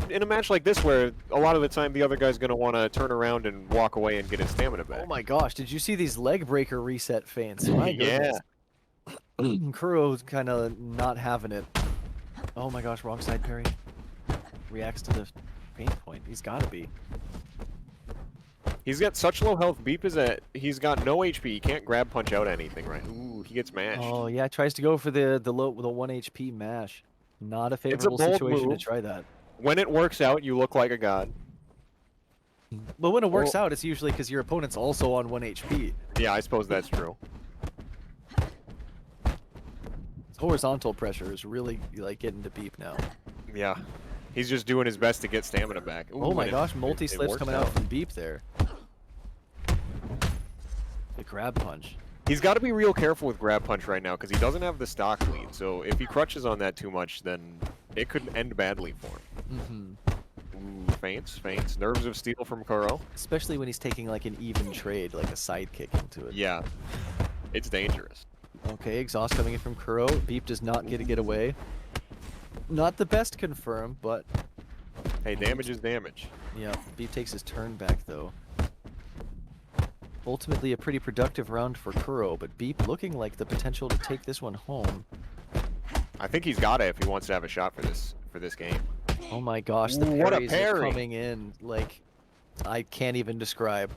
in a match like this where a lot of the time the other guy's going to want to turn around and walk away and get his stamina back. Oh my gosh, did you see these leg breaker reset feints? My Yeah. goodness. Kuro's kind of not having it. Oh my gosh, wrong side parry. Reacts to the pain point. He's got to be. He's got such low health. Beep is at he's got no HP. He can't grab punch out anything, right? Ooh, he gets mashed. Oh yeah, tries to go for the 1 HP mash. Not a favorable bold situation move. to try that. When it works out, you look like a god. But when it works Well- out, it's usually because your opponent's also on 1 HP. Yeah, I suppose that's true. Horizontal pressure is really like getting to Beep now. Yeah. He's just doing his best to get stamina back. Ooh, Oh my and gosh, it multi-slips works coming out from Beep there. The grab punch. He's got to be real careful with grab punch right now because he doesn't have the stock lead. So if he crutches on that too much, then it could end badly for him. Ooh, feints. Nerves of steel from Kuro. Especially when he's taking like an even trade, like a sidekick into it. Yeah. It's dangerous. Okay, exhaust coming in from Kuro. Beep does not get to get away. Not the best confirm, but Hey, damage is damage. yeah, Beep takes his turn back though. Ultimately a pretty productive round for Kuro, but Beep looking like the potential to take this one home. I think he's got it if he wants to have a shot for this game. Oh my gosh, the Ooh, what a parries are parry. coming in like I can't even describe.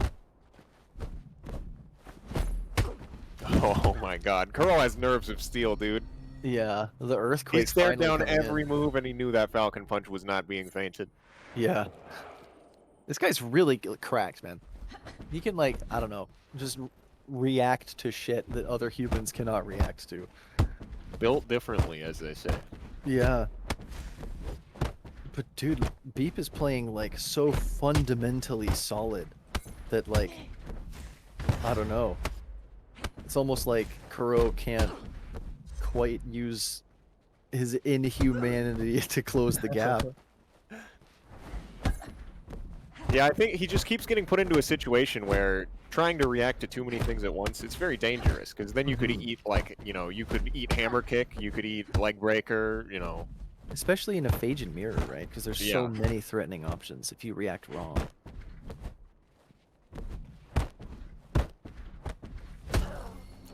Oh my god. Kuro has nerves of steel, dude. Yeah, the earthquake. He stared down every move and he knew that Falcon Punch was not being feinted. Yeah. This guy's really cracked, man. He can like, I don't know, just react to shit that other humans cannot react to. Built differently, as they say. Yeah. But dude, Beep is playing like so fundamentally solid that like, I don't know. It's almost like Kuro can't quite use his inhumanity to close the gap. Yeah, I think he just keeps getting put into a situation where trying to react to too many things at once, it's very dangerous, because then you could eat, like, you know, you could eat hammer kick, you could eat leg breaker, you know. Especially in a Phage and Mirror, right? Because there's so Yeah. many threatening options if you react wrong.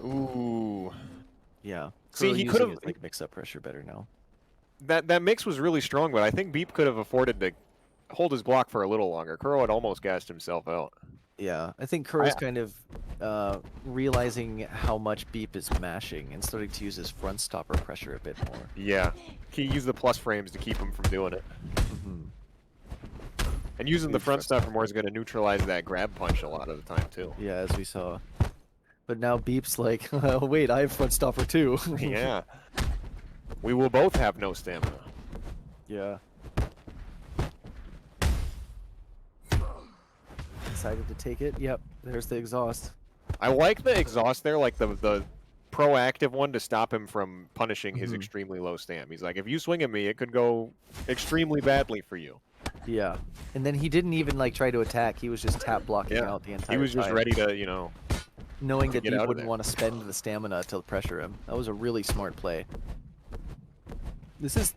Ooh. Yeah. See, Kuro he using could've- his, like mix up pressure better now. That mix was really strong, but I think Beep could have afforded to hold his block for a little longer. Kuro had almost gassed himself out. Yeah, I think Kuro's kind of realizing how much Beep is mashing and starting to use his front stopper pressure a bit more. Yeah. He used the plus frames to keep him from doing it. And using the Huge front front stopper more is going to neutralize that grab punch a lot of the time, too. Yeah, as we saw. But now Beep's like, oh, wait, I have front stopper too. Yeah. We will both have no stamina. Yeah. Decided to take it. Yep, there's the exhaust. I like the exhaust there, like the proactive one to stop him from punishing his extremely low stam. He's like, if you swing at me, it could go extremely badly for you. Yeah. And then he didn't even like try to attack. He was just tap blocking Yeah. out the entire He was just time, ready to, you know, knowing that get Beep out of wouldn't there. want to spend the stamina to pressure him. That was a really smart play. This is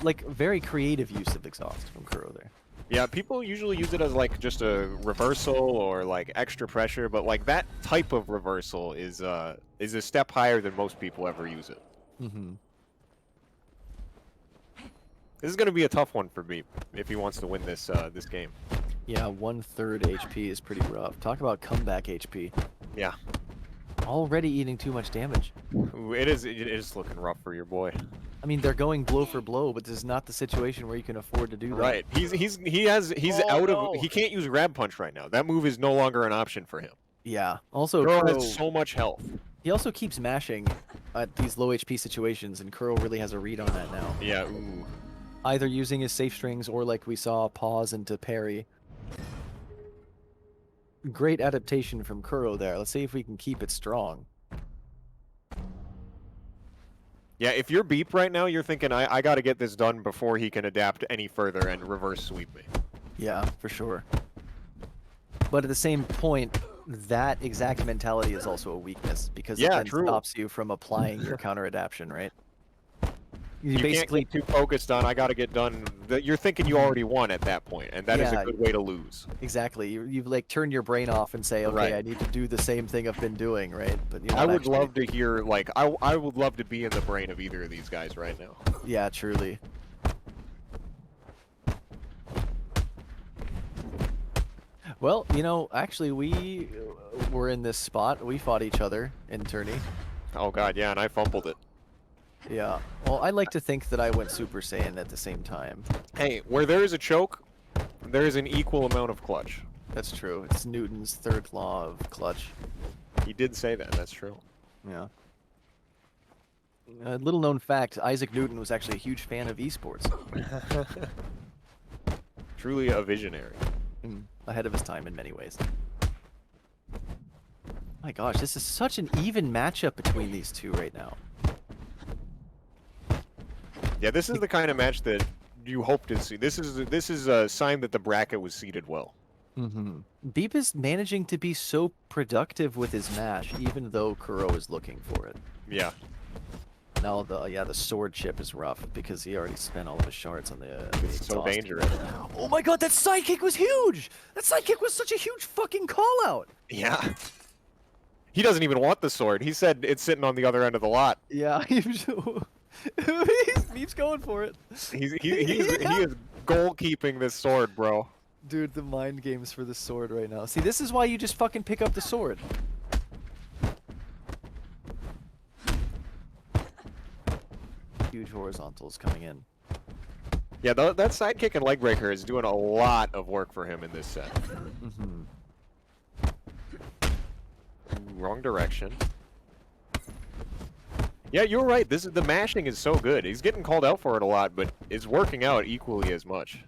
like very creative use of exhaust from Kuro there. yeah, people usually use it as like just a reversal or like extra pressure, but like that type of reversal is a step higher than most people ever use it. This is going to be a tough one for Beep if he wants to win this this game. Yeah, 1/3 HP is pretty rough. Talk about comeback HP. Yeah. Already eating too much damage. Ooh, it is looking rough for your boy. I mean, they're going blow for blow, but this is not the situation where you can afford to do that. Right. He's Oh, out no. of. He can't use grab punch right now. That move is no longer an option for him. Yeah. Also, Kuro Kuro, has so much health. he also keeps mashing at these low HP situations, and Kuro really has a read on that now. Yeah. Ooh. Either using his safe strings or, like we saw, pause into parry. Great adaptation from Kuro there. Let's see if we can keep it strong. Yeah. If you're Beep right now, you're thinking I got to get this done before he can adapt any further and reverse sweep me. Yeah, for sure. But at the same point, that exact mentality is also a weakness because it Yeah, then true. stops you from applying your counter adaptation, right? You You basically can't get too focused on I got to get done. You're thinking you already won at that point, and that is Yeah. a good way to lose. exactly you've like turned your brain off and say, okay, Right. I need to do the same thing I've been doing, right? But you're I not would actually- love to hear like I would love to be in the brain of either of these guys right now. Yeah, truly. Well, you know, actually, we were in this spot. We fought each other in tourney. Oh god, yeah, and I fumbled it. Yeah. Well, I like to think that I went Super Saiyan at the same time. Hey, where there is a choke, there is an equal amount of clutch. That's true. It's Newton's third law of clutch. He did say that. That's true. Yeah. A little known fact, Isaac Newton was actually a huge fan of esports. Truly a visionary. Ahead of his time in many ways. My gosh, this is such an even matchup between these two right now. Yeah, this is the kind of match that you hope to see. This is a sign that the bracket was seeded well. Beep is managing to be so productive with his mash, even though Kuro is looking for it. Yeah. Now the sword chip is rough because he already spent all of his shards on the It's so exhaust. dangerous. Oh my god, that sidekick was huge! That sidekick was such a huge fucking call out! Yeah. He doesn't even want the sword. He said it's sitting on the other end of the lot. Yeah, he's Beep's going for it. He is goalkeeping this sword, bro. Dude, the mind games for the sword right now. See, this is why you just fucking pick up the sword. Huge horizontals coming in. Yeah, that sidekick and leg breaker is doing a lot of work for him in this set. Wrong direction. Yeah, you're right. The mashing is so good. He's getting called out for it a lot, but it's working out equally as much.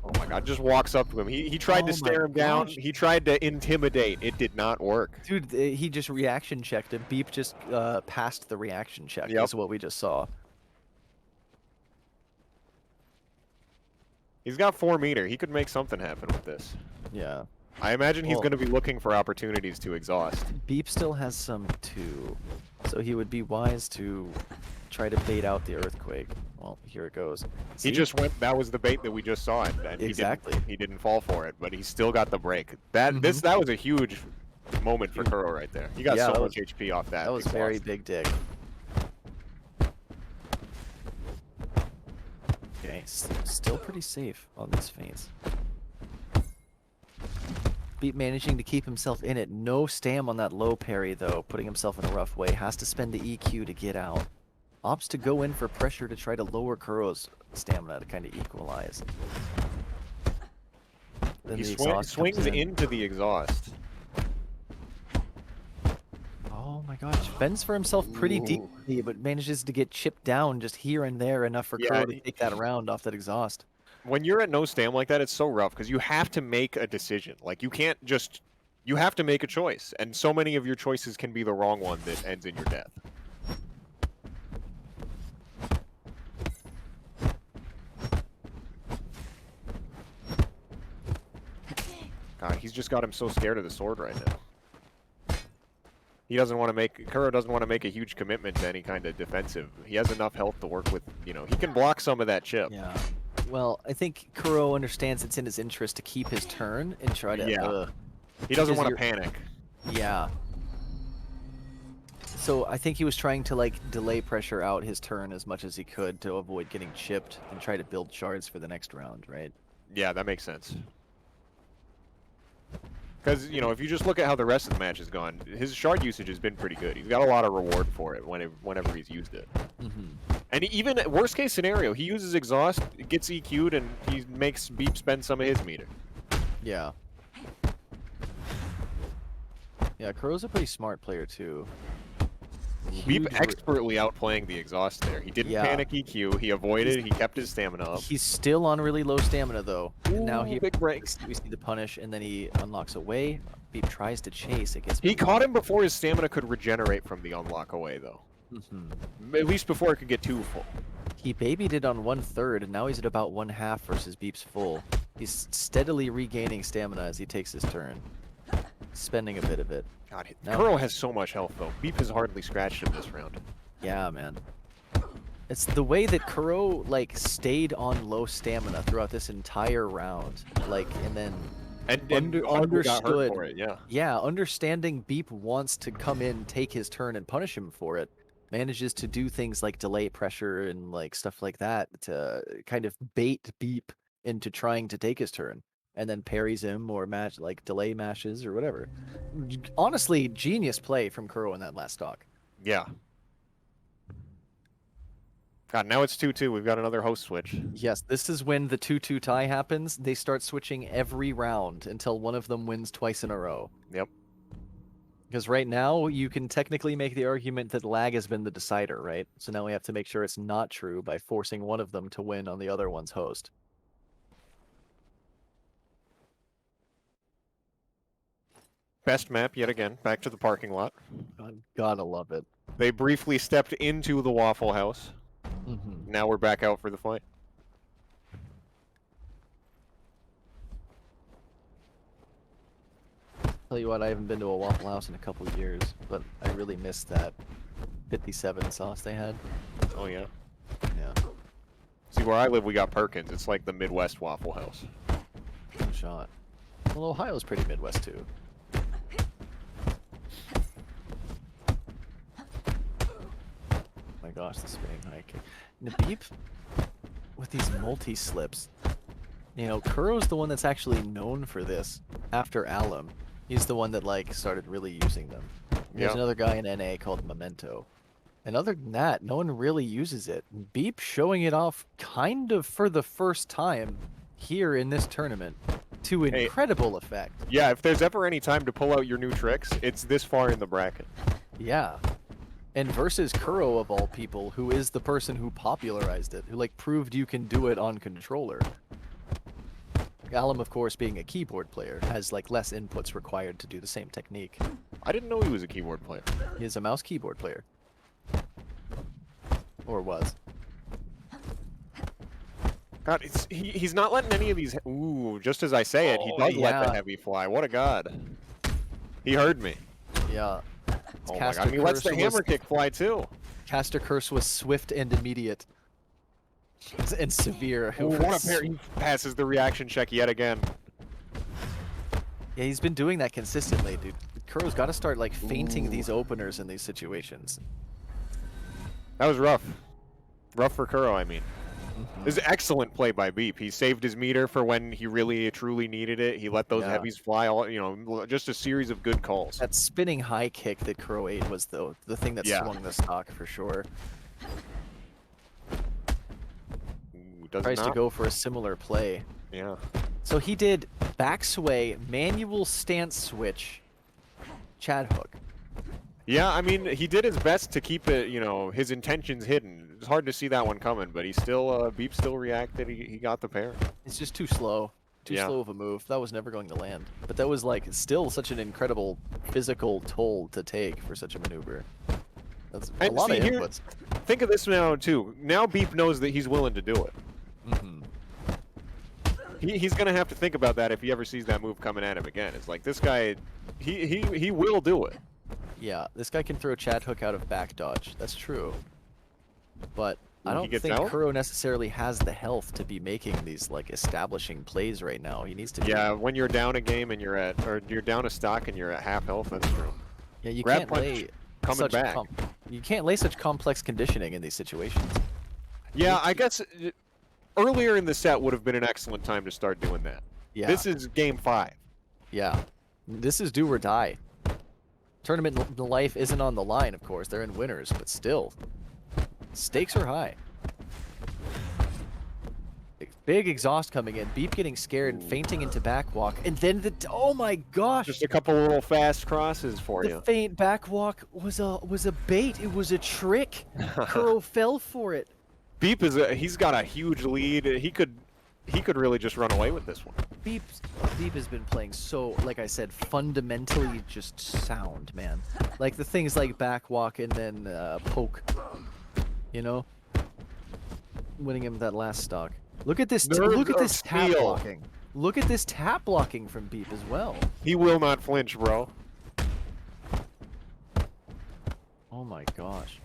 Oh my god, just walks up to him. He tried Oh to my stare him down. gosh. He tried to intimidate. It did not work. Dude, he just reaction checked it. Beep just passed the reaction check. Yep. That's what we just saw. He's got 4 meter. He could make something happen with this. Yeah. I imagine he's Well- going to be looking for opportunities to exhaust. Beep still has some too. So he would be wise to try to bait out the earthquake. Well, here it goes. He See? just went. That was the bait that we just saw, and Exactly. he didn't fall for it, but he still got the break. That was a huge moment for Kuro right there. He got Yeah, so that much HP off that. That was very exhaust. big dig. Okay, still pretty safe on these feints. Beep managing to keep himself in it. No stam on that low parry though, putting himself in a rough way. Has to spend the EQ to get out. Opts to go in for pressure to try to lower Kuro's stamina to kind of equalize. Then He the exhaust swings comes in. into the exhaust. Oh my gosh, fends for himself pretty Ooh. deeply, but manages to get chipped down just here and there enough for Yeah, Kuro to take that around off that exhaust. When you're at no stam like that, it's so rough because you have to make a decision. Like you can't just. You have to make a choice, and so many of your choices can be the wrong one that ends in your death. God, he's just got him so scared of the sword right now. He doesn't want to make Kuro doesn't want to make a huge commitment to any kind of defensive. He has enough health to work with. You know, he can block some of that chip. Yeah. Well, I think Kuro understands it's in his interest to keep his turn and try to. Yeah. He doesn't because want to you're- panic. Yeah. So I think he was trying to like delay pressure out his turn as much as he could to avoid getting chipped and try to build shards for the next round, right? Yeah, that makes sense. Because, you know, if you just look at how the rest of the match has gone, his shard usage has been pretty good. He's got a lot of reward for it whenever he's used it. And even worst case scenario, he uses exhaust, gets EQ'd, and he makes Beep spend some of his meter. Yeah. Yeah, Kuro's a pretty smart player too. Beep Huge expertly outplaying the exhaust there. He didn't Yeah. panic EQ, he avoided, he kept his stamina up. He's still on really low stamina though. And now Ooh, he big breaks. we see the punish, and then he unlocks away. Beep tries to chase. It gets He caught him before his stamina could regenerate from the unlock away, though. At least before it could get too full. He babied it on 1/3, and now he's at about 1/2 versus Beep's full. He's steadily regaining stamina as he takes his turn, spending a bit of it. God, No. Kuro has so much health, though. Beep has hardly scratched him this round. Yeah, man. It's the way that Kuro like stayed on low stamina throughout this entire round, like, and then And Under- Under got hurt understood. for it, yeah. yeah, understanding Beep wants to come in, take his turn, and punish him for it, manages to do things like delay pressure and like stuff like that to kind of bait Beep into trying to take his turn, and then parries him or match like delay mashes or whatever. Honestly, genius play from Kuro in that last stock. Yeah. God, now it's 2-2. We've got another host switch. Yes, this is when the 2-2 tie happens. They start switching every round until one of them wins twice in a row. Yep. Because right now, you can technically make the argument that lag has been the decider, right? So now we have to make sure it's not true by forcing one of them to win on the other one's host. Best map yet again. Back to the parking lot. God, gotta love it. They briefly stepped into the Waffle House. Mm-hmm. Now we're back out for the fight. Tell you what, I haven't been to a Waffle House in a couple of years, but I really missed that 57 sauce they had. Oh, yeah. Yeah, See, where I live, we got Perkins. It's like the Midwest Waffle House. no shot. Well, Ohio's pretty Midwest too. My gosh, the spinning high kick. Nabeep with these multi-slips. You know, Kuro's the one that's actually known for this after Alum. He's the one that like started really using them. There's Yeah. another guy in NA called Memento. And other than that, no one really uses it. Beep showing it off kind of for the first time here in this tournament to Hey. incredible effect. Yeah, if there's ever any time to pull out your new tricks, it's this far in the bracket. Yeah. And versus Kuro of all people, who is the person who popularized it, who like proved you can do it on controller. Alum, of course, being a keyboard player, has like less inputs required to do the same technique. I didn't know he was a keyboard player. He is a mouse keyboard player. Or was. God, he's not letting any of these. Ooh, just as I say it, he Oh, does let the yeah. heavy fly. What a god. He heard me. Yeah. Oh my Caster god, he lets the Curse hammer was- kick fly too. Caster Curse was swift and immediate. And severe. It Ooh, what was- a pair. He passes the reaction check yet again. Yeah, he's been doing that consistently, dude. Kuro's got to start like feinting these openers in these situations. That was rough. Rough for Kuro, I mean. This is excellent play by Beep. He saved his meter for when he really, truly needed it. He let those Yeah. heavies fly, all you know, just a series of good calls. That spinning high kick that Kuro ate was the thing that Yeah. swung the stock for sure. Ooh, does Tries to not. go for a similar play. Yeah. So he did back sway, manual stance switch, Chad hook. Yeah, I mean, he did his best to keep it, you know, his intentions hidden. It's hard to see that one coming, but he still, Beep still reacted. He got the pair. It's just too slow. Too Yeah. slow of a move. That was never going to land. But that was like still such an incredible physical toll to take for such a maneuver. That's a And lot see, of here- inputs. Think of this now, too. Now Beep knows that he's willing to do it. Mm-hmm. He's going to have to think about that if he ever sees that move coming at him again. It's like, this guy, he will do it. Yeah, this guy can throw Chad hook out of back dodge. That's true. But I He don't gets think out? Kuro necessarily has the health to be making these like establishing plays right now. He needs to. Yeah, when you're down a game and you're down a stock and you're at half health, that's true. Yeah, you Grab can't punch lay coming such back. you can't lay such complex conditioning in these situations. Yeah, I guess earlier in the set would have been an excellent time to start doing that. Yeah. This is game 5. Yeah. This is do or die. Tournament life isn't on the line, of course. They're in winners, but still, stakes are high. Big exhaust coming in. Beep getting scared, fainting into backwalk, and then the oh my gosh! Just a couple little fast crosses for The you. faint backwalk was a bait. It was a trick. Kuro fell for it. Beep he's got a huge lead. He could really just run away with this one. Beep has been playing so, like I said, fundamentally just sound, man. Like the things like backwalk and then poke, you know, winning him that last stock. Look at this! Nerves Look at of this tap steel. blocking. Look at this tap blocking from Beep as well. He will not flinch, bro. Oh my gosh.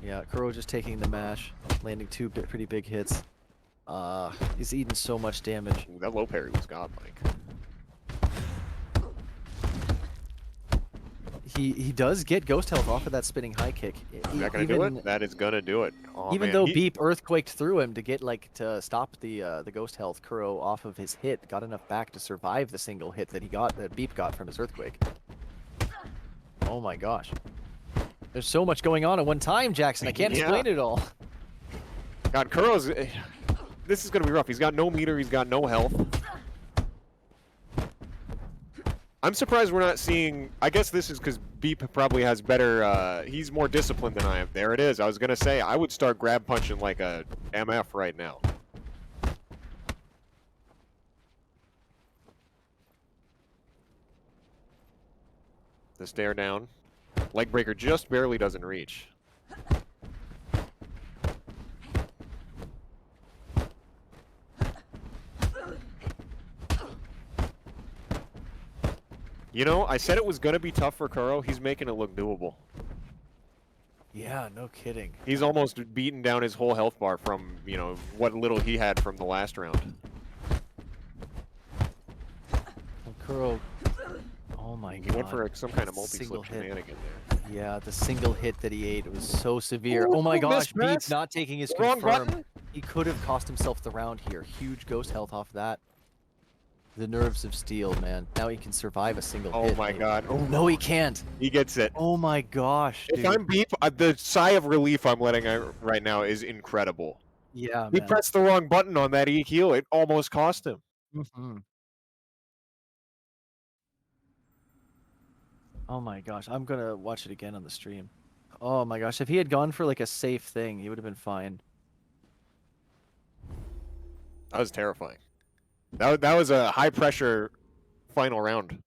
Yeah, Kuro just taking the mash, landing two pretty big hits. He's eating so much damage. Ooh, that low parry was godlike. He does get ghost health off of that spinning high kick. Is that gonna do it? That is gonna do it. Oh, Even man. though Beep earthquaked through him to get to stop the ghost health, Kuro off of his hit got enough back to survive the single hit that Beep got from his earthquake. Oh my gosh. There's so much going on at one time, Jackson. I can't explain it all. God, Kuro's. This is gonna be rough. He's got no meter. He's got no health. I'm surprised we're not seeing. I guess this is because Beep probably has better. He's more disciplined than I am. There it is. I was gonna say I would start grab punching like a MF right now. The stare down. Leg breaker just barely doesn't reach. You know, I said it was going to be tough for Kuro. He's making it look doable. Yeah, no kidding. He's almost beaten down his whole health bar from, you know, what little he had from the last round. Kuro. Oh my god. He went for some kind of Single multi-slip hit. shenanigan there. Yeah, the single hit that he ate was so severe. Ooh, Oh my gosh, mispress. Beep not taking his Wrong confirm. button. He could have cost himself the round here. Huge ghost health off that. The nerves of steel, man. Now he can survive a single hit. Oh my maybe. god. Oh, No, he can't. he gets it. Oh my gosh, If dude. I'm Beep, the sigh of relief I'm letting out right now is incredible. Yeah, He man. pressed the wrong button on that EQ. It almost cost him. Mhm. Oh my gosh, I'm gonna watch it again on the stream. Oh my gosh, if he had gone for like a safe thing, he would have been fine. That was terrifying. That was a high pressure final round.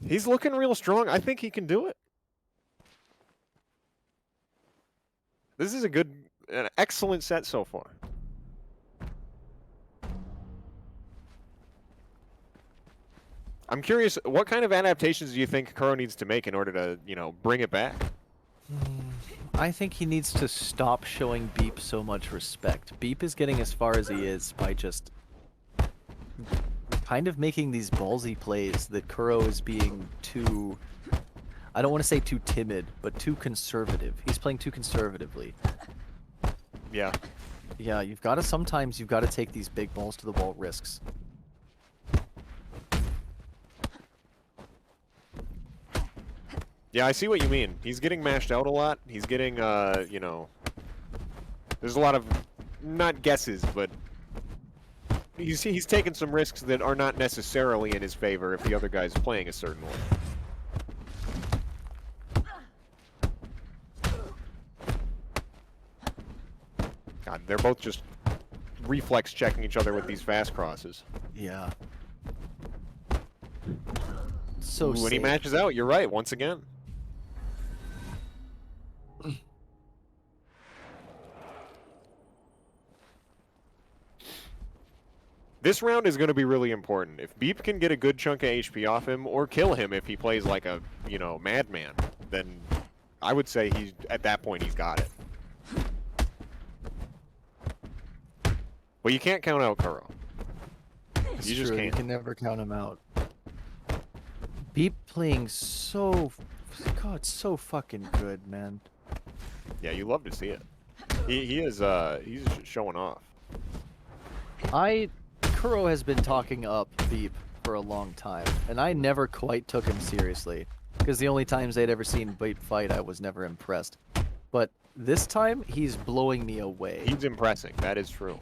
He's looking real strong. I think he can do it. This is an excellent set so far. I'm curious, what kind of adaptations do you think Kuro needs to make in order to, you know, bring it back? I think he needs to stop showing Beep so much respect. Beep is getting as far as he is by just kind of making these ballsy plays that Kuro is being too, I don't want to say too timid, but too conservative. He's playing too conservatively. Yeah. Yeah, sometimes you've got to take these big balls to the wall risks. Yeah, I see what you mean. He's getting mashed out a lot. He's getting, you know, there's a lot of, not guesses, but he's taking some risks that are not necessarily in his favor if the other guy's playing a certain way. God, they're both just reflex checking each other with these fast crosses. Yeah. So Ooh, when he safe. matches out, you're right, once again. This round is going to be really important. If Beep can get a good chunk of HP off him, or kill him if he plays like a, you know, madman, then I would say he's, at that point, he's got it. But you can't count out Kuro. It's You just true, can't. You can never count him out. Beep playing so, God, so fucking good, man. Yeah, you love to see it. He is he's showing off. Kuro has been talking up Beep for a long time, and I never quite took him seriously, because the only times I'd ever seen Beep fight, I was never impressed. But this time, he's blowing me away. He's impressing. That is true.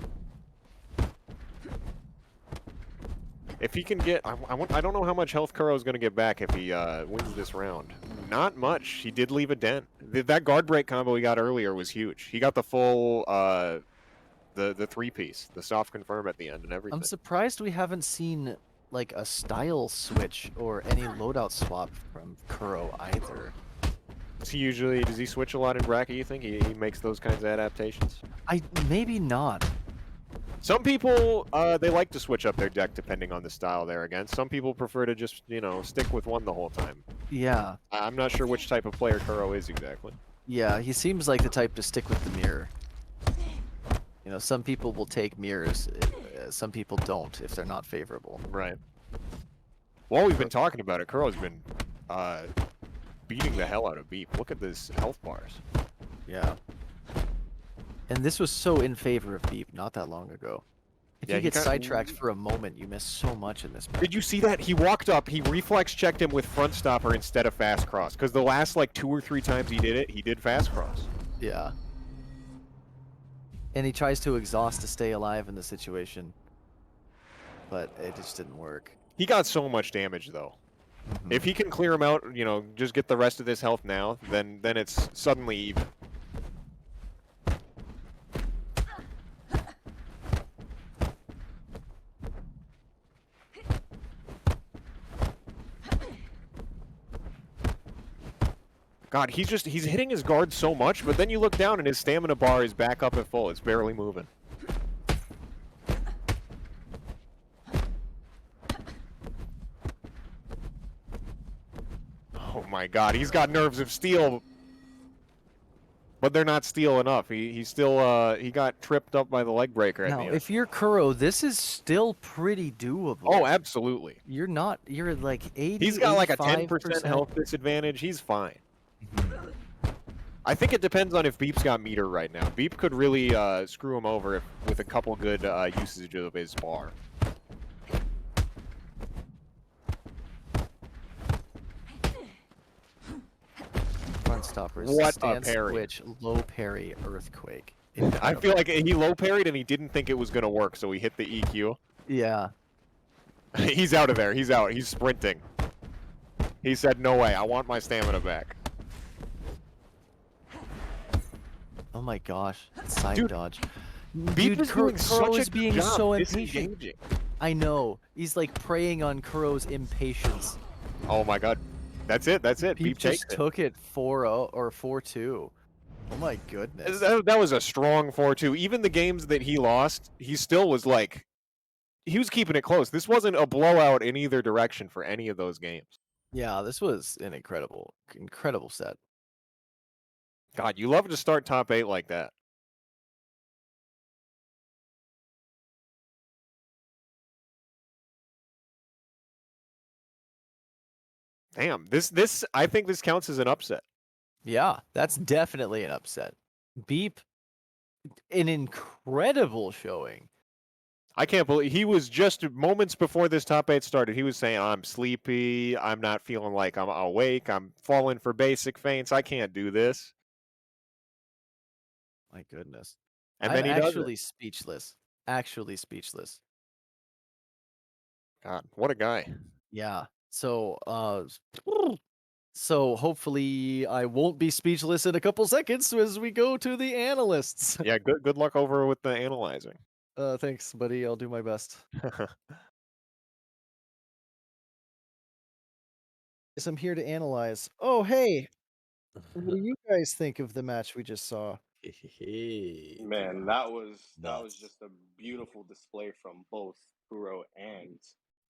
If he can get, I don't know how much health Kuro's going to get back if he wins this round. Not much. He did leave a dent. That guard break combo he got earlier was huge. He got the full, the three-piece, the soft confirm at the end and everything. I'm surprised we haven't seen like a style switch or any loadout swap from Kuro either. Does he switch a lot in bracket, you think? He makes those kinds of adaptations? Maybe not. Some people, they like to switch up their deck depending on the style they're against. Some people prefer to just, you know, stick with one the whole time. Yeah. I'm not sure which type of player Kuro is exactly. Yeah, he seems like the type to stick with the mirror. You know, some people will take mirrors, some people don't if they're not favorable. Right. While we've been talking about it, Kuro's been beating the hell out of Beep. Look at this health bars. Yeah. And this was so in favor of Beep not that long ago. If Yeah, you he get got- sidetracked for a moment, you miss so much in this match. Did you see that? He walked up, he reflex checked him with front stopper instead of fast cross. Because the last like 2 or 3 times he did it, he did fast cross. Yeah. And he tries to exhaust to stay alive in the situation. But it just didn't work. He got so much damage though. If he can clear him out, you know, just get the rest of this health now, then it's suddenly even. God, he's hitting his guard so much, but then you look down and his stamina bar is back up at full. It's barely moving. Oh my God, he's got nerves of steel, but they're not steel enough. He still he got tripped up by the leg breaker at Now, the end. if you're Kuro, this is still pretty doable. Oh, absolutely. You're like 80. He's got like a 10% 85%. health disadvantage. He's fine. I think it depends on if Beep's got meter right now. Beep could really screw him over with a couple good usage of his bar. Front stoppers. What a Stance parry. switch, low parry, earthquake. I feel like he low parried and he didn't think it was going to work, so he hit the EQ. Yeah. He's out of there. He's out. He's sprinting. He said, no way. I want my stamina back. Oh my gosh. Side Dude, dodge. Beep is doing Kuro such is a being good job so impatient. disengaging. I know. He's like preying on Kuro's impatience. Oh my God. That's it. That's it. Beep Beep takes just it. took it 4-0 or 4-2. Oh my goodness. That was a strong 4-2. Even the games that he lost, he still was like, he was keeping it close. This wasn't a blowout in either direction for any of those games. Yeah, this was an incredible set. God, you love to start top 8 like that. Damn, I think this counts as an upset. Yeah, that's definitely an upset. Beep, an incredible showing. I can't believe he was just moments before this top 8 started. He was saying, I'm sleepy. I'm not feeling like I'm awake. I'm falling for basic feints. I can't do this. My goodness. And I'm then he does actually it. speechless. Actually speechless. God, what a guy. Yeah. So, so hopefully I won't be speechless in a couple seconds as we go to the analysts. Yeah, good luck over with the analyzing. Thanks, buddy. I'll do my best. Yes, I'm here to analyze. Oh, hey. What do you guys think of the match we just saw? Man, that was Nuts. just a beautiful display from both Kuro and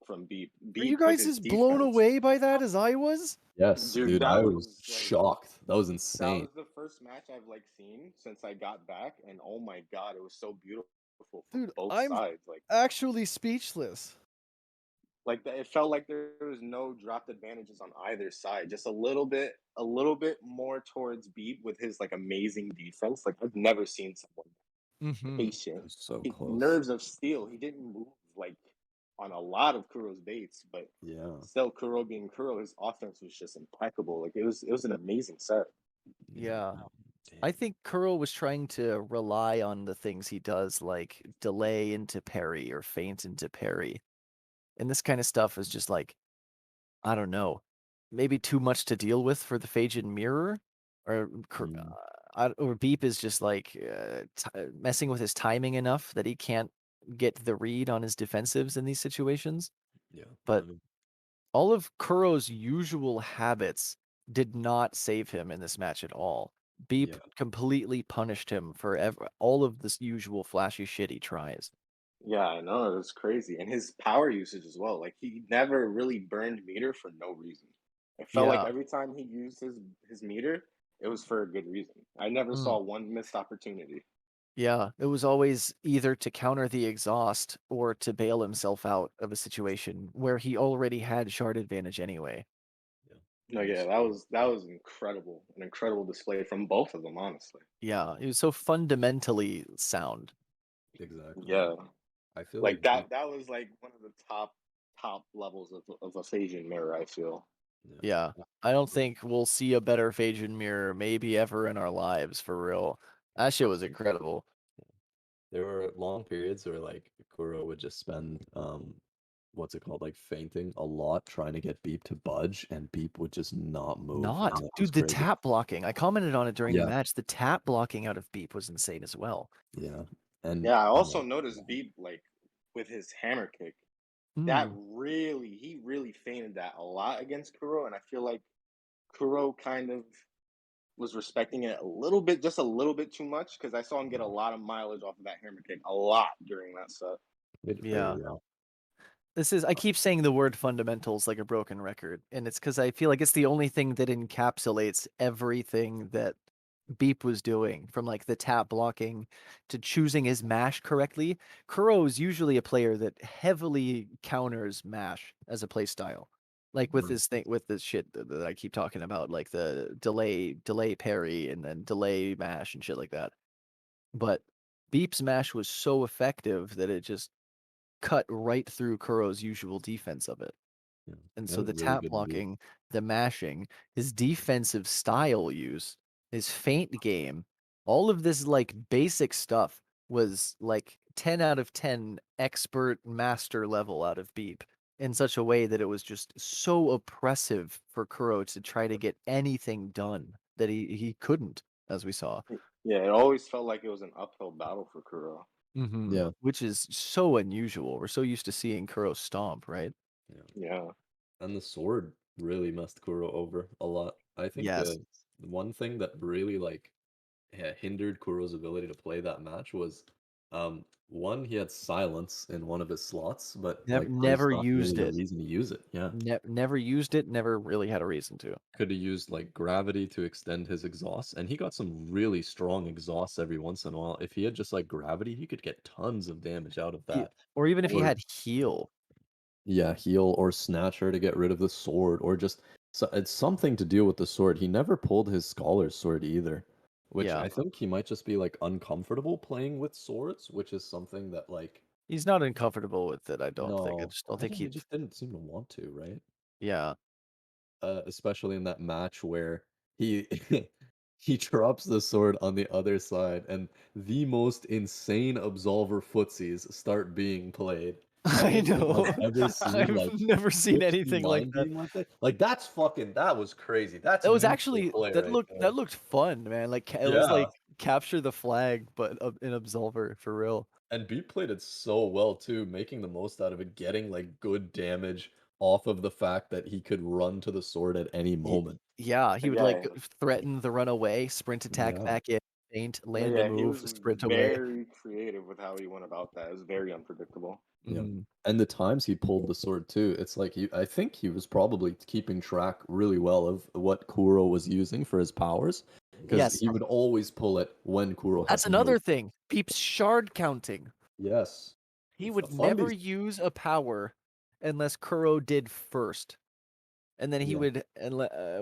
from Beep. Were you Beep with guys his as blown defense. away by that as I was? Yes, Dude, dude, that I was, was like, shocked. That was That insane. was the first match I've like seen since I got back, and oh my God, it was so beautiful from Dude, both I'm sides. Like, actually speechless. Like it felt like there was no dropped advantages on either side. Just a little bit more towards Beep with his like amazing defense. Like I've never seen someone Mm-hmm. patient. So He, close. nerves of steel. He didn't move like on a lot of Kuro's baits, but Yeah. still Kuro being Kuro, his offense was just impeccable. Like it was an amazing set. Yeah. Damn. I think Kuro was trying to rely on the things he does, like delay into parry or feint into parry. And this kind of stuff is just like, I don't know, maybe too much to deal with for the Phasian mirror, or or Beep is just like messing with his timing enough that he can't get the read on his defensives in these situations. Yeah. But I mean, all of Kuro's usual habits did not save him in this match at all. Beep Yeah. completely punished him for all of this usual flashy shit he tries. Yeah, I know it was crazy, and his power usage as well. Like he never really burned meter for no reason. It felt like Yeah. every time he used his meter, it was for a good reason. I never Mm. saw one missed opportunity. Yeah, it was always either to counter the exhaust or to bail himself out of a situation where he already had shard advantage anyway. yeah. No, And the yeah, sword. that was incredible, an incredible display from both of them, honestly. Yeah, it was so fundamentally sound. Exactly. Yeah, I feel like like Beep, that was like one of the top levels of a Phasian mirror. I feel. Yeah, I don't think we'll see a better Phasian mirror maybe ever in our lives, for real. That shit was incredible. there were long periods where like Kuro would just spend what's it called, like fainting a lot trying to get Beep to budge, and Beep would just not move. Not, And that was dude, the crazy. tap blocking. I commented on it during the Yeah, match. The tap blocking out of Beep was insane as well. yeah. And Yeah, I also noticed Beep like with his hammer kick. That Mm. he really feinted that a lot against Kuro, and I feel like Kuro kind of was respecting it a little bit, just a little bit too much, because I saw him get a lot of mileage off of that hammer kick a lot during that set. Yeah. yeah. I keep saying the word fundamentals like a broken record, and it's because I feel like it's the only thing that encapsulates everything that Beep was doing, from like the tap blocking to choosing his mash correctly. Kuro is usually a player that heavily counters mash as a play style. Like with this thing, with this shit that I keep talking about, like the delay parry and then delay mash and shit like that. But Beep's mash was so effective that it just cut right through Kuro's usual defense of it. Yeah. And He so had a the really tap good read. blocking, the mashing, his defensive style use, his feint game, all of this like basic stuff was like 10 out of 10 expert master level out of Beep in such a way that it was just so oppressive for Kuro to try to get anything done that he couldn't, as we saw. Yeah, it always felt like it was an uphill battle for Kuro. Yeah, Which is so unusual. We're so used to seeing Kuro stomp, right? yeah. Yeah. And the sword really messed Kuro over a lot. I think Yes. the one thing that really like hindered Kuro's ability to play that match was one, he had silence in one of his slots, but like Never there's not used really a it. reason to use it. Yeah. Never used it, never really had a reason to. Could have used like gravity to extend his exhaust, and he got some really strong exhausts every once in a while. If he had just like gravity, he could get tons of damage out of that. Or even if he Or had heal. yeah, heal or snatcher to get rid of the sword, or just so it's something to deal with the sword. He never pulled his scholar's sword either, which Yeah. I think he might just be like uncomfortable playing with swords, which is something that like He's not uncomfortable with it, I don't think. I no, just don't I think think he just didn't seem to want to, right? yeah. Especially in that match where he he drops the sword on the other side, and the most insane Absolver footsies start being played. I I don't think know. I've ever seen I've like never seen anything like 69 that. being like that. Like that's fucking that was crazy. That's That was youthful actually play right there. that looked fun, man. Like it was Yeah. like capture the flag, but in Absolver for real. And B played it so well too, making the most out of it, getting like good damage off of the fact that he could run to the sword at any Y- moment. Yeah, he would like Yeah. threaten the runaway, sprint attack Yeah. back in, feint, No, land a yeah, he move, was sprint away. very creative with how he went about that. It was very unpredictable. Yeah. Mhm. And the times he pulled the sword too, it's like I think he was probably keeping track really well of what Kuro was using for his powers, because Yes, he would always pull it when Kuro had that's no. another thing. Peeps shard counting. Yes. He would Fun never these. use a power unless Kuro did first. And then he Yeah. would,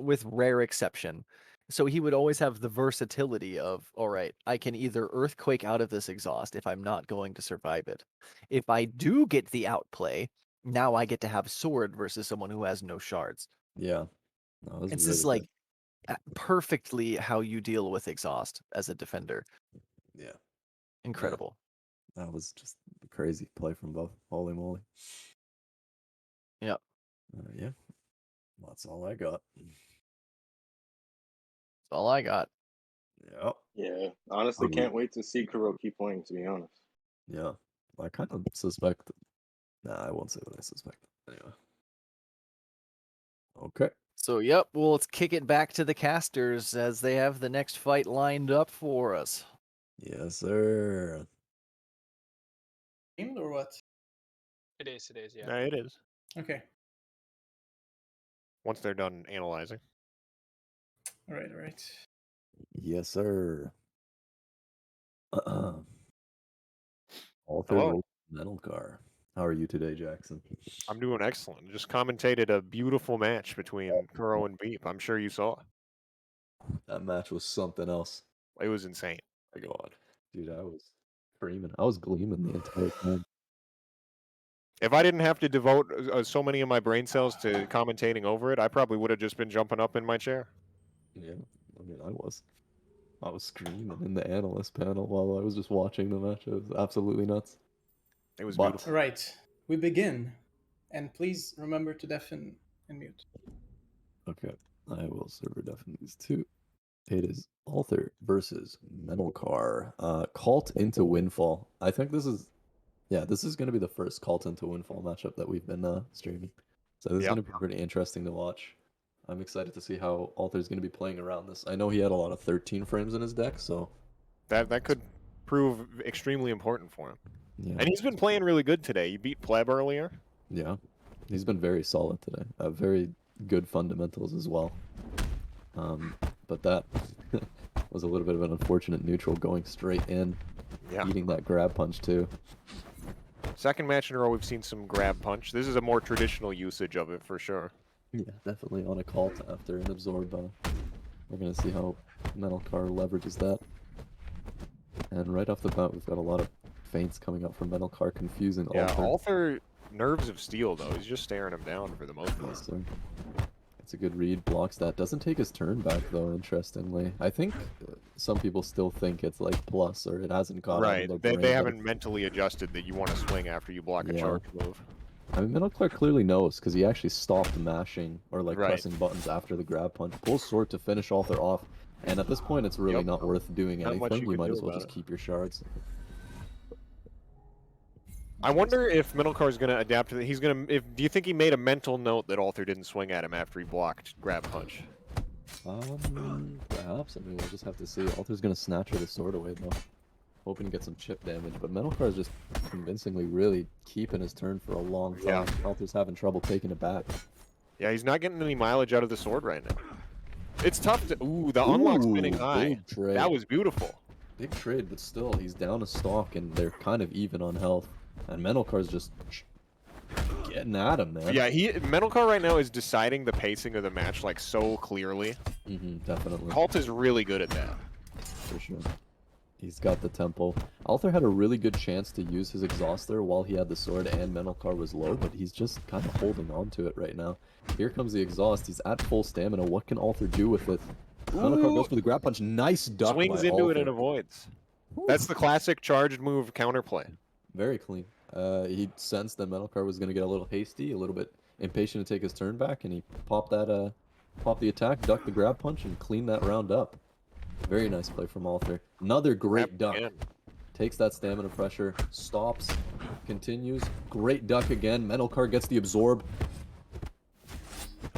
with rare exception. So he would always have the versatility of, all right, I can either earthquake out of this exhaust if I'm not going to survive it. If I do get the outplay, now I get to have sword versus someone who has no shards. Yeah. No, it was It's really just like perfectly how you deal with exhaust as a defender. good. Yeah. Incredible. That was just a crazy play from both. Holy moly. Yep. Yeah. That's all I got. That's all I got. Yep. Yeah, honestly, Agreed. can't wait to see Kuro keep playing. To be honest. Yeah. I kind of suspect. Nah, I won't say what I suspect. Anyway. Okay. So, yep, well, let's kick it back to the casters as they have the next fight lined up for us. Yes, sir. Or what? It is, yeah. Yeah, it is. Okay. Once they're done analyzing. All right. Yes, sir. Author Hello. Metal Car. How are you today, Jackson? I'm doing excellent. Just commentated a beautiful match between Kuro and Beep. I'm sure you saw. That match was something else. It was insane. My God. Dude, I was screaming. I was gleaming the entire time. If I didn't have to devote so many of my brain cells to commentating over it, I probably would have just been jumping up in my chair. Yeah, I mean, I was screaming in the analyst panel while I was just watching the match. It was absolutely nuts. It was But- beautiful. All right. We begin, and please remember to deafen and mute. Okay, I will server deafen these two. It is Author versus Metal Car. Cult into Windfall. I think this is going to be the first Cult into Windfall matchup that we've been streaming. So this is Yep. going to be pretty interesting to watch. I'm excited to see how Author's going to be playing around this. I know he had a lot of 13 frames in his deck, so That could prove extremely important for him. yeah. And he's been playing really good today. You beat Pleb earlier. Yeah, he's been very solid today. Very good fundamentals as well. But that was a little bit of an unfortunate neutral going straight in, Yeah. eating that grab punch too. Second match in a row, we've seen some grab punch. This is a more traditional usage of it for sure. Yeah, definitely on a cult after an absorb. We're gonna see how Metal Car leverages that. And right off the bat, we've got a lot of feints coming up from Metal Car, confusing Yeah, Alter. Alter nerves of steel though. He's just staring him down for the most part. Yes, sir. It's a good read, blocks that. Doesn't take his turn back though, interestingly. I think some people still think it's like plus or it hasn't got out Right. of their brain, They but haven't mentally adjusted that you want to swing after you block a Yeah. charge move. I mean, Metal Car clearly knows because he actually stopped mashing or like Right. pressing buttons after the grab punch. Pulls sword to finish Author off, and at this point, it's really Yep. not worth doing Not much anything. you You can might do as well about just it. keep your shards. I wonder if Metalcar is going to adapt to that. He's going to. Do you think he made a mental note that Alter didn't swing at him after he blocked grab punch? Perhaps. I mean, we'll just have to see. Alter's gonna snatch her the sword away though, hoping to get some chip damage. But Metal Car is just convincingly really keeping his turn for a long time. Yeah. Alter's having trouble taking it back. Yeah, he's not getting any mileage out of the sword right now. It's tough to. Ooh, the unlock spinning Ooh, high. big trade. That was beautiful. Big trade, but still, he's down a stock, and they're kind of even on health. And Metal Car's just getting at him, man. Yeah, Metalcar right now is deciding the pacing of the match like so clearly. Definitely. Halt is really good at that. For sure. He's got the tempo. Alter had a really good chance to use his exhaust there while he had the sword and Metal Car was low, but he's just kind of holding on to it right now. Here comes the exhaust. He's at full stamina. What can Alter do with it? Metal Car goes for the grab punch. Nice duck Swings by into it Alter. and avoids. That's the classic charged move counterplay. Very clean. He sensed that Metal Car was going to get a little hasty, a little bit impatient to take his turn back, and he popped that, popped the attack, ducked the grab punch, and cleaned that round up. Very nice play from Alter. Another great duck. Again. Takes that stamina pressure, stops, continues. Great duck again. Metal Car gets the absorb.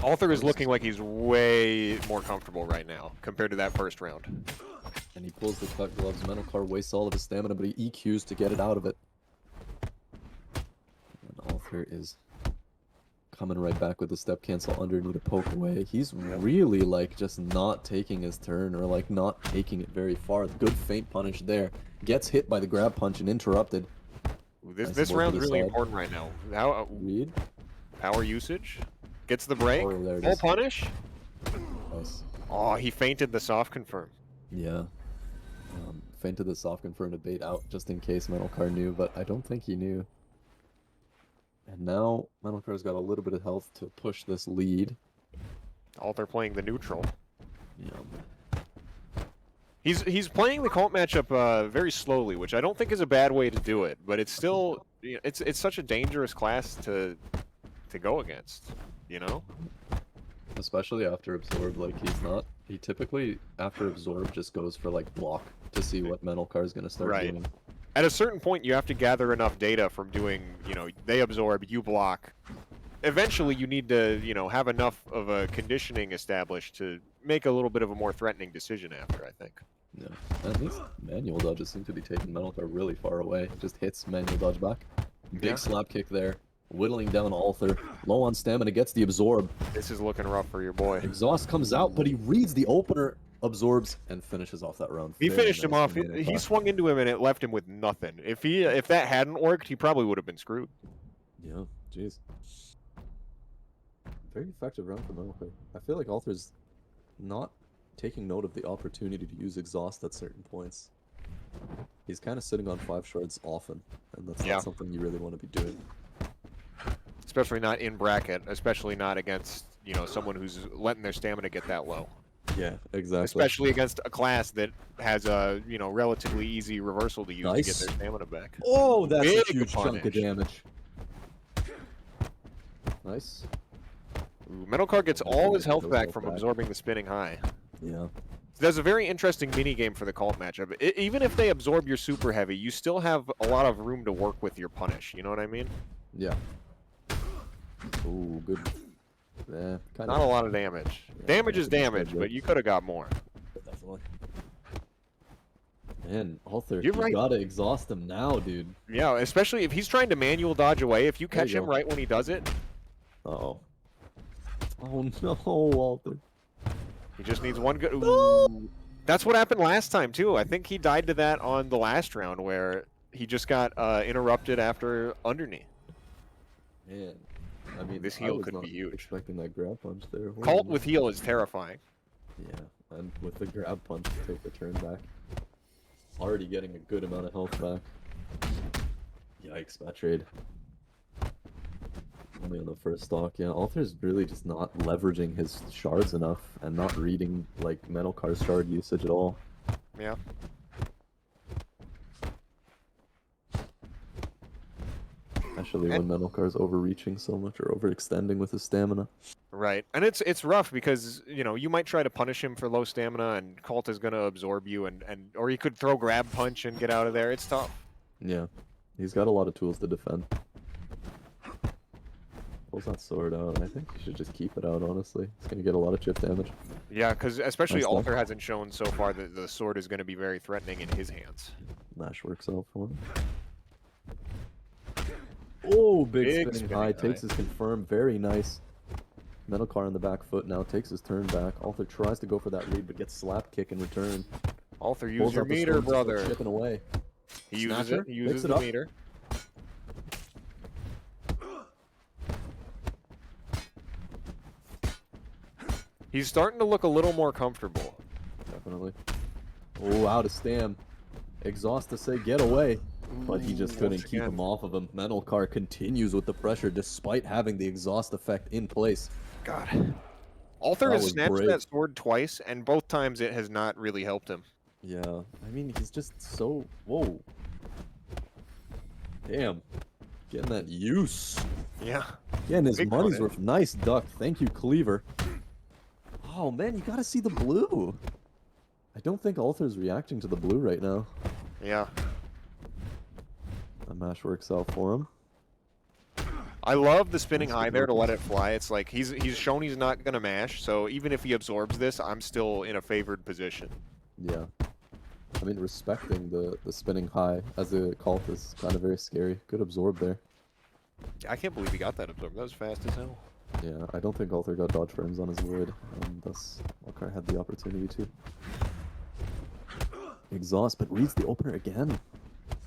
Alter is looking like he's way more comfortable right now compared to that first round. And he pulls the cut gloves. Metal Car wastes all of his stamina, but he EQs to get it out of it. And Alter is coming right back with the step cancel underneath a poke away. He's really like just not taking his turn or like not taking it very far. Good feint punish there. Gets hit by the grab punch and interrupted. This Nice this work to round's the really side. important right now. How Read. Power usage. Gets the break. Oh, there it Full is. punish. Nice. Oh, he feinted the soft confirm. Yeah. Fainted the soft confirm to bait out just in case Metalcar knew, but I don't think he knew. And now Metalcar's got a little bit of health to push this lead. Alter playing the neutral. Yeah. He's playing the cult matchup very slowly, which I don't think is a bad way to do it. But it's still it's such a dangerous class to go against. You know. Especially after Absorb, like he typically after Absorb just goes for like block to see what Metalcar is gonna start Right. doing. At a certain point, you have to gather enough data from doing, they absorb, you block. Eventually, you need to, have enough of a conditioning established to make a little bit of a more threatening decision after, I think. Yeah. At least manual dodges seem to be taking Metalcar really far away. Just hits manual dodge back. Big Yeah. slap kick there. Whittling down Alther. Low on stamina, gets the absorb. This is looking rough for your boy. Exhaust comes out, but he reads the opener, absorbs, and finishes off that round. He Very finished him nice off. from He Metalcar. swung into him and it left him with nothing. If that hadn't worked, he probably would have been screwed. Yeah, jeez. Very effective round for Metalcar. I feel like Alther's not taking note of the opportunity to use exhaust at certain points. He's kind of sitting on 5 shards often, and that's Yeah. not something you really want to be doing. Especially not in bracket, especially not against, someone who's letting their stamina get that low. Yeah, exactly. Especially against a class that has a, relatively easy reversal to use to get Nice. their stamina back. Oh, that's Big a huge chunk of punish. damage. Nice. Ooh, Metalcar gets all his health Those back health from back. absorbing the spinning high. Yeah. There's a very interesting mini game for the cult matchup. Even if they absorb your super heavy, you still have a lot of room to work with your punish. You know what I mean? Yeah. Ooh, good. Yeah, kind Not a lot of damage. Yeah, Damage I is think it's damage, good. but you could have got more. Definitely. Man, Alther, You're you right. gotta exhaust him now, dude. Yeah, especially if he's trying to manual dodge away. If you There catch you him go. right when he does it, Uh-oh. Oh no, Alther. he just needs one good. Ooh. That's what happened last time too. I think he died to that on the last round where he just got interrupted after underneath. Man. I mean, This I heal was could not be huge. expecting that grab punch there. Cult Holy with heal is terrifying. Yeah, and with the grab punch to take the turn back. Already getting a good amount of health back. Yikes, that trade. Only on the first stock, yeah. Alther's really just not leveraging his shards enough and not reading like Metalcar's shard usage at all. Yeah. Especially when Metalcar's overreaching so much or overextending with his stamina. Right, and it's rough because you might try to punish him for low stamina, and Cult is gonna absorb you, or he could throw grab punch and get out of there. It's tough. Yeah, he's got a lot of tools to defend. Pulls that sword out. I think he should just keep it out. Honestly, it's gonna get a lot of chip damage. Yeah, because especially Nice stuff. Alter hasn't shown so far that the sword is gonna be very threatening in his hands. Lash works out for him. Oh, big spinning spinning high. high. Takes his confirm. Very nice. Metalcar on the back foot now. Takes his turn back. Alther tries to go for that lead, but gets slap kick in return. Alter, use Pulls your out the meter, sword to start brother. chipping away. He uses Snatcher, it. He uses picks it the up. meter. He's starting to look a little more comfortable. Definitely. Oh, out of stam. Exhaust to say get away. But he just couldn't once keep again. him off of him. Metalcar continues with the pressure despite having the exhaust effect in place. God. Alter That has was snatched brave. that sword twice, and both times it has not really helped him. Yeah, I mean, he's just so... Whoa. Damn. Getting that use. Yeah. Getting his Big money's punish. worth. Nice duck. Thank you, Cleaver. Oh, man, you gotta see the blue. I don't think Alther's reacting to the blue right now. Yeah. That mash works out for him. I love the spinning Nice high good there to work. let it fly. It's like he's shown he's not gonna mash, so even if he absorbs this, I'm still in a favored position. Yeah. I mean, respecting the spinning high as a cult is kind of very scary. Good absorb there. I can't believe he got that absorbed. That was fast as hell. Yeah, I don't think Alther got dodge frames on his wood, and thus Walker had the opportunity to. Exhaust, but reads the opener again.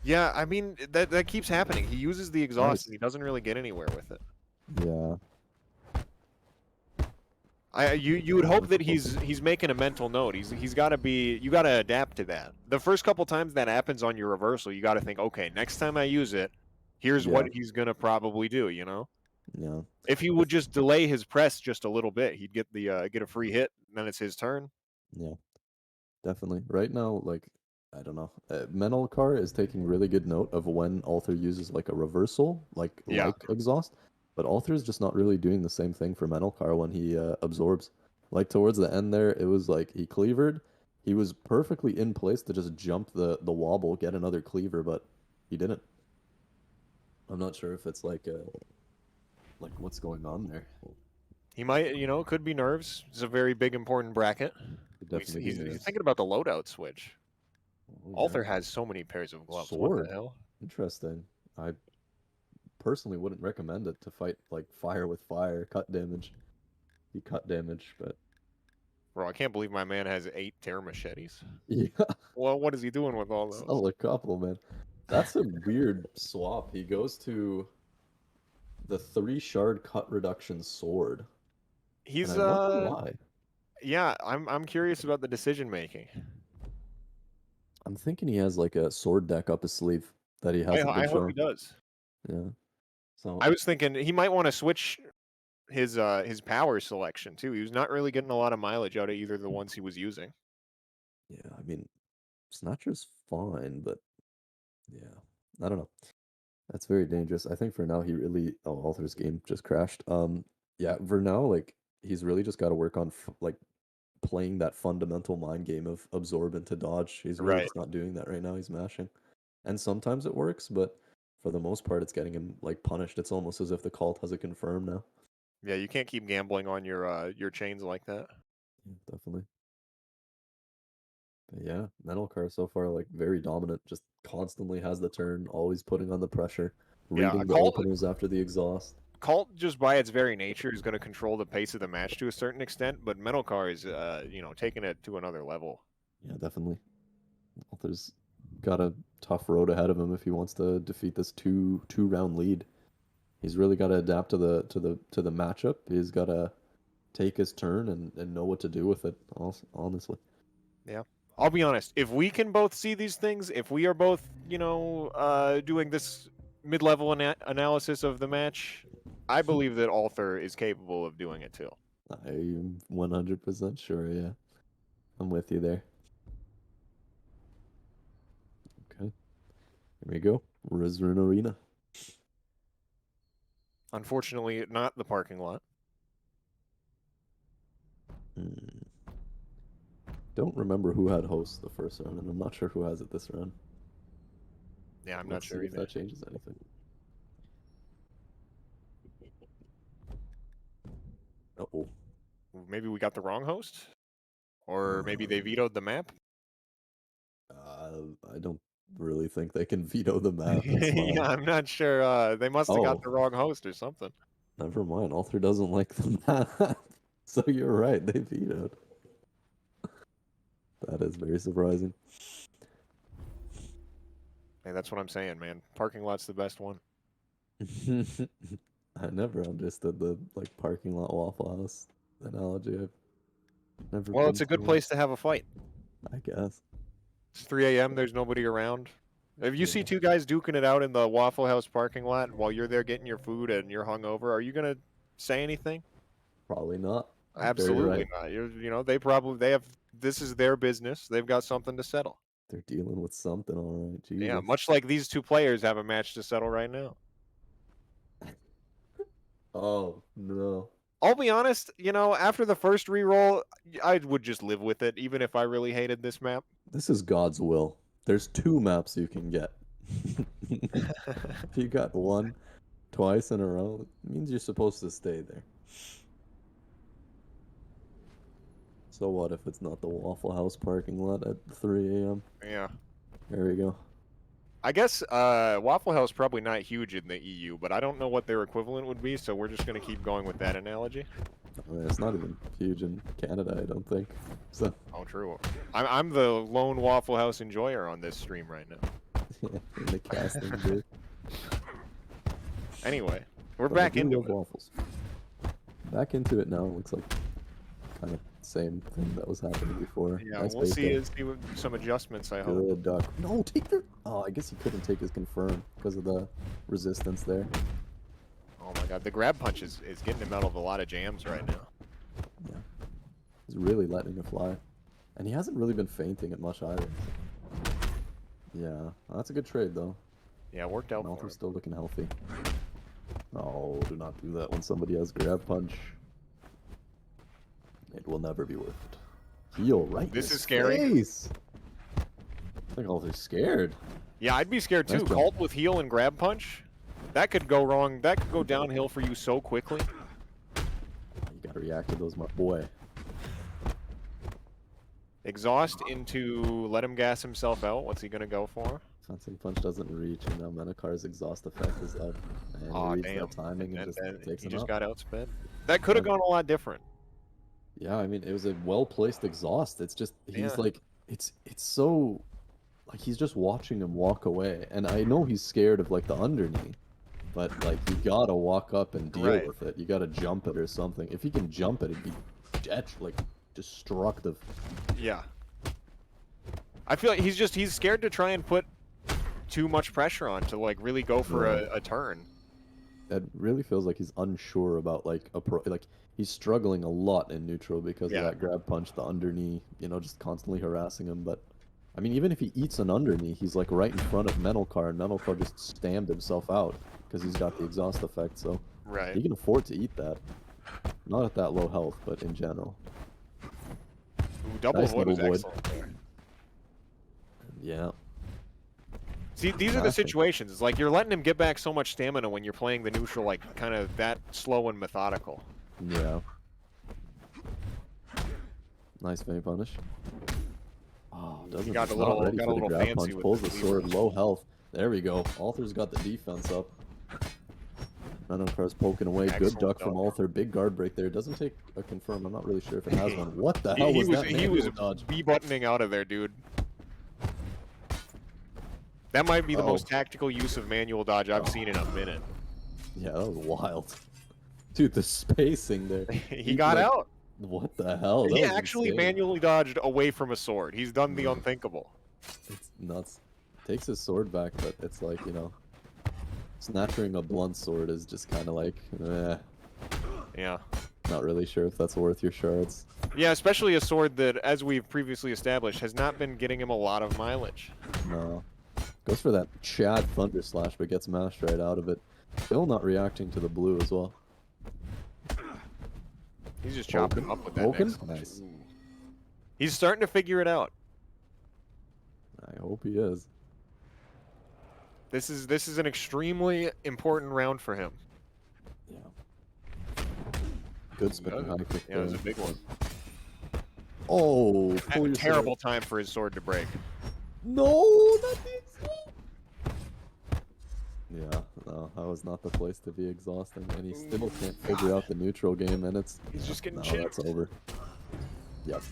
Yeah, I mean that keeps happening. He uses the exhaust Nice. and he doesn't really get anywhere with it. Yeah. You would hope that he's making a mental note. He's got to be. You got to adapt to that. The first couple times that happens on your reversal, you got to think, okay, next time I use it, here's Yeah. what he's gonna probably do. You know, Yeah. if he would just delay his press just a little bit, he'd get get a free hit. And then it's his turn. Yeah. Definitely. Right now, like, I don't know. Menelcar is taking really good note of when Alter uses like a reversal, like Yeah. exhaust, but Alter is just not really doing the same thing for Menelcar when he absorbs. Like towards the end there, it was like he cleavered. He was perfectly in place to just jump the wobble, get another cleaver, but he didn't. I'm not sure if it's like what's going on there. He might, it could be nerves. It's a very big important bracket. It definitely He's is. thinking about the loadout switch. Oh, yeah. Alter has so many pairs of gloves. What Sword. the hell? Interesting. I personally wouldn't recommend it to fight like fire with fire, cut damage. You cut damage, but Bro, I can't believe my man has 8 tear machetes. yeah, Well, what is he doing with all those? solid couple, man. That's a weird swap. He goes to the 3 shard cut reduction sword. He's And I wonder why. yeah, I'm curious about the decision making. I'm thinking he has like a sword deck up his sleeve that he hasn't I been hope showing. he does. Yeah. So I was thinking he might want to switch his power selection too. He was not really getting a lot of mileage out of either of the ones he was using. yeah, I mean, Snatcher's fine, but yeah, I don't know. That's very dangerous. I think for now he really Alter's game just crashed. Yeah, for now like he's really just got to work on like playing that fundamental mind game of absorb into dodge. He's really Right. just not doing that right now. He's mashing. And sometimes it works, but for the most part it's getting him like punished. It's almost as if the cult has it confirmed now. Yeah, you can't keep gambling on your chains like that. Yeah, definitely. But yeah, Menelcar so far like very dominant, just constantly has the turn, always putting on the pressure, Yeah, reading the openers after the exhaust. Cult, just by its very nature, is going to control the pace of the match to a certain extent, but Menelcar is, taking it to another level. Yeah, definitely. Walter's got a tough road ahead of him if he wants to defeat this two-round lead. He's really got to adapt to the matchup. He's got to take his turn and know what to do with it. Honestly. Yeah, I'll be honest. If we can both see these things, if we are both, doing this mid-level analysis of the match, I believe that Alter is capable of doing it too. I'm 100% sure. Yeah, I'm with you there. Okay, here we go. Rizrun Arena. Unfortunately, not the parking lot. Don't remember who had host the first round, and I'm not sure who has it this round. Yeah, I'm not Let's sure see if either. that changes anything. Uh-oh. Maybe we got the wrong host, or maybe they vetoed the map. I don't really think they can veto the map. It's fine. Yeah, I'm not sure. They must have Oh. got the wrong host or something. Never mind. Alter doesn't like the map. So you're right. They vetoed. That is very surprising. Hey, that's what I'm saying, man. Parking lot's the best one. I never understood the like parking lot Waffle House analogy. I've never. Well, been it's a good to one. place to have a fight. I guess. It's 3 a.m. There's nobody around. If you see Yeah. 2 guys duking it out in the Waffle House parking lot while you're there getting your food and you're hungover, are you gonna say anything? Probably not. Very Absolutely right. not. They have. This is their business. They've got something to settle. They're dealing with something, all right. Jesus. Yeah, much like these 2 players have a match to settle right now. Oh no. I'll be honest, after the first reroll, I would just live with it, even if I really hated this map. This is God's will. There's 2 maps you can get. If you got one twice in a row, it means you're supposed to stay there. So what if it's not the Waffle House parking lot at 3 a.m.? Yeah. There we go. I guess Waffle House probably not huge in the EU, but I don't know what their equivalent would be, so we're just going to keep going with that analogy. I mean, it's not even huge in Canada, I don't think. So Oh, true. I'm the lone Waffle House enjoyer on this stream right now. yeah, in the casting booth. Anyway, We're But I back do into love it. waffles. Back into it now. Looks like kind of same thing that was happening before. Yeah, Nice we'll bait see. there. See some adjustments. I hope. Good duck. No, take the. Oh, I guess he couldn't take his confirm because of the resistance there. Oh my god, the grab punch is getting him out of a lot of jams right now. Yeah, he's really letting it fly, and he hasn't really been fainting it much either. Yeah, that's a good trade though. Yeah, worked out for Malthus him. still looking healthy. Oh, do not do that when somebody has grab punch. It will never be worth it. Heal right. This in is his scary. Face. I think Malthus scared. Yeah, I'd be scared Nice too. jump. Cult with heal and grab punch. That could go wrong. That could go downhill for you so quickly. You gotta react to those, my boy. Exhaust into let him gas himself out. What's he gonna go for? Sensing punch doesn't reach, and now Menokar's exhaust effect is up. And Aw, he reads damn. that timing and, And just then takes he him just out. got outsped. That could have Yeah. gone a lot different. Yeah, I mean, it was a well-placed exhaust. It's just, he's Yeah. like, it's so, like, he's just watching him walk away. And I know he's scared of, like, the underknee, but, like, you gotta walk up and deal Right. with it. You gotta jump it or something. If he can jump it, it'd be, like, destructive. Yeah. I feel like he's scared to try and put too much pressure on to like really go for a turn. It really feels like he's unsure about, like, like, he's struggling a lot in neutral because Yeah. of that grab punch, the underknee, just constantly harassing him. But, I mean, even if he eats an underknee, he's, like, right in front of Menelkar, and Menelkar just stammed himself out because he's got the exhaust effect, so Right. he can afford to eat that. Not at that low health, but in general. Ooh, double Nice avoid was double void. excellent there. Yeah. See, these are the Classic. situations. It's like you're letting him get back so much stamina when you're playing the neutral, like kind of that slow and methodical. Yeah. Nice feint punish. Oh, doesn't got a not little- ready got a for the little grab fancy punch. with Pulls the the sword, levers. low health. There we go. Althor's got the defense up. Menelkar's poking away. Excellent Good duck from dodge. Althor. Big guard break there. Doesn't take a confirm. I'm not really sure if it has one. What the He, hell he was was that? he manual was dodge? b-buttoning out of there, dude. That might be the Oh. most tactical use of manual dodge I've seen in a minute. Yeah, that was wild. Dude, the spacing there. He got like, out. What the hell? That He was actually insane. manually dodged away from a sword. He's done the unthinkable. It's nuts. Takes his sword back, but it's like, snatching a blunt sword is just kind of like, Yeah. not really sure if that's worth your shards. Yeah, especially a sword that, as we've previously established, has not been getting him a lot of mileage. No. Goes for that Chad Thunder Slash, but gets mashed right out of it. Still not reacting to the blue as well. He's just chopping Poking? up with that Poking? next. Nice. Ooh. He's starting to figure it out. I hope he is. This is an extremely important round for him. Yeah. Good spinning high kick Yeah, it was a there. big one. Oh, pull A your terrible sword. time for his sword to break. No, not the exhaust. Yeah, no, that was not the place to be exhausting, and he still can't figure out the neutral game, and it's He's just getting no, chipped. that's over. Yep,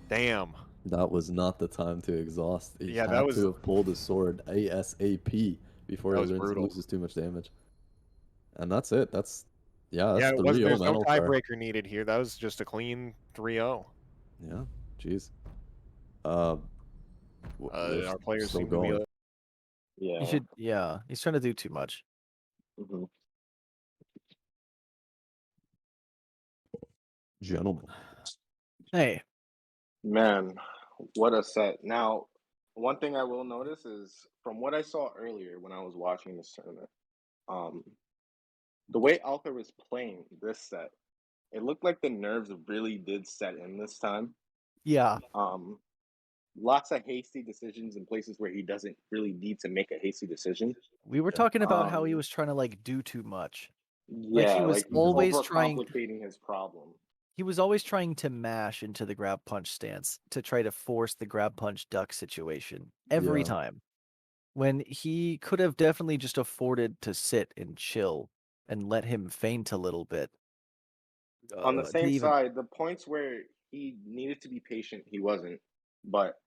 Damn. that was not the time to exhaust. He Yeah, had that was- to have pulled his sword ASAP before That he was brutal. loses too much damage. And that's it. That's Yeah, that's it was, 3-0 there's no Menelkar. tiebreaker needed here. That was just a clean 3-0. Yeah, jeez. They're Our players still seem to be going. Yeah. Yeah, he's trying to do too much. Mhm. Gentlemen. Hey, Man, what a set. Now, one thing I will notice is from what I saw earlier when I was watching this tournament, um, the way Alpha was playing this set, it looked like the nerves really did set in this time. yeah, Lots of hasty decisions in places where he doesn't really need to make a hasty decision. we were talking about how he Um, was trying to do too much. Yeah, was he's always trying- overcomplicating his problem. He was always trying to mash into the grab punch stance to try to force the grab punch duck situation every Yeah. time. When he could have definitely just afforded to sit and chill and let him faint a little bit. On the to same even- side, the points where he needed to be patient, he wasn't. But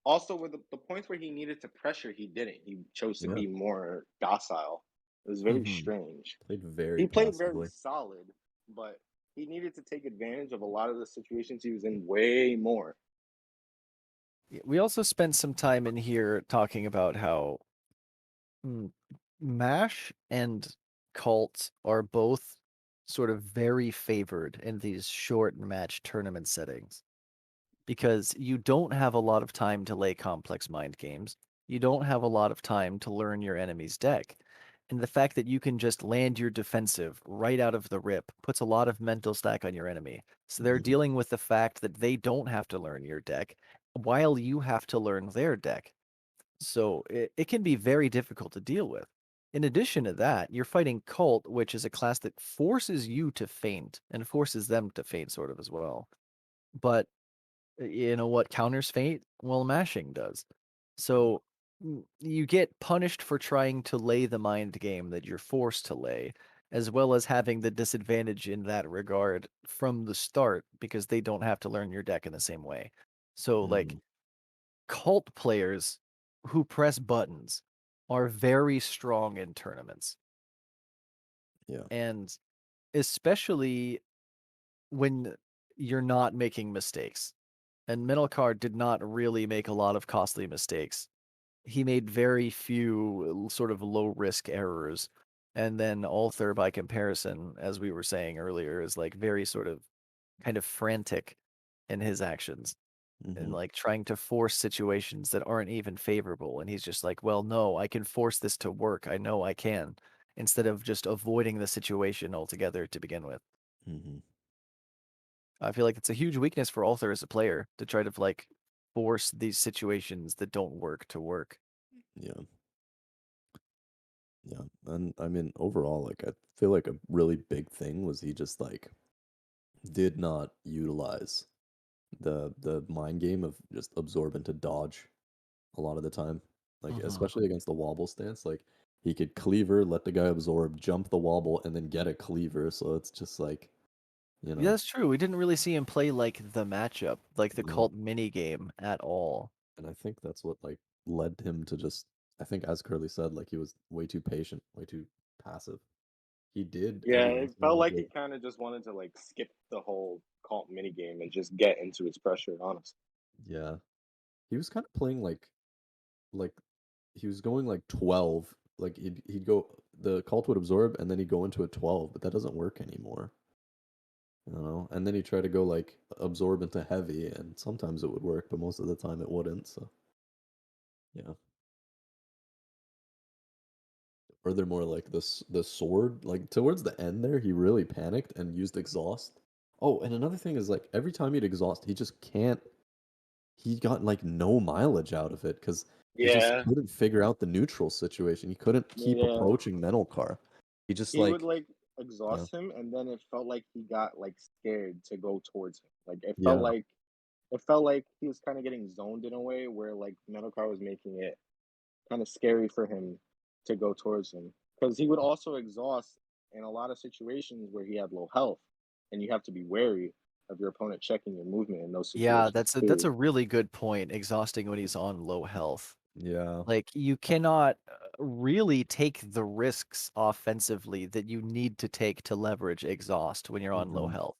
also with the points where he needed to pressure, he didn't. He chose to Yeah. be more docile. It was very Mhm. strange. Played very He played very passively. solid, but he needed to take advantage of a lot of the situations he was in way more. We also spent some time in here talking about how MASH and Cult are both sort of very favored in these short match tournament settings because you don't have a lot of time to lay complex mind games. You don't have a lot of time to learn your enemy's deck. And the fact that you can just land your defensive right out of the rip puts a lot of mental stack on your enemy. So they're Mhm. dealing with the fact that they don't have to learn your deck while you have to learn their deck. So it can be very difficult to deal with. In addition to that, you're fighting Cult, which is a class that forces you to feint and forces them to feint sort of as well. But you know what counters feint? Well, mashing does. So you get punished for trying to lay the mind game that you're forced to lay, as well as having the disadvantage in that regard from the start because they don't have to learn your deck in the same way. So like Mhm. Cult players who press buttons are very strong in tournaments. Yeah. And especially when you're not making mistakes. And Minilcar did not really make a lot of costly mistakes. He made very few sort of low risk errors. And then Althor, by comparison, as we were saying earlier, is like very sort of kind of frantic in his actions and Mhm. like trying to force situations that aren't even favorable. And he's just like, well, no, I can force this to work. I know I can, instead of just avoiding the situation altogether to begin with. Mhm. I feel like it's a huge weakness for Althor as a player to try to like force these situations that don't work to work. Yeah. Yeah. And I mean, overall, like I feel like a really big thing was he just like did not utilize the mind game of just absorb into dodge a lot of the time. Like Mhm. especially against the wobble stance, like he could cleaver, let the guy absorb, jump the wobble, and then get a cleaver. So it's just like, you Yeah, know, that's true. We didn't really see him play like the matchup, like the no. cult mini game at all. And I think that's what like led him to just I think as Curly said, like he was way too patient, way too passive. He did Yeah, every once it in a felt while like get he kind of just wanted to like skip the whole cult minigame and just get into his pressure, honestly. yeah. He was kind of playing like he was going like 12. Like he'd go the cult would absorb and then he'd go into a 12, but that doesn't work anymore. You know? And then he'd try to go like absorb into heavy and sometimes it would work, but most of the time it wouldn't. So yeah. Furthermore, like this the sword, like towards the end there, he really panicked and used exhaust. Oh, and another thing is like every time he'd exhaust, he just can't he got like no mileage out of it because he just Yeah, couldn't figure out the neutral situation. He couldn't keep yeah. approaching Mental Car. He just He would like like yeah, exhaust him, and then it felt like he got like scared to go towards him. Like yeah, it felt like he was kind of getting zoned in a way where like Metalcar was making it kind of scary for him to go towards him because he would also exhaust in a lot of situations where he had low health, and you have to be wary of your opponent checking your movement in those Yeah, situations that's too. a really good point. Exhausting when he's on low health. yeah. Like you cannot really take the risks offensively that you need to take to leverage exhaust when you're on low Mhm. health.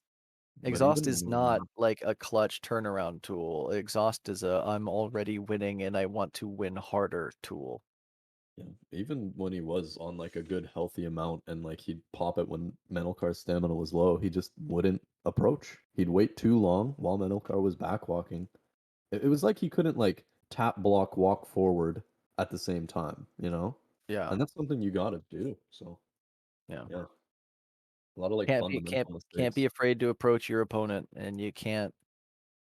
But Exhaust even is not like a clutch turnaround tool. Exhaust is a I'm already winning and I want to win harder tool. yeah, even when he was on like a good healthy amount and like he'd pop it when Mental Car's stamina was low, he just wouldn't approach. He'd wait too long while Mental Car was backwalking. It was like he couldn't like tap block walk forward at the same time, you know? Yeah. And that's something you gotta do. So Yeah. yeah, a lot of like Can't be fundamental can't be mistakes. afraid to approach your opponent and you can't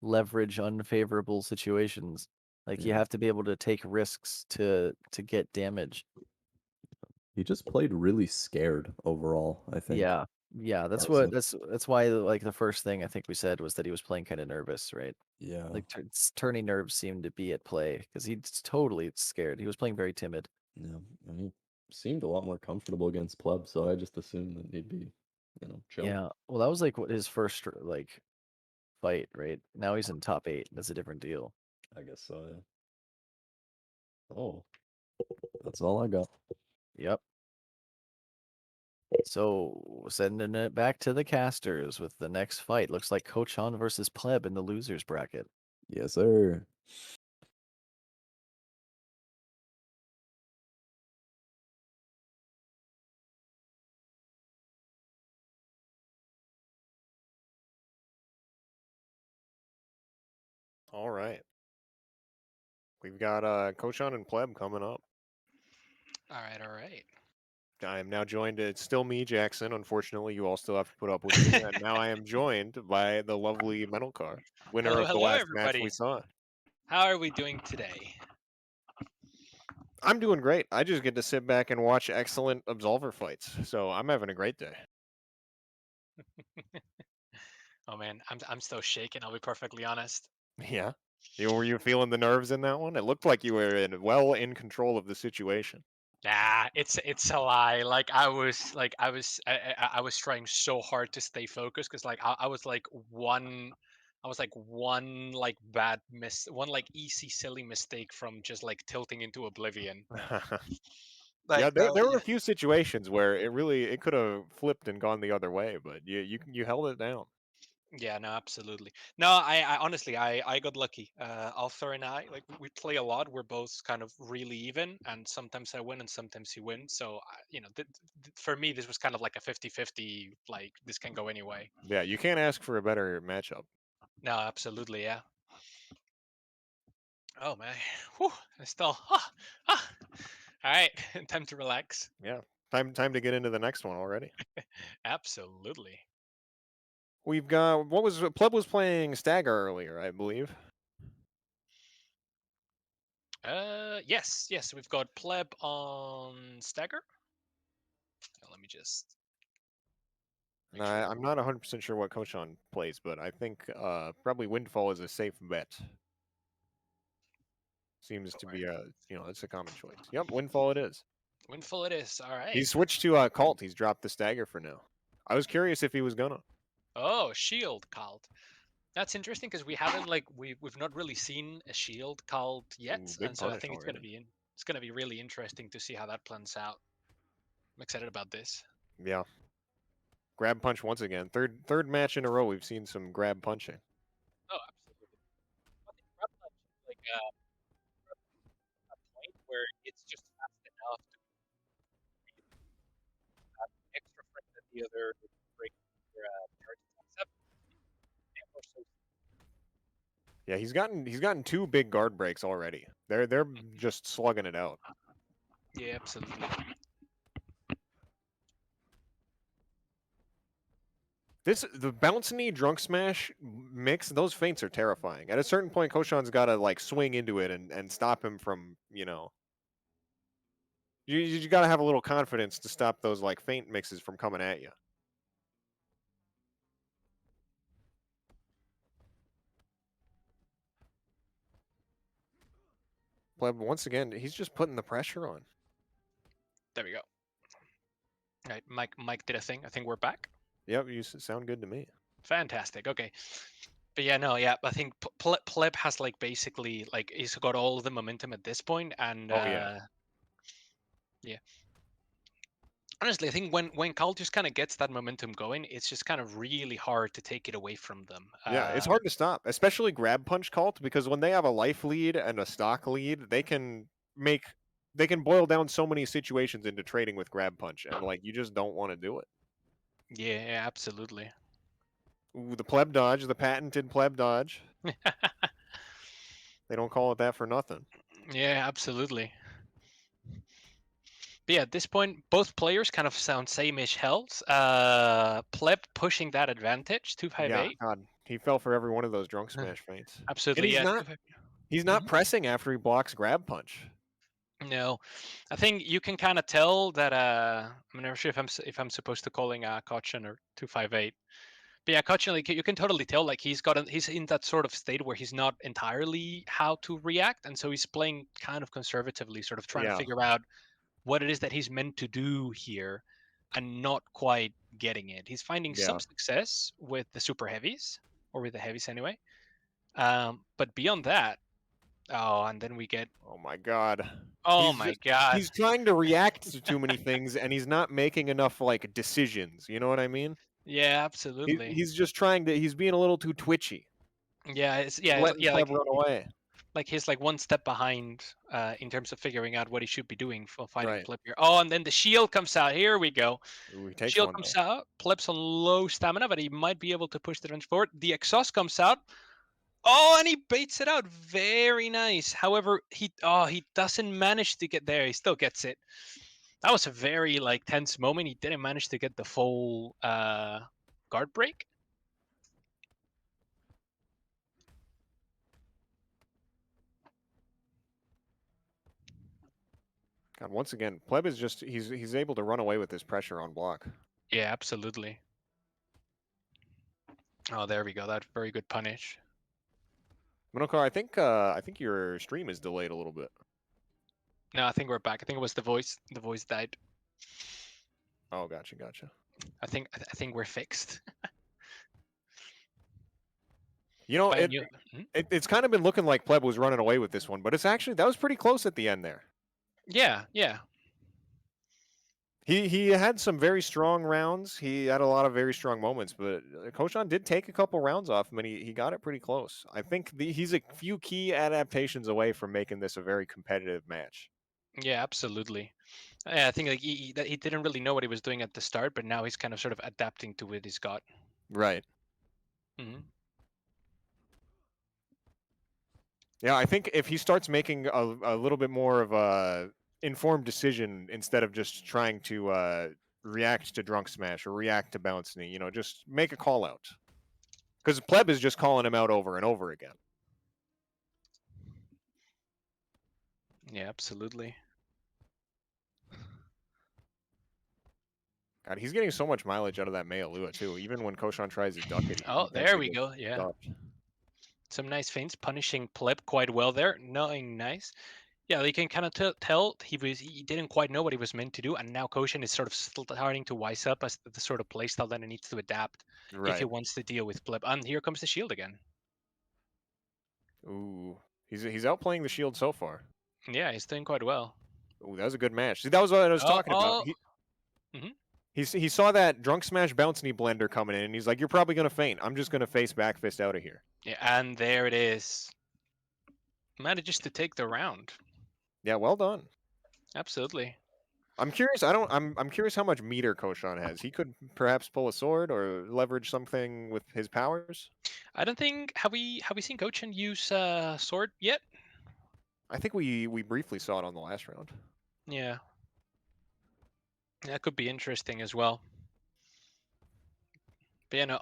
leverage unfavorable situations. Like you Yeah. have to be able to take risks to get damage. He just played really scared overall, I think. Yeah. Yeah, that's That's what like that's why like the first thing I think we said was that he was playing kind of nervous, right? yeah, Like turning nerves seemed to be at play because he's totally scared. He was playing very timid. yeah. And he seemed a lot more comfortable against Pleb, so I just assumed that he'd be, chill. Yeah. Well, that was like what his first like fight, right? Now he's in top 8. That's a different deal. I guess so, yeah. Oh, that's all I got. Yep. So sending it back to the casters with the next fight. Looks like Kochan versus Pleb in the losers bracket. Yes, sir. All right. We've got Kochan and Pleb coming up. All right, all right. I am now joined. It's still me, Jackson. Unfortunately, you all still have to put up with me. And now I am joined by the lovely Metal Car, winner Hello, of the hello, last match we everybody. saw. How are we doing today? I'm doing great. I just get to sit back and watch excellent Absolver fights. So I'm having a great day. Oh man, I'm still shaking. I'll be perfectly honest. Yeah. Were you feeling the nerves in that one? It looked like you were in control of the situation. Nah, it's a lie. Like I was trying so hard to stay focused because I was like one like bad one like easy silly mistake from just like tilting into oblivion. Yeah, Like there were a few situations where it could have flipped and gone the other way, but you held it down. yeah, no, absolutely. No, I honestly, I got lucky. Arthur and I, like, we play a lot. We're both kind of really even, and sometimes I win and sometimes he wins. So, for me, this was kind of like a 50-50, like, this can go anyway. Yeah, you can't ask for a better matchup. No, absolutely, yeah. Oh, man. Whew, I still, all right, time to relax. Yeah. Time to get into the next one already. Absolutely. We've got Pleb was playing Stagger earlier, I believe. Yes, we've got Pleb on Stagger. Let me just And make sure. I'm not 100% sure what Koshan plays, but I think probably Windfall is a safe bet. Seems to be it's a common choice. Yep, Windfall it is. Windfall it is. All right. He's switched to Cult. He's dropped the Stagger for now. I was curious if he was gonna. Oh, shield cult. That's interesting because we haven't like we've not really seen a shield cult yet, Ooh, big and so I punish think already. it's gonna be really interesting to see how that plans out. I'm excited about this. Yeah. Grab punch once again. Third match in a row we've seen some grab punching. Oh, absolutely. I think Grab Punch is like a point where it's just fast enough to be that extra frame that the other break charge accept. Yeah, he's gotten two big guard breaks already. They're just slugging it out. Yeah, absolutely. The bounce knee drunk smash mix, those feints are terrifying. At a certain point, Koshan's gotta like swing into it and stop him from, you gotta have a little confidence to stop those like feint mixes from coming at you. Pleb, once again, he's just putting the pressure on. There we go. All right, Mike did a thing. I think we're back. Yep, you sound good to me. Fantastic. Okay. But yeah, no, yeah. I think Pleb has like basically like he's got all the momentum at this point, and Oh yeah. yeah. Honestly, I think when Cal just kind of gets that momentum going, it's just kind of really hard to take it away from them. Yeah, it's hard to stop, especially grab punch cult, because when they have a life lead and a stock lead, they can boil down so many situations into trading with grab punch, and like you just don't want to do it. Yeah, absolutely. Ooh, the pleb dodge, the patented pleb dodge. They don't call it that for nothing. Yeah, absolutely. But yeah, at this point, both players kind of sound same-ish health. Pleb pushing that advantage, Yeah, 258. God, he fell for every one of those drunk smash feints. And Absolutely, yeah. he's not pressing after he blocks grab punch. No, I think you can kind of tell that. I'm not sure if I'm supposed to calling Kochan or 258. But yeah, Kochan, like you can totally tell, like he's in that sort of state where he's not entirely how to react, and so he's playing kind of conservatively, sort of trying to Yeah. figure out what it is that he's meant to do here, and not quite getting it. He's finding some success with the super heavies, or with the heavies anyway. But beyond that, Oh, and then we get. Oh my god. Oh He's my just, god. he's trying to react to too many things, and he's not making enough like decisions. You know what I mean? Yeah, absolutely. He's just trying to. He's being a little too twitchy. Yeah, He's letting Pleb run away. like he's like one step behind in terms of figuring out what he should be doing for fighting Right. Pleb here. Oh, and then the shield comes out. Here we go. Ooh, he takes Shield one. comes out. Pleb's on low stamina, but he might be able to push the range forward. The exhaust comes out. Oh, and he baits it out. Very nice. However, he doesn't manage to get there. He still gets it. That was a very like tense moment. He didn't manage to get the full guard break. God, once again, Pleb is just he's able to run away with this pressure on block. Yeah, absolutely. Oh, there we go. That very good punish. Minokar, I think your stream is delayed a little bit. No, I think we're back. I think it was the voice. The voice died. Oh, gotcha. I think we're fixed. You know, But it's kind of been looking like Pleb was running away with this one, but it's actually that was pretty close at the end there. yeah. He had some very strong rounds. He had a lot of very strong moments, but Koshan did take a couple rounds off him, and he got it pretty close. I think he's a few key adaptations away from making this a very competitive match. Yeah, absolutely. Yeah, I think like he didn't really know what he was doing at the start, but now he's kind of sort of adapting to what he's got. Right. Hmm. Yeah, I think if he starts making a little bit more of a informed decision instead of just trying to react to drunk smash or react to bounce knee, just make a call out. Because Pleb is just calling him out over and over again. Yeah, absolutely. God, he's getting so much mileage out of that Mealua too. Even when Koshan tries to duck it. Oh, there we go. Yeah. Stopped. Some nice feints, punishing Pleb quite well there. Nothing nice. Yeah, you can kind of tell he didn't quite know what he was meant to do, and now Koshan is sort of starting to wise up as the sort of playstyle that he needs to adapt if he Right. wants to deal with Pleb. And here comes the shield again. Ooh. He's outplaying the shield so far. Yeah, he's doing quite well. Ooh, that was a good match. See, that was what I was talking about. He saw that drunk smash bounce knee blender coming in, and he's like, "You're probably gonna faint. I'm just gonna face back fist out of here." Yeah, and there it is. Manages to take the round. Yeah, well done. Absolutely. I'm curious. I'm curious how much meter Koshan has. He could perhaps pull a sword or leverage something with his powers. I don't think have we seen Koshan use sword yet? I think we briefly saw it on the last round. Yeah. That could be interesting as well. But you know,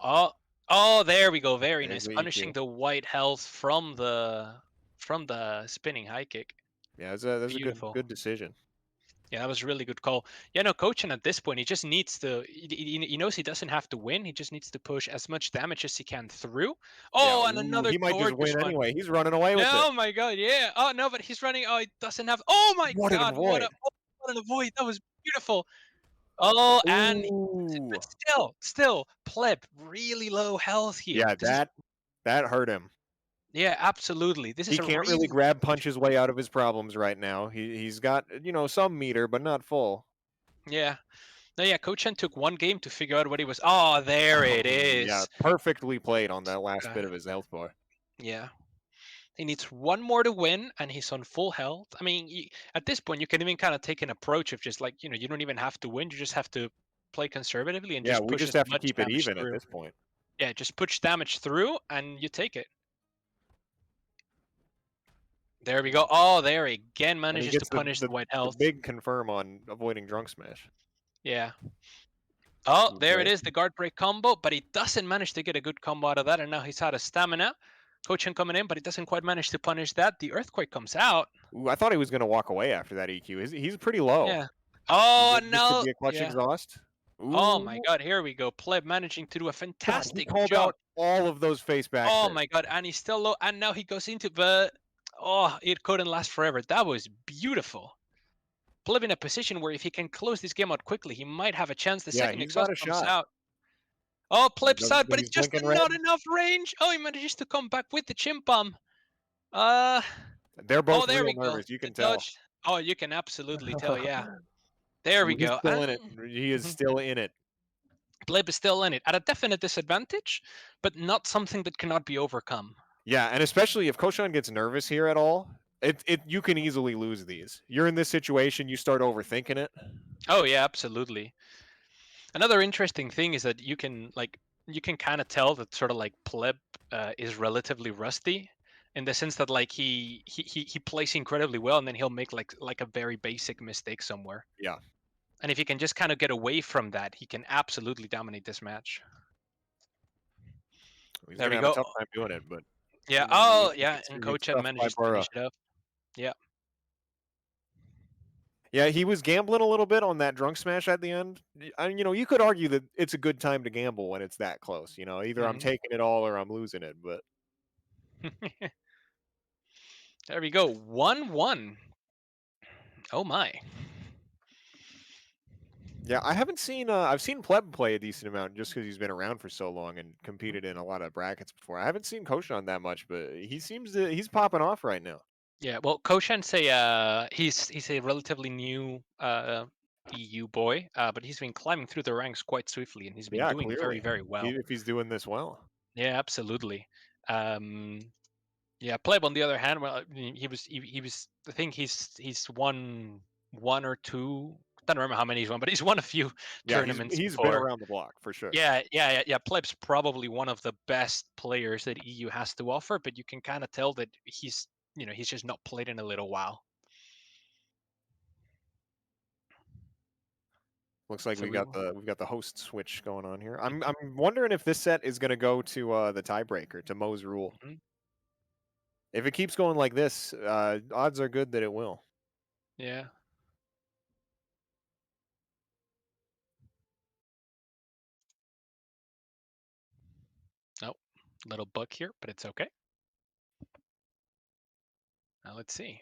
oh, there we go. Very There's nice. the Punishing EQ. the white health from the spinning high kick. Yeah, that's a Beautiful. good decision. Yeah, that was a really good call. Yeah, no, Koshan at this point, he just needs to. He knows he doesn't have to win. He just needs to push as much damage as he can through. Oh, Yeah, and ooh, another he might just gorgeous win one. anyway. He's running away with Oh it. my god, yeah. Oh no, but he's running. Oh, he doesn't have. Oh my What an god, avoid. what an avoid. That was beautiful. Oh, and Ooh. but still, Pleb really low health here. Yeah, that hurt him. Yeah, absolutely. This is He can't really grab punch his way out of his problems right now. He's got some meter, but not full. Yeah. No, yeah. Koshan took one game to figure out what he was. Oh, there it is. Yeah, perfectly played on that last Okay. bit of his health bar. Yeah. He needs one more to win, and he's on full health. I mean, at this point, you can even kind of take an approach of just like, you don't even have to win. You just have to play conservatively and Yeah, just we push just as have to much keep it damage even through. at this point. Yeah, just push damage through, and you take it. There we go. Oh, there he again manages to punish the white health. The big confirm on avoiding drunk smash. Yeah. Oh, there it Okay. is, the guard break combo, but he doesn't manage to get a good combo out of that, and now he's out of stamina. Koshan coming in, but he doesn't quite manage to punish that. The earthquake comes out. Ooh, I thought he was going to walk away after that EQ. He's pretty low. Yeah. Oh, This no. could be a clutch Yeah. exhaust. Oh my Ooh. god, here we go. Pleb managing to do a God, he fantastic called job. out all of those face back. Oh fists. my god, and he's still low, and now he goes into, but oh, it couldn't last forever. That was beautiful. Pleb in a position where if he can close this game out quickly, he might have a chance. The Yeah, second he's exhaust got a comes shot. out. Oh, Pleb's out, but He's it's just blinking not red. enough range. Oh, he manages to come back with the chimp bomb. They're both Oh, there real we go. nervous. You The can tell. dodge. Oh, you can absolutely tell. Yeah. There we Ooh, he's go. still in it. He is Mhm. still in it. Pleb is still in it at a definite disadvantage, but not something that cannot be overcome. Yeah, and especially if Koshan gets nervous here at all, you can easily lose these. You're in this situation, you start overthinking it. Oh yeah, absolutely. Another interesting thing is that you can kind of tell that sort of like Pleb is relatively rusty in the sense that like he plays incredibly well and then he'll make like a very basic mistake somewhere. Yeah. And if he can just kind of get away from that, he can absolutely dominate this match. He's There gonna we have a go. tough time doing it, but Yeah. he Oh yeah, gets and Kocha stuffed by manages to Burra. finish it up. Yeah. Yeah, he was gambling a little bit on that drunk smash at the end. And you could argue that it's a good time to gamble when it's that close. Either I'm Mhm. taking it all or I'm losing it. But There we go. 1-1. Oh my. yeah, I haven't seen. I've seen Pleb play a decent amount just because he's been around for so long and competed in a lot of brackets before. I haven't seen Koshan that much, but he's popping off right now. Yeah, well, Koshan's he's a relatively new EU boy, but he's been climbing through the ranks quite swiftly, and he's been Yeah, doing very, clearly, very well. if he's doing this well. Yeah, absolutely. Um, yeah, Pleb on the other hand, well, he was. I think he's won one or two. I don't remember how many he's won, but he's won a few Yeah, tournaments he's been before. around the block for sure. Yeah. Pleb's probably one of the best players that EU has to offer, but you can kind of tell that he's just not played in a little while. Looks like So we've got the host switch going on here. I'm wondering if this set is going to go to the tiebreaker, to Mo's rule. Mhm. If it keeps going like this, odds are good that it will. Yeah. Oh, little bug here, but it's okay. Now let's see.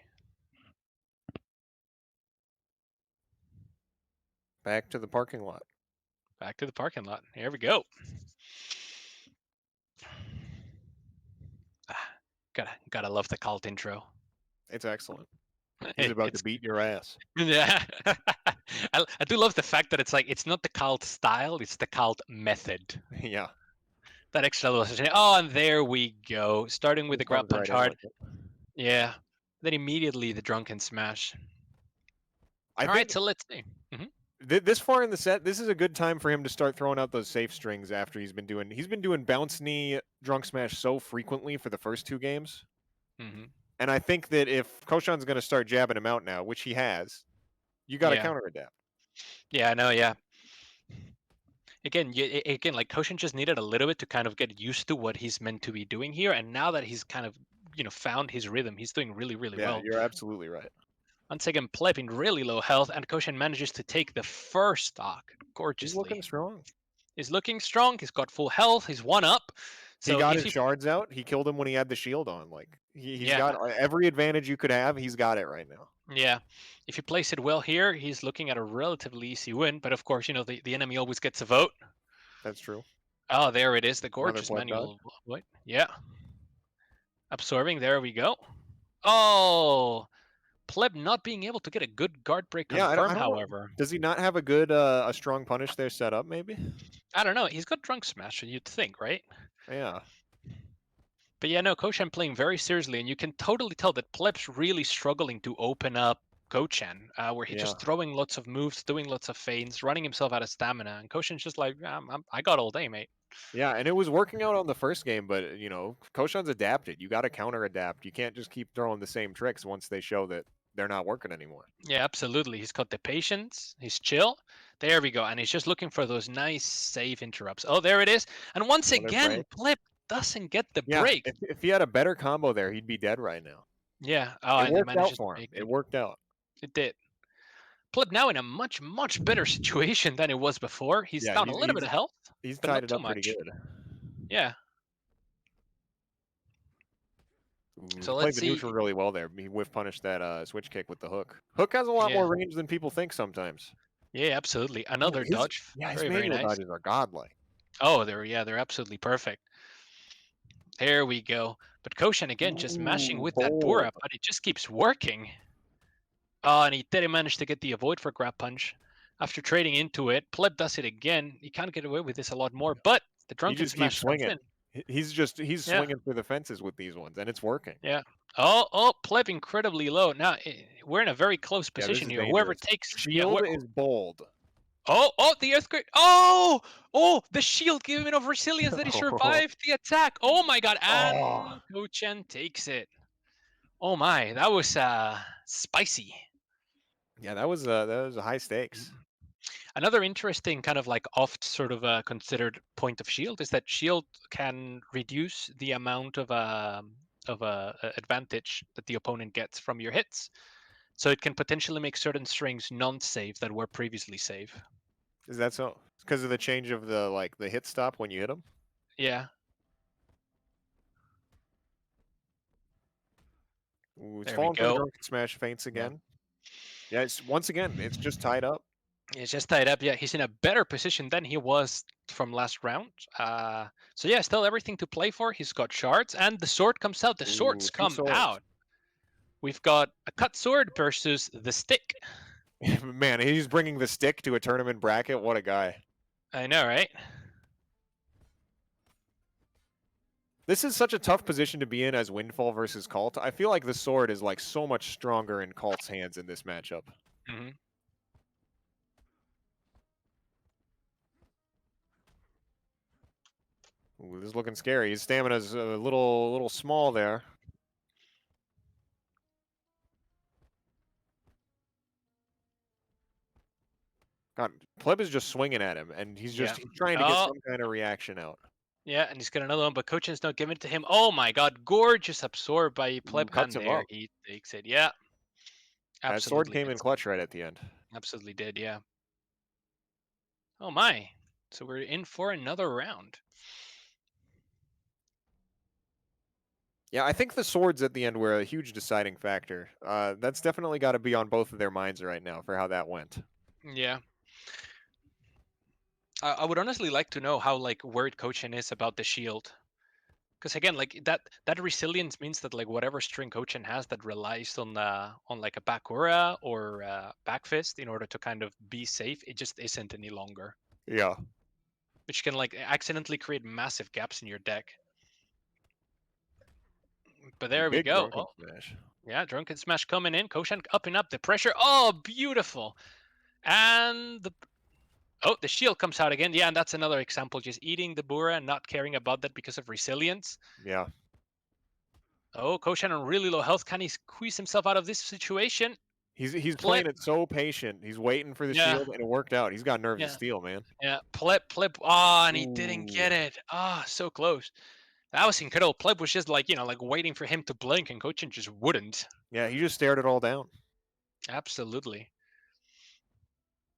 Back to the parking lot. Back to the parking lot. Here we go. Gotta love the cult intro. It's excellent. He's about to beat your ass. Yeah. I do love the fact that it's not the cult style, it's the cult method. Yeah. That extra little suggestion. Oh, and there we go. Starting with He the grab comes right punch in hard. with it. Yeah. Then immediately the drunken smash. I All think right, so let's see. Mhm. this far in the set, this is a good time for him to start throwing out those safe strings after he's been doing bounce knee drunk smash so frequently for the first two games. Mhm. And I think that if Koshan's going to start jabbing him out now, which he has, you got to Yeah. counter adapt. Yeah, I know, yeah. Again, like Koshin just needed a little bit to kind of get used to what he's meant to be doing here, and now that he's kind of found his rhythm, he's doing really, really Yeah, well. you're absolutely right. Once again, Pleb in really low health, and Koshin manages to take the first stock gorgeously. He's looking strong. He's looking strong. He's got full health. He's one up. So He got if his shards out. He killed him when he had the shield on. Like he's Yeah. got every advantage you could have. He's got it right now. Yeah, if he plays it well here, he's looking at a relatively easy win. But of course, the enemy always gets a vote. That's true. Oh, there it is, the Another gorgeous Pleb manual. What? Yeah. Absorbing. There we go. Oh, Pleb not being able to get a good guard break Yeah, confirm, I don't know. however. Does he not have a good a strong punish there set up? Maybe. I don't know. He's got drunk smash, you'd think, right? Yeah. But yeah, no, Koshan playing very seriously, and you can totally tell that Pleb's really struggling to open up Kochan, where he's just throwing lots of moves, doing lots of feints, running himself out of stamina, and Koshan's just like, I got all day, mate. Yeah, and it was working out on the first game, but Koshan's adapted. You got to counter adapt. You can't just keep throwing the same tricks once they show that they're not working anymore. Yeah, absolutely. He's got the patience. He's chill. There we go. And he's just looking for those nice safe interrupts. Oh, there it is. And once Another again, break. Pleb doesn't get the Yeah, break. if he had a better combo there, he'd be dead right now. Yeah. Oh, It and worked out manages for to him. make It worked out. It did. Pleb now in a much, much better situation than it was before. He's down a little bit of health. He's but tied not it too up pretty much. good. Yeah. He So played let's the see. neutral really well there. He whiff punished that switch kick with the hook. Hook has a lot more range than people think sometimes. Yeah, absolutely. Another dodge. Yeah, his Very, very manual nice. dodges are godlike. Oh, they're absolutely perfect. There we go. But Koshan again just mashing Ooh, with that bold. Bura, but it just keeps working. Oh, and he didn't manage to get the avoid for grab punch. After trading into it, Pleb does it again. He can't get away with this a lot more, but the He drunken just keeps smash comes swinging. in. He's Yeah. swinging for the fences with these ones, and it's working. Yeah. Oh, Pleb incredibly low. Now we're in a very close Yeah, this position is here. Whoever dangerous. takes Shield is bold. Oh, the earthquake. Oh, the shield gave him enough resilience that he survived the attack. Oh my god, and Oh. Kochan takes it. Oh my, that was spicy. Yeah, that was high stakes. Another interesting kind of like oft sort of considered point of shield is that shield can reduce the amount of advantage that the opponent gets from your hits. So it can potentially make certain strings non-save that were previously save. Is that so? Because of the change of the hit stop when you hit them? Yeah. Ooh, it's There we falling for the go. drunken smash feints again. Yeah, it's once again, it's just tied up. He's just tied up. Yeah, he's in a better position than he was from last round. So yeah, still everything to play for. He's got shards, and the sword comes out. The swords Ooh, 2 come swords. out. We've got a cut sword versus the stick. Man, he's bringing the stick to a tournament bracket. What a guy. I know, right? This is such a tough position to be in as Windfall versus Cult. I feel like the sword is like so much stronger in Cult's hands in this matchup. Mm-hmm. Ooh, this is looking scary. His stamina's a little small there. God, Pleb is just swinging at him, and he's just he's trying to get some kind of reaction out. Yeah, and he's got another one, but Kochan's not giving it to him. Oh my god, gorgeous absorb by Pleb, cuts and him there up. he takes it. Yeah. That sword Absolutely came in hits him. clutch right at the end. Absolutely did, yeah. Oh my. So we're in for another round. Yeah, I think the swords at the end were a huge deciding factor. That's definitely got to be on both of their minds right now for how that went. Yeah. I would honestly like to know how like worried Kochan is about the shield. Because again, like that resilience means that like whatever string Kochan has that relies on like a Bakura or back fist in order to kind of be safe, it just isn't any longer. Yeah. Which can like accidentally create massive gaps in your deck. But there we Big go. drunken Oh, smash. yeah, drunken smash coming in. Kochan upping up the pressure. Oh, beautiful. And the shield comes out again. Yeah, and that's another example. Just eating the Bura and not caring about that because of resilience. Yeah. Oh, Kochan on really low health. Can he squeeze himself out of this situation? He's playing it so patient. He's waiting for the shield, and it worked out. He's got nerves of steel, man. Yeah, Pleb. Oh, and he didn't get it. Ah, so close. That was incredible. Pleb was just like, like waiting for him to blink, and Kochan just wouldn't. Yeah, he just stared it all down. Absolutely.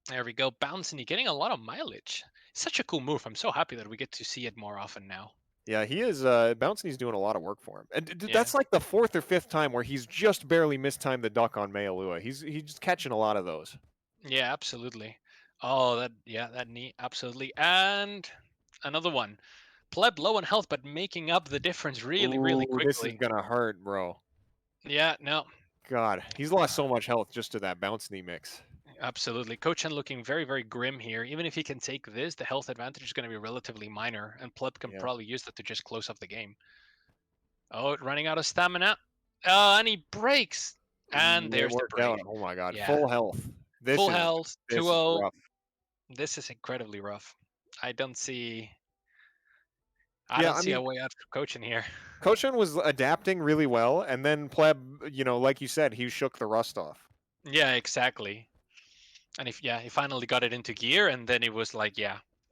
There we go. Bouncing, getting a lot of mileage. Such a cool move. I'm so happy that we get to see it more often now. Yeah, he is. Bouncing's doing a lot of work for him, and that's like the 4th or 5th time where he's just barely mistimed the duck on Mealua. He's just catching a lot of those. Yeah, absolutely. Oh, that knee, absolutely. And another one. Pleb low on health, but making up the difference really, really quickly. This is gonna hurt, bro. Yeah, no. God, he's lost so much health just to that bounce knee mix. Absolutely. Kochan looking very, very grim here. Even if he can take this, the health advantage is going to be relatively minor, and Pleb can probably use that to just close off the game. Oh, running out of stamina. And he breaks. And there's the break. Out. Oh my god, Yeah. full health. Full health, 2-0. Rough. This is incredibly rough. I don't see a way out for Kochan here. Kochan was adapting really well, and then Pleb, like you said, he shook the rust off. Yeah, exactly. And he finally got it into gear, and then it was like,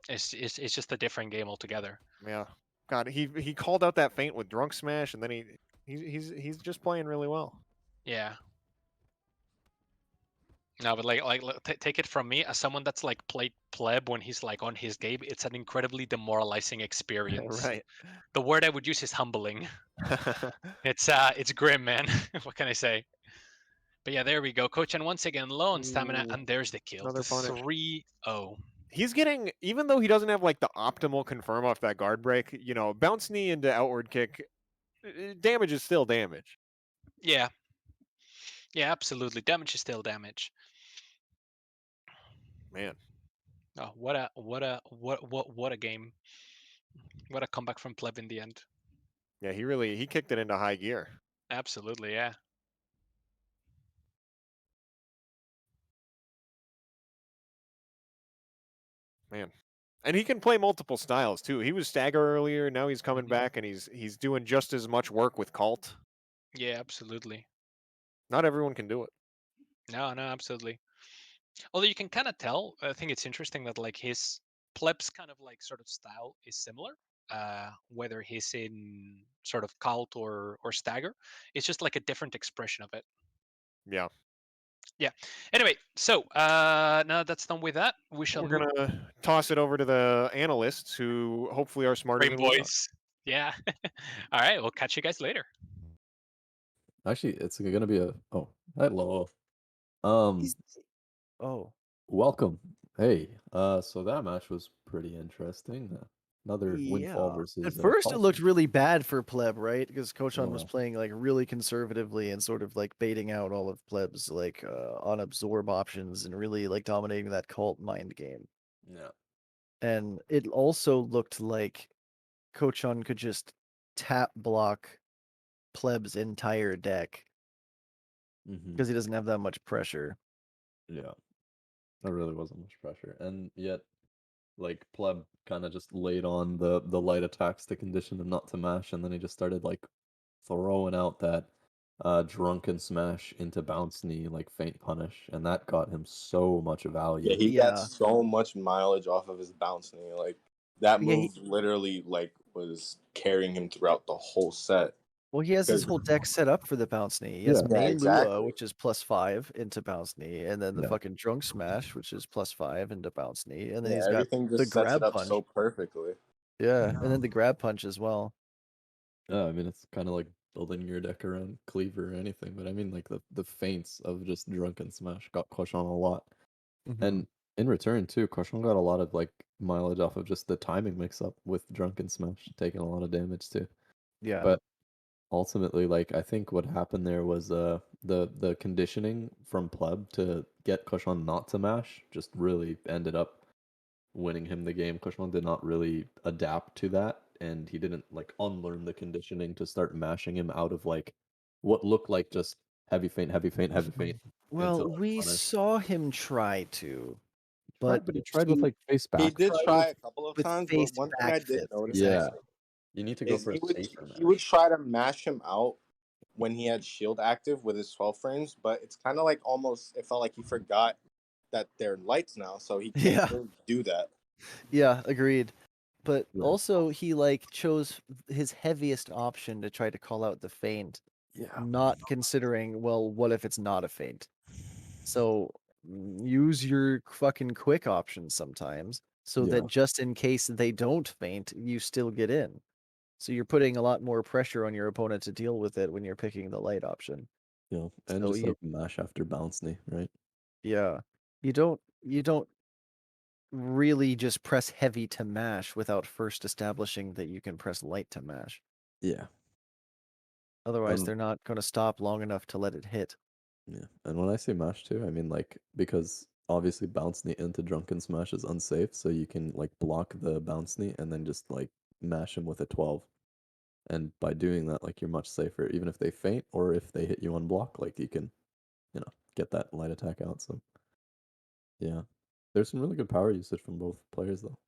it's just a different game altogether. Yeah, God, he called out that feint with drunk smash, and then he's just playing really well. Yeah. No, but take it from me as someone that's like played Pleb when he's like on his game. It's an incredibly demoralizing experience. Right. The word I would use is humbling. It's grim, man. What can I say? But yeah, there we go. Kochan once again low on stamina, and there's the kill. Another punish. 3-0. he's getting, even though he doesn't have like the optimal confirm off that guard break, you know, bounce knee into outward kick, damage is still damage. Yeah. Yeah, absolutely. Damage is still damage. Man, Oh, what a game. What a comeback from Pleb in the end. yeah, he kicked it into high gear. Absolutely, yeah. Man. And he can play multiple styles too. He was stagger earlier, now he's coming Mhm. back and he's doing just as much work with cult. Yeah, absolutely. Not everyone can do it. No, absolutely. Although you can kind of tell, I think it's interesting that like his Pleb's kind of like sort of style is similar. Whether he's in sort of cult or stagger, it's just like a different expression of it. Yeah. Yeah. Anyway, so now that's done with that, we shall We're move gonna toss it over to the analysts who hopefully are smarter Brain than we are. Boys. Yeah. All right, we'll catch you guys later. Actually, it's gonna be a hello. Um, Oh, welcome. Hey, so that match was pretty interesting. Another Windfall yeah. versus At first, it looked Paulson. really bad for Pleb, right? Because Kochon was Yeah. playing like really conservatively and sort of like baiting out all of Pleb's like on absorb options and really like dominating that cult mind game. Yeah. And it also looked like Kochon could just tap block Pleb's entire deck Mm-hmm. because he doesn't have that much pressure. Yeah. There really wasn't much pressure, and yet, like Pleb kind of just laid on the light attacks to condition him not to mash, and then he just started like throwing out that drunken smash into bounce knee like feint punish, and that got him so much Yeah, value. he got Yeah. so much mileage off of his bounce knee. Like that Yeah, move literally like was carrying him throughout the whole set. Well, he has his 'Cause- whole deck set up for the bounce knee. He has Yeah. Yeah, Mei Lua, exactly. which is +5 into bounce knee, and then the Yeah. fucking drunk smash, which is +5 into bounce knee, and then Yeah, he's got everything the just sets it grab up punch. so perfectly. Yeah, and then the grab punch as well. Yeah, I mean it's kind of like building your deck around cleaver or anything, but I mean like the feints of just drunken smash got Koshon a lot. Mhm. And in return too, Koshon got a lot of like mileage off of just the timing mix up with drunken smash, taking a lot of damage too. Yeah. But ultimately, like I think what happened there was the conditioning from Pleb to get Koshon not to mash just really ended up winning him the game. Koshon did not really adapt to that, and he didn't like unlearn the conditioning to start mashing him out of like what looked like just heavy feint, heavy feint, heavy feint. Well, like, we punish. saw him try to, Right, but but he tried with like face back. He did try a couple of with times, face but one thing back I did fist, notice Yeah, exactly. you need to go is for a he would safer he would mash. try to mash him out when he had shield active with his 12 frames, but it's kind of like almost it felt like he forgot that they're lights now, so he can't Yeah. really do that. Yeah, agreed. But Yeah. also, he like chose his heaviest option to try to call out the feint, Yeah, not considering, well, what if it's not a feint? So use your fucking quick options sometimes, so Yeah. that just in case they don't feint, you still get in. So you're putting a lot more pressure on your opponent to deal with it when you're picking the light option. yeah, and So just like mash after bounce knee, right? yeah, you don't really just press heavy to mash without first establishing that you can press light to mash. Yeah, Otherwise, Um, they're not going to stop long enough to let it hit. yeah. And when I say mash too, I mean like because obviously bounce knee into drunken smash is unsafe, so you can like block the bounce knee and then just like mash him with a 12. And by doing that, like you're much safer, even if they feint or if they hit you on block, like you can, get that light attack out. So yeah, there's some really good power usage from both players though.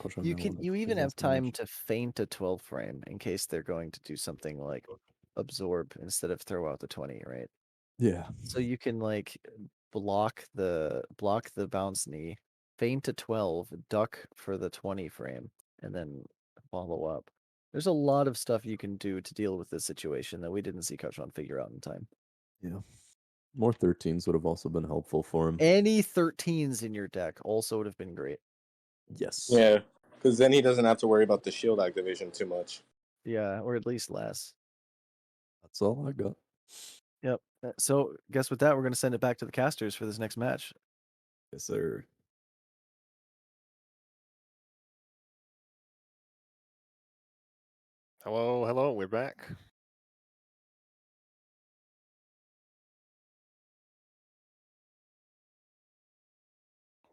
Koshon You now can one of you even his have last match. time to feint a 12 frame in case they're going to do something like absorb instead of throw out the 20, right? Yeah, So you can like block the bounce knee, feint a 12, duck for the 20 frame, and then follow up. There's a lot of stuff you can do to deal with this situation that we didn't see Kochon figure out in time. yeah. More 13s would have also been helpful for him. Any 13s in your deck also would have been great. Yes. Yeah, because then he doesn't have to worry about the shield activation too much. Yeah, or at least less. That's all I got. Yep. So guess with that, we're going to send it back to the casters for this next match. Yes, sir. Hello, hello, we're back.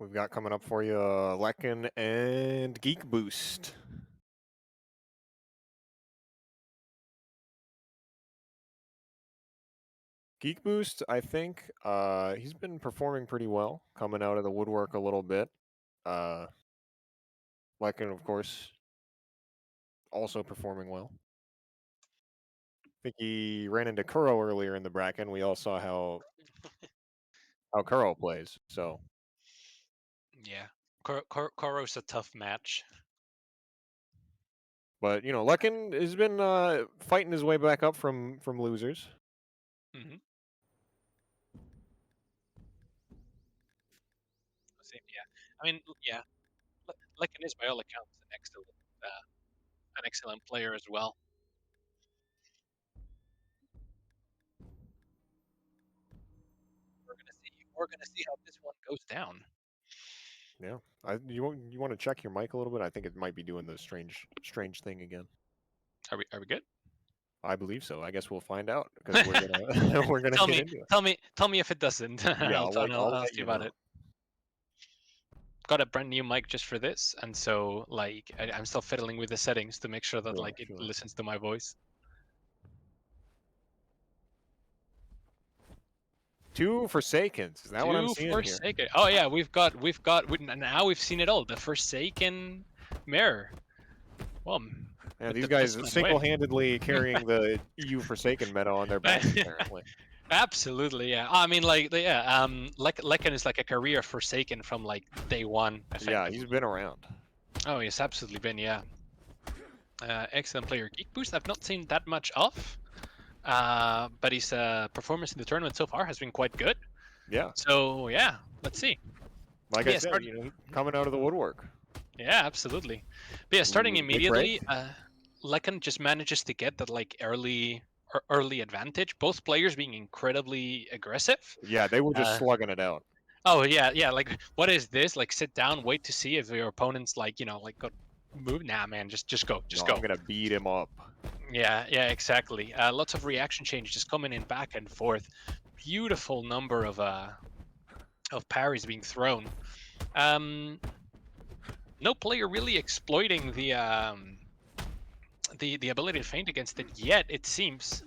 We've got coming up for you Lekken and Geek Boost. Geek Boost, I think, he's been performing pretty well, coming out of the woodwork a little bit. Lekken, of course, also performing well. I think he ran into Kuro earlier in the bracket. We all saw how Kuro plays. So Yeah, Koro's a tough match. but Lekken has been fighting his way back up from losers. Mm-hmm. Same, yeah. I mean, yeah, Lekken is by all accounts an excellent player as well. We're gonna see how this one goes down. Yeah. You want to check your mic a little bit? I think it might be doing the strange thing again. Are we good? I believe so. I guess we'll find out because we're gonna we're gonna Tell get me, into it. tell me if it doesn't. Yeah, I'll I'll let see you about know. it. Got a brand new mic just for this, and so like I'm still fiddling with the settings to make sure that Sure, it sure. listens to my voice. 2 Forsakens. Is that what I'm Two seeing here? Forsaken. Oh yeah, now we've seen it all. The Forsaken mirror. Well, Yeah, with these the guys plus one single-handedly carrying the EU Forsaken meta on their backs, apparently. Absolutely, yeah. I mean, Lekken is like a career Forsaken from like day one. Yeah, he's been around. Oh, he's absolutely been, yeah. Excellent player. Geek Boost, I've not seen that much of, but his performance in the tournament so far has been quite good. Yeah. So yeah, let's see. Like I said, coming out of the woodwork. Yeah, absolutely. But yeah, starting Ooh, immediately, Lekken just manages to get that like early advantage. Both players being incredibly aggressive. Yeah, they were just slugging it out. Oh yeah. Like, what is this? Like, sit down, wait to see if your opponent's like, got move. Nah, man, just go, No, go. I'm gonna beat him up. Yeah, exactly. Lots of reaction changes just coming in back and forth. Beautiful number of parries being thrown. No player really exploiting the ability to feint against it yet, it seems.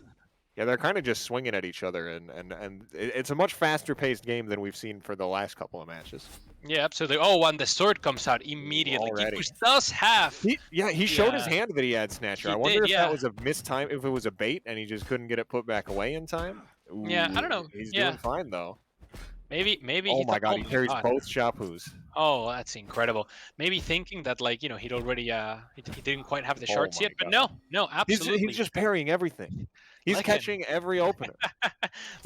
Yeah, they're kind of just swinging at each other, and it's a much faster-paced game than we've seen for the last couple of matches. Yeah, absolutely. Oh, and the sword comes out immediately. Already. Geek does have. He showed his hand that he had Snatcher. I wonder if that was a missed time, if it was a bait and he just couldn't get it put back away in time. Ooh, yeah, I don't know. He's doing fine though. Maybe. Oh my god, he carries both Shapus. Oh, that's incredible. Maybe thinking that he'd already he didn't quite have the shards yet, but no, absolutely. He's just parrying everything. He's catching every opener.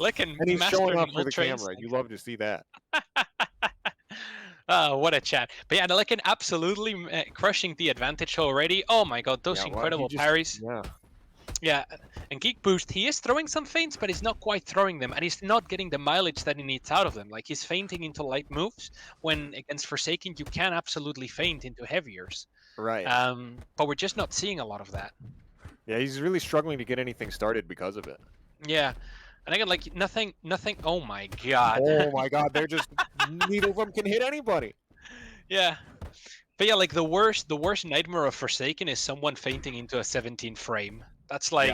And he's showing off for the camera. You love to see that. Oh, what a chat. But yeah, Lekken absolutely crushing the advantage already. Oh my god, those incredible parries. Yeah, and Geek Boost, he is throwing some feints, but he's not quite throwing them, and he's not getting the mileage that he needs out of them. Like, he's feinting into light moves, when against Forsaken, you can absolutely feint into heaviers. Right. But we're just not seeing a lot of that. Yeah, he's really struggling to get anything started because of it. Yeah. And again, like, nothing, oh my god. Oh my god, they're just, neither of them can hit anybody. Yeah. But yeah, like, the worst nightmare of Forsaken is someone fainting into a 17 frame. That's like,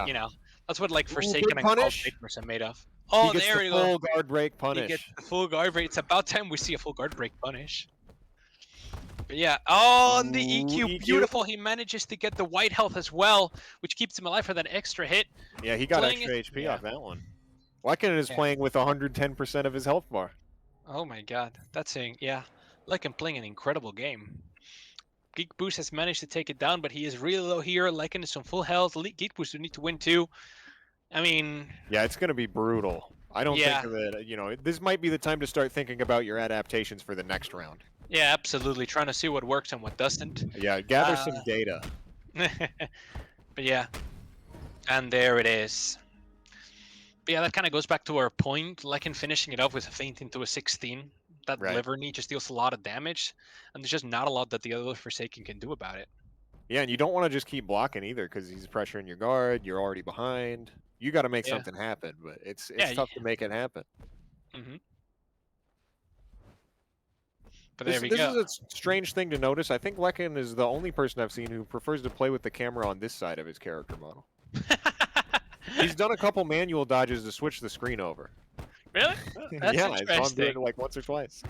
that's what like Forsaken and Cold nightmares are made of. Oh, there you go. Full guard break punish. He gets the full guard break. It's about time we see a full guard break punish. But yeah. Oh, and the EQ, beautiful. He manages to get the white health as well, which keeps him alive for that extra hit. Yeah, he got extra HP off that one. Lekken is playing with 110% of his health bar. Oh my god. That's saying, Lekken playing an incredible game. Geek Boost has managed to take it down, but he is really low here. Lekken is on full health. Geek Boost would need to win too. I mean... Yeah, it's going to be brutal. I don't think that, this might be the time to start thinking about your adaptations for the next round. Yeah, absolutely. Trying to see what works and what doesn't. Yeah, gather some data. But yeah. And there it is. But yeah, that kind of goes back to our point. Lekken finishing it off with a feint into a 16. That liver knee just deals a lot of damage, and there's just not a lot that the other Forsaken can do about it. Yeah, and you don't want to just keep blocking either because he's pressuring your guard. You're already behind. You got to make Yeah. something happen, but it's Yeah, tough to make it happen. Mm-hmm. But This, there we this go. is a strange thing to notice. I think Lekin is the only person I've seen who prefers to play with the camera on this side of his character model. He's done a couple manual dodges to switch the screen over. Really? That's Yeah, I saw him do interesting. it like once or twice.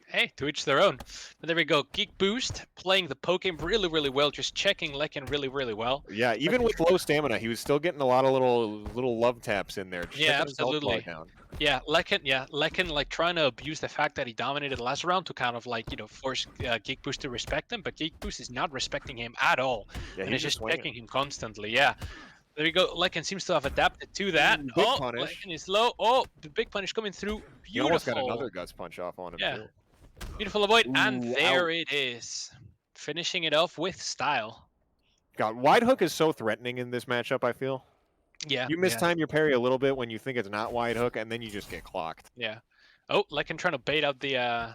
Hey, to each their own. But there we go. Geek Boost playing the poke game really, really well. Just checking Lekin really, really well. Yeah, even with low stamina, he was still getting a lot of little love taps in there. Just Yeah, checking his health bar absolutely. down. Yeah, Lekin like trying to abuse the fact that he dominated the last round to kind of like, force Geek Boost to respect him, but Geek Boost is not respecting him at all. Yeah, And he's it's just swinging. checking him constantly. Yeah. There you go. Lekin seems to have adapted to that. Ooh, big Oh, punish. Lekin is low. Oh, the big punish coming through. He almost Beautiful. got another guts punch off on him Yeah. too. Beautiful avoid. And Ooh, there ouch. it is. Finishing it off with style. God, wide hook is so threatening in this matchup, I feel. Yeah. You mistime your parry a little bit when you think it's not wide hook, and then you just get clocked. Yeah. Oh, Lekin trying to bait out the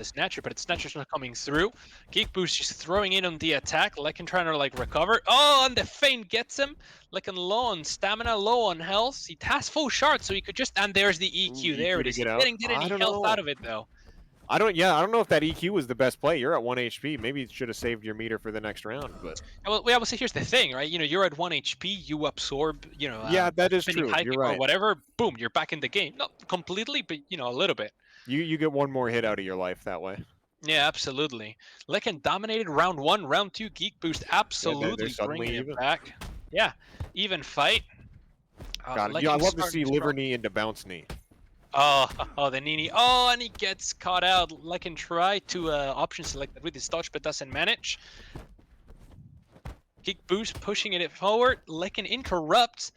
snatcher, but the snatcher's not coming through. Geek Boost just throwing in on the attack. Lekin trying to like recover. Oh, and the feint gets him. Lekin low on stamina, low on health. He has full shard, so he could just. And there's the EQ. Ooh, There EQ it to is. get He out. didn't get I any don't health know. out of it though. I don't know if that EQ was the best play. You're at 1 HP. Maybe you should have saved your meter for the next round, but Well, see, here's the thing, right? You're at 1 HP. You absorb, yeah, that is spinning true. high You're kick or right. whatever. Boom, you're back in the game. Not completely, but a little bit. You get one more hit out of your life that way. Yeah, absolutely. Lekin dominated round 1, round 2. Geek Boost absolutely suddenly bringing even. it back. Yeah, even fight. God, Lekin yeah, I love to starting see strong. liver knee into bounce knee. Oh, the Nini. Oh, and he gets caught out. Lekin tried to option select with his dodge, but doesn't manage. Geek Boost pushing it forward. Lekin interrupts.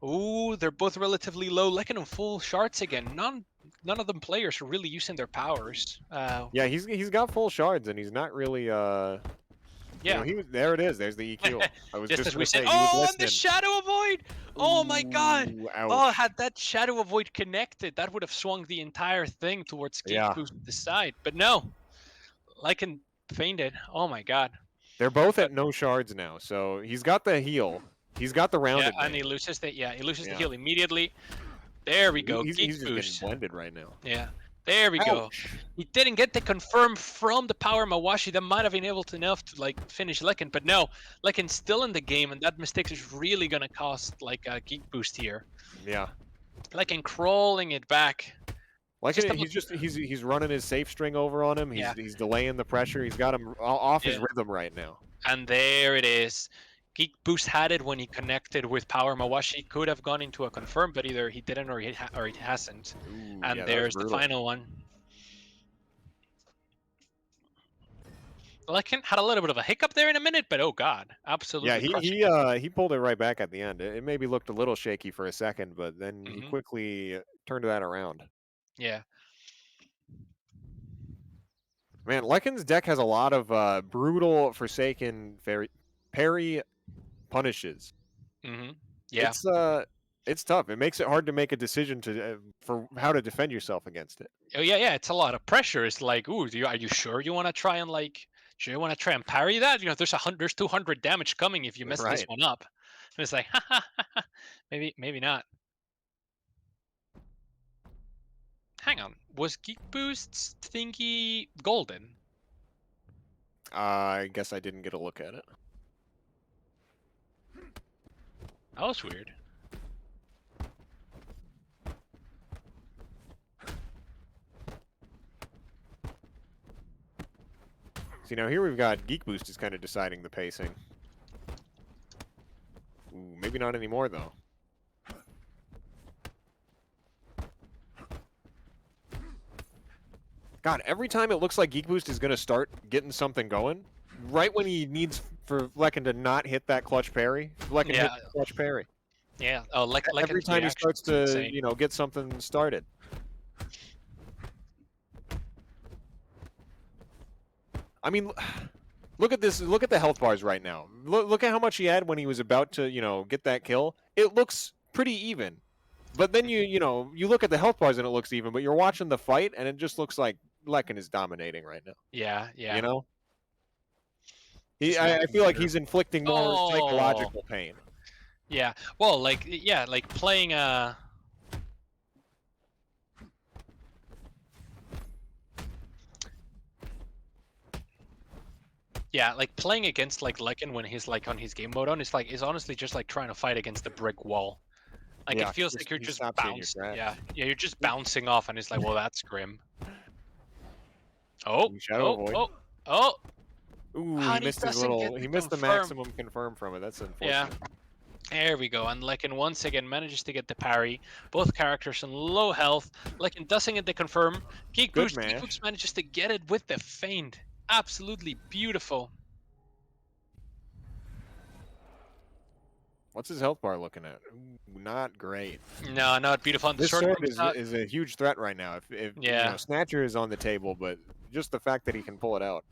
Ooh, they're both relatively low. Lekin on full shards again. None of them players are really using their powers. Yeah, he's got full shards and he's not really Yeah. there it is. There's the EQ. I was Just just as we gonna said. say he was Oh, and listening. the shadow avoid! Oh my god! Ooh, Oh, ouch. had that shadow avoid connected, that would have swung the entire thing towards Geek Yeah. Boost to the side. But no. Lycan fainted. Oh my god. They're both at no shards now, so he's got the heal. He's got the round Yeah, advantage. and he loses the the Yeah. heal immediately. There we go. He's Geek just getting Boost. blended right now. Yeah. There we go. Ouch. He didn't get the confirm from the power Mawashi. That might have been able to enough to like finish Lekin, but no, Lekin's still in the game, and that mistake is really gonna cost like a Geek Boost here. Yeah. Lekin crawling it back. Like Just he's running his safe string over on him. He's delaying the pressure. He's got him off his Yeah. rhythm right now. And there it is. Geek Boost had it when he connected with Power Mawashi. Could have gone into a confirm, but either he didn't or he hasn't. Ooh, And yeah, that was there's the brutal. final one. Lekin had a little bit of a hiccup there in a minute, but oh god, absolutely. Yeah, crushed it. he pulled it right back at the end. It maybe looked a little shaky for a second, but then he Mhm. quickly turned that around. Yeah. Man, Lekin's deck has a lot of brutal Forsaken parry punishes. Yeah. It's tough. It makes it hard to make a decision for how to defend yourself against it. Oh yeah. It's a lot of pressure. It's like, ooh, are you sure you want to try and parry that? There's 200 damage coming if you mess this Right. one up. And it's like, maybe not. Hang on, was Geek Boost's thingy golden? I guess I didn't get a look at it. That was weird. See, now here we've got Geek Boost is kind of deciding the pacing. Ooh, maybe not anymore, though. God, every time it looks like Geek Boost is going to start getting something going, right when he needs for Lekin to not hit that clutch parry, Lekin hits the clutch parry. Yeah. Oh, like Every time he starts to, get something started. I mean, look at this. Look at the health bars right now. Look at how much he had when he was about to, get that kill. It looks pretty even. But then you look at the health bars and it looks even, but you're watching the fight and it just looks like Lekin is dominating right now. Yeah. You know? I feel like he's inflicting more Oh. psychological pain. Yeah. Well, like playing Yeah, like playing against like Lekin when he's like on his game mode on is honestly just like trying to fight against a brick wall. Like Yeah, it feels like you're he just stops you in your bouncing. tracks. Yeah, you're just bouncing off, and it's like, well, that's grim. Oh, Shadow Void. oh! Ooh, And he missed his doesn't little. get He to missed the confirm. maximum confirm from it. That's unfortunate. Yeah. There we go, and Lekin once again manages to get the parry. Both characters on low health. Lekin doesn't get the confirm. Geek Good Boost mash. manages to get it with the feint. Absolutely beautiful. What's his health bar looking at? Ooh, not great. No, not beautiful. And the This sword sword comes out. is a huge threat right now. If you know, Snatcher is on the table, but just the fact that he can pull it out.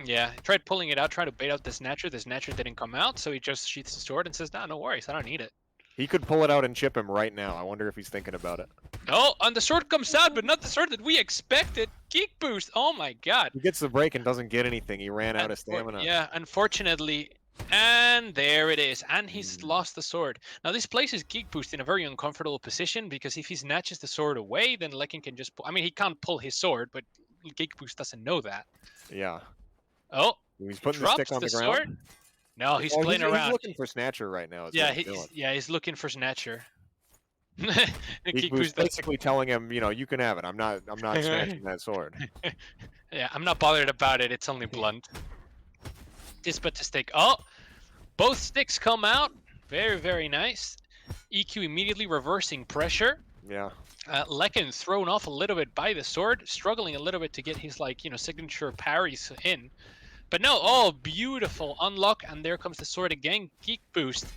Yeah, he tried pulling it out, tried to bait out the Snatcher. The Snatcher didn't come out, so he just sheaths the sword and says, "Nah, no worries, I don't need it." He could pull it out and chip him right now. I wonder if he's thinking about it. Oh, and the sword comes out, but not the sword that we expected. Geek Boost. Oh my god. He gets the break and doesn't get anything. He ran out of stamina. Yeah, unfortunately. And there it is. And he's lost the sword. Now, this places Geek Boost in a very uncomfortable position because if he snatches the sword away, then Lekin can just pull. I mean, he can't pull his sword, but Geek Boost doesn't know that. Yeah. Oh, He's putting the drops stick on the sword. ground. No, he's playing around. He's looking for Snatcher right now. Yeah, he's looking for Snatcher. Geek Boost basically telling him, you know, you can have it. I'm not snatching that sword. Yeah, I'm not bothered about it. It's only blunt. This but the stick. Oh, both sticks come out. Very, very nice. EQ immediately reversing pressure. Yeah. Lekin thrown off a little bit by the sword, struggling a little bit to get his signature parries in. But no, oh, beautiful unlock, and there comes the sword again. Geek Boost.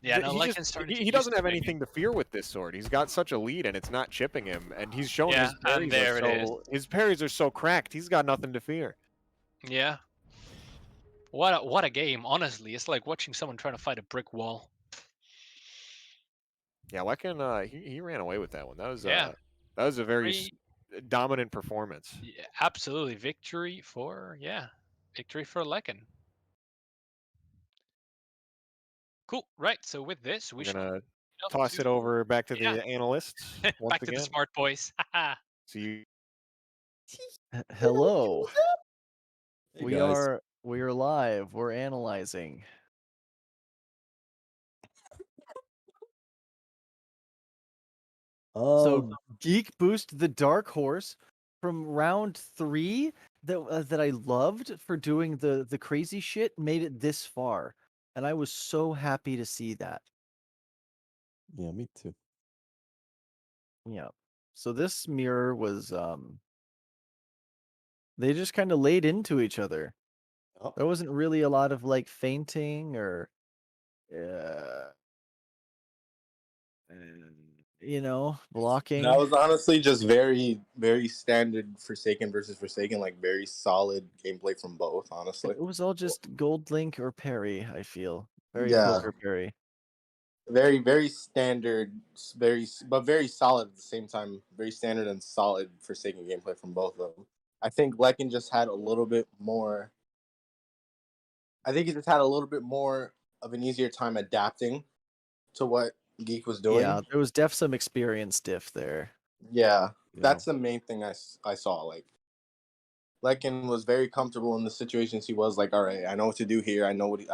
Yeah, no, he doesn't have anything to fear with this sword. He's got such a lead, and it's not chipping him. And he's shown his parries are so cracked. He's got nothing to fear. Yeah. What a game, honestly. It's like watching someone trying to fight a brick wall. Yeah, Lekin, he ran away with that one. That was a very dominant performance. Yeah, absolutely. Victory for Lekin. Cool. Right. So with this, we're gonna toss it over back to the analysts once back again. to the smart boys. See you. Hello. Hey we guys. are live. We're analyzing. So Geek Boost, the dark horse from round 3 that I loved for doing the crazy shit, made it this far, and I was so happy to see that. Yeah, me too. Yeah. So this mirror was they just kind of laid into each other. Oh. There wasn't really a lot of like fainting or blocking. That was honestly just very, very standard Forsaken versus Forsaken, like very solid gameplay from both, honestly. It was all just Gold Link or parry, I feel. Very Yeah. poker parry. Very, very standard, but very solid at the same time. Very standard and solid Forsaken gameplay from both of them. I think Lekin just had a little bit more. I think he just had a little bit more of an easier time adapting to what Geek was doing. Yeah, there was some experience diff there. Yeah, that's the main thing I saw. Like, Lekin was very comfortable in the situations he was. Like, all right, I know what to do here. I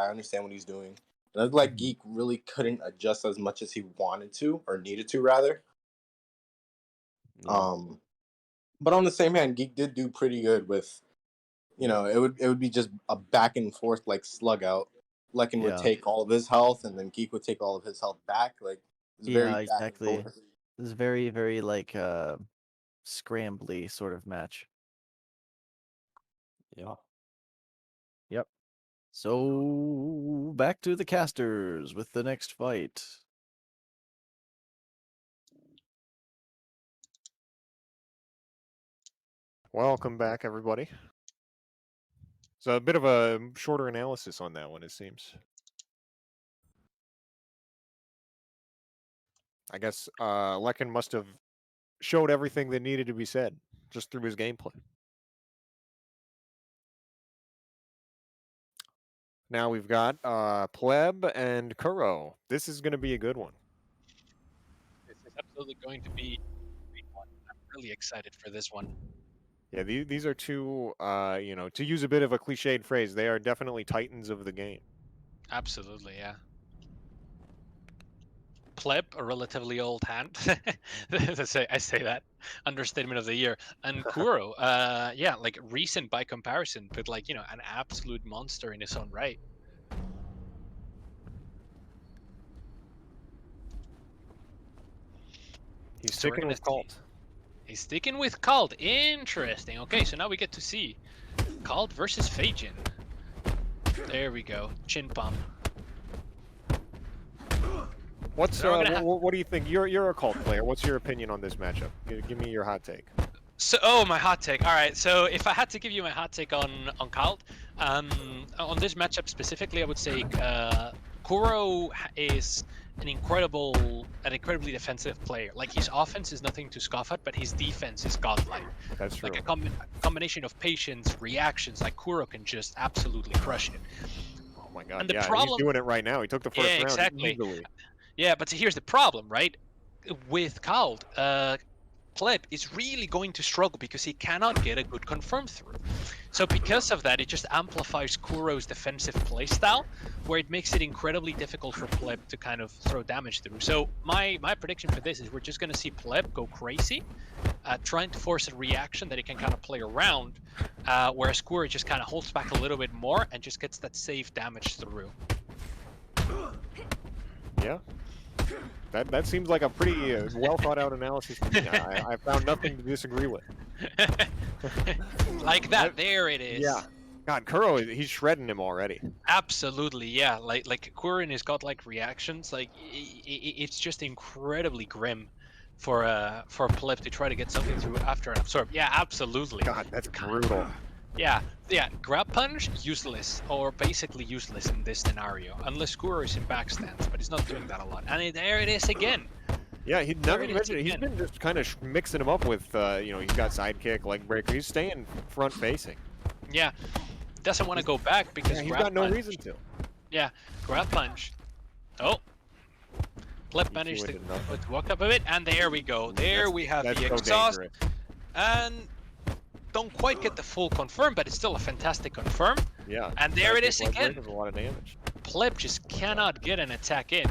understand what he's doing. And I looked like Geek really couldn't adjust as much as he wanted to or needed to, rather. Yeah. But on the same hand, Geek did do pretty good with, it would be just a back and forth like slug out. Lekin would take all of his health, and then Geek would take all of his health back. Like, it was very exactly. Back and forth. It was very, very like scrambly sort of match. Yeah. Yep. So back to the casters with the next fight. Welcome back, everybody. So a bit of a shorter analysis on that one, it seems. I guess Lekin must have showed everything that needed to be said just through his gameplay. Now we've got Pleb and Kuro. This is going to be a good one. This is absolutely going to be a great one. I'm really excited for this one. Yeah, these are two, you know, to use a bit of a cliched phrase, they are definitely titans of the game. Absolutely, yeah. Pleb, a relatively old hand. I say that. Understatement of the year. And Kuro, yeah, like recent by comparison, but like, you know, an absolute monster in his own right. He's So we're sticking gonna with see- Cult. He's sticking with Cult. Interesting. Okay, so now we get to see Cult versus Phajin. There we go. Chin pump. What's So we're gonna have- what do you think? You're a Cult player. What's your opinion on this matchup? Give me your hot take. So, oh, my hot take. All right. So, if I had to give you my hot take on Cult, on this matchup specifically, I would say Kuro is an incredibly defensive player. Like his offense is nothing to scoff at, but his defense is godlike. That's true. Like a combination of patience, reactions. Like Kuro can just absolutely crush it. Oh my god! And the Yeah, problem- he's doing it right now. He took the first Yeah, round exactly. easily. Yeah, but here's the problem, right? With Cult, Pleb is really going to struggle because he cannot get a good confirm through. So because of that, it just amplifies Kuro's defensive playstyle, where it makes it incredibly difficult for Pleb to kind of throw damage through. So my prediction for this is we're just going to see Pleb go crazy, trying to force a reaction that he can kind of play around, whereas Kuro just kind of holds back a little bit more and just gets that safe damage through. Yeah. That seems like a pretty well thought out analysis to me. I found nothing to disagree with. Like that, there it is. Yeah. God, Kuro, he's shredding him already. Absolutely, yeah. Like Kurin has got like reactions. Like it's just incredibly grim for Pleb to try to get something through after an absorb. Yeah, absolutely. God, that's brutal. Yeah. Grab punch useless or basically useless in this scenario unless Kuro is in backstands, but he's not doing that a lot. And there it is again. Yeah, now that it you is mention it, he's again. been just kind of mixing him up with, you know, he's got sidekick, leg breaker. He's staying front facing. Yeah. Doesn't want to go back because Yeah, he's grab got no punch. reason to. Yeah, grab punch. Oh. Pleb He managed to threw it enough. walk up a bit, and there we go. There we have That's the so exhaust. dangerous. And don't quite get the full confirm, but it's still a fantastic confirm. Yeah. And there it sidekick, is leg again. breaker's a lot of damage. Pleb just cannot get an attack in.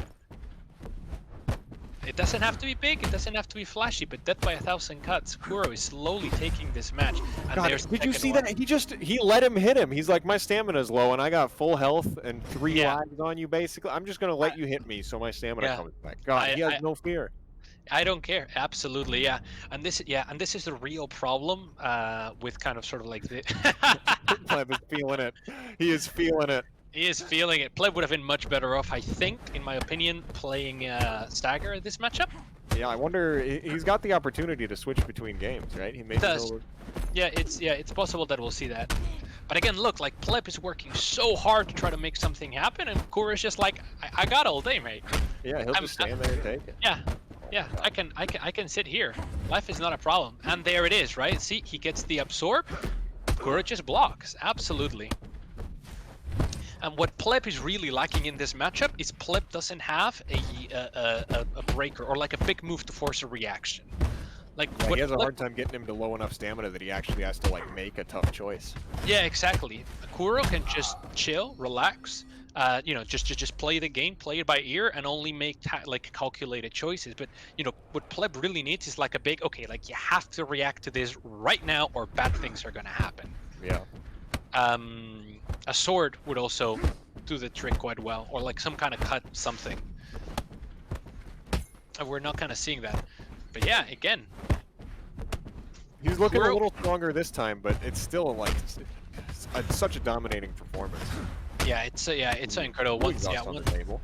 It doesn't have to be big, it doesn't have to be flashy, but death by 1,000 cuts. Kuro is slowly taking this match. And God, there's the did you second see one. that? He let him hit him. He's like, my stamina's low and I got full health and 3 Yeah. lives on you basically. I'm just gonna let you hit me so my stamina Yeah. comes back. God, he has no fear. I don't care. Absolutely, yeah. And this is the real problem with kind of sort of like the. Pleb is feeling it. He is feeling it. He is feeling it. Pleb would have been much better off, I think, in my opinion, playing Stagger this matchup. Yeah, I wonder. He's got the opportunity to switch between games, right? He may Does. It's possible that we'll see that. But again, look, like Pleb is working so hard to try to make something happen, and Kura's just like, I got all day, mate. Yeah, he'll just stand there and take it. Yeah, I can sit here. Life is not a problem. And there it is, right? See, he gets the absorb. Kura just blocks. Absolutely. And what Pleb is really lacking in this matchup is Pleb doesn't have a breaker or like a big move to force a reaction. Like Yeah, what he has a Pleb- hard time getting him to low enough stamina that he actually has to like make a tough choice. Yeah, exactly. Kuro can just chill, relax, you know, just play the game, play it by ear, and only make like calculated choices. But you know, what Pleb really needs is like a big, okay, like you have to react to this right now, or bad things are gonna happen. Yeah. A sword would also do the trick quite well, or like some kind of cut something. And we're not kind of seeing that. But yeah, again, He's looking Kuro- a little stronger this time, but it's still like such a dominating performance. yeah, it's so incredible. Full Once, yeah, exhaust on one, the table.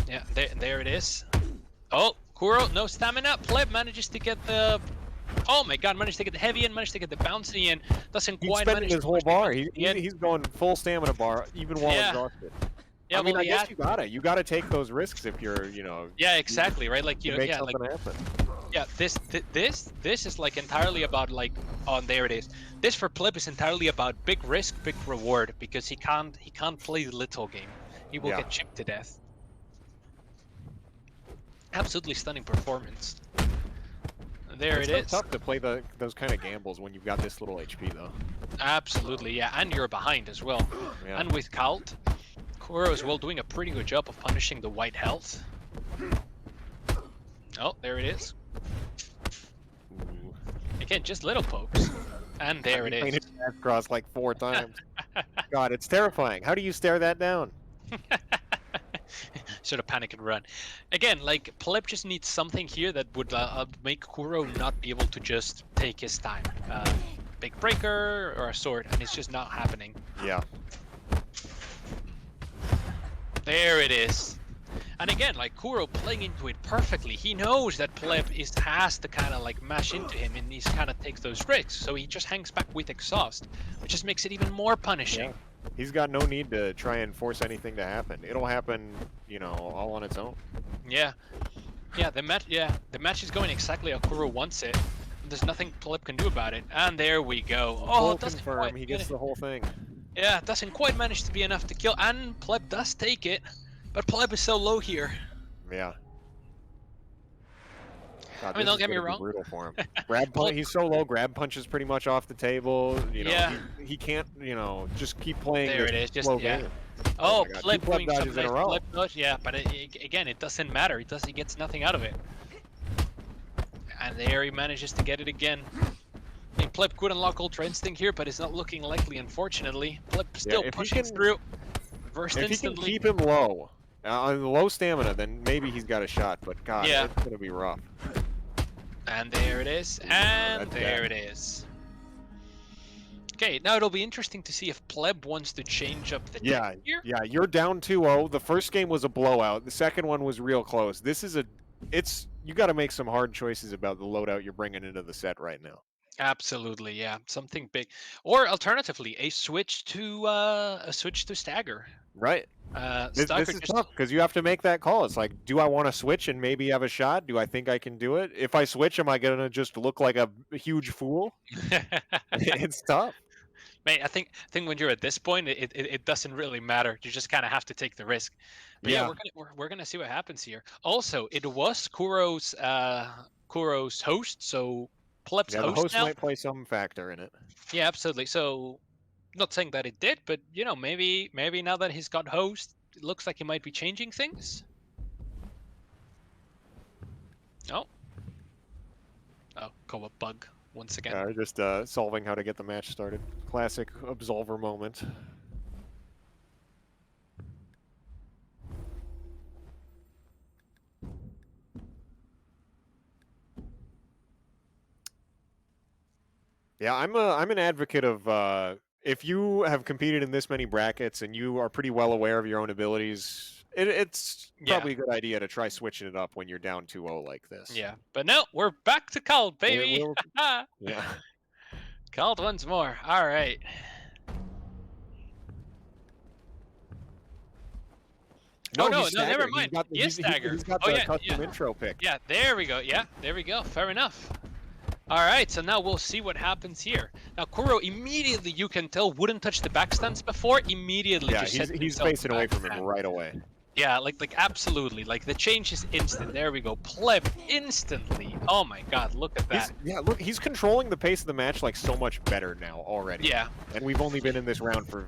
yeah, there it is. Oh, Kuro, no stamina. Pleb manages to get the. Oh my God, managed to get the heavy in, managed to get the bouncy in. Doesn't He's quite spending manage his to whole push the bar. bouncy in. He's going full stamina bar even while Yeah. exhausted. Yeah, I mean, well, I guess yeah. you gotta take those risks if you're, you know. Yeah, exactly, right? Like You you know, make yeah, like something happen. Yeah, this is like entirely about like, oh, there it is. This for Pleb is entirely about big risk, big reward, because he can't play the little game. He will get chipped to death. Absolutely stunning performance. There it is. It's tough to play those kind of gambles when you've got this little HP though. Absolutely, yeah, and you're behind as well. Yeah. And with Cult, Kuro as well doing a pretty good job of punishing the white health. Oh, there it is. Ooh. Again, just little pokes. And there it is. Cross like 4 times. God, it's terrifying. How do you stare that down? Sort of panic and run. Again, like, Pleb just needs something here that would make Kuro not be able to just take his time. Big breaker or a sword, and it's just not happening. Yeah. There it is. And again, like, Kuro playing into it perfectly. He knows that Pleb has to kind of like mash into him, and he kind of takes those risks. So he just hangs back with exhaust, which just makes it even more punishing. Yeah. He's got no need to try and force anything to happen. It'll happen, you know, all on its own. Yeah. Yeah, the match is going exactly how Kuro wants it. There's nothing Pleb can do about it. And there we go. Oh, it doesn't confirm. quite He gets the whole thing. Yeah, it doesn't quite manage to be enough to kill. And Pleb does take it. But Pleb is so low here. Yeah. God, I mean, this don't is get me gonna be wrong. brutal for him. Grab punch, he's so low. Grab punch is pretty much off the table. You know, Yeah. he can't, you know, just keep playing There this it is, just- slow yeah. game. Oh, my God, Pleb two Pleb doing dodges something in a nice. row. Pleb dodge, yeah, but again, it doesn't matter. He gets nothing out of it. And there he manages to get it again. I mean, Pleb could unlock Ultra Instinct here, but it's not looking likely, unfortunately. Pleb still if he pushing can- through. Reversed If he can instantly. keep him low, on low stamina, then maybe he's got a shot. But God, Yeah. it's gonna be rough. And there it is. And that's there bad. it is. Okay, now it'll be interesting to see if Pleb wants to change up the Yeah, team here. yeah. You're down 2-0. The first game was a blowout. The second one was real close. This is you got to make some hard choices about the loadout you're bringing into the set right now. Absolutely, yeah, something big, or alternatively, a switch to stagger. Right. This Stagger is just tough because you have to make that call. It's like, do I want to switch and maybe have a shot? Do I think I can do it? If I switch, am I gonna just look like a huge fool? It's tough. Mate, I think when you're at this point, it doesn't really matter. You just kind of have to take the risk. But yeah, we're gonna see what happens here. Also, it was Kuro's host, so Pleb's Yeah, the host host now. might play some factor in it. Yeah, absolutely. So, not saying that it did, but you know, maybe now that he's got host, it looks like he might be changing things. Oh, call a bug once again. Just solving how to get the match started. Classic Absolver moment. Yeah, I'm an advocate of if you have competed in this many brackets and you are pretty well aware of your own abilities, it's probably a good idea to try switching it up when you're down 2-0 like this. Yeah, but no, we're back to Cult, baby. Yeah. Cult once more. All right. Oh no, he's never staggered. mind. He is He's staggered. got Oh the yeah, custom intro pick. yeah. There we go. Yeah, there we go. Fair enough. All right, so now we'll see what happens here. Now Kuro immediately, you can tell, wouldn't touch the backstands before. Immediately, Yeah, just set he's himself facing away from him backstand. right away. Yeah, like absolutely. Like the change is instant. There we go. Pleb instantly. Oh my God, look at that. Look, he's controlling the pace of the match like so much better now already. Yeah. And we've only been in this round for,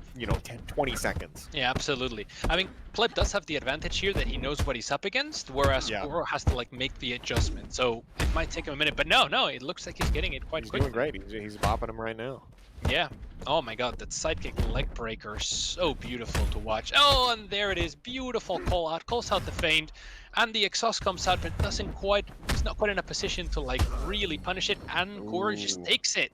20 seconds. Yeah, absolutely. I mean, Pleb does have the advantage here that he knows what he's up against, whereas Kuro has to like make the adjustment. So it might take him a minute, but no, it looks like he's getting it quite He's quickly. doing great. He's bopping him right now. Yeah. Oh my God, that sidekick leg breaker, so beautiful to watch. Oh, and there it is, beautiful call out, calls out the feint, and the exhaust comes out, but he's not quite in a position to like really punish it, and Kuro just takes it.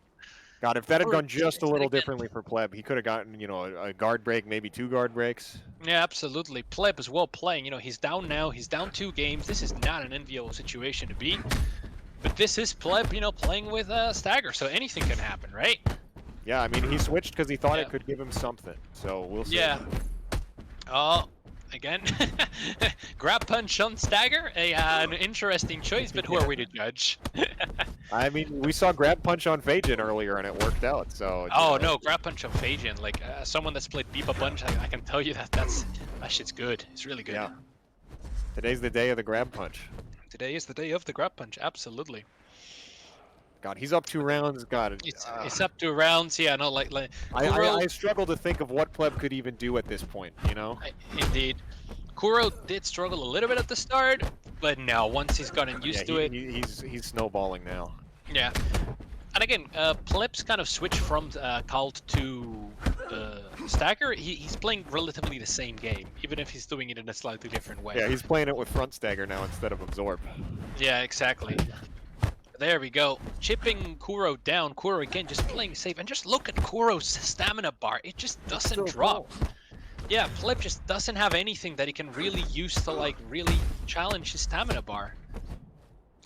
God, if that had Kuro gone just a takes it little again. differently for Pleb, he could have gotten, a guard break, maybe 2 guard breaks. Yeah, absolutely. Pleb as well playing. He's down now. He's down 2 games. This is not an enviable situation to be. But this is Pleb, playing with Stagger, so anything can happen, right? Yeah, I mean, he switched because he thought it could give him something. So we'll see. Yeah. Oh, again, grab punch on stagger, an interesting choice, but who are we to judge? I mean, we saw grab punch on Fajin earlier, and it worked out. So. Oh no, grab punch on Fajian. Like someone that's played Beep a bunch, I can tell you that shit's good. It's really good. Yeah. Today's the day of the grab punch. Today is the day of the grab punch. Absolutely. God, he's up 2 rounds. God, It's up to rounds. Yeah, no, like I struggle to think of what Pleb could even do at this point. You know. Indeed. Kuro did struggle a little bit at the start, but now once he's gotten used to it, he's snowballing now. yeah. And again, Pleb's kind of switched from Cult to Stagger. He's playing relatively the same game, even if he's doing it in a slightly different way. Yeah, he's playing it with front stagger now instead of absorb. Yeah, exactly. There we go. Chipping Kuro down. Kuro again just playing safe. And just look at Kuro's stamina bar. It just doesn't drop. Yeah, Pleb just doesn't have anything that he can really use to like really challenge his stamina bar.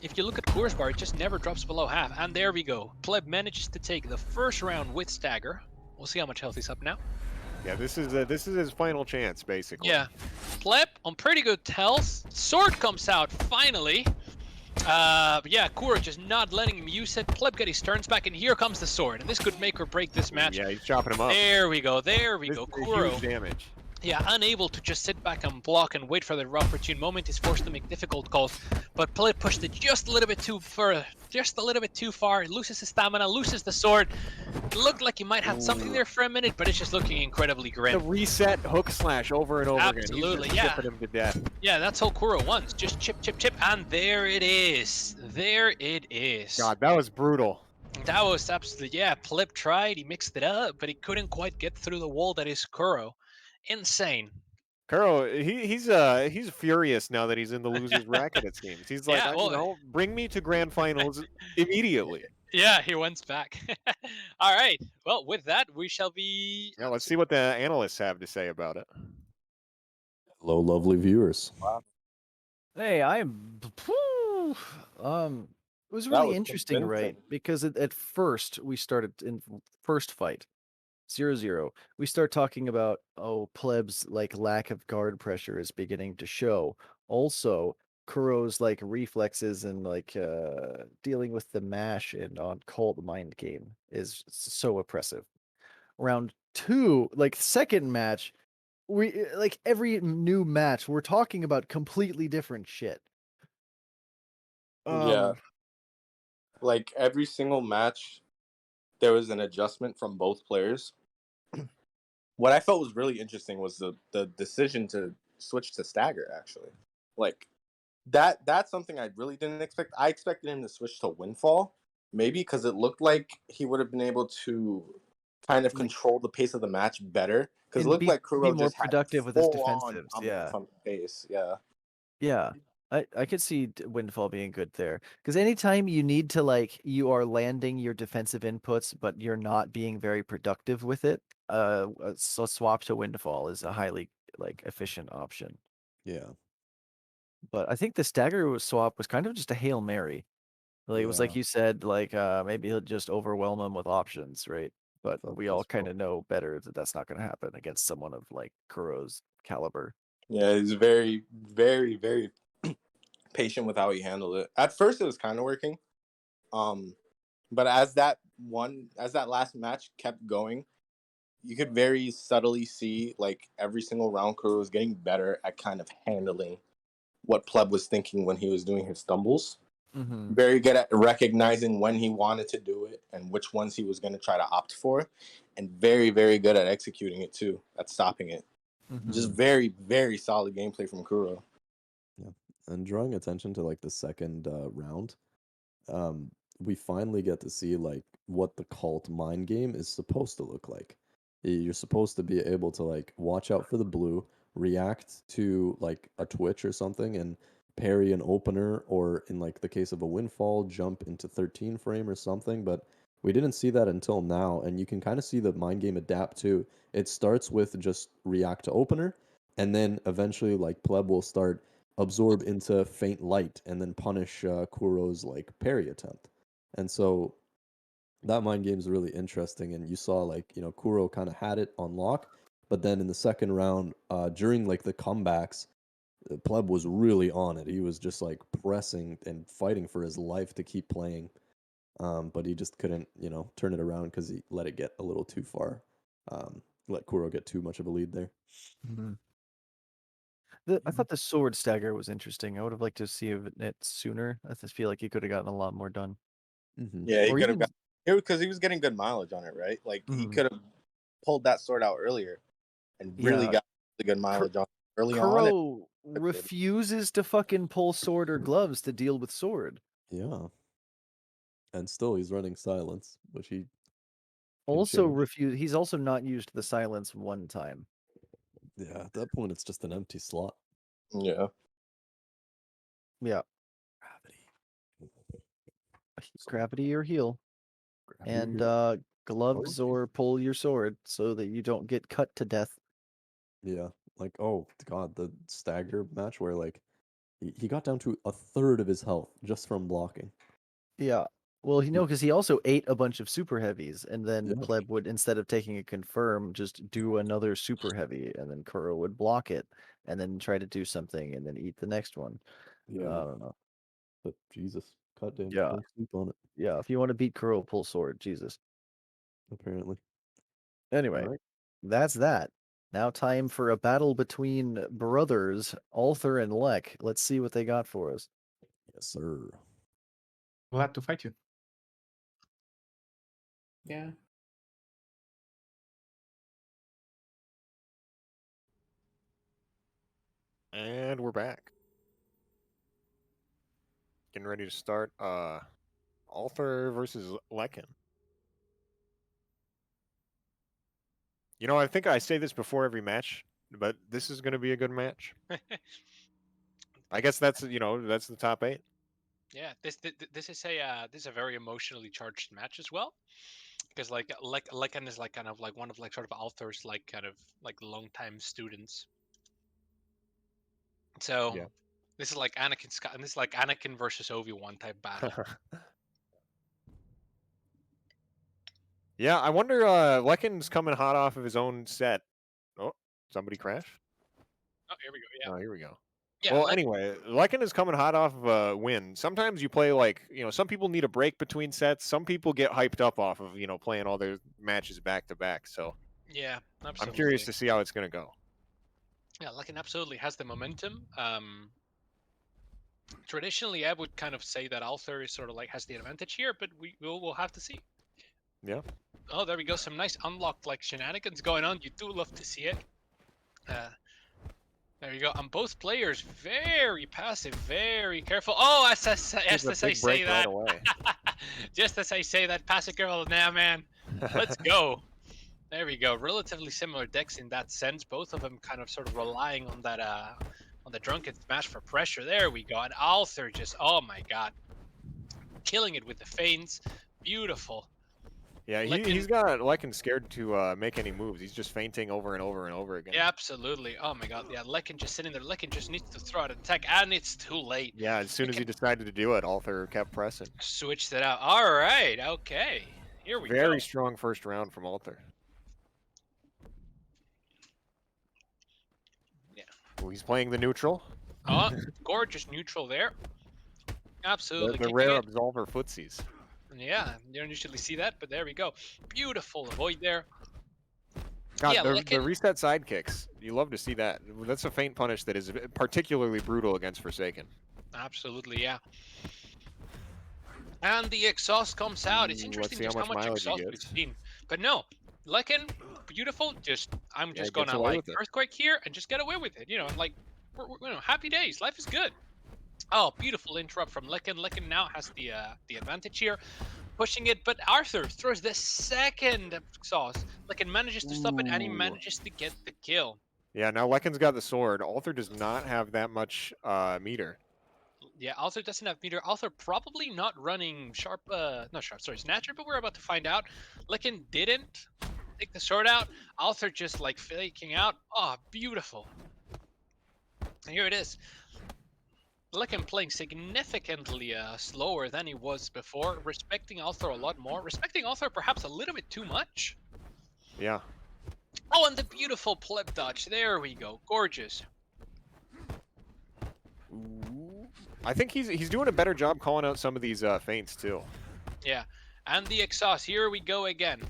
If you look at Kuro's bar, it just never drops below half. And there we go. Pleb manages to take the first round with Stagger. We'll see how much health he's up now. Yeah, this is his final chance, basically. Yeah. Pleb on pretty good health. Sword comes out finally. Yeah, Kuro just not letting him use it. Pleb get his turns back, and here comes the sword. And this could make or break this match. Yeah, he's chopping him up. There we go. There we go. Kuro. Huge damage. Yeah, unable to just sit back and block and wait for the opportune moment, is forced to make difficult calls. But Pleb pushed it just a little bit too far. Just a little bit too far. Loses his stamina, loses the sword. It looked like he might have something there for a minute, but it's just looking incredibly The grim. reset hook slash over and over Absolutely, again. He's just chipping him to death. Yeah, that's all Kuro wants. Just chip, chip, chip, and there it is. There it is. God, that was brutal. That was absolutely, yeah, Pleb tried, he mixed it up, but he couldn't quite get through the wall that is Kuro. Insane. Kuro, he's furious now that he's in the loser's bracket, it seems. He's like, Yeah, well- you know, bring me to grand finals immediately. Yeah, he went back. All right. Well, with that, we shall be. Yeah, let's see what the analysts have to say about it. Hello, lovely viewers. Hey, it was That really was interesting, right? convincing. Because at first we started in first fight, 0-0. We start talking about Pleb's like lack of guard pressure is beginning to show. Also, Kuro's like reflexes and like dealing with the mash and on cult mind game is so oppressive. Round 2, like second match, we like every new match we're talking about completely different shit. Yeah. Like every single match, there was an adjustment from both players. What I felt was really interesting was the decision to switch to Stagger, actually. Like that's something I really didn't expect. I expected him to switch to Windfall, maybe because it looked like he would have been able to kind of control the pace of the match better. Because it And looked be- like be Kuro more just had productive with his full-on defensives, dominance yeah. on the pace. Yeah. Yeah, I could see Windfall being good there because anytime you need to like you are landing your defensive inputs, but you're not being very productive with it, so swap to Windfall is a highly like efficient option. Yeah. But I think the stagger swap was kind of just a Hail Mary. Like it was like Yeah. you said, like maybe he'll just overwhelm him with options, right? But That's we all possible. kind of know better that that's not going to happen against someone of like Kuro's caliber. Yeah, he's very, very, very patient with how he handled it. At first, it was kind of working, but as that last match kept going, you could very subtly see like every single round, Kuro was getting better at kind of handling what Pleb was thinking when he was doing his stumbles. Mm-hmm. Very good at recognizing when he wanted to do it and which ones he was going to try to opt for, and very, very good at executing it too, at stopping it. Just very, very solid gameplay from Kuro. Yeah. And drawing attention to like the second round, we finally get to see like what the cult mind game is supposed to look like. You're supposed to be able to like watch out for the blue, react to like a twitch or something, and parry an opener, or in like the case of a Windfall, jump into 13 frame or something. But we didn't see that until now, and you can kind of see the mind game adapt too. It starts with just react to opener, and then eventually like Pleb will start absorb into faint light and then punish Kuro's like parry attempt. And so that mind game is really interesting, and you saw like, you know, Kuro kind of had it on lock, But then in the second round, during like the comebacks, Pleb was really on it. He was just like pressing and fighting for his life to keep playing. But he just couldn't, turn it around because he let it get a little too far. Let Kuro get too much of a lead there. Mhm. I thought the sword stagger was interesting. I would have liked to see it sooner. I just feel like he could have gotten a lot more done. Yeah, he Or could have even- got it because he was getting good mileage on it, right? Like he Mhm. could have pulled that sword out earlier and really Yeah. got the good mileage on it early on. Kuro refuses to fucking pull sword or gloves to deal with sword. Yeah. And still he's running silence, which he can Also change. he's also not used the silence one time. Yeah, at that point it's just an empty slot. Yeah. Yeah. Gravity or heal. Gravity or And heal. gloves or pull your sword so that you don't get cut to death. Yeah. Like, oh god, the stagger match where like he got down to a third of his health just from blocking. Yeah. Well, because he also ate a bunch of super heavies, and then Yeah. Pleb would, instead of taking a confirm, just do another super heavy, and then Kuro would block it, and then try to do something, and then eat the next one. Yeah. I don't know. But Jesus, cut damn, Yeah. don't sleep on it, Yeah, if you want to beat Kuro, pull sword. Jesus. apparently. Anyway, Alright. that's that. Now time for a battle between brothers, Althor and Lek. Let's see what they got for us. Yes, sir. Glad to fight you. Yeah. And we're back. Getting ready to start Althor versus Lekin. I think I say this before every match, but this is going to be a good match. I guess that's the top 8. Yeah, this is a very emotionally charged match as well, because like Lekan is like kind of like one of like sort of Althor's like kind of like longtime students. So Yeah. this is like this is like Anakin versus Obi-Wan type battle. Yeah, I wonder Lekin's coming hot off of his own set. Oh, somebody crashed? Oh, here we go. Yeah. Oh, here we go. Yeah. Well, anyway, Lekin is coming hot off of a win. Sometimes you play some people need a break between sets. Some people get hyped up off of, playing all their matches back to back. So Yeah, absolutely. I'm curious to see how it's going to go. Yeah, Lekin absolutely has the momentum. Traditionally, I would kind of say that Althor is sort of like has the advantage here, but we'll have to see. Yeah. Oh, there we go. Some nice unlocked like shenanigans going on. You do love to see it. There you go. And both players very passive, very careful. Oh, just as I say that. Right Just as I say that, pass a girl now, man. Let's go. There we go. Relatively similar decks in that sense. Both of them kind of sort of relying on that on the Drunken Smash for pressure. There we go. And Althor just, oh my god, killing it with the feints. Beautiful. Yeah, he's got Lekin scared to make any moves. He's just feinting over and over and over again. Yeah, absolutely. Oh my god. Yeah, Lekin just sitting there. Lekin just needs to throw out an attack, and it's too late. Yeah, as soon as he decided to do it, Althor kept pressing. Switched it out. All right. Okay. Here we go. Very strong first round from Althor. Yeah. Well, he's playing the neutral. Oh, gorgeous neutral there. Absolutely. The rare Absolver footsies. Yeah, you don't usually see that, but there we go. Beautiful avoid there. God, Yeah, the reset sidekicks. You love to see that. That's a feint punish that is particularly brutal against Forsaken. Absolutely, yeah. And the exhaust comes out. It's Let's interesting see just how how much much mileage he exhaust we've gets. seen. But no, Lekin, beautiful. I'm just gets gonna away like with it. earthquake here and just get away with it. Like we're happy days. Life is good. Oh, beautiful interrupt from Lekin. Lekin now has the advantage here, pushing it. But Arthur throws the second exhaust. Lekin manages to stop it, and he manages to get the kill. Yeah, now Lekin's got the sword. Althor does not have that much meter. Yeah, Althor doesn't have meter. Althor probably not running Snatcher, but we're about to find out. Lekin didn't take the sword out. Althor just like faking out. Oh, beautiful. And here it is. Lekin playing significantly slower than he was before, respecting Althor a lot more. Respecting Althor perhaps a little bit too much. Yeah. Oh, and the beautiful pleb dodge. There we go. Gorgeous. Ooh. I think he's doing a better job calling out some of these feints too. Yeah. And the exhaust. Here we go again.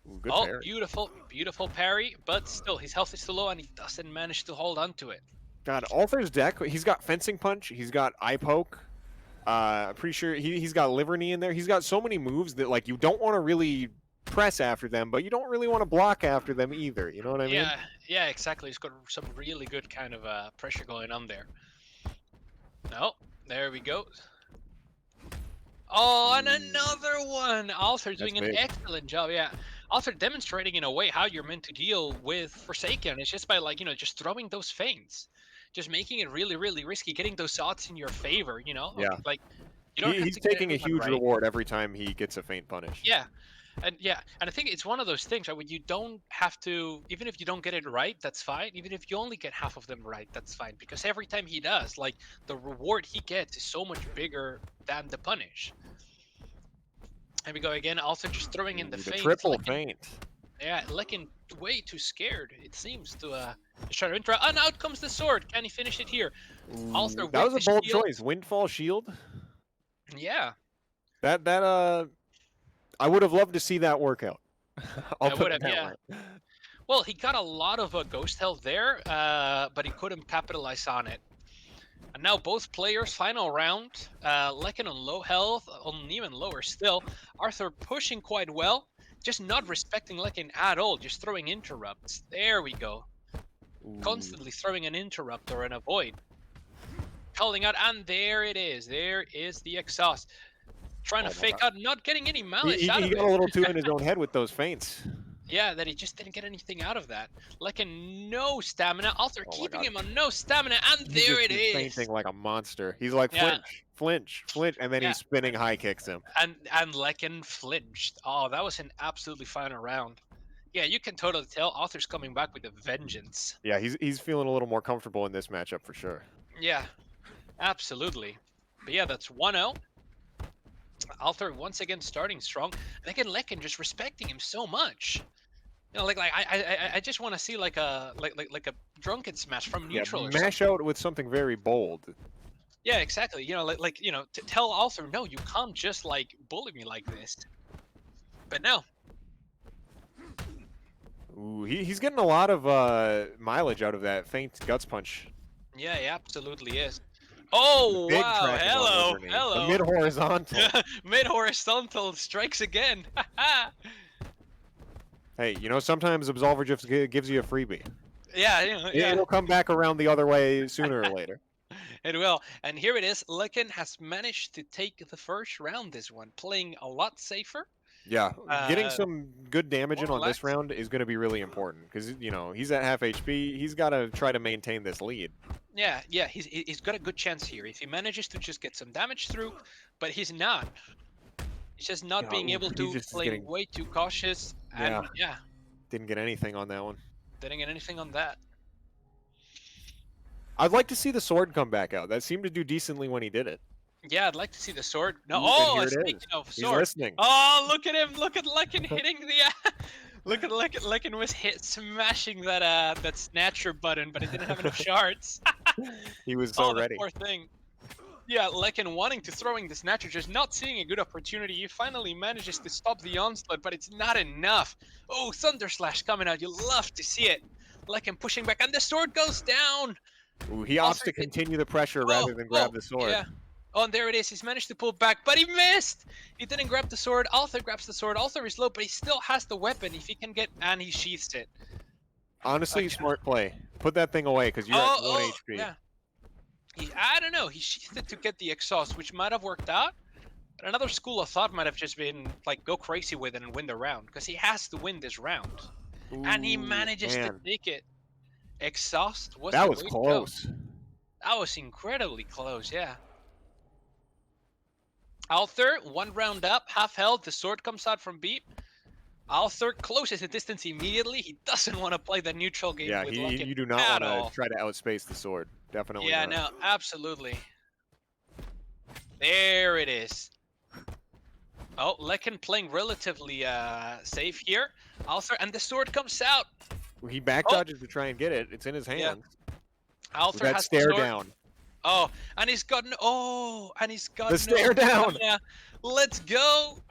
Ooh, good Oh, parry. beautiful, beautiful parry. But still, his health is too low and he doesn't manage to hold on to it. God, Althor's deck, he's got Fencing Punch, he's got Eye Poke. I'm pretty sure he's got Liver Knee in there. He's got so many moves that like you don't want to really press after them, but you don't really want to block after them either. You know what I mean? Yeah, exactly. He's got some really good kind of pressure going on there. No, there we go. Oh, and another one! Arthur doing That's an big. excellent job. Yeah, Arthur demonstrating in a way how you're meant to deal with Forsaken. It's just by like just throwing those feints, just making it really, really risky, getting those odds in your favor. Yeah. Like you don't have He's to get taking a everyone huge right. reward every time he gets a feint punish. Yeah, and I think it's one of those things where you don't have to, even if you don't get it right, that's fine. Even if you only get half of them right, that's fine. Because every time he does, like the reward he gets is so much bigger than the punish. Here we go again. Also just throwing in the feint. Triple feint. Yeah, looking way too scared, it seems, to try to interrupt. And out comes the sword. Can he finish it here? Also, That was with a the bold shield. choice. Windfall Shield. Yeah. That I would have loved to see that work out. I'll put it that way. Well, he got a lot of ghost health there, but he couldn't capitalize on it. And now both players, final round. Lekken on low health, on even lower still. Arthur pushing quite well, just not respecting Lekken at all, just throwing interrupts. There we go. Constantly throwing an interrupt or an avoid. Calling out, and there it is. There is the exhaust. Trying to fake out, not getting any malice out of He it. got a little too in his own head with those feints. Yeah, that he just didn't get anything out of that. Lekken, no stamina. Arthur Oh my keeping God. him on no stamina, and He there just it is is. feinting like a monster. He's like Yeah. flinch, and then Yeah. he's spinning high kicks him. And Lekken flinched. Oh, that was an absolutely final round. Yeah, you can totally tell Arthur's coming back with a vengeance. Yeah, he's feeling a little more comfortable in this matchup for sure. Yeah, absolutely. But yeah, that's 1-0. Arthur once again starting strong. And again, Lekken just respecting him so much. Like I just want to see like a drunken smash from neutral or mash something. out with something very bold. Yeah, exactly. To tell Arthur, no, you can't just like bully me like this. But no. Ooh, he's getting a lot of mileage out of that feint guts punch. Yeah, he absolutely is. Oh, Big wow. tracking on Hello. Liver Knee. Hello. The mid-horizontal. Mid-horizontal strikes again. Hey, sometimes Absolver just gives you a freebie. Yeah. It'll come back around the other way sooner or later. It will. And here it is. Lekken has managed to take the first round this one, playing a lot safer. Yeah, getting some good damage in more on this relaxed. round is going to be really important because he's at half HP. He's got to try to maintain this lead. Yeah, he's got a good chance here if he manages to just get some damage through, but he's not. He's just not being able to, just play getting- way too cautious, and Didn't get anything on that one. didn't get anything on that. I'd like to see the sword come back out. That seemed to do decently when he did it. Yeah, I'd like to see the sword. No, Ooh, and here it speaking is. of He's sword. listening. Oh, look at him! Look at Lekken hitting the. Look at Lekken was smashing that snatcher button, but it didn't have enough shards. He was so The ready. poor thing. Yeah, Lekken wanting to throwing the snatcher, just not seeing a good opportunity. He finally manages to stop the onslaught, but it's not enough. Oh, Thunder Slash coming out. You love to see it. Lekken pushing back, and the sword goes down. Ooh, he opts Arthur to continue the pressure rather than grab the sword. Yeah. Oh, and there it is. He's managed to pull back, but he missed. He didn't grab the sword. Arthur grabs the sword. Arthur is low, but he still has the weapon. If he can get, and he sheaths it. Honestly, smart play. Put that thing away because you're at 1 HP. Yeah. I don't know. He sheathed it to get the exhaust, which might have worked out. But another school of thought might have just been like go crazy with it and win the round because he has to win this round, and he manages to take it. Exhaust was That the was way to go. close. That was incredibly close, yeah. Arthur, 1 round up, half health. The sword comes out from Beep. Arthur closes the distance immediately. He doesn't want to play the neutral game Yeah, with Lekken you do not at want all. to try to outspace the sword. Definitely Yeah, not. no, absolutely. There it is. Oh, Lekin playing relatively safe here. Althor, and the sword comes out. He back Oh. dodges to try and get it. It's in his Yeah. hands. Althor That has stare the sword. down. Oh, and he's got no stare down. stamina. Let's go.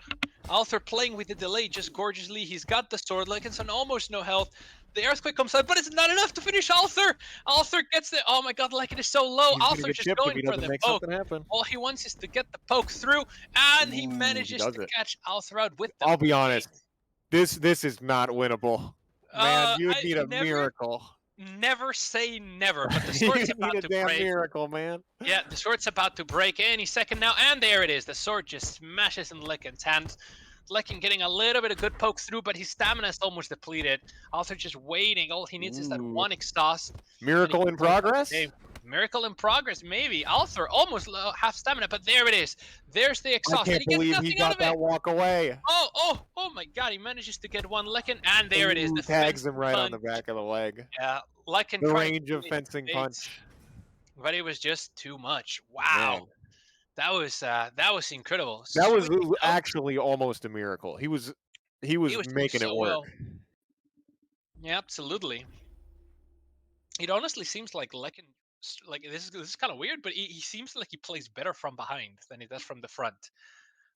Althor playing with the delay just gorgeously. He's got the sword. Lekin's on almost no health. The earthquake comes out, but it's not enough to finish Althor. Althor gets the. Oh my God, Lekin is so low. He's gonna Althor get just chipped if going he for doesn't the make poke. something happen. All he wants is to get the poke through, and he Ooh, he manages does to it. catch Althor out with the. I'll be blade. honest. This is not winnable. Man, you would I need a never- miracle. Never say never, but the You sword's need about a to damn break. miracle, man. Yeah, the sword's about to break any second now, and there it is. The sword just smashes in Lekin's hand. Lekin getting a little bit of good pokes through, but his stamina is almost depleted. Althor just waiting. All he needs is that Ooh. one exhaust. Miracle in progress. Okay, miracle in progress, maybe. Althor almost half stamina, but there it is. There's the I exhaust. can't and he gets believe nothing he out got of that it. walk away. Oh my God! He manages to get one Lekin, and there it is. Ooh, The tags fencing him right on the punch. back of the leg. Yeah, Lekin The trying range to of hit his fencing face, punch. but it was just too much. Wow. Man, That was incredible. that was Switching notes, actually almost a miracle. He was he was doing making it so work. well. Yeah, absolutely. It honestly seems like Lekin, like this is kind of weird, but he seems like he plays better from behind than he does from the front.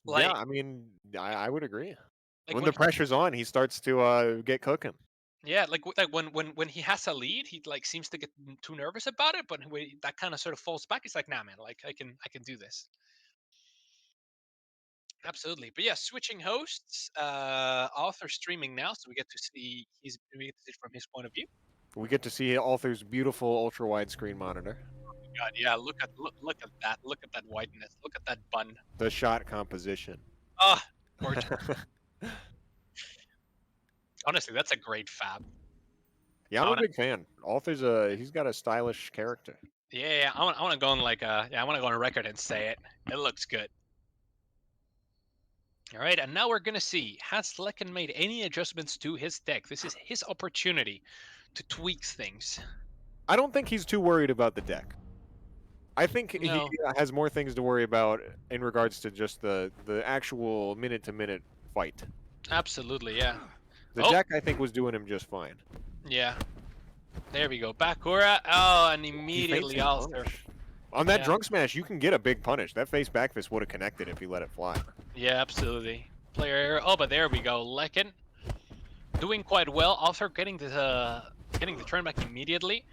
Like, Yeah, I mean, I would agree. like When when the pressure's on, he starts to get cooking. yeah, like when he has a lead, he like seems to get too nervous about it, but when that kind of sort of falls back, he's like, nah, man, like I can do this. Absolutely. But yeah, switching hosts, author streaming now, so we get to see it from his point of view. We get to see Author's beautiful ultra wide screen monitor. God, yeah, look at that. Look at that whiteness. Look at that bun. The shot composition. Ah, gorgeous. Honestly, that's a great fab. Yeah, I I'm a wanna- big fan. Author's he's got a stylish character. Yeah, I want to go on I want to go on record and say it. It looks good. All right, and now we're gonna see, has Lekin made any adjustments to his deck? This is his opportunity to tweak things. I don't think he's too worried about the deck. I think No. he has more things to worry about in regards to just the actual minute-to-minute fight. Absolutely, yeah. The Oh. deck, I think, was doing him just fine. Yeah. There we go. Bakura. Oh, and He immediately fakes his Althor. punish. On that Yeah. drunk smash, you can get a big punish. That face back fist would have connected if you let it fly. Yeah, absolutely. Player error. Oh, but there we go. Lekin doing quite well. Althor getting the turn back immediately.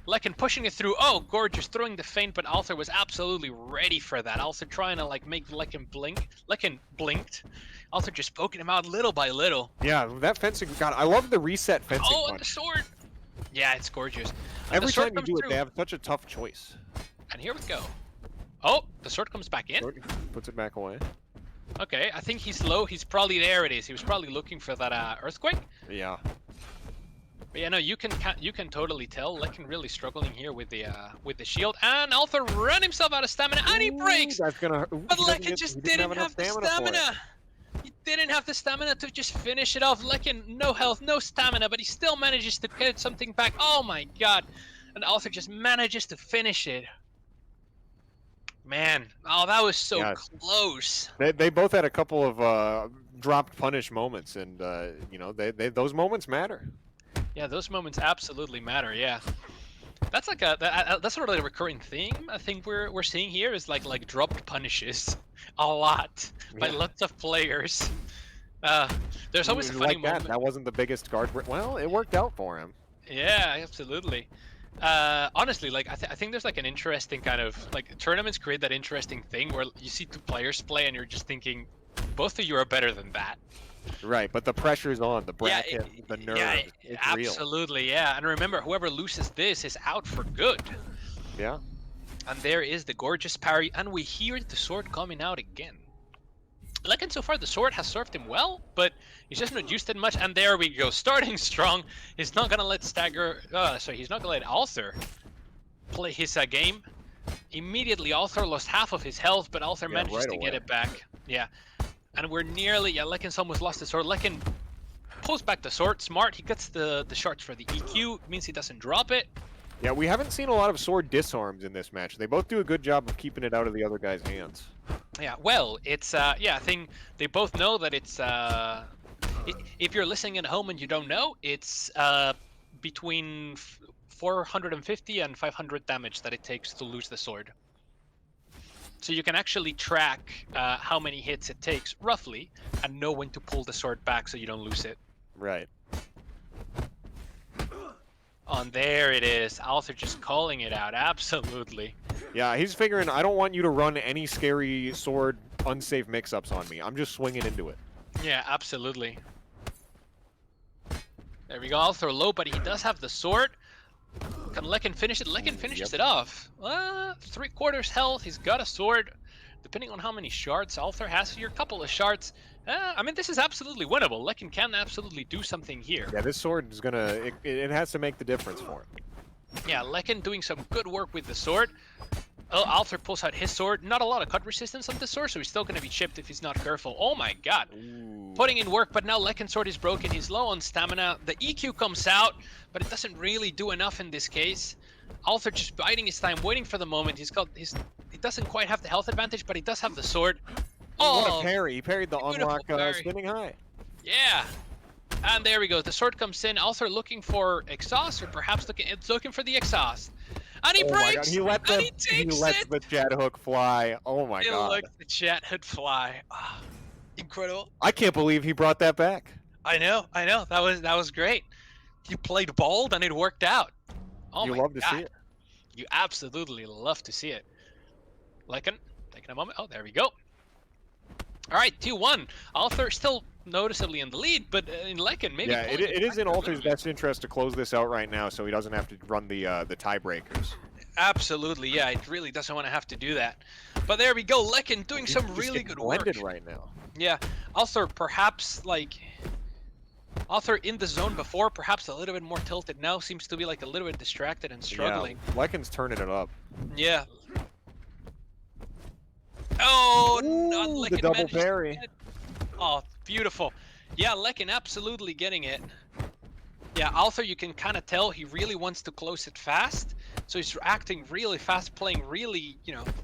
Lekin pushing it through. Oh, gorgeous. Throwing the feint, but Althor was absolutely ready for that. Althor trying to like make Lekin blink. Lekin blinked. Althor just poking him out little by little. Yeah, that fencing. God, I love the reset fencing Oh, and the punch. sword. Yeah, it's gorgeous. And Every the sword time you comes do it, through. they have such a tough choice. And here we go. Oh, the sword comes back in. Sword puts it back away. Okay, I think he's low. He's probably there. It is. He was probably looking for that earthquake. Yeah. But yeah, no, you can totally tell Lekin really struggling here with the shield, and Althor ran himself out of stamina, and he breaks. That's gonna. Ooh, But he doesn't Lekin get- just he didn't enough have the for it. stamina. He didn't have the stamina to just finish it off. Lekin, no health, no stamina, but he still manages to get something back. Oh my God! And Althor just manages to finish it. Man, oh, that was so Yeah. close. They both had a couple of dropped punish moments, and you know they those moments matter. Yeah, those moments absolutely matter. Yeah, that's like that's sort of a recurring theme. I think we're seeing here is like dropped punishes a lot by Yeah. lots of players. There's always a funny like that. moment. That wasn't the biggest guard. Well, it worked out for him. Yeah, absolutely. Honestly, like I think there's like an interesting kind of like tournaments create that interesting thing where you see two players play and you're just thinking, both of you are better than that. Right, but the pressure's on. The bracket, the nerve. Yeah, it's real. absolutely, yeah. And remember, whoever loses this is out for good. Yeah. And there is the gorgeous parry, and we hear the sword coming out again. Lekin, so far the sword has served him well, but he's just not used it much. And there we go, starting strong. He's not gonna let he's not gonna let Althor play his game. Immediately, Althor lost half of his health, but Althor Yeah, manages right to get away. it back. Yeah, and we're nearly. Yeah, Lekin's almost lost the sword. Lekin pulls back the sword. Smart. He gets the shards for the EQ. It means he doesn't drop it. Yeah, we haven't seen a lot of sword disarms in this match. They both do a good job of keeping it out of the other guy's hands. Yeah, well, it's I think they both know that it's if you're listening at home and you don't know, it's between 450 and 500 damage that it takes to lose the sword. So you can actually track how many hits it takes roughly and know when to pull the sword back so you don't lose it. Right. On there it is. Althor just calling it out. Absolutely. Yeah, he's figuring I don't want you to run any scary sword unsafe mix-ups on me. I'm just swinging into it. Yeah, absolutely. There we go. Althor low, but he does have the sword. Can Lekin finish it? Lekin finishes it off. 3/4 health. He's got a sword. Depending on how many shards Althor has here, a couple of shards. I mean, this is absolutely winnable. Lekin can absolutely do something here. Yeah, this sword is gonna. It has to make the difference for him. Yeah, Lekin doing some good work with the sword. Oh, Althor pulls out his sword. Not a lot of cut resistance on this sword, so he's still going to be chipped if he's not careful. Oh my god. Ooh. Putting in work, but now Lekin's sword is broken. He's low on stamina. The EQ comes out, but it doesn't really do enough in this case. Althor just biding his time, waiting for the moment. He doesn't quite have the health advantage, but he does have the sword. What Oh, a parry! He parried the beautiful unlock parry. spinning high. Yeah. And there we go. The sword comes in. Althor looking for exhaust, or perhaps looking for the exhaust. And he Oh my god! breaks! He let and the he takes lets it! the jet hook fly. Oh my He god! lets the jet hook fly. Ah, incredible. I can't believe he brought that back. I know. That was great. You played bold and it worked out. Oh You my love to god. see it. You absolutely love to see it. Lekin, taking a moment. Oh, there we go. All right, 2-1. Althor still noticeably in the lead, but in Lekin, maybe. Yeah, it pulling is in back a little Althor's bit. best interest to close this out right now, so he doesn't have to run the tiebreakers. Absolutely, yeah. It really doesn't want to have to do that. But there we go. Lekin doing He's some just really getting good work. blended right now. Yeah. Althor perhaps Althor in the zone before, perhaps a little bit more tilted now. Seems to be like a little bit distracted and struggling. Yeah, Lekin's turning it up. Yeah. Oh, not Ooh, Lekin the double managed to parry. get it. Oh, beautiful. Yeah, Lekin absolutely getting it. Yeah, Althor, you can kind of tell he really wants to close it fast. So he's acting really fast, playing really,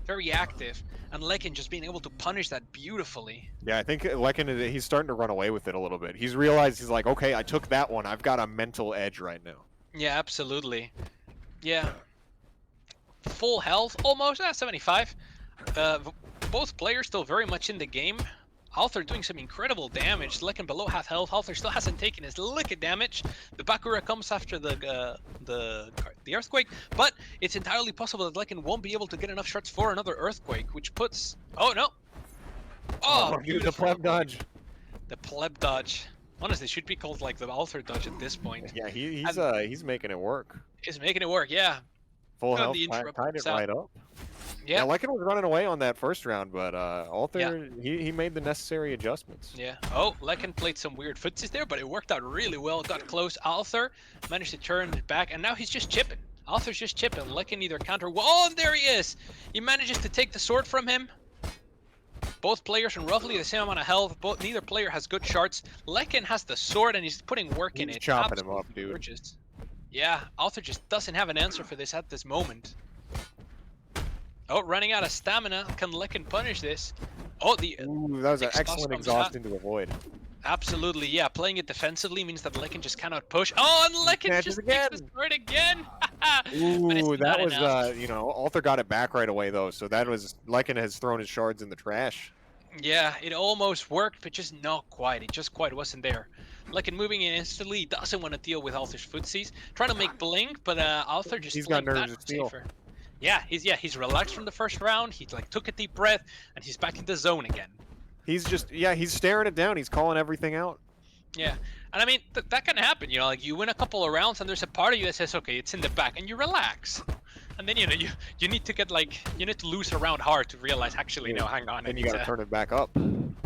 very active. And Lekin just being able to punish that beautifully. Yeah, I think Lekin, he's starting to run away with it a little bit. He's realized, he's like, okay, I took that one. I've got a mental edge right now. Yeah, absolutely. Yeah. Full health, almost, 75. Both players still very much in the game. Althor doing some incredible damage. Lekin below half health. Althor still hasn't taken his lick of damage. The Bakura comes after the earthquake, but it's entirely possible that Lekin won't be able to get enough shots for another earthquake, which puts. Oh no! Oh, dude, the beautiful. pleb dodge. The pleb dodge. Honestly, should be called like the Althor dodge at this point. Yeah, he's making it work. He's making it work. Yeah. Full Got health, the interrupt tied it out. right up. Yeah. Lekin was running away on that first round, but Althor, he made the necessary adjustments. Yeah. Oh, Lekin played some weird footsies there, but it worked out really well. Got close. Althor managed to turn it back, and now he's just chipping. Althor's just chipping. Lekin either counter. Oh, and there he is. He manages to take the sword from him. Both players are roughly the same amount of health. Neither player has good shards. Lekin has the sword, and he's putting work in He's it. chopping him Absolutely up, dude. gorgeous. Yeah, Althor just doesn't have an answer for this at this moment. Oh, running out of stamina. Can Lekin punish this? Oh, Ooh, that was an exhaust excellent comes exhaust out. into a void. Absolutely, yeah. Playing it defensively means that Lekin just cannot push. Oh, and Lekin Catches just again. takes the sword again. But it's Ooh, not that was enough. Althor got it back right away though, so that was Lekin has thrown his shards in the trash. Yeah, it almost worked, but just not quite. It just quite wasn't there. Lekin moving in instantly, doesn't want to deal with Althor's footsies. Trying to make blink, but Althor just He's got playing nerves that of steel. safer. Yeah, he's relaxed from the first round. He took a deep breath, and he's back in the zone again. He's just he's staring it down. He's calling everything out. Yeah, and I mean that can happen. Like you win a couple of rounds, and there's a part of you that says, okay, it's in the back, and you relax. And then you need to get you need to lose a round hard to realize actually no, hang on. And you got to turn it back up.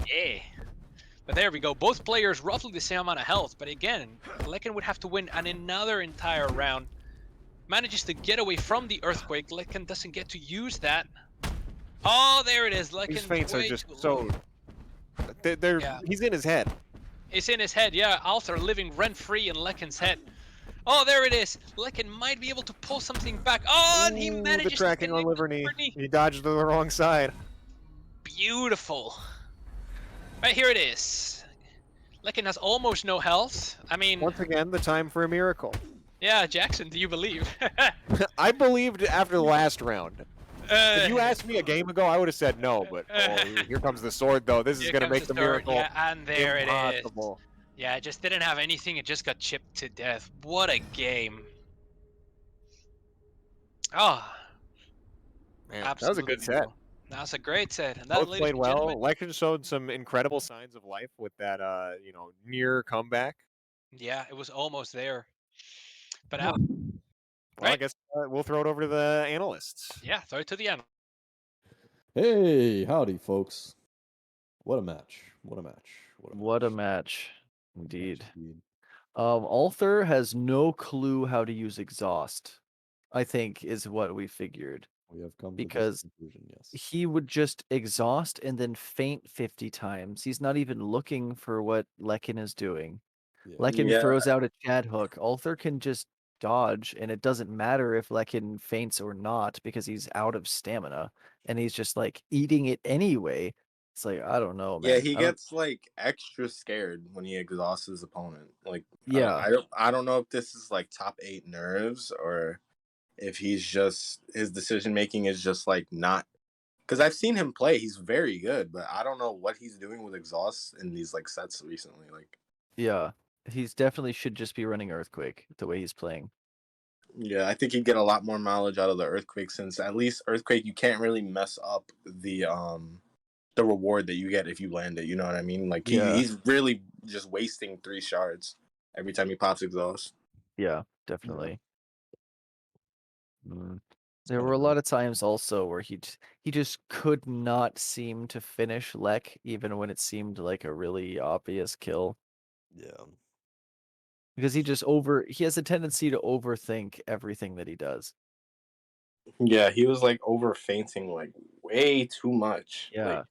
Yeah. But there we go. Both players roughly the same amount of health. But again, Lekin would have to win another entire round. Manages to get away from the earthquake. Lekin doesn't get to use that. Oh, there it is. These Lekin feints are just so. He's in his head. It's in his head. Yeah, Althor living rent free in Lekin's head. Oh, there it is. Lekin might be able to pull something back. Oh, and he Ooh, manages the tracking to on connect liver with knee. liver knee. He dodged to the wrong side. beautiful. Right, here it is. Lekin has almost no health. I mean, Once again, the time for a miracle. yeah, Jackson, do you believe? I believed after the last round. If you asked me a game ago, I would have said no, but here comes the sword, though. This is Here going to comes make the sword. miracle Yeah, and there it is. impossible. Yeah, it just didn't have anything. It just got chipped to death. What a game. Oh, Man, that was absolutely a good set. beautiful. That was a great set. And that, Both ladies played and well. gentlemen, Lekin showed some incredible signs of life with that, near comeback. yeah, it was almost there. But Well, I right. guess we'll throw it over to the analysts. Yeah, throw it to the end. Hey, howdy, folks. What a match. What a match. What a match, indeed. indeed. Althor has no clue how to use exhaust, I think, is what we figured. We have come Because to this conclusion, yes. he would just exhaust and then faint 50 times. He's not even looking for what Lekin is doing. Yeah. Lekin Yeah. throws out a Chad hook. Althor can just dodge, and it doesn't matter if Lekin faints or not because he's out of stamina, and he's just like eating it anyway. It's like, I don't know, man. Yeah, he I don't- gets like extra scared when he exhausts his opponent. Like, Yeah. I don't know if this is like top 8 nerves or if he's just his decision making is just like not. Because I've seen him play, he's very good, but I don't know what he's doing with exhausts in these like sets recently. Like, Yeah. He's definitely should just be running Earthquake the way he's playing. yeah, I think he'd get a lot more mileage out of the Earthquake since at least Earthquake you can't really mess up the reward that you get if you land it. You know what I mean? Like he's really just wasting 3 shards every time he pops exhaust. Yeah, definitely. There were a lot of times also where he just could not seem to finish Lek, even when it seemed like a really obvious kill. Yeah. Because he has a tendency to overthink everything that he does. Yeah, he was like over fainting like way too much. Yeah.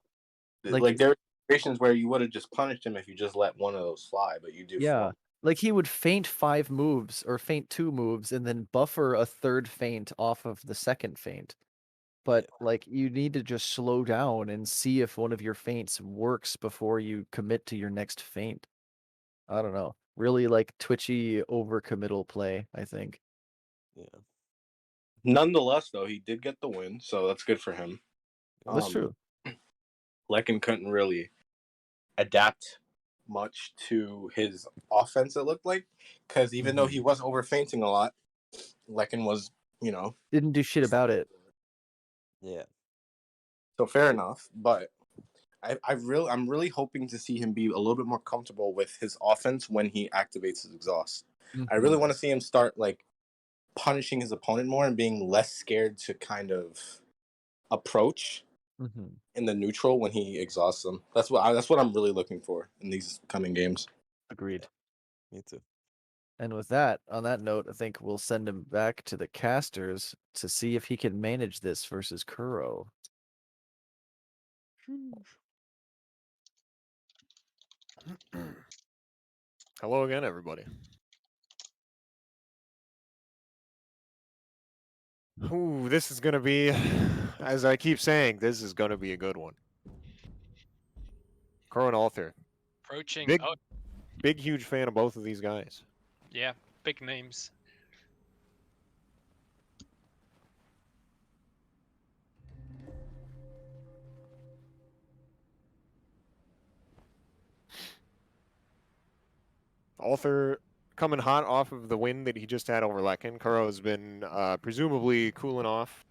Like there were situations where you would have just punished him if you just let one of those fly, but you do. Yeah. Like he would feint 5 moves or feint 2 moves and then buffer a third feint off of the second feint. But like you need to just slow down and see if one of your feints works before you commit to your next feint. I don't know. Really like twitchy overcommittal play, I think. Yeah. Nonetheless, though, he did get the win, so that's good for him. That's true. Lekin couldn't really adapt much to his offense, it looked like, because even though he was over feinting a lot, Lekin was, didn't do shit about it. Yeah. So fair enough, but I'm really hoping to see him be a little bit more comfortable with his offense when he activates his exhaust. I really want to see him start like punishing his opponent more and being less scared to kind of approach in the neutral when he exhausts them. That's what I'm really looking for in these coming games. Agreed. Me too. And with that, on that note, I think we'll send him back to the casters to see if he can manage this versus Kuro. Hello again, everybody. Ooh, this is going to be, as I keep saying, this is going to be a good one. Kuro and Althor. Approaching. Big, huge fan of both of these guys. Yeah, big names. Althor coming hot off of the win that he just had over Lekin. Kuro's been presumably cooling off,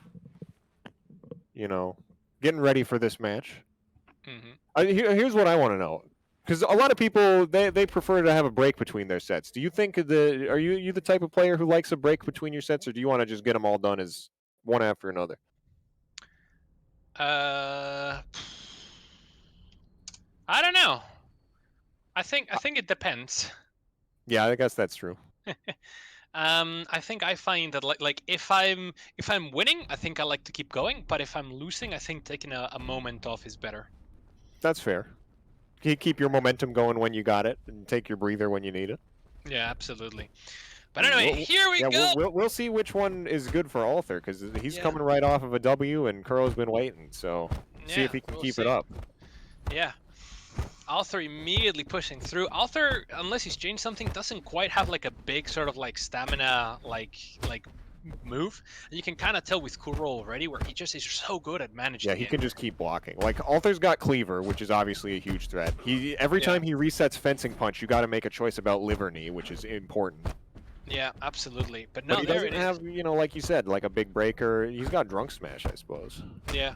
getting ready for this match. Here's what I want to know. Because a lot of people, they prefer to have a break between their sets. Do you think are you the type of player who likes a break between your sets, or do you want to just get them all done as one after another? I don't know. I think it depends. Yeah, I guess that's true. I think I find that like if I'm winning, I think I like to keep going. But if I'm losing, I think taking a moment off is better. That's fair. Keep your momentum going when you got it, and take your breather when you need it. Yeah, absolutely. But anyway, here we go. We'll see which one is good for Althor, because he's coming right off of a W, and Kuro's been waiting. So See if he can we'll keep see. it up. Yeah. Althor immediately pushing through. Althor, unless he's changed something, doesn't quite have like a big sort of like stamina like move. And you can kind of tell with Kuro already where he just is so good at managing Yeah, he it. can just keep blocking. Like Althor's got Cleaver, which is obviously a huge threat. Every time he resets Fencing Punch, you got to make a choice about Liver Knee, which is important. Yeah, absolutely. But no, But he there doesn't it is. have, like you said, like a big breaker. He's got Drunk Smash, I suppose. Yeah.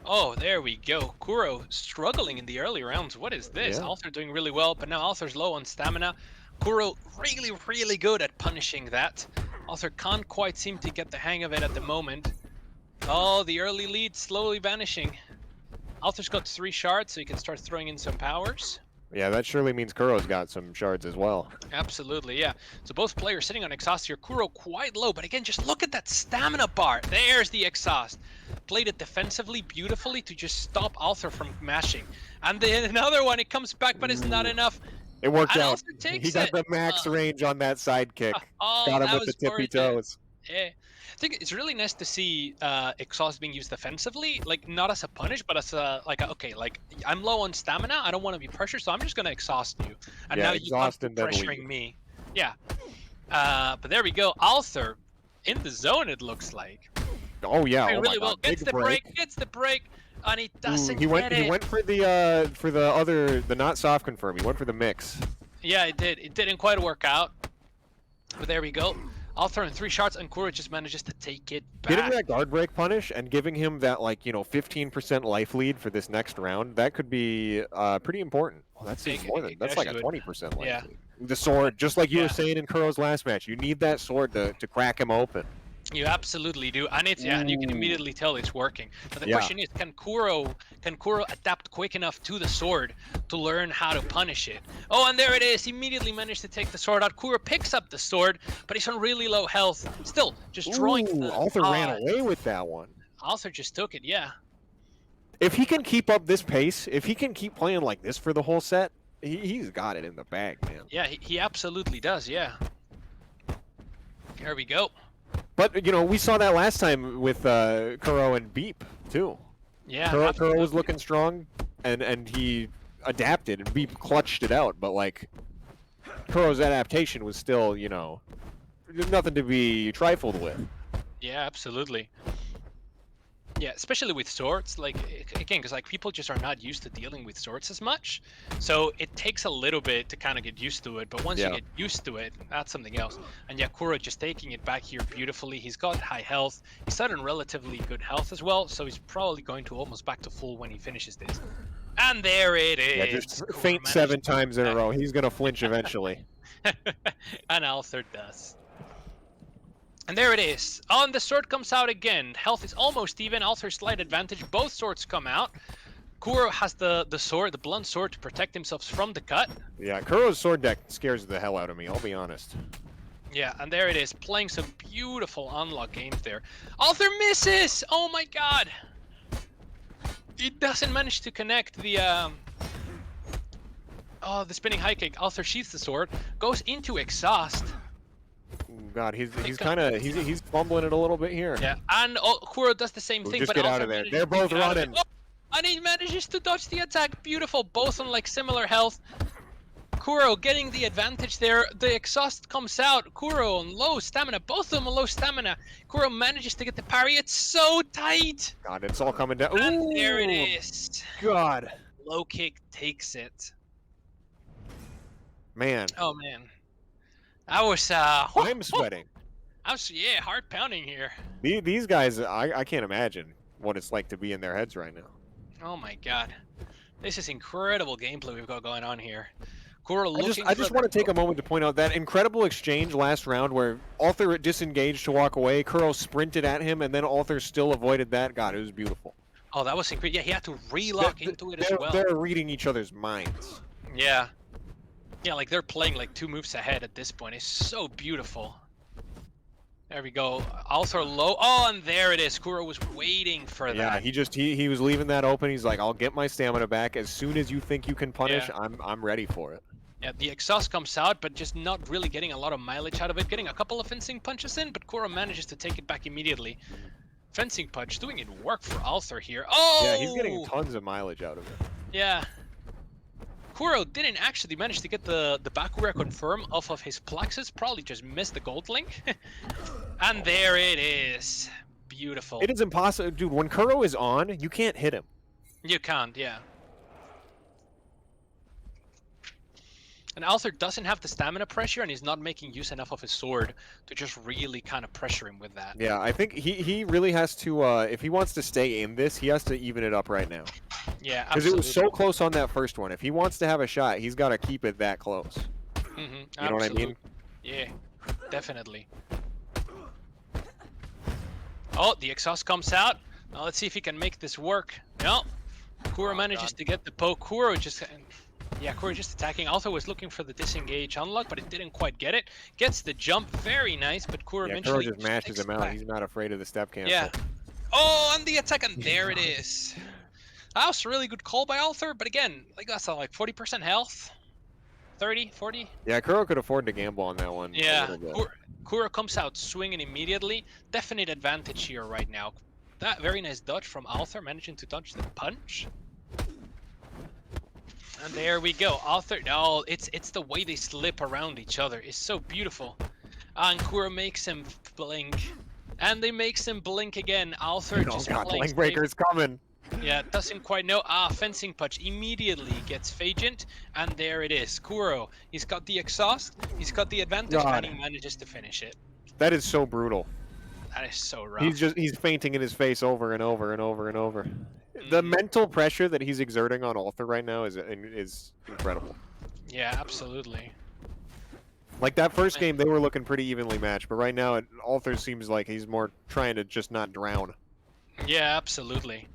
Oh, there we go. Kuro struggling in the early rounds. What is this? Yeah. Althor doing really well, but now Althor's low on stamina. Kuro really, really good at punishing that. Althor can't quite seem to get the hang of it at the moment. Oh, the early lead slowly vanishing. Althor's got 3 shards, so he can start throwing in some powers. Yeah, that surely means Kuro's got some shards as well. Absolutely, yeah. So both players sitting on exhaust here. Kuro quite low, but again, just look at that stamina bar. There's the exhaust. Played it defensively, beautifully to just stop Althor from mashing. And then another one, it comes back, but it's not enough. It worked And out. Althor takes He got it. the max range on that sidekick. Oh, Got him that with the was tippy worth it. toes. Yeah. I think it's really nice to see exhaust being used defensively, like not as a punish, but as a okay, like I'm low on stamina, I don't want to be pressured, so I'm just gonna exhaust you, and Yeah, now you can't exhaust be and then pressuring leave. me. Yeah. But there we go. Althor in the zone. It looks like. Oh yeah, Doing oh really my well. God. Gets Big the break. Gets the break, and he doesn't he went. get it. He went for the not soft confirm. He went for the mix. Yeah, it did. It didn't quite work out. But there we go. Althor in 3 shots, and Kuro just manages to take it back. Getting that guard break punish and giving him that 15% life lead for this next round, that could be pretty important. Well, that's even more than that's like a 20% life Yeah. lead. The sword, just like you Yeah. were saying in Kuro's last match, you need that sword to crack him open. You absolutely do, and it's and you can immediately tell it's working. But the Yeah. question is, can Kuro adapt quick enough to the sword to learn how to punish it? Oh, and there it is. He immediately managed to take the sword out. Kuro picks up the sword, but he's on really low health. Still, just drawing. Althor ran away with that one. Althor just took it. Yeah. If he can keep up this pace, if he can keep playing like this for the whole set, he's got it in the bag, man. Yeah, he absolutely does. Yeah. There we go. But we saw that last time with Kuro and Beep too. Yeah. Kuro absolutely. was looking strong, and he adapted, and Beep clutched it out. But like, Kuro's adaptation was still, nothing to be trifled with. Yeah, absolutely. Yeah, especially with swords, like again, because people just are not used to dealing with swords as much, so it takes a little bit to kind of get used to it. But once you get used to it, that's something else. And yeah, Kuro just taking it back here beautifully. He's got high health. He's starting relatively good health as well, so he's probably going to almost back to full when he finishes this. And there it is. Yeah, just Kuro faint managed 7 to times in a back. row. He's gonna flinch eventually. And Althor does. And there it is. Oh, and the sword comes out again. Health is almost even. Althor's slight advantage. Both swords come out. Kuro has the sword, the blunt sword, to protect himself from the cut. Yeah, Kuro's sword deck scares the hell out of me, I'll be honest. Yeah, and there it is. Playing some beautiful unlock games there. Althor misses! Oh my god! He doesn't manage to connect the the spinning high kick. Althor sheaths the sword, goes into exhaust. God, he's fumbling it a little bit here. Yeah, and Kuro does the same thing. Just but get out Althor of there. manages They're to both get out of it. running. Oh, and he manages to dodge the attack. Beautiful. Both on similar health. Kuro getting the advantage there. The exhaust comes out. Kuro on low stamina. Both of them on low stamina. Kuro manages to get the parry. It's so tight. God, it's all coming down. And there it Ooh, is. God. Low kick takes it. Man. Oh man. That was I'm sweating. Yeah, heart pounding here. These guys, I can't imagine what it's like to be in their heads right now. Oh my god. This is incredible gameplay we've got going on here. Kuro I looking just want to take a moment to point out that incredible exchange last round where Althor disengaged to walk away, Kuro sprinted at him, and then Althor still avoided that. God, it was beautiful. Oh, that was incredible. Yeah, he had to relock into it as well. They're reading each other's minds. Yeah. Yeah, they're playing 2 moves ahead at this point. It's so beautiful. There we go. Althor low. Oh, and there it is. Kuro was waiting for that. Yeah, he was leaving that open. He's like, I'll get my stamina back as soon as you think you can punish. Yeah. I'm ready for it. Yeah, the exhaust comes out, but just not really getting a lot of mileage out of it. Getting a couple of fencing punches in, but Kuro manages to take it back immediately. Fencing punch doing it work for Althor here. Oh! Yeah, he's getting tons of mileage out of it. Yeah. Kuro didn't actually manage to get the Bakura confirm off of his plexus. Probably just missed the gold link. And there it is. Beautiful. It is impossible. Dude, when Kuro is on, you can't hit him. You can't, yeah. And Althor doesn't have the stamina pressure, and he's not making use enough of his sword to just really kind of pressure him with that. Yeah, I think he really has to, if he wants to stay in this, he has to even it up right now. Yeah, Because absolutely. it was so close on that first one. If he wants to have a shot, he's got to keep it that close. You know what I mean? Yeah, definitely. Oh, the exhaust comes out. Now let's see if he can make this work. No. Kuro manages to get the poke. Kuro just attacking. Althor was looking for the disengage unlock, but it didn't quite get it. Gets the jump, very nice, but Kuro Yeah, eventually Kuro just mashes takes him it out. back. He's not afraid of the step cancel. Yeah. Oh, and the attack, and there it is. That was a really good call by Althor, but again, like that's like 40% health. 30, 40? Yeah, Kuro could afford to gamble on that one. Yeah, Kuro comes out swinging immediately. Definite advantage here right now. That very nice dodge from Althor, managing to dodge the punch. And there we go. Althor, no, it's the way they slip around each other. It's so beautiful. And Kuro makes him blink. And they makes him blink again. Althor Oh just god, playing Link Breaker's coming. Yeah, doesn't quite know. Fencing punch immediately gets Phagent, and there it is. Kuro, he's got the exhaust, he's got the advantage, God. and he manages to finish it. That is so brutal. That is so rough. He's fainting in his face over and over and over and over. The mental pressure that he's exerting on Althor right now is incredible. Yeah, absolutely. Like that first game, they were looking pretty evenly matched, but right now, Althor seems like he's more trying to just not drown. Yeah, absolutely.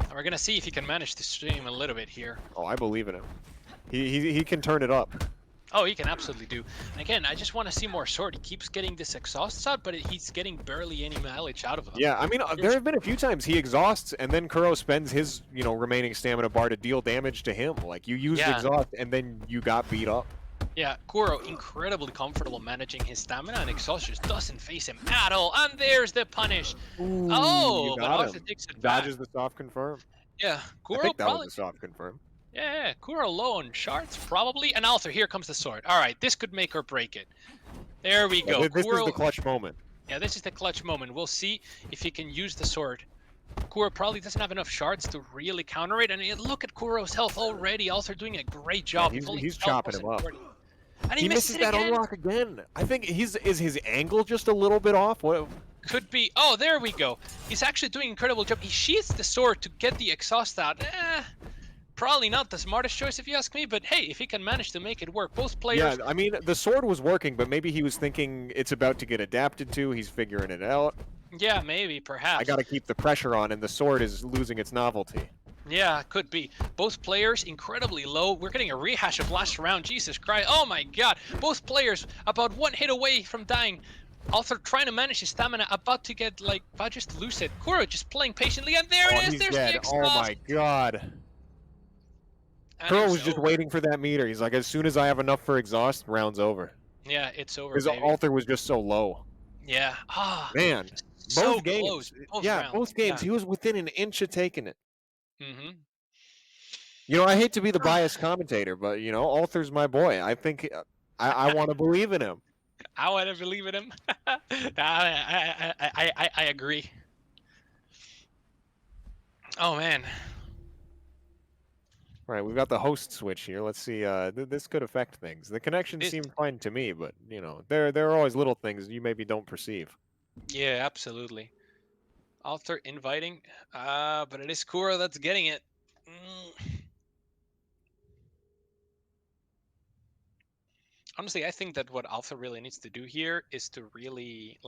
And we're gonna see if he can manage to stream a little bit here. Oh, I believe in him. He can turn it up. Oh, he can absolutely do. And again, I just want to see more sword. He keeps getting this exhausts out, but he's getting barely any mileage out of them. Yeah, I mean, there have been a few times he exhausts, and then Kuro spends his, remaining stamina bar to deal damage to him. Like, you used exhaust, and then you got beat up. Yeah, Kuro incredibly comfortable managing his stamina, and exhaust just doesn't face him at all. And there's the punish. Ooh, Oh, you but got Althor him. takes it back. Dodges the soft confirm. Yeah, Kuro I think that probably. was a soft confirm. Yeah, Kuro low on shards, probably. And Althor, here comes the sword. All right, this could make or break it. There we go. This Kuro, is the clutch moment. Yeah, this is the clutch moment. We'll see if he can use the sword. Kuro probably doesn't have enough shards to really counter it. And look at Kuro's health already. Althor doing a great job. Yeah, Pulling he's 12 chopping him up. 40. And He misses that again. unlock again. I think is his angle just a little bit off. What? Could be. Oh, there we go. He's actually doing an incredible job. He sheaths the sword to get the exhaust out. Probably not the smartest choice if you ask me, but hey, if he can manage to make it work, both players... Yeah, I mean, the sword was working, but maybe he was thinking it's about to get adapted to. He's figuring it out. Yeah, maybe, perhaps. I gotta keep the pressure on, and the sword is losing its novelty. Yeah, could be. Both players incredibly low. We're getting a rehash of last round. Jesus Christ. Oh my god. Both players about one hit away from dying. Althor trying to manage his stamina, about to get, about just to lose it. Kuro just playing patiently, and there it is. He's There's dead. the exhaust. Oh my god. And Kuro it's was just over. waiting for that meter. He's like, as soon as I have enough for exhaust, round's over. Yeah, it's over, Because baby. Althor was just so low. Yeah. Man. So Both games. close. Both Yeah, rounds. both games. Yeah. He was within an inch of taking it. Mm-hmm. I hate to be the biased commentator, but, Althor's my boy. I think I want to believe in him. I want to believe in him. I agree. Oh, man. All right, we've got the host switch here. Let's see. This could affect things. The connection It- seemed fine to me, but, there are always little things you maybe don't perceive. Yeah, absolutely. Althor inviting, but it is Kuro that's getting it. Honestly, I think that what Althor really needs to do here is to really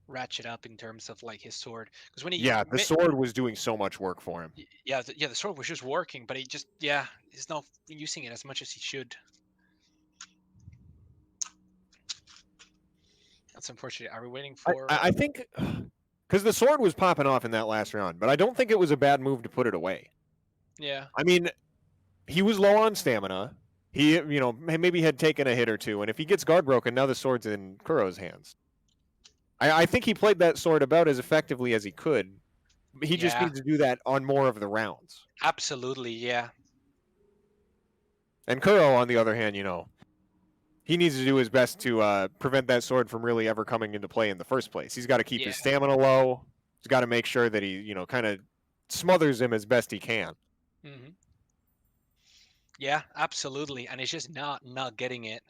ratchet up in terms of his sword, because when he Yeah, the sword was doing so much work for him. the sword was just working, but he's not using it as much as he should. That's unfortunate. Are we waiting for? I think because the sword was popping off in that last round, but I don't think it was a bad move to put it away. Yeah. I mean, he was low on stamina. He, maybe had taken a hit or two, and if he gets guard broken, now the sword's in Kuro's hands. I think he played that sword about as effectively as he could. He just Yeah. needs to do that on more of the rounds. Absolutely, yeah. And Kuro, on the other hand, he needs to do his best to prevent that sword from really ever coming into play in the first place. He's got to keep Yeah. his stamina low. He's got to make sure that he, kind of smothers him as best he can. Hmm. Yeah, absolutely, and he's just not getting it.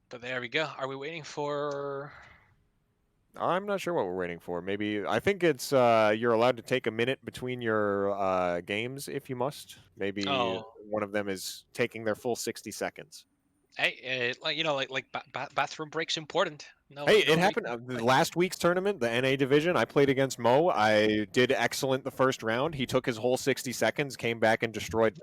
But there we go. Are we waiting for? I'm not sure what we're waiting for. Maybe I think it's you're allowed to take a minute between your games if you must. Maybe Oh. one of them is taking their full 60 seconds. Hey, like bathroom breaks important. No, Hey, no it happened the last week's tournament, the NA division. I played against Mo. I did excellent the first round. He took his whole 60 seconds, came back and destroyed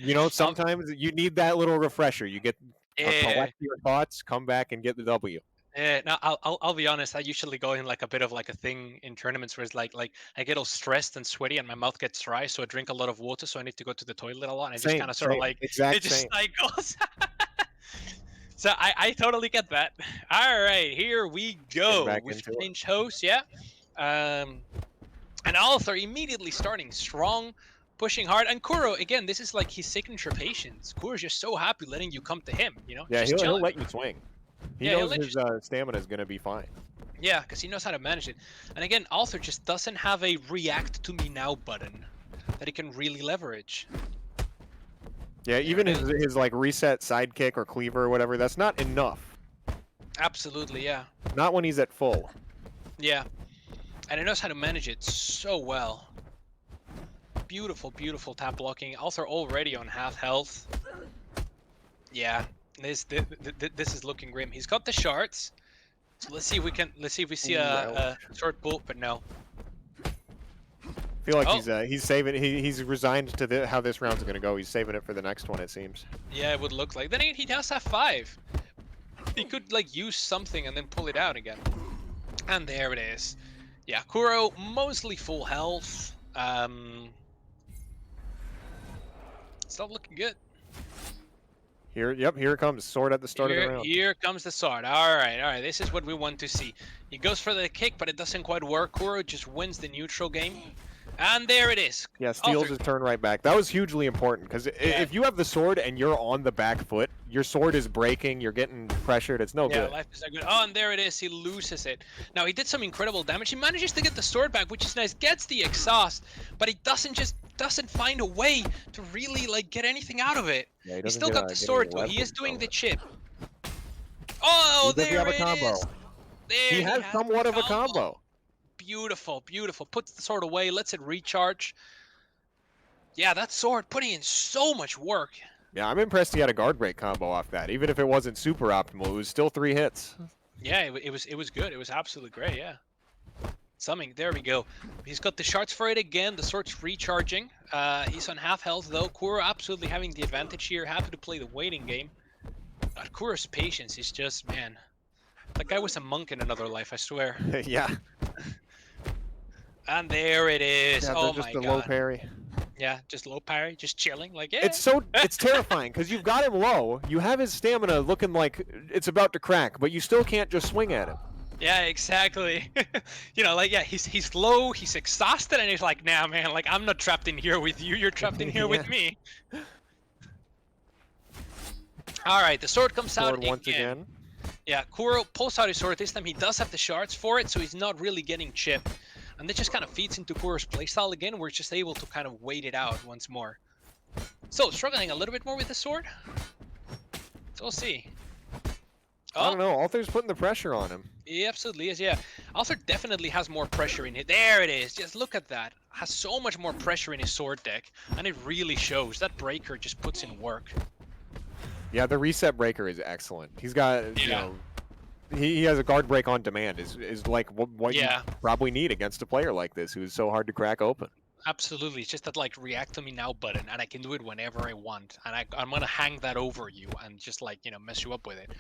me. Sometimes you need that little refresher. You get collect your thoughts, come back and get the W. Yeah, no, I'll be honest. I usually go in like a bit of like a thing in tournaments where it's like I get all stressed and sweaty and my mouth gets dry, so I drink a lot of water, so I need to go to the toilet a lot. And I just kind of sort of like exact it just same. cycles. So I totally get that. All right, here we go. back We've into it. changed hosts, yeah. And Arthur immediately starting strong, pushing hard. And Kuro, again, this is like his signature patience. Kuro's just so happy letting you come to him, Yeah, just he'll chilling. let you swing. He Yeah, he'll knows let his stamina is going to be fine. Yeah, because he knows how to manage it. And again, Arthur just doesn't have a react to me now button that he can really leverage. Yeah, even his like reset sidekick or cleaver or whatever, that's not enough. Absolutely, yeah. Not when he's at full. Yeah. And he knows how to manage it so well. Beautiful, beautiful tap blocking. Arthur already on half health. Yeah, this is looking grim. He's got the shards. So let's see if we see a short bolt, but no. I feel like he's saving. He's resigned to how this round's gonna go. He's saving it for the next one, it seems. Yeah, it would look like. Then again, he does have 5. He could like use something and then pull it out again. And there it is. Yeah, Kuro mostly full health. It's not looking good. Here comes sword at the start of the round. Here comes the sword. All right. This is what we want to see. He goes for the kick, but it doesn't quite work. Kuro just wins the neutral game. And there it is. Yeah, steals Arthur. his turn right back. That was hugely important because if you have the sword and you're on the back foot, your sword is breaking, you're getting pressured, it's no Yeah, good. life is not good. Oh, and there it is. He loses it. Now, he did some incredible damage. He manages to get the sword back, which is nice. Gets the exhaust, but he doesn't find a way to really like get anything out of it. Yeah, He's still got the sword, though. He is doing the chip. Oh, there it is. There He has somewhat of a combo. Beautiful, beautiful. Puts the sword away, lets it recharge. Yeah, that sword putting in so much work. Yeah, I'm impressed he had a guard break combo off that. Even if it wasn't super optimal, it was still 3 hits. Yeah, it was good. It was absolutely great, yeah. There we go. He's got the shards for it again. The sword's recharging. He's on half health though. Kuro absolutely having the advantage here. Happy to play the waiting game. God, Kuro's patience is just, man. That guy was a monk in another life, I swear. Yeah. And there it is. Yeah, oh just my a god. low parry. Yeah, just low parry, just chilling. Like, yeah. It's terrifying because you've got him low. You have his stamina looking like it's about to crack, but you still can't just swing at him. Yeah, exactly. He's low, he's exhausted, and he's like, nah, man, like, I'm not trapped in here with you. You're trapped in here with me. All right, the sword comes out once again. Yeah, Kuro pulls out his sword. This time he does have the shards for it, so he's not really getting chipped. And that just kind of feeds into Kuro's playstyle again. We're just able to kind of wait it out once more. So, struggling a little bit more with the sword. So we'll see. I don't know. Arthur's putting the pressure on him. He absolutely is, yeah. Arthur definitely has more pressure in it. There it is. Just look at that. Has so much more pressure in his sword deck. And it really shows. That breaker just puts in work. Yeah, the reset breaker is excellent. He's got, he has a guard break on demand. Is like what you probably need against a player like this who's so hard to crack open. Absolutely. It's just that like react to me now button, and I can do it whenever I want. And I'm gonna hang that over you and just like, mess you up with it.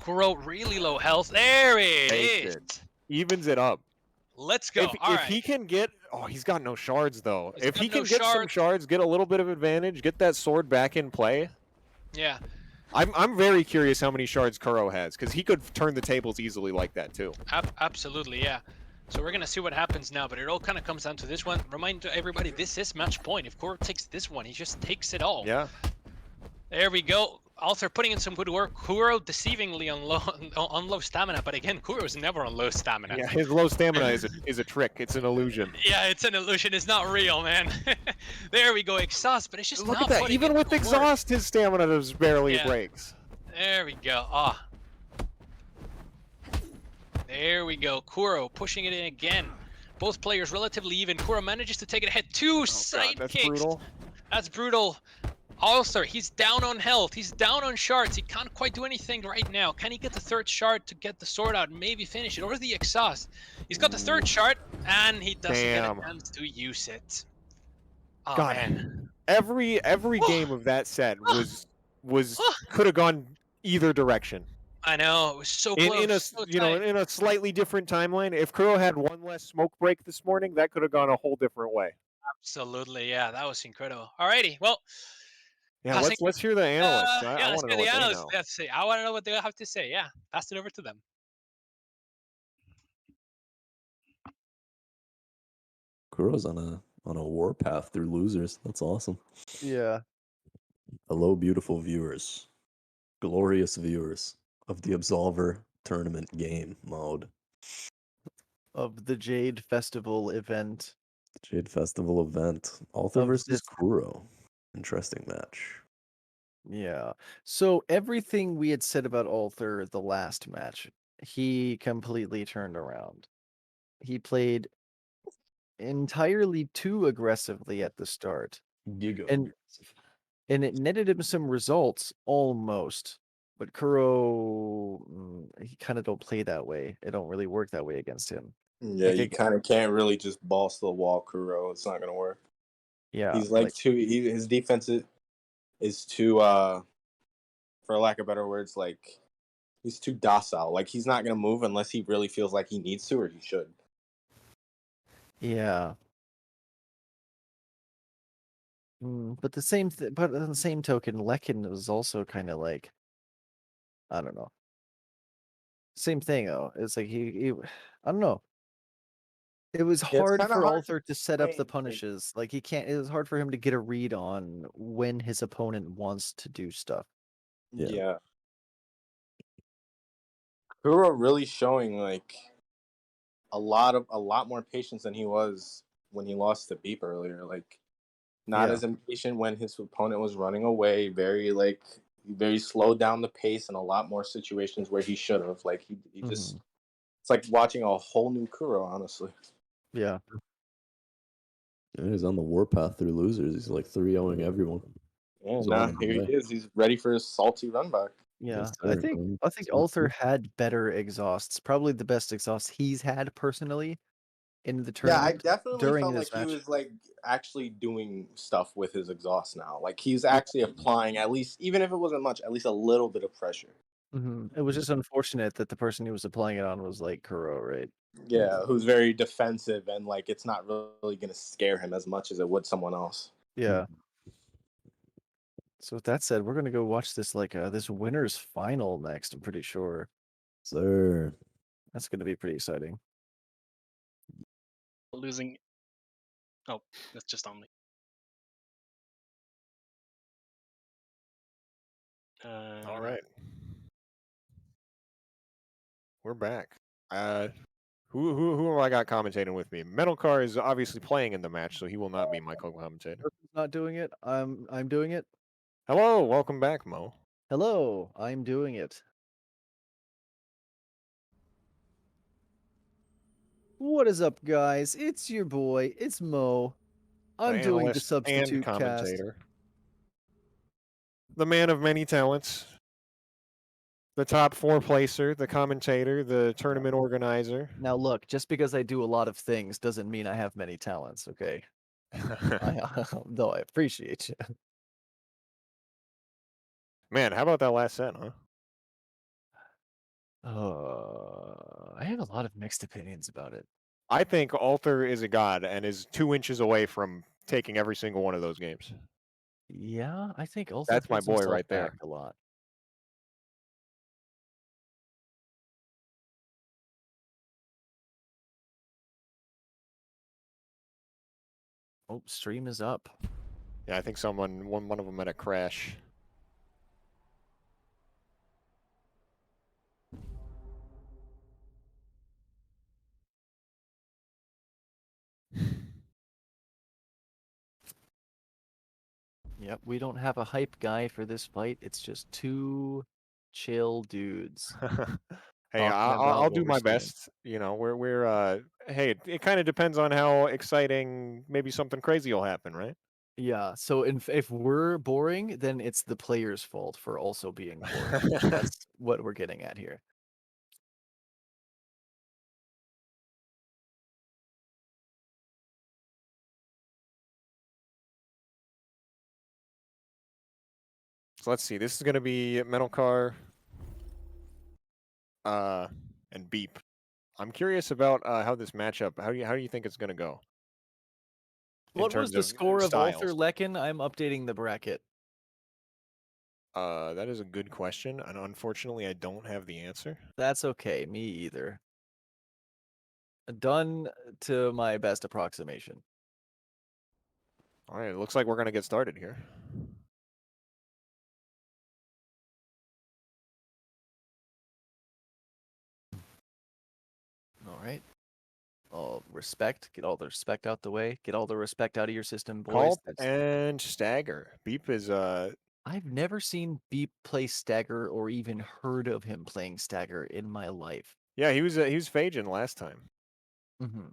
Kuro really low health. There it is. Evens it up. Let's go. If he can get Oh, he's got no shards though. He's If got he no can get some shards. shards, get a little bit of advantage, get that sword back in play. Yeah. I'm very curious how many shards Kuro has, because he could turn the tables easily like that too. Absolutely, yeah. So we're gonna see what happens now, but it all kind of comes down to this one. Remind everybody, this is match point. If Kuro takes this one, he just takes it all. Yeah. There we go. Alter putting in some good work. Kuro deceivingly on low stamina, but again, Kuro's never on low stamina. Yeah, his low stamina is a trick. It's an illusion. Yeah, it's an illusion. It's not real, man. There we go, exhaust, but it's just Look not at that. putting Even in with the work. exhaust, his stamina just barely Yeah. breaks. There we go. Ah. There we go. Kuro pushing it in again. Both players relatively even. Kuro manages to take it ahead. Two side that's kicks. brutal. That's brutal. Also, he's down on health. He's down on shards. He can't quite do anything right now. Can he get the third shard to get the sword out and maybe finish it? Or the exhaust? He's got the third shard, and he doesn't get a chance to use it. Oh, God, man. every game of that set was could have gone either direction. I know. It was so In close. a so you know tight. in a slightly different timeline, if Kuro had one less smoke break this morning, that could have gone a whole different way. Absolutely. Yeah, that was incredible. Alrighty. Well, Yeah, passing let's hear the analysts. I yeah, let's want to hear know the what they analysts. know. Let's see. I want to know what they have to say. Yeah, pass it over to them. Kuro's on a warpath through losers. That's awesome. Yeah. Hello, beautiful viewers, glorious viewers of the Absolver tournament game mode. Of the Jade Festival event. Jade Festival event. Alter Of versus this- Kuro. Interesting match. Yeah. So everything we had said about Alter the last match, he completely turned around. He played entirely too aggressively at the start. Giga And- aggressive. And it netted him some results almost. But Kuro, he kind of don't play that way. It don't really work that way against him. Yeah, Like, you it- kind of can't really just boss the wall, Kuro. It's not gonna work. Yeah. He's like too. His defense is too. For lack of better words, like he's too docile. Like he's not gonna move unless he really feels like he needs to or he should. Yeah. But but on the same token, Lekin was also kind of like, I don't know. Same thing though. It's like he I don't know. It was it's hard kinda for hard to Alter to set up the explain, like- punishes. Like he can't. It was hard for him to get a read on when his opponent wants to do stuff. Yeah. Yeah. Kuro really showing like a lot more patience than he was when he lost to Beep earlier. Like not Yeah. as impatient when his opponent was running away. Very slowed down the pace in a lot more situations where he should have. Like he just it's like watching a whole new Kuro, honestly. Yeah. Yeah, he's on the warpath through losers. He's like 3-0ing everyone. Yeah, He's now on the here he way. is. He's ready for his salty run back. Yeah. Yes, I sir. think Alter had better exhausts. Probably the best exhausts he's had personally in the Yeah, I tournament. definitely during felt this like he match. was like actually doing stuff with his exhaust now. Like he's actually applying at least, even if it wasn't much, at least a little bit of pressure. It was just unfortunate that the person he was applying it on was like Kuro, right? Yeah, who's very defensive and like it's not really gonna scare him as much as it would someone else. Yeah. So with that said, we're gonna go watch this this winners final next. I'm pretty sure Sir. that's gonna be pretty exciting. Losing. Oh, that's just on me. All right. We're back. Who have I got commentating with me? Metal Car is obviously playing in the match, so he will not be my co-commentator. Person's not doing it. I'm doing it. Hello, welcome back, Mo. Hello, I'm doing it. What is up, guys? It's your boy. It's Mo. I'm The doing the analyst substitute and cast. commentator. The man of many talents. The top 4 placer, the commentator, the tournament organizer. Now, look, just because I do a lot of things doesn't mean I have many talents. Okay. Though I appreciate you. Man, how about that last set, huh? I have a lot of mixed opinions about it. I think Alter is a god and is 2 inches away from taking every single one of those games. Yeah, I think Ulthar That's my holds boy himself right there. back a lot. Oh, stream is up. Yeah, I think one of them had a crash. Yep, we don't have a hype guy for this fight. It's just two chill dudes. Hey, Talking about I'll what do we're my seeing. best. You know, hey, it kind of depends on how exciting. Maybe something crazy will happen, right? Yeah, so if we're boring, then it's the player's fault for also being boring. That's what we're getting at here. So let's see. This is gonna be Metal Car, and Beep. I'm curious about how this matchup. How do you think it's gonna go in What was terms the of score of Ulthar styles? Lecken? I'm updating the bracket. That is a good question, and unfortunately, I don't have the answer. That's okay, me either. Done to my best approximation. All right, it looks like we're gonna get started here. All right. Oh, respect. Get all the respect out the way. Get all the respect out of your system, boys. Culp That's... and Stagger. Beep is I've never seen Beep play Stagger or even heard of him playing Stagger in my life. yeah, he was Phajin last time. Mm-hmm.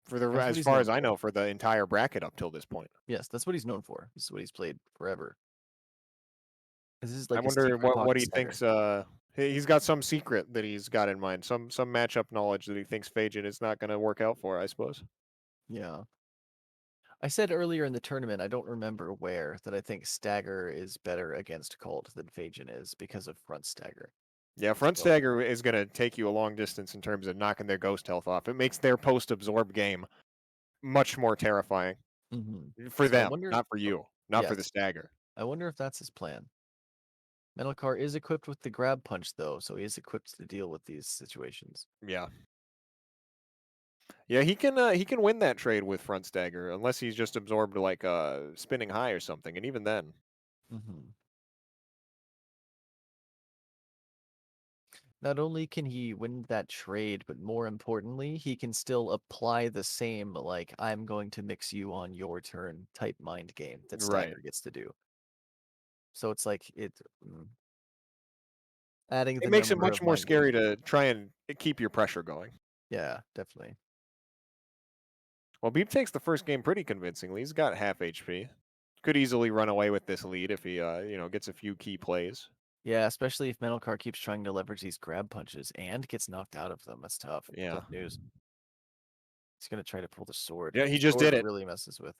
For the That's what as he's far known as I for. know, for the entire bracket up till this point. Yes, that's what he's known for. This is what he's played forever. This is I like a wonder secret what pocket he Stagger. thinks. He's got some secret that he's got in mind. Some matchup knowledge that he thinks Phajin is not going to work out for. I suppose. Yeah. I said earlier in the tournament, I don't remember where, that I think Stagger is better against Cult than Phajin is because of front Stagger. Yeah, front So- Stagger is going to take you a long distance in terms of knocking their ghost health off. It makes their post absorb game much more terrifying Mhm. for So I them, wonder- not for you, not for the Yes. Stagger. I wonder if that's his plan. Metal Car is equipped with the grab punch though, so he is equipped to deal with these situations. Yeah. Yeah, he can win that trade with front Stagger unless he's just absorbed like spinning high or something, and even then. Mm-hmm. Not only can he win that trade, but more importantly, he can still apply the same, like, I'm going to mix you on your turn type mind game that Right. Stagger gets to do. So it's like adding the It makes it number much of more mind scary games. to try and keep your pressure going. Yeah, definitely. Well, Beep takes the first game pretty convincingly. He's got half HP. Could easily run away with this lead if he gets a few key plays. Yeah, especially if Metal Car keeps trying to leverage these grab punches and gets knocked out of them. That's tough. Yeah. Tough news. He's gonna try to pull the sword. Yeah, he The just sword did it. really messes with.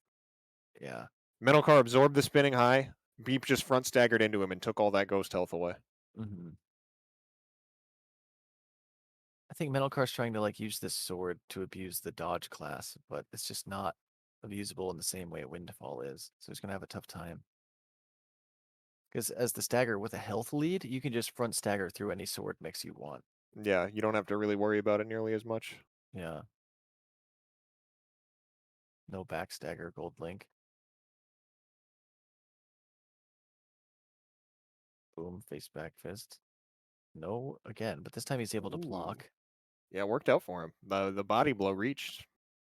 Yeah. Metal Car absorbed the spinning high. Beep just front staggered into him and took all that ghost health away. Mm-hmm. I think Metal Car's trying to like use this sword to abuse the dodge class, but it's just not abusable in the same way Windfall is. So he's gonna have a tough time. Because as the stagger with a health lead, you can just front stagger through any sword mix you want. Yeah, you don't have to really worry about it nearly as much. Yeah. No back stagger, gold link. Boom, face back fist. No, again, but this time he's able to Ooh. block. Yeah, it worked out for him. The body blow reached.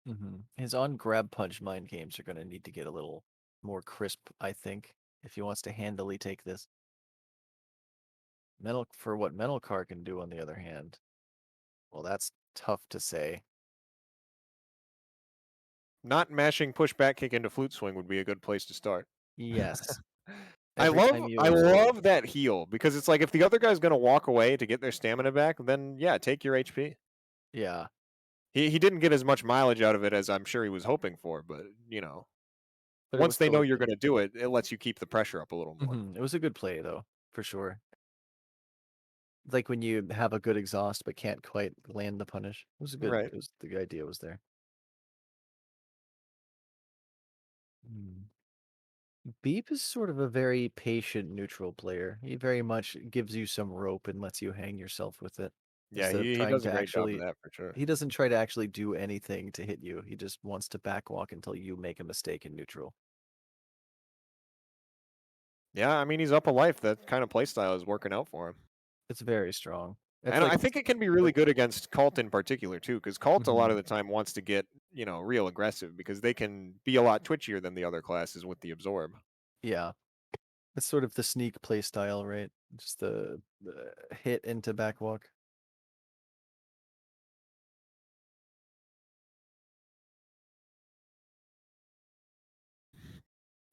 Mm-hmm. His on grab punch mind games are going to need to get a little more crisp, I think, if he wants to handily take this. For what Metal Car can do, on the other hand, well, that's tough to say. Not mashing push back kick into flute swing would be a good place to start. Yes. I Every time you absorb. love that heal because it's like if the other guy's gonna walk away to get their stamina back, then yeah, take your HP. Yeah. He didn't get as much mileage out of it as I'm sure he was hoping for, but But it once was they still know a you're good... gonna do it, it lets you keep the pressure up a little more. It was a good play, though, for sure. Like when you have a good exhaust but can't quite land the punish. It was a good. Right. It was the idea was there. Hmm. Beep is sort of a very patient neutral player. He very much gives you some rope and lets you hang yourself with it Yeah, instead of he trying does a to great job of actually. that for sure. He doesn't try to actually do anything to hit you. He just wants to backwalk until you make a mistake in neutral. Yeah, I mean he's up a life. That kind of playstyle is working out for him. It's very strong. It's And like I think it can be really good against Cult in particular too, because Cult a lot of Mhm. the time wants to get real aggressive because they can be a lot twitchier than the other classes with the absorb. Yeah. It's sort of the sneak play style, right? Just the hit into backwalk.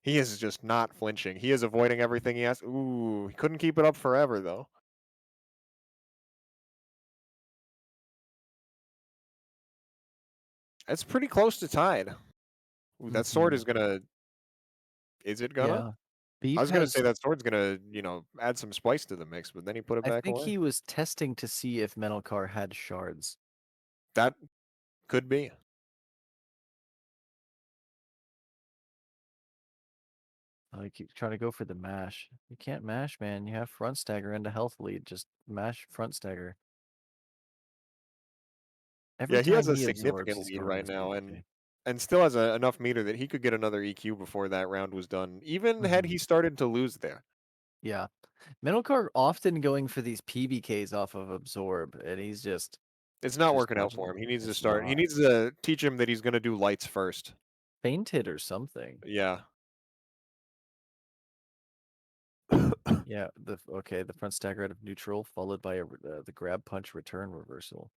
He is just not flinching. He is avoiding everything he has. Ooh, he couldn't keep it up forever though. It's pretty close to tied. Ooh, that sword is Mhm. gonna. Is it gonna? Yeah. I Beep was gonna say has that sword's gonna, add some spice to the mix, but then he put it I back think away. he was testing to see if Menelcar had shards. That could be. I keep trying to go for the mash. You can't mash, man. You have front stagger and a health lead. Just mash front stagger. Every Yeah, he has time a he absorbs, significant he's lead going right this now, PvP. and still has enough meter that he could get another EQ before that round was done. Even had Mhm. he started to lose there. Yeah. Menelcar often going for these PBKs off of absorb, and he's just It's not working out dodging for them. him. He needs to It's start. He not. needs to teach him that he's going to do lights first. Fainted or something. Yeah. Yeah, the front stagger out of neutral, followed by the grab punch return reversal.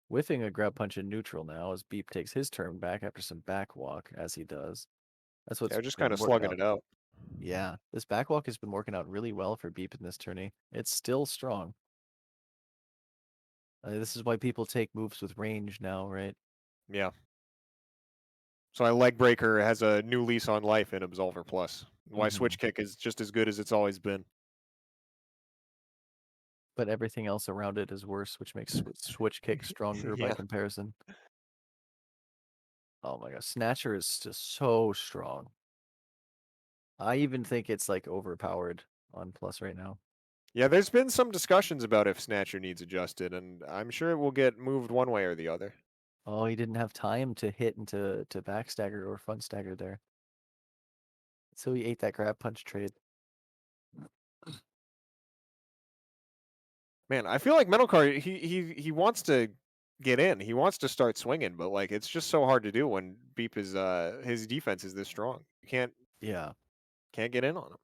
Whiffing a grab punch in neutral now as Beep takes his turn back after some backwalk, as he does. That's what's Yeah, just kind been of working slugging out. it out. Yeah, this backwalk has been working out really well for Beep in this tourney. It's still strong. This is why people take moves with range now, right? Yeah. So my leg breaker has a new lease on life in Absolver Plus. Why switch kick is just as good as it's always been. But everything else around it is worse, which makes switch kick stronger by Yeah. comparison. Oh my gosh, Snatcher is just so strong. I even think it's like overpowered on Plus right now. Yeah, there's been some discussions about if Snatcher needs adjusted, and I'm sure it will get moved one way or the other. Oh, he didn't have time to hit into to backstagger or front stagger there. So he ate that grab punch trade. Man, I feel like Metalcar, he wants to get in. He wants to start swinging, but like it's just so hard to do when Beep is his defense is this strong. You Yeah. can't get in on him.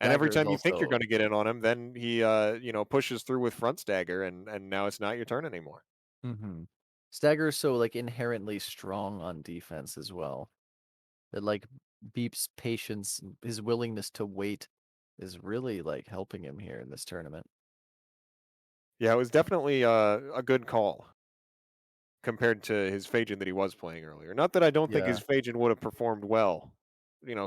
And every Stagger is time you think you're also going to get in on him, then he pushes through with front stagger, and now it's not your turn anymore. Stagger is so like inherently strong on defense as well. That like Beep's patience, his willingness to wait is really like helping him here in this tournament. Yeah, it was definitely a good call compared to his Phajin that he was playing earlier. Not that I don't think Yeah. his Phajin would have performed well.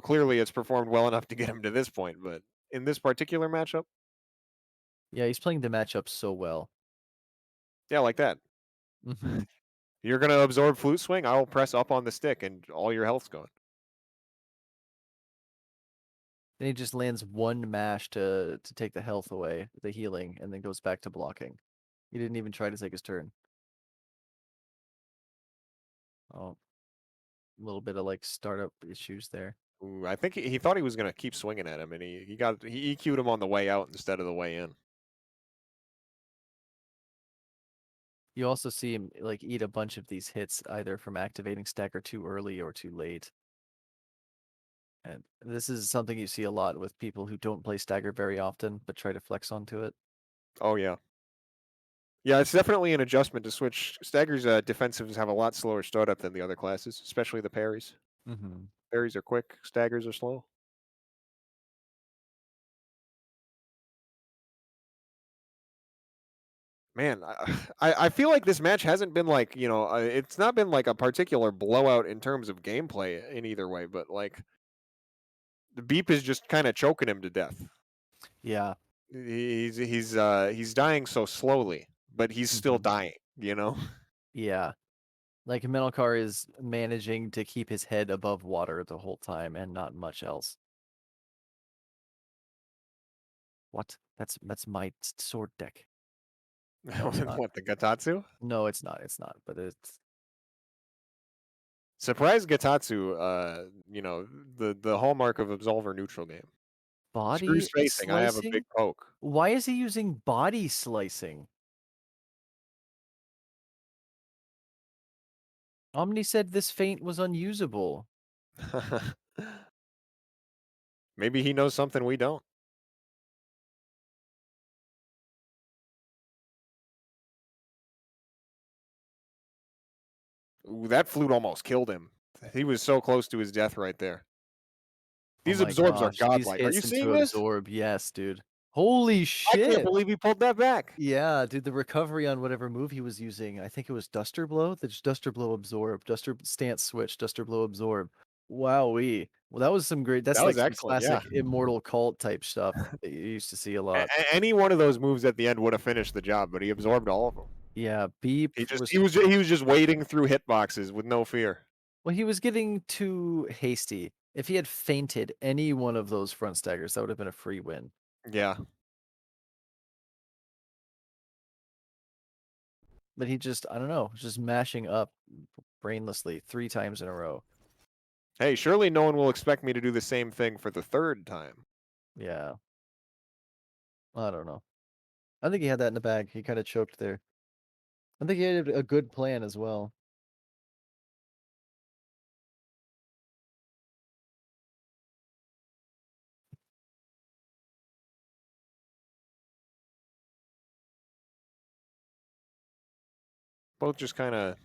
Clearly it's performed well enough to get him to this point, but in this particular matchup, Yeah, he's playing the matchup so well. yeah, like that. hmm You're going to absorb flute swing, I will press up on the stick and all your health's gone. Then he just lands one mash to take the health away, the healing, and then goes back to blocking. He didn't even try to take his turn. Oh, a little bit of like startup issues there. Ooh, I think he thought he was going to keep swinging at him, and he EQ'd him on the way out instead of the way in. You also see him like eat a bunch of these hits either from activating stagger too early or too late. And this is something you see a lot with people who don't play stagger very often but try to flex onto it. Oh yeah. Yeah, it's definitely an adjustment to switch. Stagger's defensives have a lot slower startup than the other classes, especially the parries. Parries are quick, staggers are slow. Man, I feel like this match hasn't been like, it's not been like a particular blowout in terms of gameplay in either way, but like the Beep is just kind of choking him to death. Yeah. He's dying so slowly, but he's still Mhm. dying. You know. Yeah. Like Melkar is managing to keep his head above water the whole time and not much else. What? That's my sword deck. No, it's not. What, the Gatatsu? No, it's not. It's not. But it's Surprise Gatatsu, the hallmark of Absolver neutral game. Screw body spacing, I have a big slicing. poke. Why is he using body slicing? Omni said this feint was unusable. Maybe he knows something we don't. Ooh, that flute almost killed him. He was so close to his death right there. Oh These my absorbs are gosh, these godlike. Are you hits seeing into this? absorb. Yes, dude. Holy I can't shit. believe he pulled that back. Yeah, dude, the recovery on whatever move he was using. I think it was Duster Blow. That's Duster Blow absorb, Duster stance switch, Duster Blow absorb. Wowee. Well, that was some great. That's That was like some excellent, yeah. classic immortal cult type stuff that you used to see a lot. Any one of those moves at the end would have finished the job, but he absorbed all of them. Yeah, Beep He was just wading through hitboxes with no fear. well, he was getting too hasty. If he had fainted any one of those front staggers, that would have been a free win. Yeah. But he just, I don't know, just mashing up brainlessly 3 times in a row. Hey, surely no one will expect me to do the same thing for the third time. Yeah. I don't know. I think he had that in the bag. He kind of choked there. I think he had a good plan as well. Both just kind of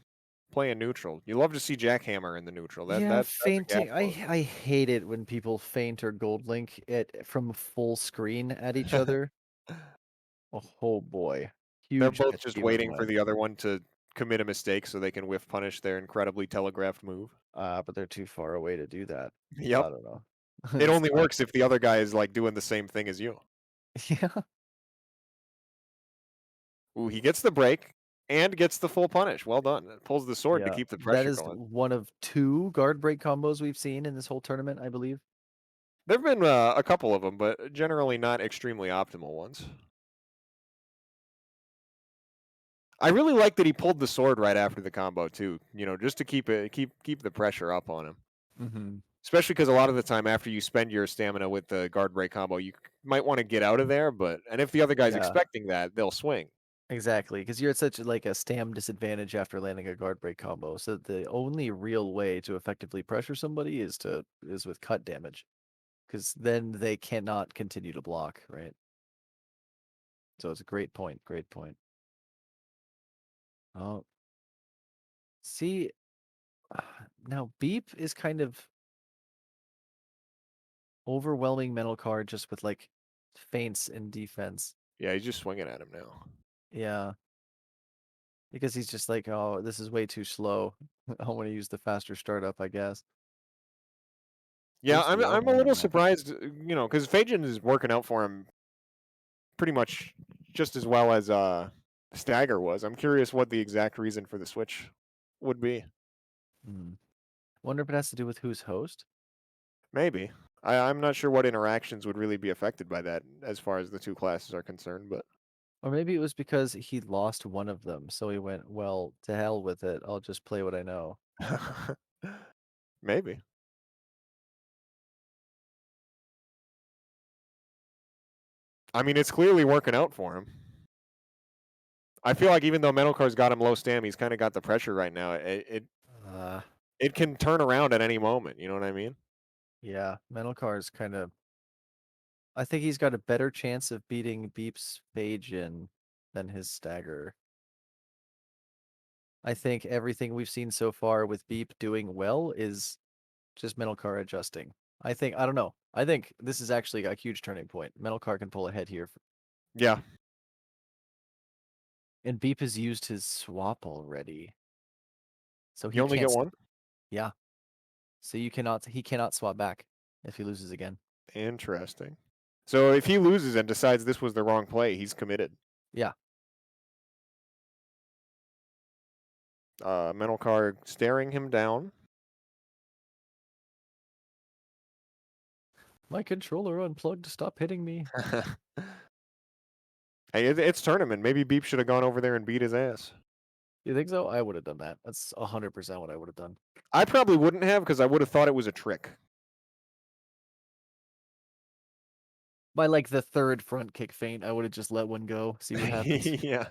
playing neutral. You love to see Jackhammer in the neutral. Yeah, That's a gap fainting. I close. I hate it when people feint or gold link it from full screen at each other. Oh boy. They're Huge both pet just peeve of waiting for mine. the other one to commit a mistake so they can whiff punish their incredibly telegraphed move. But they're too far away to do that. Yep. I don't know. It It's only not- works if the other guy is like doing the same thing as you. Yeah. Ooh, he gets the break and gets the full punish. Well done. Pulls the sword to Yeah. keep the That pressure is going. one of 2 guard break combos we've seen in this whole tournament, I believe. There've been a couple of them, but generally not extremely optimal ones. I really like that he pulled the sword right after the combo too. Just to keep the pressure up on him. Mm-hmm. Especially because a lot of the time after you spend your stamina with the guard break combo, you might want to get out of there. And if the other guy's Yeah. expecting that, they'll swing. Exactly, because you're at such like a stam disadvantage after landing a guard break combo. So the only real way to effectively pressure somebody is with cut damage, because then they cannot continue to block, right? So it's a great point. Great point. Oh, see, now Beep is kind of overwhelming mental card just with like feints and defense. Yeah, he's just swinging at him now. Yeah. Because he's just like, oh, this is way too slow. I want to use the faster startup, I guess. Yeah, Where's the I'm a L1 little on that? surprised, because Phajin is working out for him pretty much just as well as Stagger was. I'm curious what the exact reason for the switch would be. Wonder if it has to do with who's host. Maybe. I'm not sure what interactions would really be affected by that as far as the two classes are concerned, but Or maybe it was because he lost one of them, so he went, well, to hell with it. I'll just play what I know. maybe. I mean, it's clearly working out for him. I feel like even though Mentalcar's got him low stam, he's kind of got the pressure right now. It can turn around at any moment. You know what I mean? Yeah, Mental Car's kind of. I think he's got a better chance of beating Beep's Phajin than his Stagger. I think everything we've seen so far with Beep doing well is just Mental Car adjusting. I don't know. I think this is actually a huge turning point. Mental Car can pull ahead here. Yeah. And Beep has used his swap already. So he You only can't get one? Yeah. So he cannot swap back if he loses again. Interesting. So if he loses and decides this was the wrong play, he's committed. Yeah. Mental card staring him down. My controller unplugged. Stop hitting me. Hey, it's tournament. Maybe Beep should have gone over there and beat his ass. You think so? I would have done that. That's 100% what I would have done. I probably wouldn't have because I would have thought it was a trick. By like the third front kick feint, I would have just let one go, see what happens. Yeah.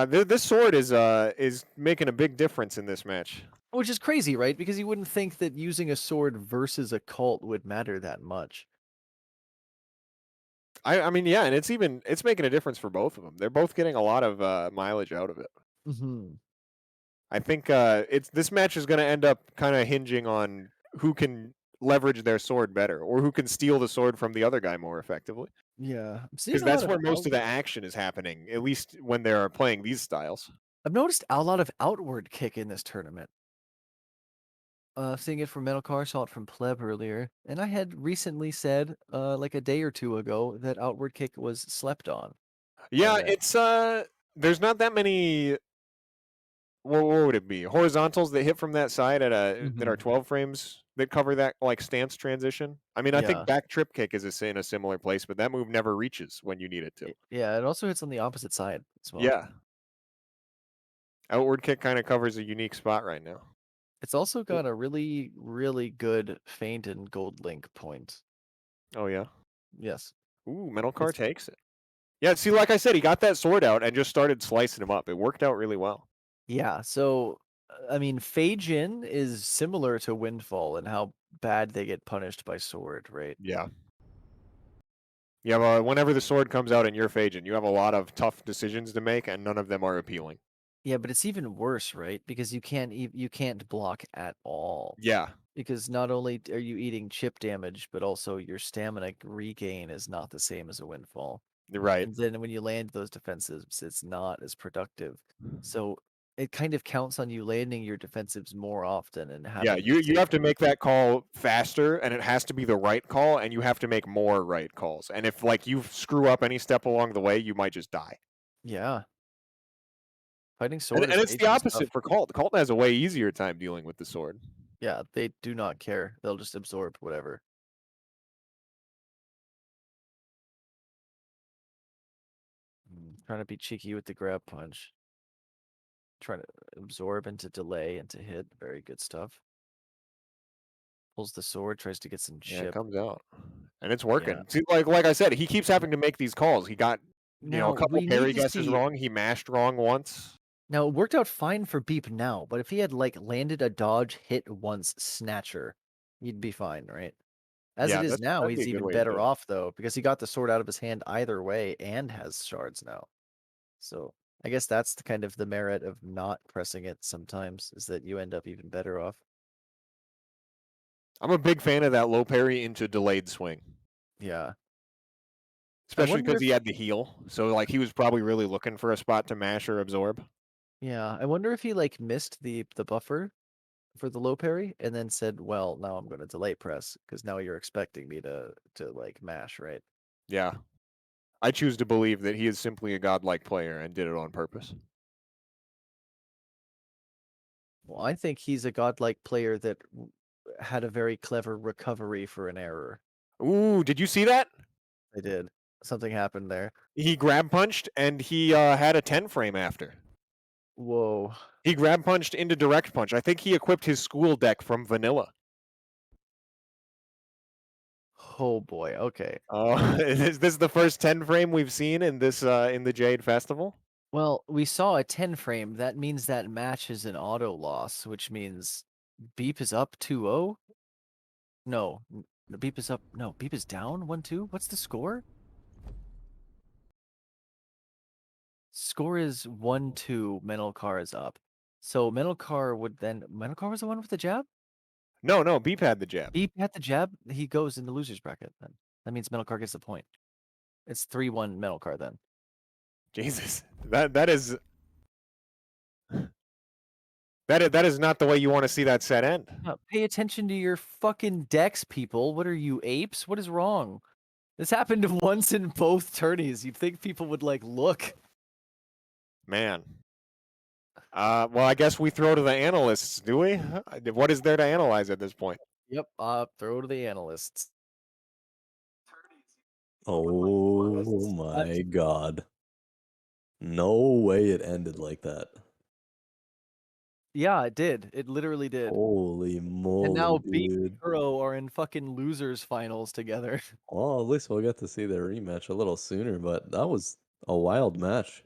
This sword is making a big difference in this match. Which is crazy, right? Because you wouldn't think that using a sword versus a cult would matter that much. I mean, yeah, and it's making a difference for both of them. They're both getting a lot of mileage out of it. Mm-hmm. I think this match is going to end up kind of hinging on who can leverage their sword better or who can steal the sword from the other guy more effectively. Yeah. Because that's where most of the action is happening, at least when they're playing these styles. I've noticed a lot of outward kick in this tournament. Seeing it from Metal Car, saw it from Pleb earlier, and I had recently said, like a day or two ago, that outward kick was slept on. Yeah, And, it's there's not that many. What would it be? Horizontals that hit from that side at that are 12 frames that cover that like stance transition. I mean, I Yeah. think back trip kick is in a similar place, but that move never reaches when you need it to. Yeah, it also hits on the opposite side as well. Yeah. Outward kick kind of covers a unique spot right now. It's also got a really, really good feint and gold link point. Oh yeah. Yes. Ooh, Metal Car takes it. Yeah, see, like I said, he got that sword out and just started slicing him up. It worked out really well. Yeah, so I mean, Feijin is similar to Windfall in how bad they get punished by sword, right? Yeah. Yeah, well, whenever the sword comes out in your Phajin, you have a lot of tough decisions to make, and none of them are appealing. Yeah, but it's even worse, right? Because you can't block at all. Yeah. Because not only are you eating chip damage, but also your stamina regain is not the same as a Windfall. Right. And then when you land those defensives, it's not as productive. So it kind of counts on you landing your defensives more often and having. Yeah, you have to make that call faster, and it has to be the right call, and you have to make more right calls. And if like you screw up any step along the way, you might just die. Yeah. Fighting sword And it's the opposite for Cult. Cult has a way easier time dealing with the sword. Yeah, they do not care. They'll just absorb whatever. Trying to be cheeky with the grab punch. Trying to absorb into delay into hit. Very good stuff. Pulls the sword, tries to get some Yeah, it chip. comes out. And it's working. Yeah. See, like I said, he keeps having to make these calls. He got Now, a couple we need parry to guesses see- wrong. He mashed wrong once. Now, it worked out fine for Beep now, but if he had like landed a dodge hit once snatcher, he'd be fine, right? As Yeah, it is that's- now, that'd be he's a good even way to do better it. off though, because he got the sword out of his hand either way and has shards now. So I guess that's the kind of the merit of not pressing it sometimes, is that you end up even better off. I'm a big fan of that low parry into delayed swing. Yeah. Especially wonder because he if- had the heal. So like he was probably really looking for a spot to mash or absorb. Yeah, I wonder if he like missed the buffer for the low parry and then said, "Well, now I'm going to delay press because now you're expecting me to like mash, right?" Yeah. I choose to believe that he is simply a godlike player and did it on purpose. Well, I think he's a godlike player that had a very clever recovery for an error. Ooh, did you see that? I did. Something happened there. He grab punched and he had a 10 frame after. Whoa. He grab punched into direct punch. I think he equipped his school deck from vanilla. Oh boy. Okay. Oh, is this the first 10 frame we've seen in this in the Jade Festival? Well, we saw a 10 frame. That means that match is an auto loss, which means Beep is up 2-0. No, Beep is up. No, Beep is down 1-2. What's the score? Score is 1-2. Mental Car is up. So Mental Car would then. Mental Car was the one with the jab? No, Beep had the jab. Beep had the jab. He goes in the loser's bracket then. That means Mental Car gets the point. It's 3-1 Mental Car then. Jesus. That is That is not the way you want to see that set end. Pay attention to your fucking decks, people. What are you, apes? What is wrong? This happened once in both tourneys. You'd think people would, like, look. Man. Well, I guess we throw to the analysts, do we? What is there to analyze at this point? Yep, throw to the analysts. Oh my god. No way it ended like that. Yeah, it did. It literally did. Holy moly, And now Beat dude. and Kuro are in fucking losers finals together. Well, at least we'll get to see their rematch a little sooner, but that was a wild match.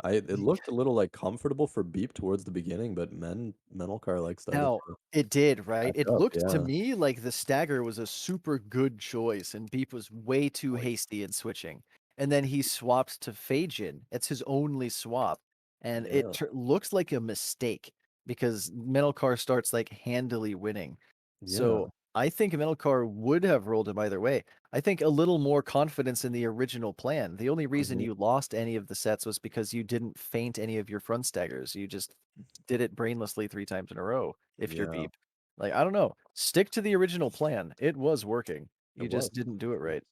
It looked a little like comfortable for Beep towards the beginning, but Menelcar like started Now, to it did, right? catch It up, looked to yeah. me like the stagger was a super good choice, and Beep was way too hasty in switching. And then he swaps to Phajin. It's his only swap. And Yeah. it looks like a mistake because Menelcar starts like handily winning. Yeah. So I think Menelcar would have rolled him either way. I think a little more confidence in the original plan. The only reason Mhm. you lost any of the sets was because you didn't feint any of your front staggers. You just did it brainlessly 3 times in a row if you're Yeah. Beep. Like, I don't know. Stick to the original plan. It was working. You It just was. didn't do it right.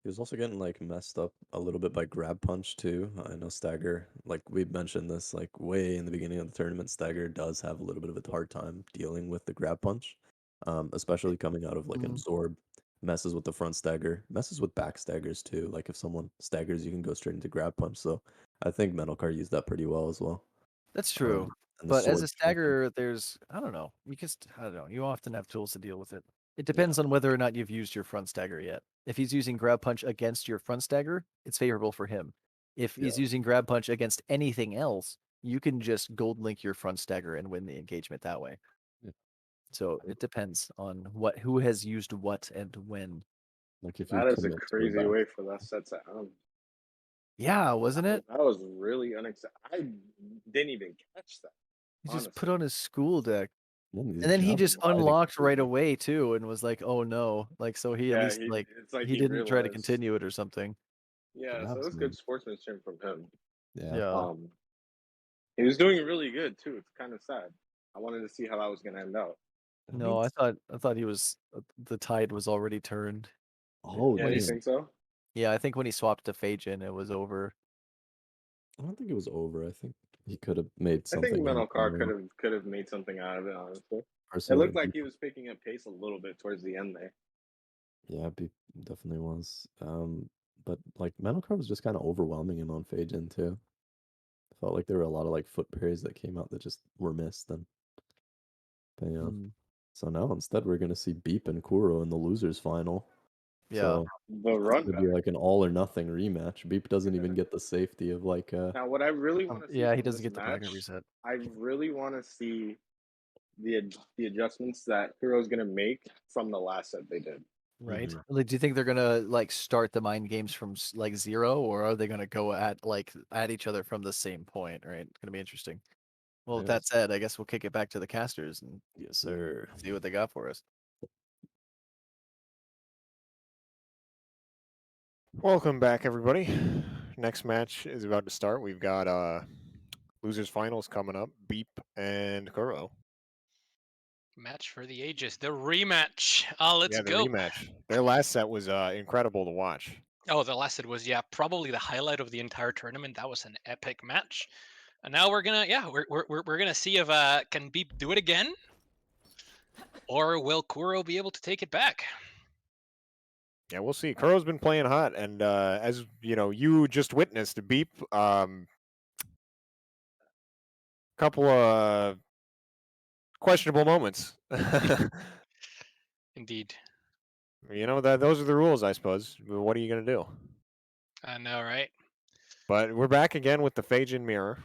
He was also getting like messed up a little bit by grab punch too. I know Stagger, like we mentioned this like way in the beginning of the tournament, Stagger does have a little bit of a hard time dealing with the grab punch. Especially coming out of like Mhm. absorb, messes with the front stagger, messes with back staggers too. Like if someone staggers, you can go straight into grab punch. So I think Menelcar used that pretty well as well. That's true. And the But as sword a stagger, there's I don't know. I don't know. You often have tools to deal with it. It Yeah. depends on whether or not you've used your front stagger yet. If he's using grab punch against your front stagger, it's favorable for him. If he's Yeah. using grab punch against anything else, you can just gold link your front stagger and win the engagement that way. Yeah. So it depends on who has used what and when. Like if you That is a commit to crazy back. way for that set to end. Yeah, wasn't it? That was really unexpected. I didn't even catch that. He just put honestly. on his school deck. Well, And then he just fighting unlocked right completely. away too and was like, "Oh no." Like so he at Yeah, least like it's like he he didn't try to realized. continue it or something. Yeah, so it Perhaps, was man. good sportsmanship from him. Yeah. Yeah. He was doing really good too. It's kind of sad. I wanted to see how that was gonna end out. That No, I means- thought he was the tide was already turned. Oh, Yeah, when you he's- damn. think so? Yeah, I think when he swapped to Phajin, it was over. I don't think it was over. I think he could have made I something. think Menelcar happen, could have made something out of it. Honestly, it personally, looked like he was picking up pace a little bit towards the end there. Yeah, definitely was. But like Menelcar was just kind of overwhelming him on Phajin too. I felt like there were a lot of like foot parries that came out that just were missed and paying off. Mm, So now instead we're gonna see Beep and Kuro in the losers final. yeah. So The it's run gonna be back. like an all or nothing rematch. Beep doesn't even get the safety of like Now, what I really want to see Yeah, he from doesn't this get the bracket match, reset. I really want to see the adjustments that Hero's gonna make from the last set they did. Right? Mhm. Like, do you think they're gonna like start the mind games from like 0, or are they gonna go at each other from the same point? Right? It's gonna be interesting. Well, with that Yes. said, I guess we'll kick it back to the casters and Yes, sir. see what they got for us. Welcome back, everybody. Next match is about to start. We've got losers finals coming up. Beep and Kuro. Match for the ages. The rematch. Let's Yeah, the go. rematch. Their last set was incredible to watch. Oh, the last set was probably the highlight of the entire tournament. That was an epic match. And now we're gonna we're gonna see if can Beep do it again, or will Kuro be able to take it back? Yeah, we'll see. Kuro's been playing hot, and as you know, you just witnessed Beep. Couple of questionable moments. Indeed. You know that those are the rules, I suppose. What are you gonna do? I know, right? But we're back again with the Phajin mirror.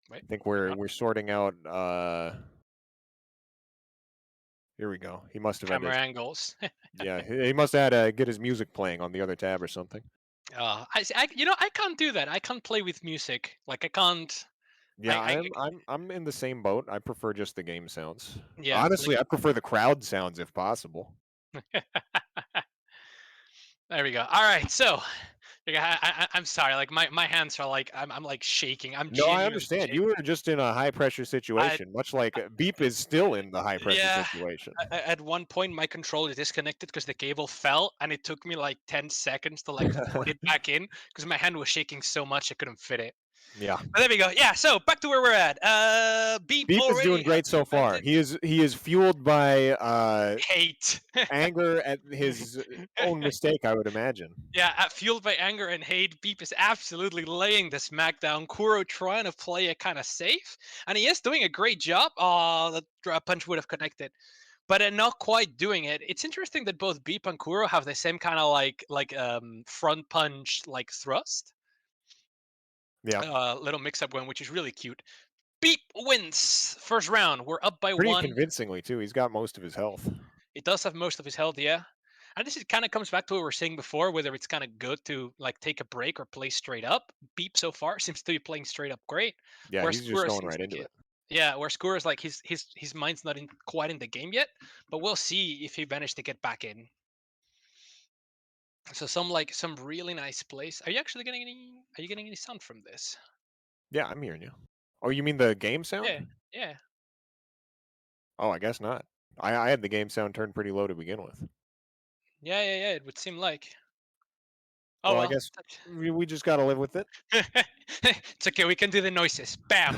Wait, I think we're sorting out. Here we go. He must have had camera to. angles. Yeah, he must have had to get his music playing on the other tab or something. I can't do that. I can't play with music. Like I can't. Yeah, I I'm in the same boat. I prefer just the game sounds. Yeah, Honestly, I prefer the crowd sounds if possible. There we go. All right, so I'm sorry. Like my hands are like I'm like shaking. I'm No, I genuinely understand. You shaking. were just in a high pressure situation, much like Beep is still in the high pressure Yeah. situation. At one point, my controller disconnected because the cable fell, and it took me like 10 seconds to like put it back in because my hand was shaking so much I couldn't fit it. Yeah. But there we go. Yeah. So back to where we're at. Beep Beep is already doing has great the so far. advantage. He is fueled by Hate. anger at his own mistake, I would imagine. Yeah, fueled by anger and hate, Beep is absolutely laying the smackdown. Kuro trying to play it kind of safe, and he is doing a great job. Oh, the punch would have connected, but not quite doing it. It's interesting that both Beep and Kuro have the same kind of like front punch like thrust. Yeah. Little mix up going, which is really cute. Beep wins first round. We're up by Pretty 1. convincingly too. He's got most of his health. He does have most of his health, yeah. And this kind of comes back to what we were saying before, whether it's kind of good to like take a break or play straight up. Beep so far seems to be playing straight up great. Yeah, Where he's just Skura going seems right like into it. yeah, where Skura's like his mind's not in quite in the game yet, but we'll see if he managed to get back in. So some really nice plays. Are you actually getting any? Are you getting any sound from this? Yeah, I'm hearing you. Oh, you mean the game sound? Yeah, yeah, Oh, I guess not. I had the game sound turned pretty low to begin with. yeah. It would seem like. Oh Well, I well, guess we just got to live with it. it's okay. We can do the noises. Bam,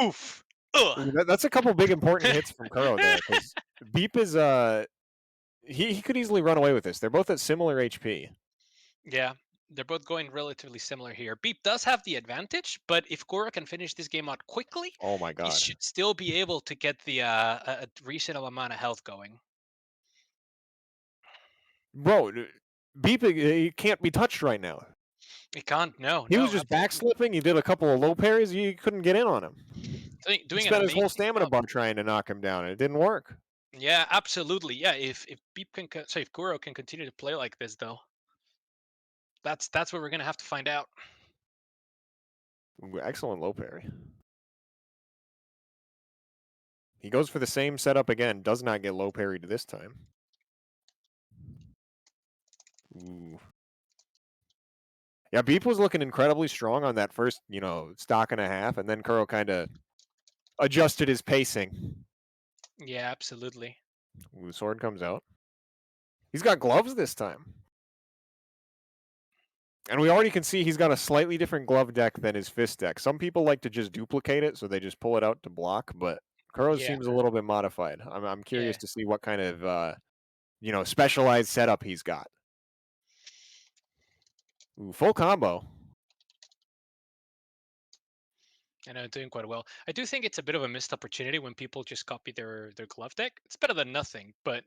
oof, ugh. Ooh, that's a couple big important hits from Kuro there, because Beep is he could easily run away with this. They're both at similar HP. Yeah, they're both going relatively similar here. Beep does have the advantage, but if Kuro can finish this game out quickly, Oh my he god, should still be able to get the a reasonable amount of health going. bro! Beep he can't be touched right now. He can't. No, He no. was just backslipping. He did a couple of low parries. You couldn't get in on him. He Doing an spent his whole amazing stamina job. bar trying to knock him down, and it didn't work. Yeah, absolutely. Yeah, if Beep can, so if Kuro can continue to play like this, though, that's what we're gonna have to find out. Ooh, excellent low parry. He goes for the same setup again. Does not get low parried this time. Ooh. Yeah, Beep was looking incredibly strong on that first, stock and a half, and then Kuro kind of adjusted his pacing. Yeah, absolutely. Ooh, sword comes out. He's got gloves this time. And we already can see he's got a slightly different glove deck than his fist deck. Some people like to just duplicate it, so they just pull it out to block, but Kuro's Yeah. seems a little bit modified. I'm curious Yeah. to see what kind of, specialized setup he's got. Ooh, full combo. I know, doing quite well. I do think it's a bit of a missed opportunity when people just copy their glove deck. It's better than nothing, but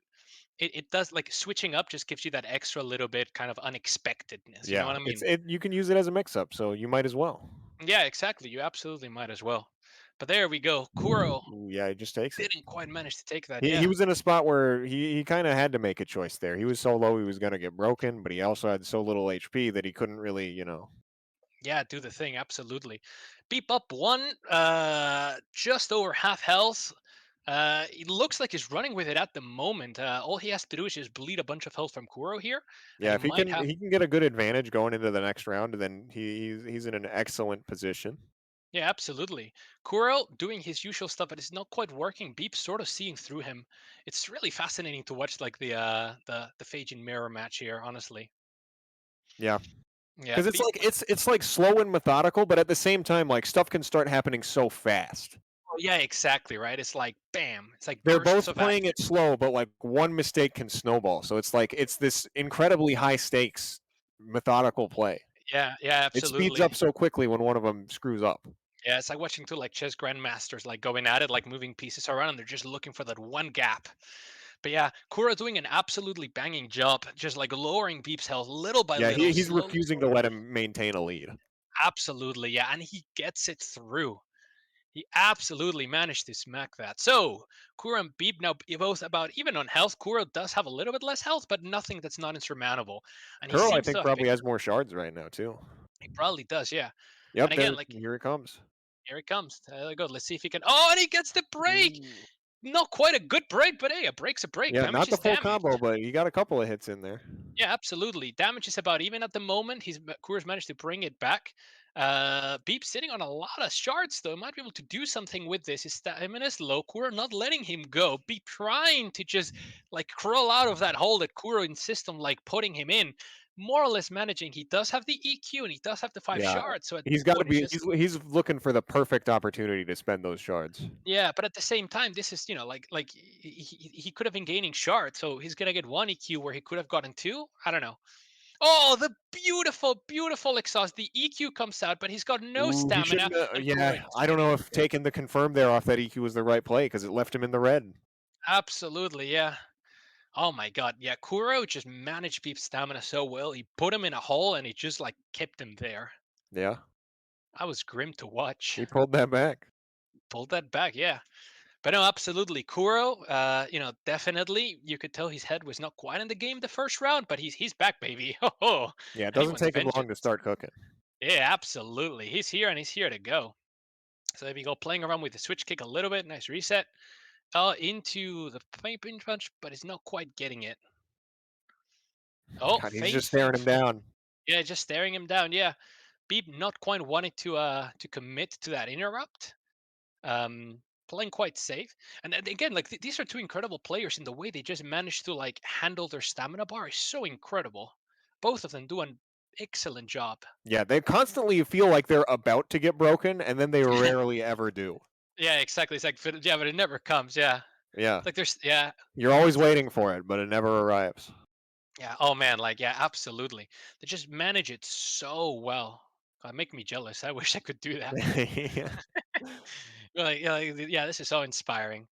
it does like switching up just gives you that extra little bit kind of unexpectedness. You know Yeah, what I mean? you can use it as a mix-up, so you might as well. Yeah, exactly. You absolutely might as well. But there we go. Kuro Ooh, yeah, he just takes it. didn't quite manage to take that. He Yeah. was in a spot where he kind of had to make a choice there. He was so low he was going to get broken, but he also had so little HP that he couldn't really, Yeah, do the thing, absolutely. Beep up 1, just over half health. It looks like he's running with it at the moment. All he has to do is just bleed a bunch of health from Kuro here. Yeah, And if he might can have he can get a good advantage going into the next round, then he's in an excellent position. Yeah, absolutely. Kuro doing his usual stuff, but it's not quite working. Beep sort of seeing through him. It's really fascinating to watch like the Phage and Mirror match here, honestly. Yeah. Yeah, Because it's Beep, like it's like slow and methodical, but at the same time, like stuff can start happening so fast. oh, yeah, exactly, right? It's like bam. It's like They're bursts both of playing action. it slow, but like one mistake can snowball. So it's like it's this incredibly high stakes methodical play. Yeah, yeah, It speeds absolutely. up so quickly when one of them screws up. Yeah, it's like watching two like chess grandmasters like going at it, like moving pieces around, and they're just looking for that one gap. But yeah, Kuro doing an absolutely banging job, just like lowering Beep's health little by Yeah, little, he's slowly. refusing to let him maintain a lead. Absolutely, yeah, and he gets it through. He absolutely managed to smack that. So Kuro and Beep now both about even on health. Kuro does have a little bit less health, but nothing that's not insurmountable. And he Kuro, I seems think, to have probably figured. has more shards right now too. He probably does, yeah. Yep, And again, there like here it comes. here it comes. There we go. Let's see if he can. Oh, and he gets the break. Ooh. not quite a good break, but hey, a break's a break. Yeah, Damage not the is full damage. combo, but you got a couple of hits in there. Yeah, absolutely. Damage is about even at the moment. Kura's managed to bring it back. Beep sitting on a lot of shards though. Might be able to do something with this. His stamina is low. Kura not letting him go. Beep trying to just like crawl out of that hole that Kura insists on like putting him in. More or less managing. He does have the EQ and he does have the 5 Yeah, shards. So at he's this got to point, it's be. just He's looking for the perfect opportunity to spend those shards. yeah. But at the same time, this is like he could have been gaining shards, so he's gonna get 1 EQ where he could have gotten 2. I don't know. Oh, the beautiful, beautiful exhaust. The EQ comes out, but he's got no Ooh, he stamina. shouldn't. And Kuro Yeah, just I don't know wins. if taking the confirm there off that EQ was the right play because it left him in the red. Absolutely, yeah. Oh my god, yeah. Kuro just managed Beep's stamina so well. He put him in a hole and he just like kept him there. Yeah, That was grim to watch. he pulled that back. Pulled that back, yeah. But no, absolutely. Kuro, definitely you could tell his head was not quite in the game the first round, but he's back, baby. Oh, Yeah, it and he doesn't wants take him long to vengeance. start cooking. Yeah, absolutely. He's here and he's here to go. So there we go, playing around with the switch kick a little bit. Nice reset. Into the pin punch, but he's not quite getting it. Oh, God, he's just faith. staring him down. Yeah, just staring him down. Yeah, Beep not quite wanting to commit to that interrupt. Playing quite safe. And again, like these are two incredible players in the way they just managed to like handle their stamina bar is so incredible. Both of them do an excellent job. Yeah, they constantly feel like they're about to get broken, and then they rarely ever do. Yeah, exactly. It's like yeah, but it never comes. Yeah, Yeah, like there's yeah. you're always waiting for it, but it never arrives. Yeah. Oh man. Like yeah. Absolutely. They just manage it so well. God, make me jealous. I wish I could do that. Yeah. Yeah. This is so inspiring.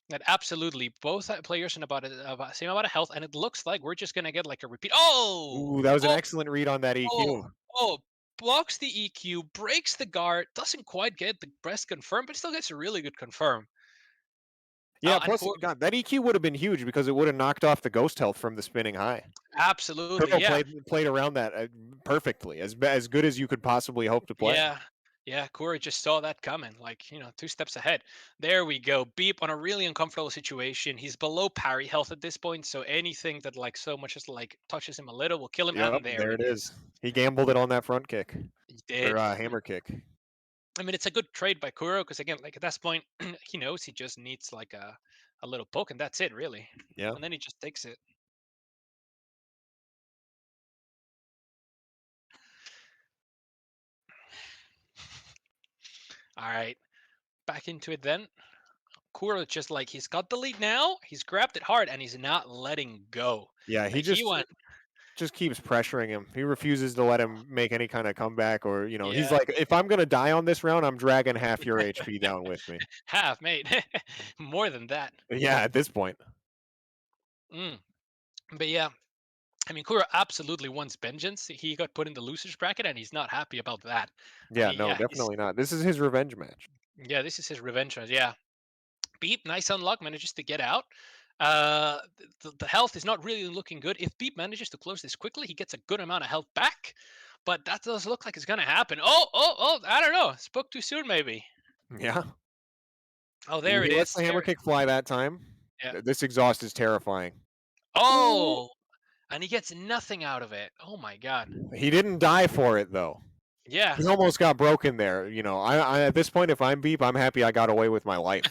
That absolutely both players in about same amount of health, and it looks like we're just gonna get like a repeat. Oh. Ooh, that was an Oh. excellent read on that Oh. EQ. Oh. Blocks the EQ, breaks the guard, doesn't quite get the breast confirmed, but still gets a really good confirm. Yeah, And plus, God, that EQ would have been huge because it would have knocked off the ghost health from the spinning high. absolutely, Kuro yeah. played around that perfectly, as good as you could possibly hope to play. Yeah. Yeah, Corey just saw that coming, like, 2 steps ahead. There we go. Beep on a really uncomfortable situation. He's below parry health at this point, so anything that like so much as like touches him a little will kill him. Yep, And there there it it is. He gambled it on that front kick He or did. hammer kick. I mean, it's a good trade by Kuro because again, like at this point, he knows he just needs like a little poke, and that's it, really. Yeah. And then he just takes it. All right, back into it then. Kuro just like he's got the lead now. He's grabbed it hard and he's not letting go. Yeah, he Like, just he went. just keeps pressuring him. He refuses to let him make any kind of comeback or, he's Yeah, like, if I'm going to die on this round, I'm dragging half your HP down with me. half, mate. More than that. Yeah, at this point. Mm. But yeah, I mean, Kuro absolutely wants vengeance. He got put in the losers bracket, and he's not happy about that. Yeah, And no, definitely not. This is his revenge match. yeah, this is his revenge. Yeah, Beep, nice unlock, manages to get out. The health is not really looking good. If Beep manages to close this quickly, he gets a good amount of health back. But that does look like it's gonna happen. Oh! I don't know. Spoke too soon, maybe. Yeah. Oh, there it He lets is. the hammer kick fly that time. Yeah. This exhaust is terrifying. Oh, and he gets nothing out of it. Oh my god. He didn't die for it though. Yeah. He almost got broken there. I at this point, if I'm Beep, I'm happy I got away with my life.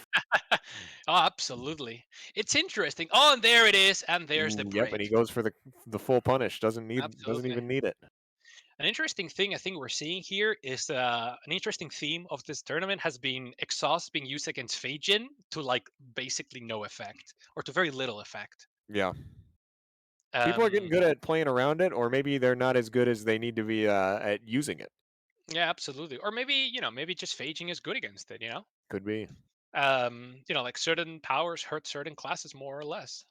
Oh, absolutely. It's interesting. Oh, and there it is, and there's the Ooh, break. yep, and he goes for the full punish. Doesn't Absolutely. even need it. An interesting thing I think we're seeing here is an interesting theme of this tournament has been exhaust being used against Feijin to like basically no effect or to very little effect. Yeah. People are getting good at playing around it, or maybe they're not as good as they need to be at using it. Yeah, absolutely. Or maybe maybe just Feijin is good against it. Could be. Like certain powers hurt certain classes more or less.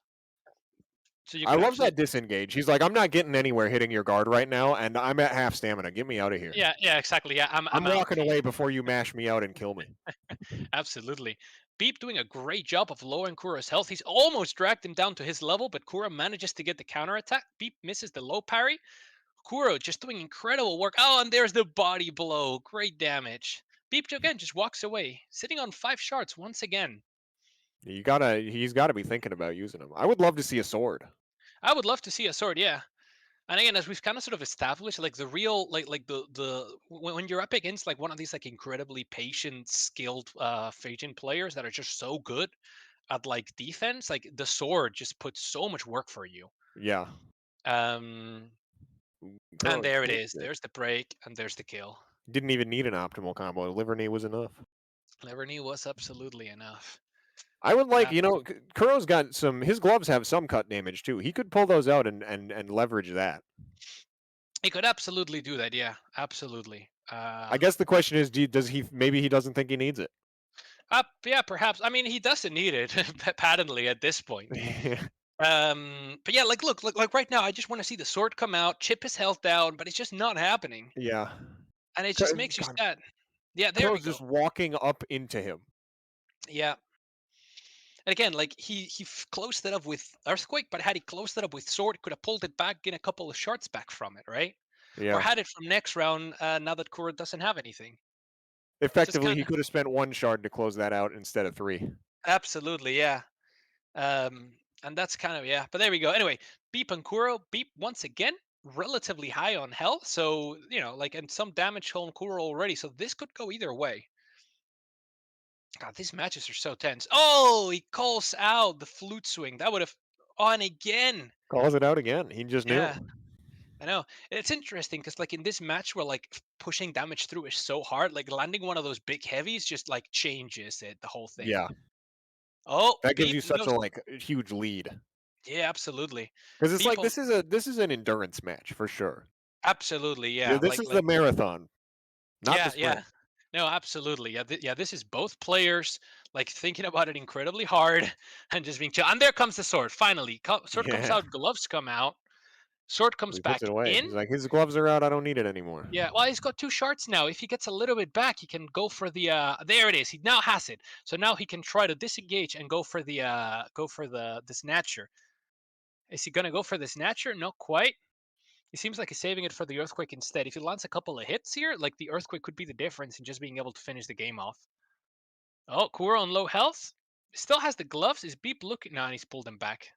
So you I could love actually that disengage. He's like, I'm not getting anywhere hitting your guard right now, and I'm at half stamina. Get me out of here. Yeah, exactly. Yeah, I'm I'm out. walking away before you mash me out and kill me. Absolutely. Beep doing a great job of lowering Kura's health. He's almost dragged him down to his level, but Kura manages to get the counter attack. Beep misses the low parry. Kuro just doing incredible work. Oh, and there's the body blow. Great damage. Beep again just walks away, sitting on 5 shards once again. He's gotta be thinking about using them. I would love to see a sword. I would love to see a sword, yeah. And again, as we've kind of sort of established, like the real, like the when you're up against like one of these like incredibly patient, skilled Phasian players that are just so good at like defense, like the sword just puts so much work for you. Yeah. Um, and Kuro's there it takes is. There's the break, and there's the kill. Didn't even need an optimal combo. Liver knee was enough. Liver knee was absolutely enough. I would like, Abs- Kuro's got some. His gloves have some cut damage too. He could pull those out and leverage that. He could absolutely do that. Yeah, absolutely. I guess the question is, does he? Maybe he doesn't think he needs it. Yeah, perhaps. I mean, he doesn't need it patently at this point. Yeah. But yeah, like look, like right now, I just want to see the sword come out, chip his health down, but it's just not happening, Yeah. and it just makes you God, sad. Yeah, there we Kuro's go. just walking up into him. Yeah, and again, like he closed it up with earthquake, but had he closed it up with sword, could have pulled it back in a couple of shards back from it, right? Or Yeah. had it from next round. Now that Kuro doesn't have anything, Effectively, kind he of could have spent one shard to close that out instead of 3. absolutely, yeah. And that's kind of yeah. But there we go. Anyway, Beep and Kuro. Beep once again relatively high on health, so like and some damage on Kuro already. So this could go either way. God, these matches are so tense. Oh, he calls out the flute swing. That would have on again. Calls it out again. He just knew. Yeah, I know. It's interesting because like in this match where like pushing damage through is so hard, like landing one of those big heavies just like changes it, the whole thing. Yeah. Oh, That gives Beep you such knows. a huge lead. Yeah, absolutely. Because it's Beep like this is an endurance match for sure. absolutely, yeah. This is the marathon, not the Yeah. sprint. No, absolutely. Yeah, yeah. This is both players like thinking about it incredibly hard and just being chill. And there comes the sword. Finally, sword comes Yeah. out. Gloves come out. Sword comes He puts back it away. in. He's like, his gloves are out. I don't need it anymore. Yeah. Well, he's got 2 shards now. If he gets a little bit back, he can go for the. There it is. He now has it. So now he can try to disengage and go for the snatcher. Is he gonna go for the snatcher? Not quite. He seems like he's saving it for the earthquake instead. If he lands a couple of hits here, like the earthquake could be the difference in just being able to finish the game off. Oh, Kuro on low health. Still has the gloves. Is Beep looking? No, and he's pulled him back.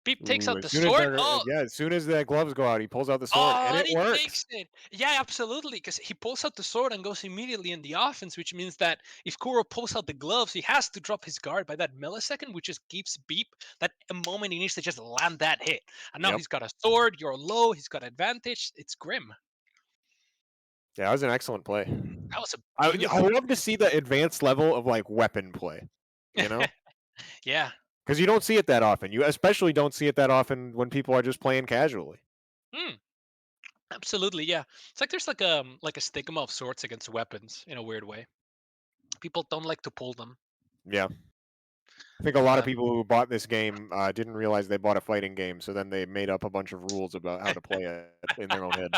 Beep takes out As the soon as sword. Oh, as soon as the gloves go out, he pulls out the sword, and it and he works. takes it. Yeah, absolutely. Because he pulls out the sword and goes immediately in the offense, which means that if Kuro pulls out the gloves, he has to drop his guard by that millisecond, which just gives Beep that a moment he needs to just land that hit. And now Yep. he's got a sword. You're low. He's got advantage. It's grim. Yeah, that was an excellent play. That was a I beautiful. love to see the advanced level of like weapon play. Yeah. Because you don't see it that often. You especially don't see it that often when people are just playing casually. Absolutely, yeah. It's like there's like a stigma of sorts against weapons in a weird way. People don't like to pull them. Yeah. I think a lot of Um, people who bought this game didn't realize they bought a fighting game, so then they made up a bunch of rules about how to play it in their own head,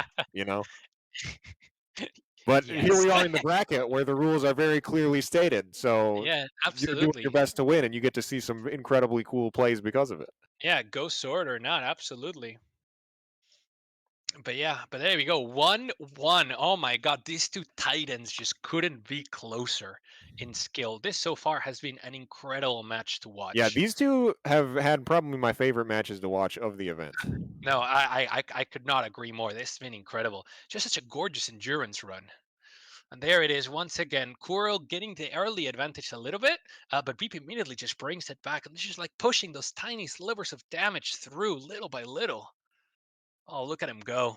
But here yes. we are in the bracket where the rules are very clearly stated, so Yeah, you're doing your absolutely. best to win, and you get to see some incredibly cool plays because of it. Yeah, go sword or not, absolutely. But yeah, but there we go. 1-1. Oh my god, these 2 titans just couldn't be closer in skill. This so far has been an incredible match to watch. Yeah, these 2 have had probably my favorite matches to watch of the event. No, I could not agree more. This has been incredible. Just such a gorgeous endurance run. And there it is once again. Kuro getting the early advantage a little bit, but Beep immediately just brings it back. And this is like pushing those tiny slivers of damage through little by little. Oh, look at him go.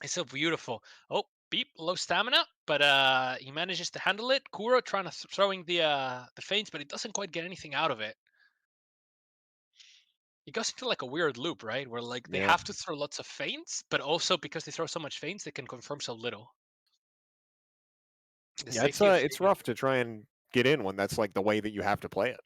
It's so beautiful. Oh, Beep, low stamina, but he manages to handle it. Kuro trying to throwing the feints, but he doesn't quite get anything out of it. He goes into like a weird loop, right? Where like they Yeah. have to throw lots of feints, but also because they throw so much feints, they can confirm so little. The Yeah, safety of it's rough to try and get in when that's like the way that you have to play it.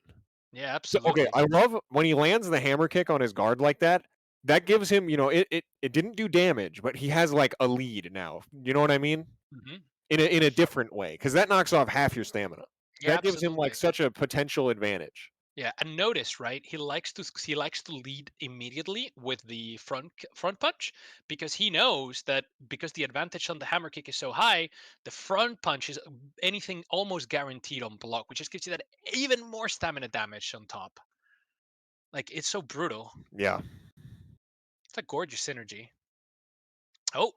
Yeah, So, okay, absolutely. I love when he lands the hammer kick on his guard like that. That gives him, it didn't do damage, but he has like a lead now. You know what I mean? Mhm. In a different way, because that knocks off half your stamina. Yeah, That gives him like absolutely. such a potential advantage. Yeah, and notice, right? He likes to lead immediately with the front punch because he knows that because the advantage on the hammer kick is so high, the front punch is anything almost guaranteed on block, which just gives you that even more stamina damage on top. Like it's so brutal. Yeah. It's a gorgeous synergy. Oh,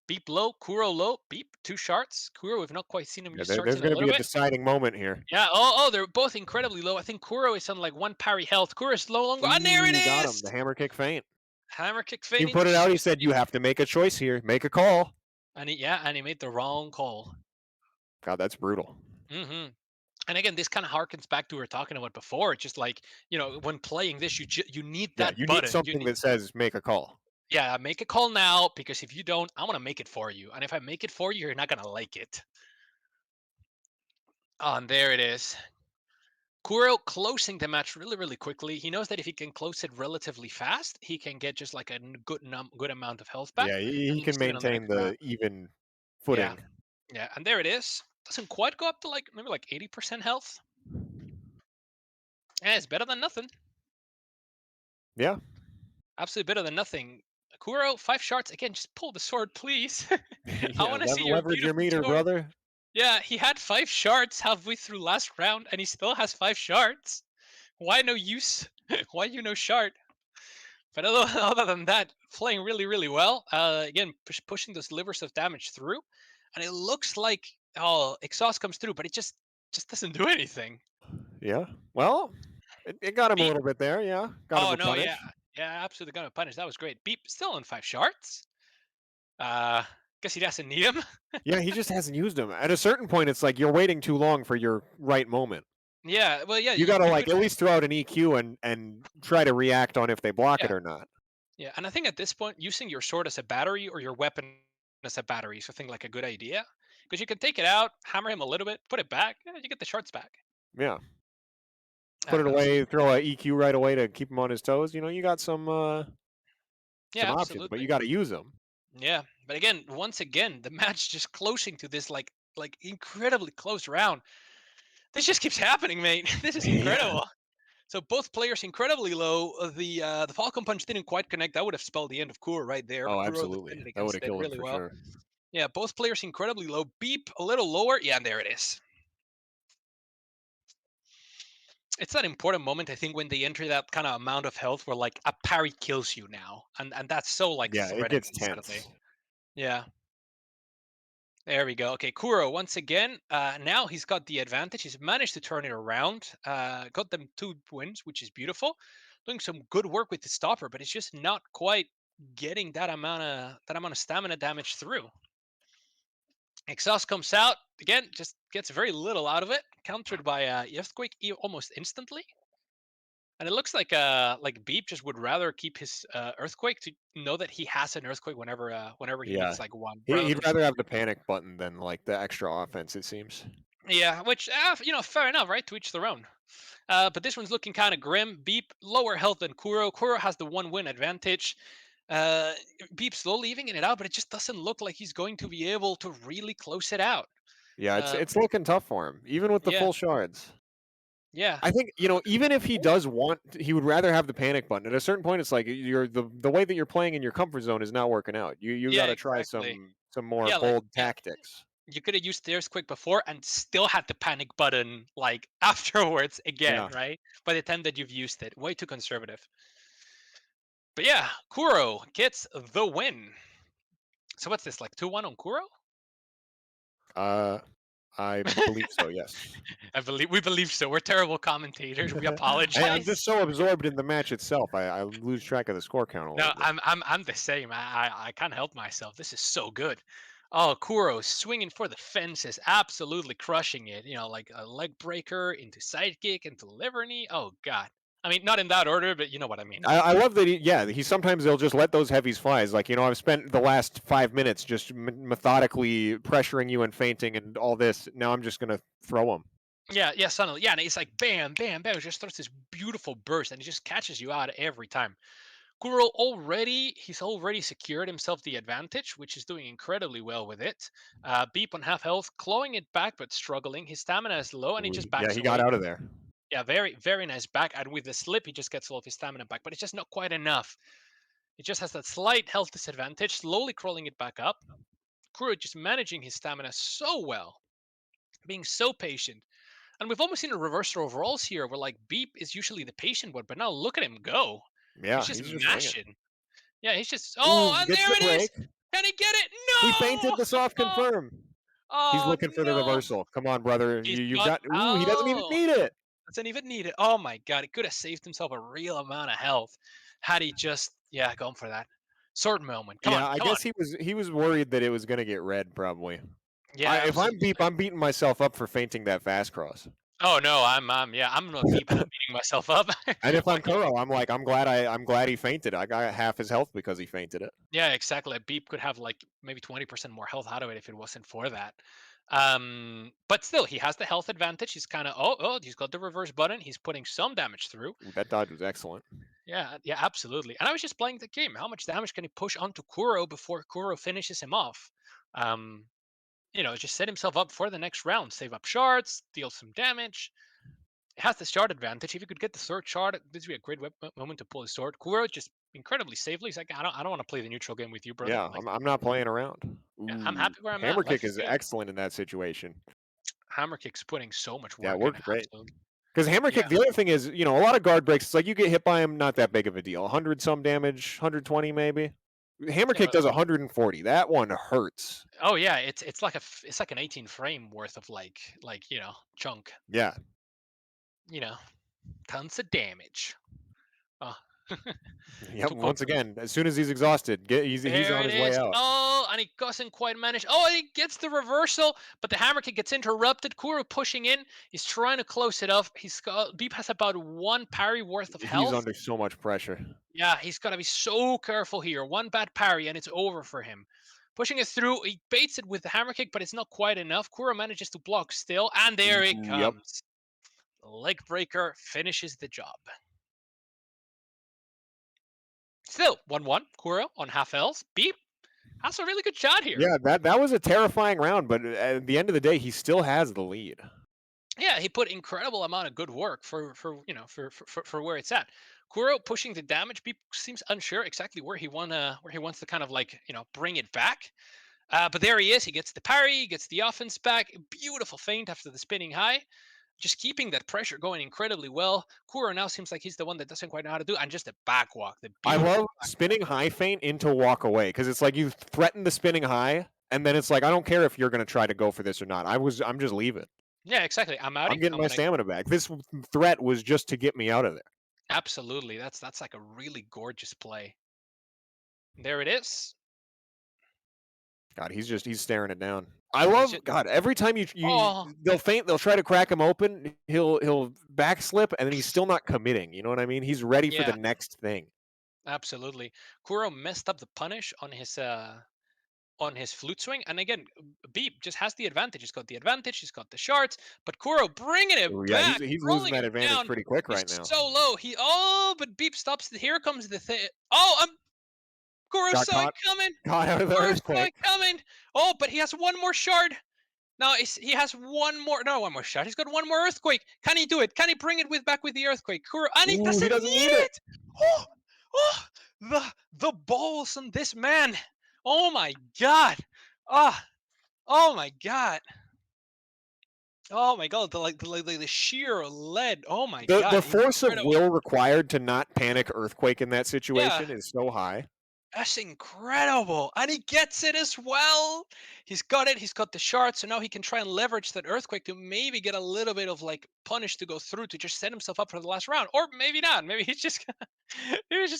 Beep low, Kuro low, Beep 2 shards. Kuro, we've not quite seen him Yeah, use shards there's in a going to be little a bit. deciding moment here. Yeah. Oh, they're both incredibly low. I think Kuro is on like 1 parry health. Kuro is no longer. And there it Ooh, got him. is. The hammer kick feint. Hammer kick He feint put it into out. He said, "You have to make a choice here. Make a call." And he made the wrong call. God, that's brutal. hmm And again, this kind of harkens back to what we were talking about before. It's just like, when playing this, you need Yeah, that you need button. You something need, that says "make a call." yeah, make a call now because if you don't, I'm gonna make it for you. And if I make it for you, you're not gonna like it. Oh, and there it is. Kuro closing the match really, really quickly. He knows that if he can close it relatively fast, he can get just like a good amount of health back. Yeah, he And can he's even on the maintain next round. the even Yeah, footing. yeah, and there it is. Doesn't quite go up to like maybe like 80% health. Yeah, it's better than nothing. Yeah. Absolutely better than nothing. Kuro, 5 shards. Again, just pull the sword, please. I Yeah, want to see your leverage your beautiful meter, sword. brother. Yeah, he had 5 shards halfway through last round, and he still has 5 shards. Why no use? Why you no shard? But other than that, playing really, really well. Again, pushing those livers of damage through, and it looks like exhaust comes through, but it just doesn't do anything. Yeah. Well, it got him a Beep. little bit there. Yeah. Got him Oh a no, punish. yeah, absolutely gonna punish. That was great. Beep still on 5 shards. Uh, guess he doesn't need him. Yeah, he just hasn't used them. At a certain point, it's like you're waiting too long for your right moment. Yeah, well, yeah, You got to you like could. at least throw out an EQ and try to react on if they block it Yeah, or not. yeah, and I think at this point, using your sword as a battery or your weapon as a battery is I think like a good idea because you can take it out, hammer him a little bit, put it back, yeah, you get the shards back. Yeah. Put it Absolutely. away, throw a EQ right away to keep him on his toes. You got some Yeah, options, but you absolutely. got to use them. Yeah, but again, once again, the match just closing to this like incredibly close round. This just keeps happening, mate. This is Yeah. incredible. So both players incredibly low. The Falcon Punch didn't quite connect. That would have spelled the end of Kuro right there. Oh, Kuro absolutely. defended That would against have it killed him really for well. sure. Yeah, both players incredibly low. Beep a little lower. Yeah, and there it is. It's that important moment, I think, when they enter that kind of amount of health where like a parry kills you now, and that's so like Yeah, it threatening gets suddenly. tense. Yeah. There we go. Okay, Kuro once again. Now he's got the advantage. He's managed to turn it around. Got them 2 wins, which is beautiful. Doing some good work with the stopper, but it's just not quite getting that amount of stamina damage through. Exhaust comes out again, just gets very little out of it. Countered by Earthquake almost instantly. And it looks like Beep just would rather keep his Earthquake to know that he has an Earthquake whenever he Yeah. needs like one, rather He'd than rather have the shooting. panic button than like the extra offense, it seems. Yeah, which fair enough, right? To each their own. But this one's looking kind of grim. Beep lower health than Kuro. Kuro has the 1 win advantage. Uh, Beep slowly evening it out, but it just doesn't look like he's going to be able to really close it out. Yeah, Uh, it's looking tough for him, even with the yeah, full shards. yeah, I think, even if he does he would rather have the panic button. At a certain point, it's like you're the way that you're playing in your comfort zone is not working out. You got yeah, to try exactly. some more Yeah, bold tactics. you could have used the Earthquake before and still had the panic button like afterwards again, Yeah. right? By the time that you've used it, way too conservative. But yeah, Kuro gets the win. So what's this, like 2-1 on Kuro? I believe so. Yes. We believe so. We're terrible commentators. We apologize. I'm just so absorbed in the match itself. I lose track of the score count a No, little bit. I'm the same. I can't help myself. This is so good. Oh, Kuro swinging for the fences, absolutely crushing it. Like a leg breaker into sidekick into liver knee. Oh God. I mean, not in that order, but you know what I mean. I love that he sometimes they'll just let those heavies fly. It's like, I've spent the last 5 minutes just methodically pressuring you and feinting and all this. Now I'm just gonna throw them. Yeah, suddenly, yeah, and it's like bam, bam, bam. It just starts this beautiful burst, and it just catches you out every time. Kuro he's already secured himself the advantage, which is doing incredibly well with it. Beep on half health, clawing it back but struggling. His stamina is low, and he just Yeah, backs he got away. out of there. Yeah, very, very nice back. And with the slip, he just gets all of his stamina back, but it's just not quite enough. It just has that slight health disadvantage, slowly crawling it back up. Kuro just managing his stamina so well, being so patient. And we've almost seen a reversal of roles here where like Beep is usually the patient one, but now look at him go. Yeah, He's just swinging. mashing. Yeah, he's just, Ooh, and gets there the it is. break. Can he get it? No! He fainted the soft confirm. Oh, He's looking for the no. reversal. Come on, brother. He's You've got- got. Ooh, he doesn't even need it. Doesn't even need it. Oh my god, he could have saved himself a real amount of health had he just gone for that sword moment. Come on, I come guess on. he was worried that it was gonna get red probably. Yeah, If I'm absolutely. Beep, I'm beating myself up for fainting that fast cross. Oh no, I'm not Beep and I'm beating myself up. And if I'm Kuro, I'm like, I'm glad he fainted. I got half his health because he fainted it. Yeah, exactly. Beep could have like maybe 20% more health out of it if it wasn't for that. But still, he has the health advantage. He's kind of he's got the reverse button. He's putting some damage through. Ooh, that dodge was excellent. Yeah, absolutely. And I was just playing the game. How much damage can he push onto Kuro before Kuro finishes him off? Just set himself up for the next round. Save up shards, deal some damage. It has the shard advantage. If you could get the third shard, this would be a great moment to pull his sword. Kuro just incredibly safely. He's like, I don't want to play the neutral game with you, brother. Yeah, Like, I'm not playing around. yeah, I'm Ooh, happy where I'm Hammer at. Life kick is good. excellent in that situation. Hammer kick's putting so much work. Yeah, it worked in, great. absolutely. Because hammer kick, the other thing is, a lot of guard breaks. It's like you get hit by him, not that big of a deal. 100 some damage, 120 maybe. Hammer kick does 140. That one hurts. Oh yeah, it's like an 18 frame worth of like chunk. Yeah. Tons of damage. Oh. Yep. Once again, as soon as he's exhausted, he's on his way out. Oh, and he doesn't quite manage. Oh, and he gets the reversal, but the hammer kick gets interrupted. Kuro pushing in. He's trying to close it off. Beep has about 1 parry worth of health. He's under so much pressure. Yeah, he's got to be so careful here. 1 bad parry, and it's over for him. Pushing it through, he baits it with the hammer kick, but it's not quite enough. Kuro manages to block still, and there it comes. Yep. The leg breaker finishes the job. Still, 1-1. Kuro on half Ls. Beep has a really good shot here. Yeah, that was a terrifying round, but at the end of the day, he still has the lead. Yeah, he put incredible amount of good work for where it's at. Kuro pushing the damage. Beep seems unsure exactly where he wants to kind of bring it back. But there he is. He gets the parry, gets the offense back. Beautiful feint after the spinning high. Just keeping that pressure going incredibly well. Kuro now seems like he's the one that doesn't quite know how to do, and just a back walk. I love spinning high feint into walk away, because it's like you threaten the spinning high, and then it's like, I don't care if you're going to try to go for this or not. I'm just leaving. Yeah, exactly. I'm out. I'm getting my stamina back. This threat was just to get me out of there. Absolutely. That's like a really gorgeous play. There it is. God, he's staring it down. I love God. Every time they'll feint, they'll try to crack him open. He'll backslip, and then he's still not committing. You know what I mean? He's ready for the next thing. Absolutely. Kuro messed up the punish on his flute swing, and again, Beep just has the advantage. He's got the advantage. He's got the shards, but Kuro bringing it back. He's losing that advantage pretty quick right now. So low. But Beep stops. Here comes the thing. Kuro saw it coming. Got out of the earthquake. Coming. Oh, but he has 1 more shard. No, he has one more shot. He's got 1 more earthquake. Can he do it? Can he bring it back with the earthquake? Kuro, and he doesn't need it. The balls on this man. Oh my god. Oh my god. Oh my god, the sheer lead. Oh my god. The force of will required to not panic earthquake in that situation is so high. That's incredible. And he gets it as well. He's got it. He's got the shard. So now he can try and leverage that earthquake to maybe get a little bit of punish to go through to just set himself up for the last round. Or maybe not. Maybe he's just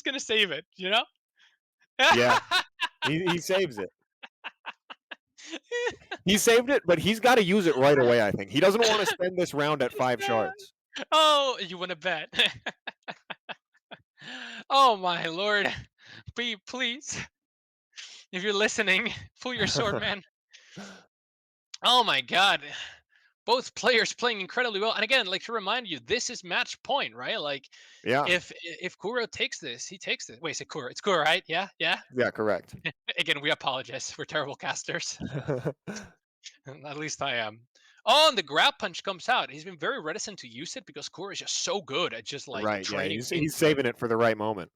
gonna save it, Yeah. he saves it. He saved it, but he's got to use it right away, I think. He doesn't want to spend this round at 5 shards. Oh, you want to bet? Oh my lord. Please. If you're listening, pull your sword, man. Oh my god. Both players playing incredibly well. And again, to remind you, this is match point, right? If Kuro takes this, he takes it. Wait, is it Kuro? It's Kuro, right? Yeah? Yeah, correct. Again, we apologize. We're terrible casters. At least I am. Oh, and the grab punch comes out. He's been very reticent to use it because Kuro is just so good at just like Right. Yeah. training He's into saving it for the right moment.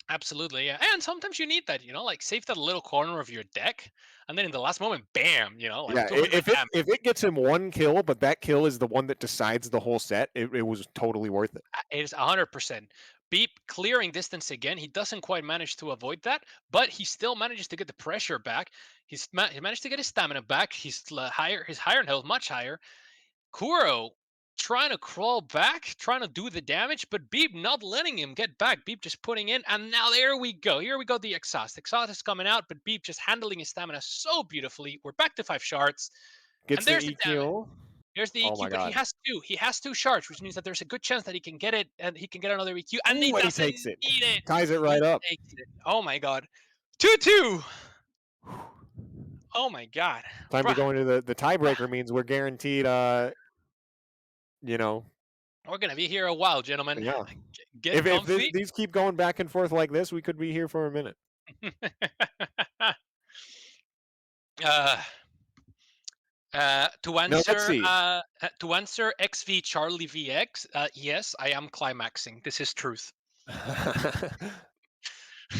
Absolutely, yeah. And sometimes you need that, like save that little corner of your deck, and then in the last moment, bam, like Yeah. 200 damage. If it gets him one kill, but that kill is the one that decides the whole set, it was totally worth it. It is 100%. Beep clearing distance again. He doesn't quite manage to avoid that, but he still manages to get the pressure back. He managed to get his stamina back. He's higher. His higher in health, much higher. Kuro trying to crawl back, trying to do the damage, but Beep not letting him get back. Beep just putting in, and now there we go. Here we go, the exhaust. Exhaust is coming out, but Beep just handling his stamina so beautifully. We're back to 5 shards, Gets and the there's the damage. EQ. There's the Oh EQ, my but god. he has 2 shards, which means that there's a good chance that he can get it, and he can get another EQ, and he Ooh, and he doesn't takes it. need it. Ties it He right up. takes it. Oh my god. 2-2. Oh my god. Time to Bruh. go into the tiebreaker means we're guaranteed you know, We're gonna be here a while, gentlemen. yeah. Get If comfy. these keep going back and forth like this, we could be here for a minute. To Now, let's answer see. XV Charlie VX, yes, I am climaxing. This is truth.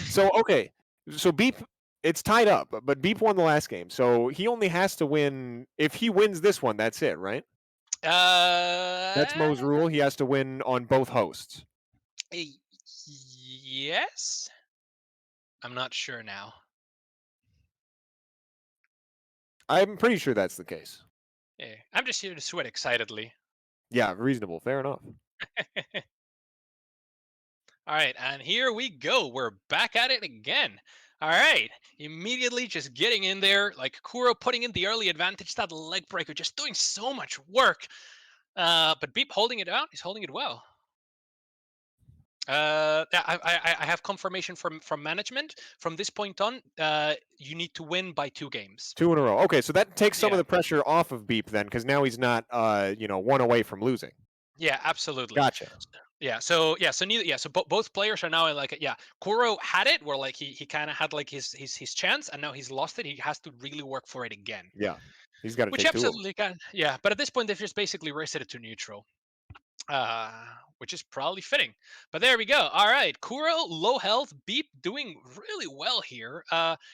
So okay, so Beep, it's tied up, but Beep won the last game, so he only has to win. If he wins this one, that's it, right? That's Mo's rule. He has to win on both hosts. Yes. I'm not sure now. I'm pretty sure that's the case. Yeah, I'm just here to sweat excitedly. Yeah, reasonable. Fair enough. All right, and here we go. We're back at it again. All right, immediately just getting in there, like Kuro putting in the early advantage, that leg breaker, just doing so much work. But Beep holding it out. He's holding it well. Yeah, I have confirmation from management. From this point on, you need to win by 2 games. 2 in a row. Okay, so that takes some Yeah. of the pressure off of Beep then, because now he's not, 1 away from losing. Yeah, absolutely. Gotcha. Yeah, so both players are now in like Kuro had it where like he kind of had like his chance, and now he's lost it. He has to really work for it again. Yeah, he's got to Which take 2 of them. absolutely can. Yeah, but at this point they've just basically reset it to neutral. Which is probably fitting. But there we go. All right, Kuro low health, Beep doing really well here.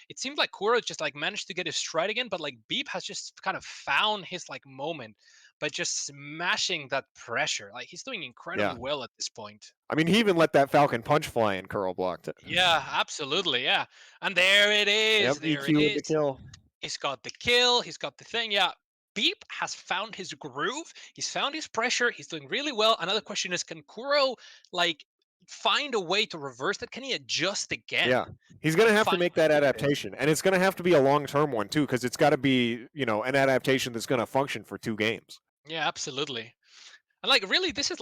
It seems like Kuro just like managed to get his stride again, but like Beep has just kind of found his like moment by just smashing that pressure. Like he's doing incredibly well at this point. I mean, he even let that Falcon punch fly and Curl blocked it. Yeah, absolutely. Yeah, and there it is. Yep, there EQ it with is. the kill. He's got the kill. He's got the thing. Yeah. Beep has found his groove. He's found his pressure. He's doing really well. Another question is, can Kuro like find a way to reverse that? Can he adjust again? Yeah, he's going to have to Find make a way that to do it. adaptation, and it's going to have to be a long-term one too, because it's got to be, an adaptation that's going to function for 2 games. Yeah, absolutely. And like really, this is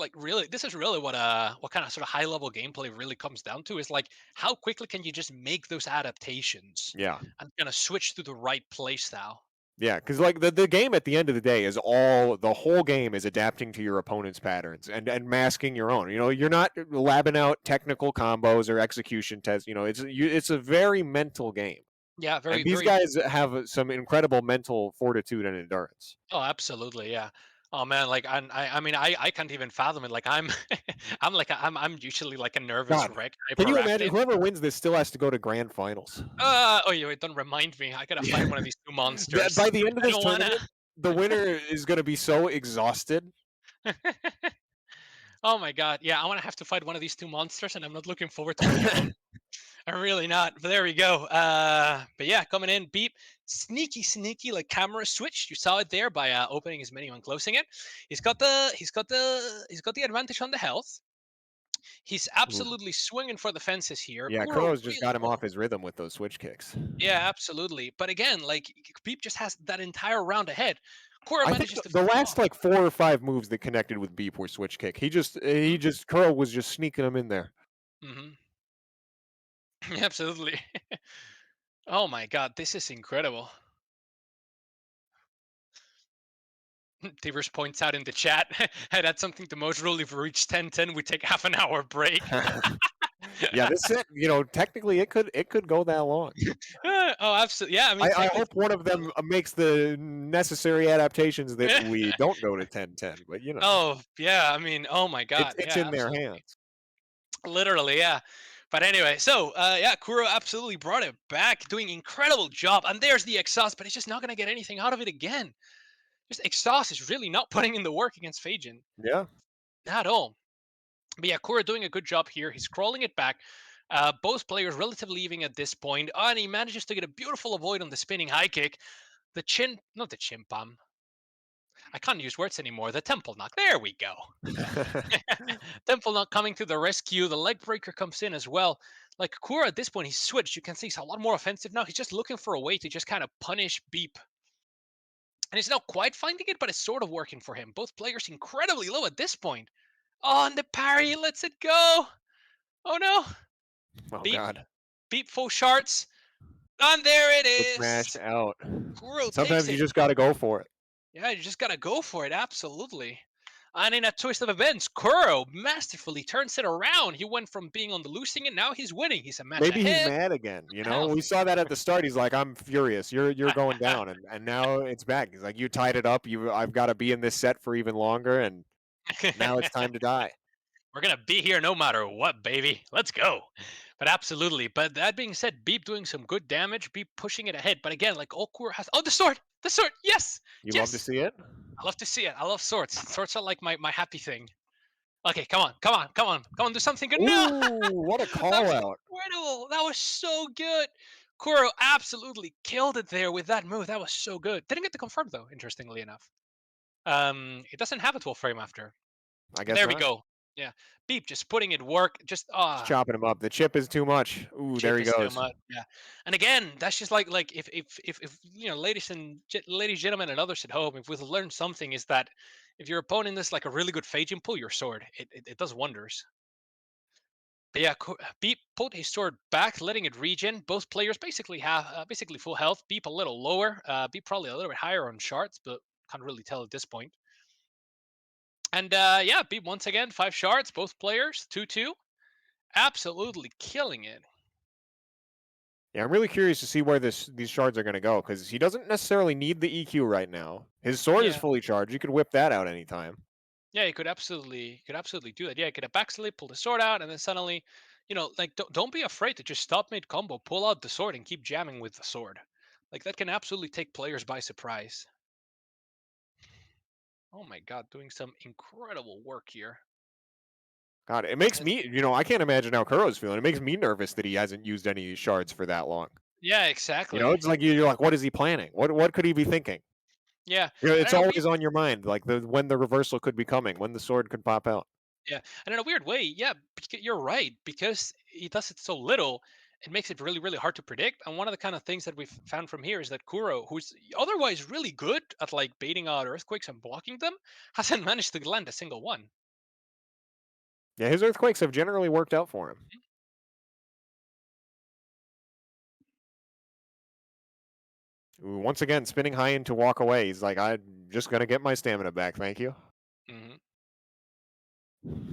really what kind of sort of high level gameplay really comes down to is like how quickly can you just make those adaptations Yeah. and kind of switch to the right play style. Yeah, because like the game at the end of the day is the whole game is adapting to your opponent's patterns and masking your own. You're not labbing out technical combos or execution tests. It's a very mental game. Yeah, very. And these very, guys have some incredible mental fortitude and endurance. Oh, absolutely, yeah. Oh man, like I mean I can't even fathom it. Like I'm I'm usually like a nervous God, wreck. Can you imagine hyperactive. whoever wins this still has to go to grand finals? Oh, yeah, wait, don't remind me. I gotta fight one of these 2 monsters. By the end of I this don't wanna. tournament, the winner is going to be so exhausted. Oh my god, yeah, I wanna have to fight one of these 2 monsters, and I'm not looking forward to any of them. I'm really not. But there we go. But yeah, coming in, Beep, sneaky, like camera switch. You saw it there by opening his menu and closing it. He's got the advantage on the health. He's absolutely swinging for the fences here. Yeah, Kuro Kuro's just really got him well. off his rhythm with those switch kicks. Yeah, absolutely. But again, like Beep just has that entire round ahead. Kuro I think manages to the finish last off. like 4 or 5 moves that connected with Beep were switch kick. Kuro was just sneaking him in there. Mm-hmm. Absolutely. Oh my god, this is incredible. Tivers points out in the chat, hey, that's something to most rule. If we reach 10-10, we take half an hour break. Yeah, this set, technically it could go that long. Oh, absolutely. Yeah, I mean, I hope one of them makes the necessary adaptations that we don't go to 10-10, but Oh, yeah. I mean, oh my God. it's Yeah, in their absolutely. hands. Literally, yeah. But anyway, so yeah, Kuro absolutely brought it back, doing incredible job. And there's the exhaust, but he's just not gonna get anything out of it again. Just exhaust is really not putting in the work against Phajin. Yeah. Not at all. But yeah, Kuro doing a good job here. He's crawling it back. Both players relatively even at this point. And he manages to get a beautiful avoid on the spinning high kick. Not the chin palm. I can't use words anymore. The temple knock. There we go. Temple knock coming to the rescue. The leg breaker comes in as well. Like Kuro at this point, he's switched. You can see he's a lot more offensive now. He's just looking for a way to just kind of punish Beep. And he's not quite finding it, but it's sort of working for him. Both players incredibly low at this point. Oh, and the parry lets it go. Oh no. Oh Beep. God. Beep full shards. And there it It's is. smashed out. Kuro Sometimes takes you it. just got to go for it. Yeah, you just gotta go for it, absolutely. And in a twist of events, Kuro masterfully turns it around. He went from being on the losing end, now he's winning. He's a match Maybe he's ahead. mad again. Half. We saw that at the start. He's like, "I'm furious. You're going down," and now it's back. He's like, "You tied it up. I've got to be in this set for even longer, and now it's time to die." We're gonna be here no matter what, baby. Let's go. But absolutely. But that being said, Beep doing some good damage, Beep pushing it ahead. But again, like all Kuro has. Oh, the sword! The sword! Yes! You yes! love to see it. I love to see it. I love swords. Swords are like my happy thing. Okay, come on, do something good. No! Ooh, what a call That was out. incredible. That was so good. Kuro absolutely killed it there with that move. That was so good. Didn't get to confirm though, interestingly enough. It doesn't have a 12 frame after. I guess There not. we go. Yeah. Beep just putting it work. Just He's chopping him up. The chip is too much. Ooh, there he chip is too goes. much. Yeah. And again, that's just like if ladies, gentlemen, and others at home, if we've learned something, is that if your opponent is like a really good Phajin, pull your sword. It does wonders. But yeah, Beep pulled his sword back, letting it regen. Both players basically have basically full health. Beep a little lower. Beep probably a little bit higher on shards, but can't really tell at this point. And yeah, Beep once again 5 shards. Both players 2-2, absolutely killing it. Yeah, I'm really curious to see where these shards are going to go because he doesn't necessarily need the EQ right now. His sword is Yeah. fully charged. You could whip that out anytime. Yeah, you could absolutely do that. Yeah, you could have backslip, pull the sword out, and then suddenly, like don't be afraid to just stop mid combo, pull out the sword, and keep jamming with the sword. Like that can absolutely take players by surprise. Oh my god, doing some incredible work here. God, it makes me, I can't imagine how Kuro's feeling. It makes me nervous that he hasn't used any of these shards for that long. Yeah, exactly. It's like you're like, what is he planning? What could he be thinking? Yeah, It's always on your mind, like when the reversal could be coming, when the sword could pop out. yeah, and in a weird way, yeah, you're right because he does it so little. It makes it really, really hard to predict. And one of the kind of things that we've found from here is that Kuro, who's otherwise really good at like baiting out earthquakes and blocking them, hasn't managed to land a single one. Yeah, his earthquakes have generally worked out for him. Ooh, once again, spinning high in to walk away. He's like, I'm just going to get my stamina back. Thank you. Mm-hmm.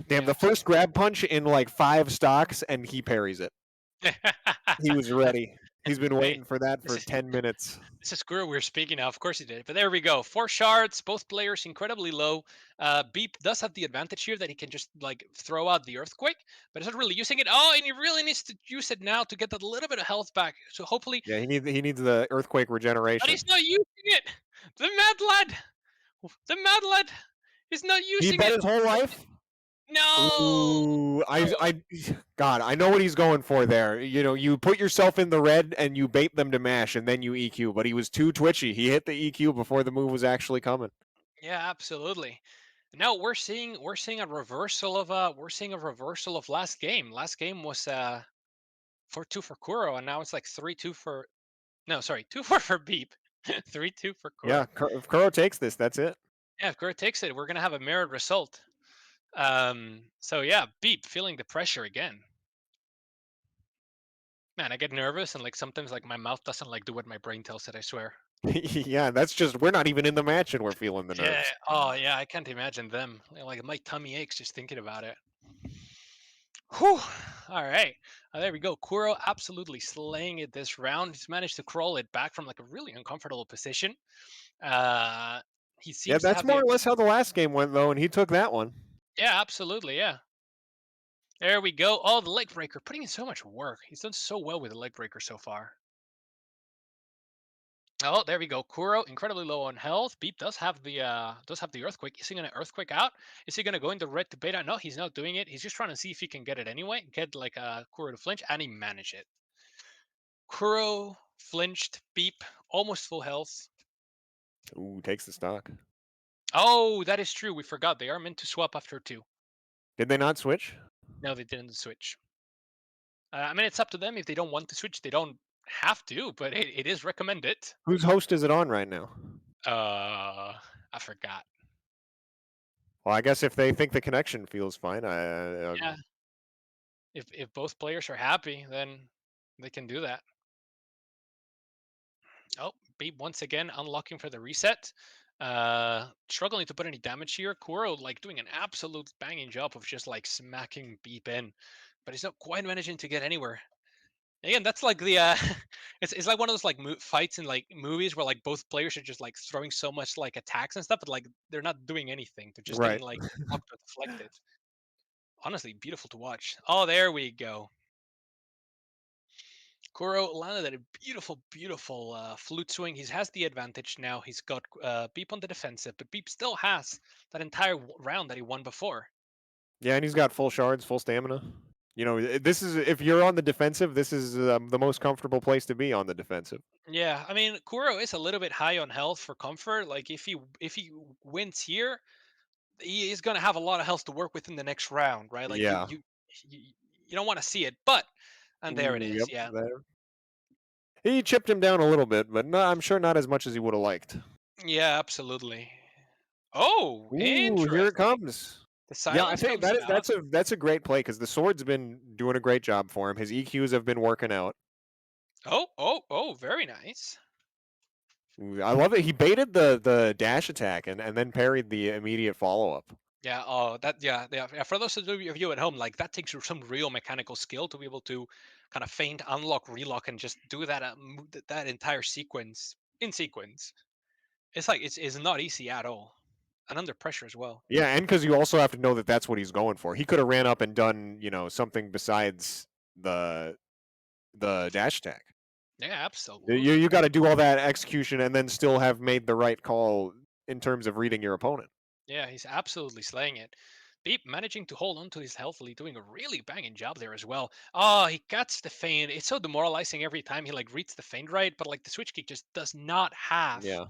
Damn, the first grab punch in like 5 stocks, and he parries it. He was ready. He's been waiting for that for 10 minutes. This is Kuro we're speaking of. Of course he did. But there we go. 4 shards, both players incredibly low. Beep does have the advantage here that he can just like throw out the earthquake, but he's not really using it. Oh, and he really needs to use it now to get that little bit of health back. So hopefully. Yeah, he needs the earthquake regeneration. But he's not using it. The mad lad is not using He bet it. his whole life. No. Ooh, God, I know what he's going for there. You put yourself in the red and you bait them to mash, and then you EQ. But he was too twitchy. He hit the EQ before the move was actually coming. Yeah, absolutely. Now we're seeing a reversal of last game. Last game was 4-2 for Kuro, and now it's like 3-2 for. No, sorry, 2-4 for Beep, 3-2 for Kuro. Yeah, if Kuro takes this, that's it. Yeah, if Kuro takes it, we're gonna have a mirrored result. So yeah, Beep feeling the pressure again. Man, I get nervous and like sometimes like my mouth doesn't like do what my brain tells it, I swear. Yeah, that's just we're not even in the match and we're feeling the nerves. Yeah. Oh yeah, I can't imagine them. Like my tummy aches just thinking about it. Whew. All right. There we go. Kuro absolutely slaying it this round. He's managed to crawl it back from like a really uncomfortable position. He Yeah, seems to that's have the more or less how the last game went, though, and he took that one. Yeah, absolutely. Yeah. There we go. Oh, the leg breaker, putting in so much work. He's done so well with the leg breaker so far. Oh, there we go. Kuro incredibly low on health. Beep does have the earthquake. Is he gonna earthquake out? Is he gonna go into red to beta? No, he's not doing it. He's just trying to see if he can get it anyway. Get like Kuro to flinch, and he managed it. Kuro flinched. Beep almost full health. Ooh, takes the stock. Oh, that is true. We forgot they are meant to swap after 2. Did they not switch? No, they didn't switch. I mean, it's up to them. If they don't want to switch, they don't have to, but it is recommended. Whose host is it on right now? I forgot. Well, I guess if they think the connection feels fine, Yeah. If both players are happy, then they can do that. Oh, Beep once again unlocking for the reset. Struggling to put any damage here. Kuro like doing an absolute banging job of just like smacking Beep in, but he's not quite managing to get anywhere. Again, that's like the it's like one of those like fights in like movies where like both players are just like throwing so much like attacks and stuff, but like they're not doing anything. They're just Right. getting like blocked or deflected. Honestly, beautiful to watch. Oh, there we go. Kuro landed a beautiful, beautiful flute swing. He has the advantage now. He's got Beep on the defensive, but Beep still has that entire round that he won before. Yeah, and he's got full shards, full stamina. You know, this is if you're on the defensive, this is the most comfortable place to be on the defensive. Yeah, I mean, Kuro is a little bit high on health for comfort. Like if he wins here, he is going to have a lot of health to work with in the next round, right? Like Yeah. you don't want to see it, but and there it Ooh, is. yep, Yeah. there. He chipped him down a little bit, but no, I'm sure not as much as he would have liked. Yeah, absolutely. Oh, Ooh, interesting. here it comes. The Yeah, I silence think comes out. that's a great play because the sword's been doing a great job for him. His EQs have been working out. Oh, very nice. Ooh, I love it. He baited the dash attack and then parried the immediate follow up. Yeah, oh, yeah. For those of you at home, like that takes some real mechanical skill to be able to kind of feint, unlock, relock, and just do that that entire sequence in sequence. It's like it's not easy at all, and under pressure as well. Yeah, and because you also have to know that that's what he's going for. He could have ran up and done something besides the dash attack. Yeah, absolutely. You got to do all that execution and then still have made the right call in terms of reading your opponent. Yeah, he's absolutely slaying it. Beep managing to hold on to his healthily, doing a really banging job there as well. Oh, he cuts the feint. It's so demoralizing every time he like reads the feint right, but like the switch kick just does not have Yeah.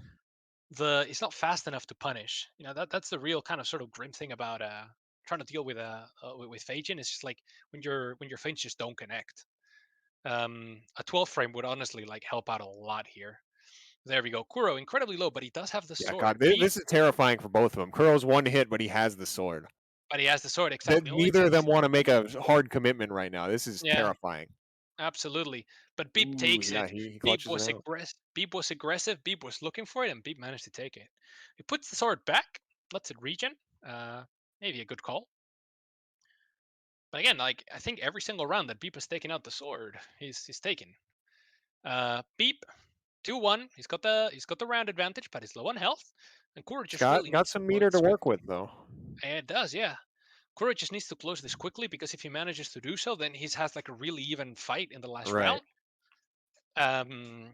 it's not fast enough to punish. That's the real kind of sort of grim thing about trying to deal with with Phagin. It's just like when your feints just don't connect. A 12 frame would honestly like help out a lot here. There we go. Kuro incredibly low, but he does have the Yeah, sword. God, this is terrifying for both of them. Kuro's one hit, but he has the sword. But he has the sword exactly. Only Neither of takes- them want to make a hard commitment right now. This is Yeah. terrifying. Absolutely. But Beep Ooh, takes yeah, it. he Beep clutches was it out. Beep was aggressive. Beep was looking for it, and Beep managed to take it. He puts the sword back, lets it regen. Maybe a good call. But again, like I think every single round that Beep has taken out the sword, he's taken. Beep, 2-1. He's got the round advantage, but he's low on health. And Kuro just really Got needs some to meter to close work with though. And it does, yeah. Kuro just needs to close this quickly because if he manages to do so, then he has like a really even fight in the last Right. round.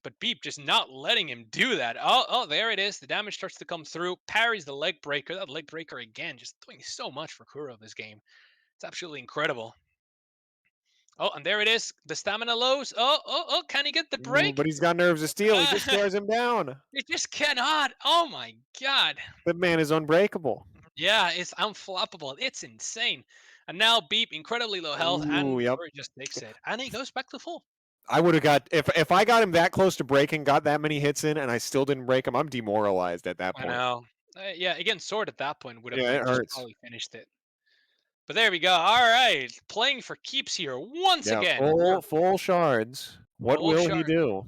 But Beep just not letting him do that. Oh, there it is. The damage starts to come through. Parries the leg breaker. That leg breaker again, just doing so much for Kuro this game. It's absolutely incredible. Oh, and there it is. The stamina lows. Oh, can he get the Ooh, break? but he's got nerves of steel. He just stares him down. He just cannot. Oh my god. The man is unbreakable. Yeah, it's unflappable. It's insane. And now Beep, incredibly low health, and Ooh, yep. Kuro just takes it. And he goes back to full. I would have got if I got him that close to breaking, got that many hits in, and I still didn't break him. I'm demoralized at that I point. know. Yeah, again, sword at that point would have Yeah, it just hurts. probably finished it. But there we go. All right, playing for keeps here once Yeah, again. full shards. What Full will he shard. do?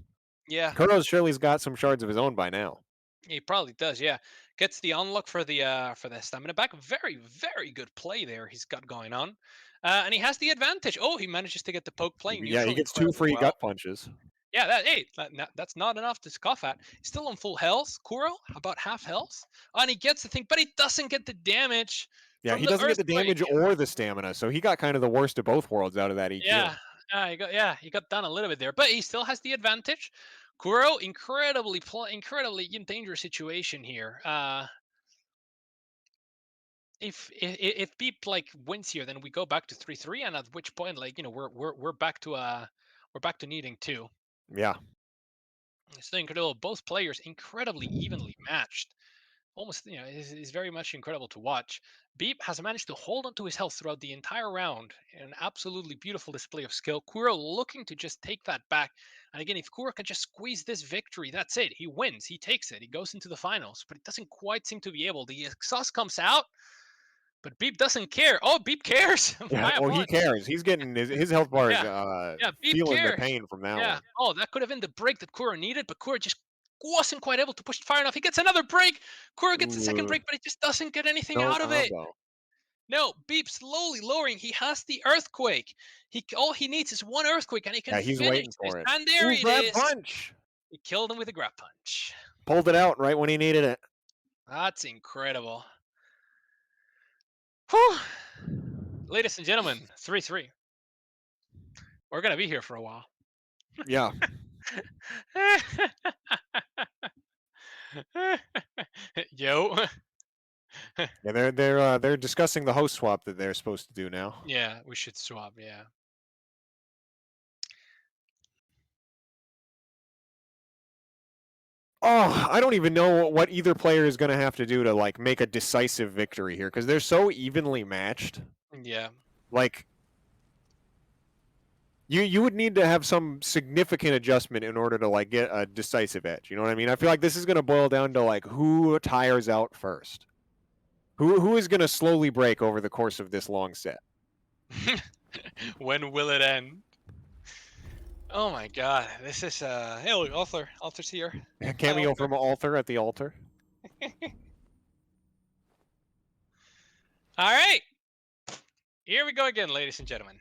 Yeah, Kuro's surely's got some shards of his own by now. he probably does. Yeah, gets the unlock for the stamina back. Very good play there. He's got going on. And he has the advantage. Oh, he manages to get the poke playing neutral. Yeah, he gets 2 free gut punches. Yeah, that's not enough to scoff at. He's still on full health. Kuro, about half health. And he gets the thing, but he doesn't get the damage. Yeah, from he doesn't get the earthquake. damage or the stamina, so he got kind of the worst of both worlds out of that EQ. He got done a little bit there, but he still has the advantage. Kuro, incredibly in dangerous situation here. If Beep like wins here, then we go back to 3-3, and at which point, like, you know, we're back to needing 2. Yeah. It's still incredible. Both players incredibly evenly matched. Almost, you know, is very much incredible to watch. Beep has managed to hold onto his health throughout the entire round. An absolutely beautiful display of skill. Kuro looking to just take that back. And again, if Kuro can just squeeze this victory, that's it. He wins. He takes it. He goes into the finals. But it doesn't quite seem to be able. The exhaust comes out, but Beep doesn't care. Oh, Beep cares. Yeah, well, he cares. He's getting his health bar is Beep feeling cares. the pain from that Yeah. one. Oh, that could have been the break that Kuro needed, but Kuro just wasn't quite able to push it far enough. He gets another break. Kuro gets the second break, but he just doesn't get anything out of it. No, Beep slowly lowering. He has the earthquake. All he needs is one earthquake, and he can he's finish waiting this. for it. And there it grab is. punch. He killed him with a grab punch. Pulled it out right when he needed it. That's incredible. Whew. Ladies and gentlemen, 3-3. We're gonna be here for a while. Yeah. Yo. Yeah, they're discussing the host swap that they're supposed to do now. Yeah, we should swap. Yeah. Oh, I don't even know what either player is going to have to do to like make a decisive victory here because they're so evenly matched. Yeah. Like you would need to have some significant adjustment in order to like get a decisive edge. You know what I mean? I feel like this is going to boil down to like who tires out first. Who is going to slowly break over the course of this long set? When will it end? Oh my god, this is hey look, Altar's here. A cameo from Altar at the altar. Alright. Here we go again, ladies and gentlemen.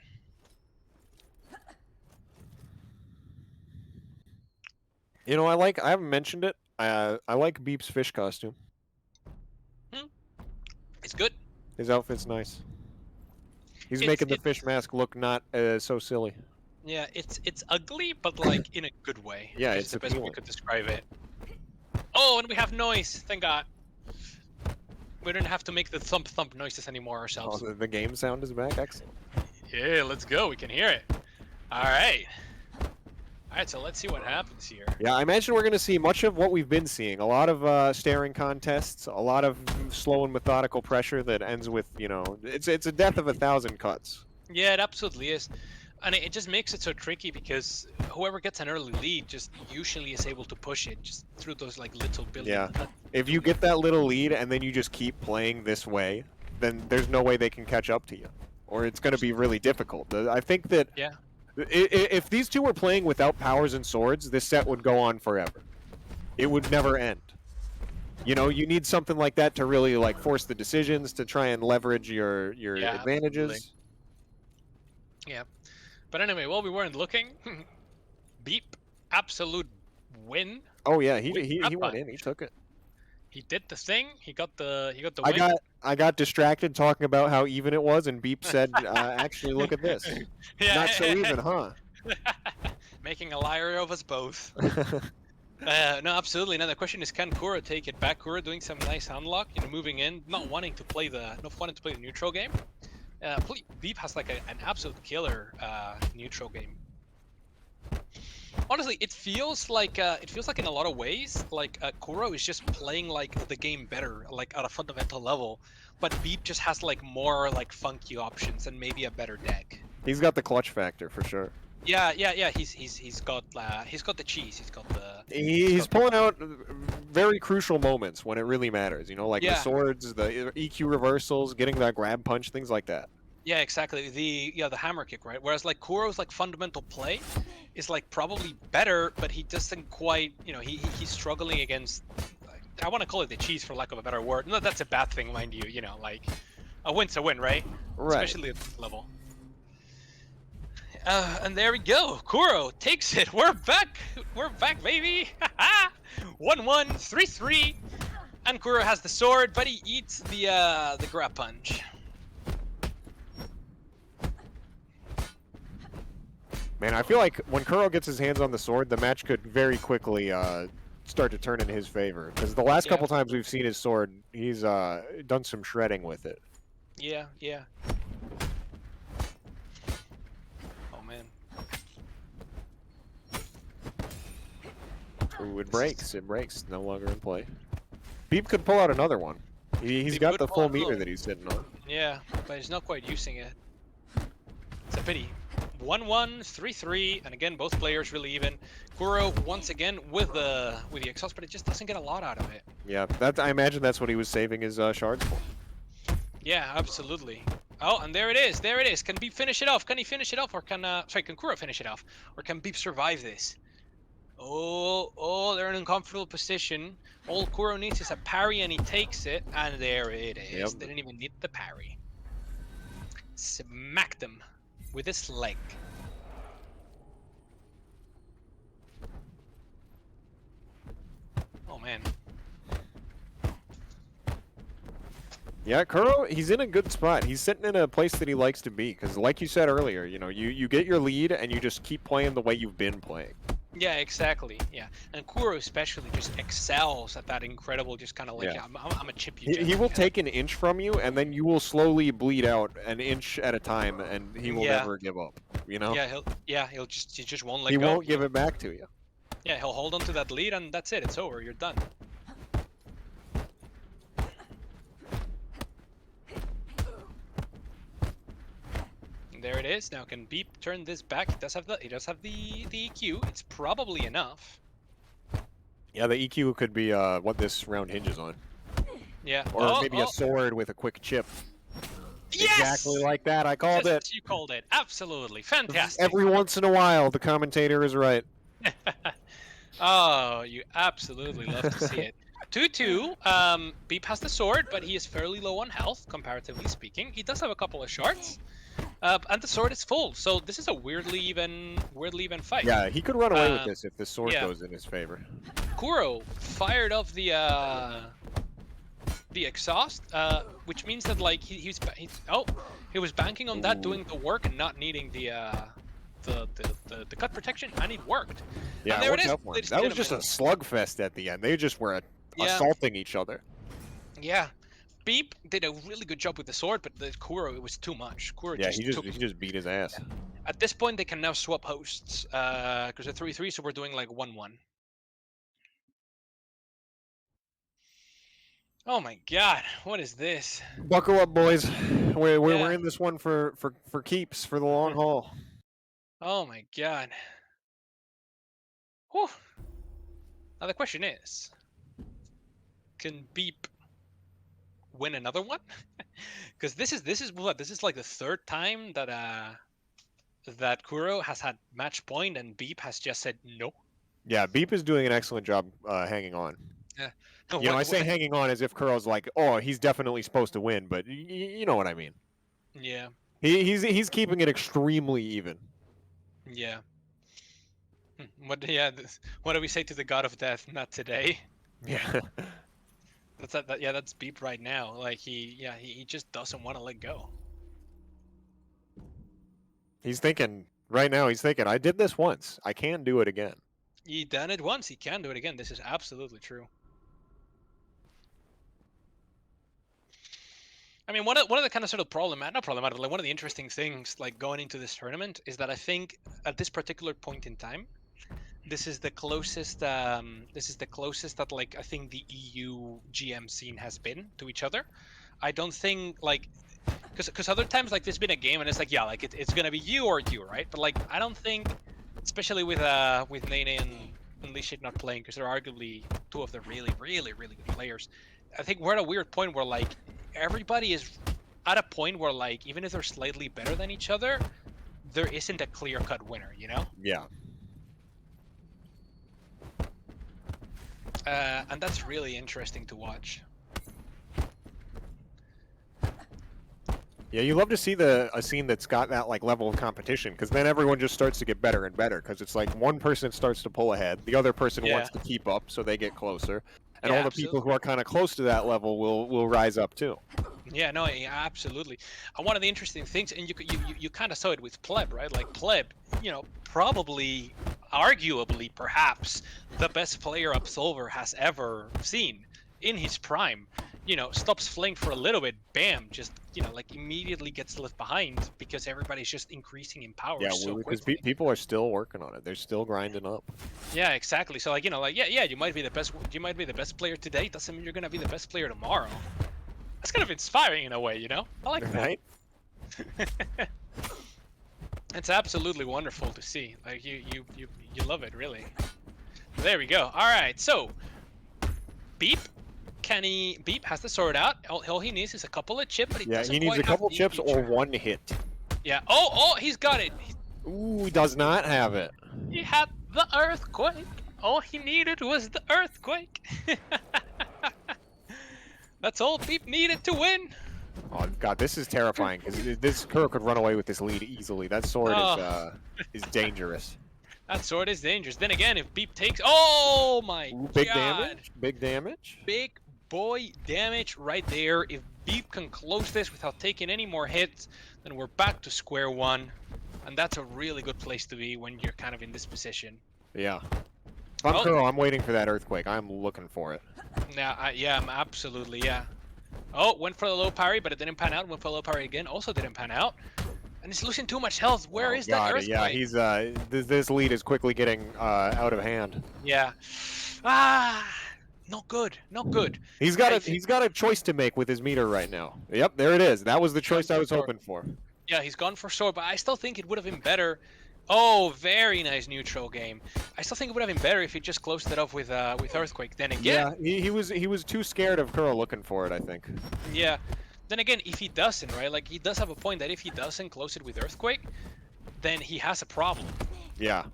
You know, I haven't mentioned it. I like Beep's fish costume. It's good. His outfit's nice. He's making the fish mask look not so silly. Yeah, it's ugly, but like in a good way. Yeah, it's the best way we could describe it. Oh, and we have noise. Thank God. We don't have to make the thump noises anymore ourselves. Oh, the game sound is back. Excellent. Yeah, let's go. We can hear it. All right. All right, so let's see what happens here. Yeah, I imagine we're going to see much of what we've been seeing. A lot of staring contests, a lot of slow and methodical pressure that ends with, you know, it's a death of 1,000 cuts. Yeah, it absolutely is. And it just makes it so tricky because whoever gets an early lead just usually is able to push it just through those like little building cuts. If you get that little lead and then you just keep playing this way, then there's no way they can catch up to you. Or it's going to be really difficult. I think that if these two were playing without powers and swords, this set would go on forever. It would never end. You know, you need something like that to really like force the decisions, to try and leverage your advantages. Absolutely. Yeah. But anyway, while we weren't looking, Beep, absolute win. Oh yeah, he went in, he took it. He did the thing. He got the win. I got distracted talking about how even it was, and Beep said, "Actually, look at this. Not so even, huh?" Making a liar of us both. No, absolutely. Now the question is, can Kuro take it back? Kuro doing some nice unlock, you know, moving in, not wanting to play the neutral game. Beep has like an absolute killer neutral game. Honestly, it feels like in a lot of ways like Kuro is just playing like the game better, like at a fundamental level, but Beep just has like more like funky options and maybe a better deck. He's got the clutch factor for sure. Yeah. He's got the cheese. He's pulling out very crucial moments when it really matters. You know, like the swords, the EQ reversals, getting that grab punch, things like that. Yeah, exactly. The hammer kick, right? Whereas like Kuro's like fundamental play is like probably better, but he doesn't quite, you know, he's struggling against. I want to call it the cheese for lack of a better word. No, that's a bad thing, mind you. You know, like a win's a win, right? Right. Especially at this level. And there we go. Kuro takes it. We're back. We're back, baby. 1-1, 3-3. And Kuro has the sword, but he eats the grab punch. Man, I feel like when Kuro gets his hands on the sword, the match could very quickly start to turn in his favor. Because the last couple times we've seen his sword, he's done some shredding with it. Yeah, yeah. Oh man. Ooh, it breaks. It breaks. No longer in play. Beep could pull out another one. He's Beep got could the pull full out another meter one. that he's sitting on. Yeah, but he's not quite using it. It's a pity. 1-1, 3-3, and again, both players really even. Kuro once again with the exhaust, but it just doesn't get a lot out of it. Yeah, I imagine that's what he was saving his shards for. Yeah, absolutely. Oh, and there it is. There it is. Can Beep finish it off? Can he finish it off, or can can Kuro finish it off, or can Beep survive this? Oh, they're in an uncomfortable position. All Kuro needs is a parry, and he takes it, and there it is. Yep. Didn't even need the parry. Smacked him with his leg. Oh man. Yeah, Kuro, he's in a good spot. He's sitting in a place that he likes to be. Because like you said earlier, you know, you get your lead and you just keep playing the way you've been playing. Yeah, exactly. Yeah, and Kuro especially just excels at that incredible, just kind of like, Yeah. I'm a chip you. He will take an inch from you, and then you will slowly bleed out an inch at a time, and he will Yeah. never give up. You know? Yeah, he just won't let He go. won't give it back to you. Yeah, he'll hold on to that lead, and that's it. It's over. You're done. And there it is. Now can Beep turn this back? He does have the EQ. It's probably enough. Yeah, the EQ could be what this round hinges on. Yeah. Or maybe a sword with a quick chip. Yes! Exactly like that. I called it. You called it. Absolutely. Fantastic. Every once in a while, the commentator is right. Oh, you absolutely love to see it. 2-2. Beep has the sword, but he is fairly low on health, comparatively speaking. He does have a couple of shards, and the sword is full. So this is a weirdly even fight. Yeah, he could run away with this if the sword yeah. goes in his favor. Kuro fired off the exhaust, which means that like he was banking on that doing the work and not needing the cut protection, and it worked. Yeah, and there it it is. worked out for him. ladies That and was just a gentlemen. slugfest at the end. They just were Yeah. assaulting each other. Yeah, Beep did a really good job with the sword, but the Kuro, it was too much. Kuro Yeah, just he took. just beat his ass. At this point, they can now swap hosts because they're 3-3, so we're doing like 1-1. Oh my God, what is this? Buckle up, boys. We're Yeah. in this one for keeps for the long haul. Oh my God. Whew. Now the question is, can Beep win another one? Because this is what, this is like the third time that that Kuro has had match point and Beep has just said no. Yeah, Beep is doing an excellent job hanging on. Yeah. You know, I say hanging on as if Kuro's like, oh, he's definitely supposed to win, but you know what I mean. Yeah. He's keeping it extremely even. Yeah. What do we say to the god of death? Not today. Yeah. That's Beep right now. Like he just doesn't want to let go. He's thinking right now. He's thinking, I did this once. I can do it again. He done it once. He can do it again. This is absolutely true. I mean, one of the kind of sort of not problematic, like one of the interesting things, like going into this tournament, is that I think at this particular point in time, this is the closest. This is the closest that like I think the EU GM scene has been to each other. I don't think like, because other times like there's been a game and it's like like it's gonna be you or you, right? But like I don't think, especially with Nene and Lishit not playing, because they're arguably two of the really good players. I think we're at a weird point where like everybody is at a point where like even if they're slightly better than each other, there isn't a clear-cut winner, you know? Yeah. And that's really interesting to watch. Yeah, you love to see a scene that's got that like level of competition, because then everyone just starts to get better and better. Because it's like one person starts to pull ahead, the other person wants to keep up, so they get closer, and Yeah, all the people who are kind of close to that level will rise up too. Yeah, no, yeah, absolutely. And one of the interesting things, and you kind of saw it with Pleb, right? Like Pleb, you know, probably, arguably, perhaps the best player Absolver has ever seen in his prime. You know, stops fling for a little bit, bam, just, you know, like immediately gets left behind because everybody's just increasing in power so because quickly. people are still working on it. They're still grinding up. Yeah, exactly. So like, you know, like yeah, you might be the best player today. Doesn't mean you're gonna be the best player tomorrow. That's kind of inspiring in a way, you know? I like that. Right? It's absolutely wonderful to see. Like you love it, really. There we go. All right, so Beep, Beep has the sword out. All he needs is a couple of chips, but he doesn't he needs quite a couple have the chips or feature. one hit. Yeah. Oh, he's got it. Ooh, he does not have it. He had the earthquake. All he needed was the earthquake. That's all Beep needed to win. Oh god, this is terrifying, because this Kuro could run away with this lead easily. That sword is dangerous. That sword is dangerous. Then again, if Beep takes, oh my Ooh, big god, damage, big damage. big boy damage right there. If Beep can close this without taking any more hits, then we're back to square one, and that's a really good place to be when you're kind of in this position. Yeah. If I'm Kuro, I'm waiting for that earthquake. I'm looking for it. Now, yeah, I'm absolutely, yeah. Oh, went for the low parry, but it didn't pan out. Went for the low parry again, also didn't pan out. And he's losing too much health. Where is that earthquake? Yeah, he's this lead is quickly getting out of hand. Yeah. Ah, not good, not good. He's got a choice to make with his meter right now. Yep, there it is. That was the choice I was hoping for. Yeah, he's gone for sword, but I still think it would have been better. Oh, very nice neutral game. I still think it would have been better if he just closed it off with earthquake. Then again, yeah, he was too scared of Kuro looking for it, I think. Yeah. Then again, if he doesn't, right? Like he does have a point that if he doesn't close it with earthquake, then he has a problem. Yeah.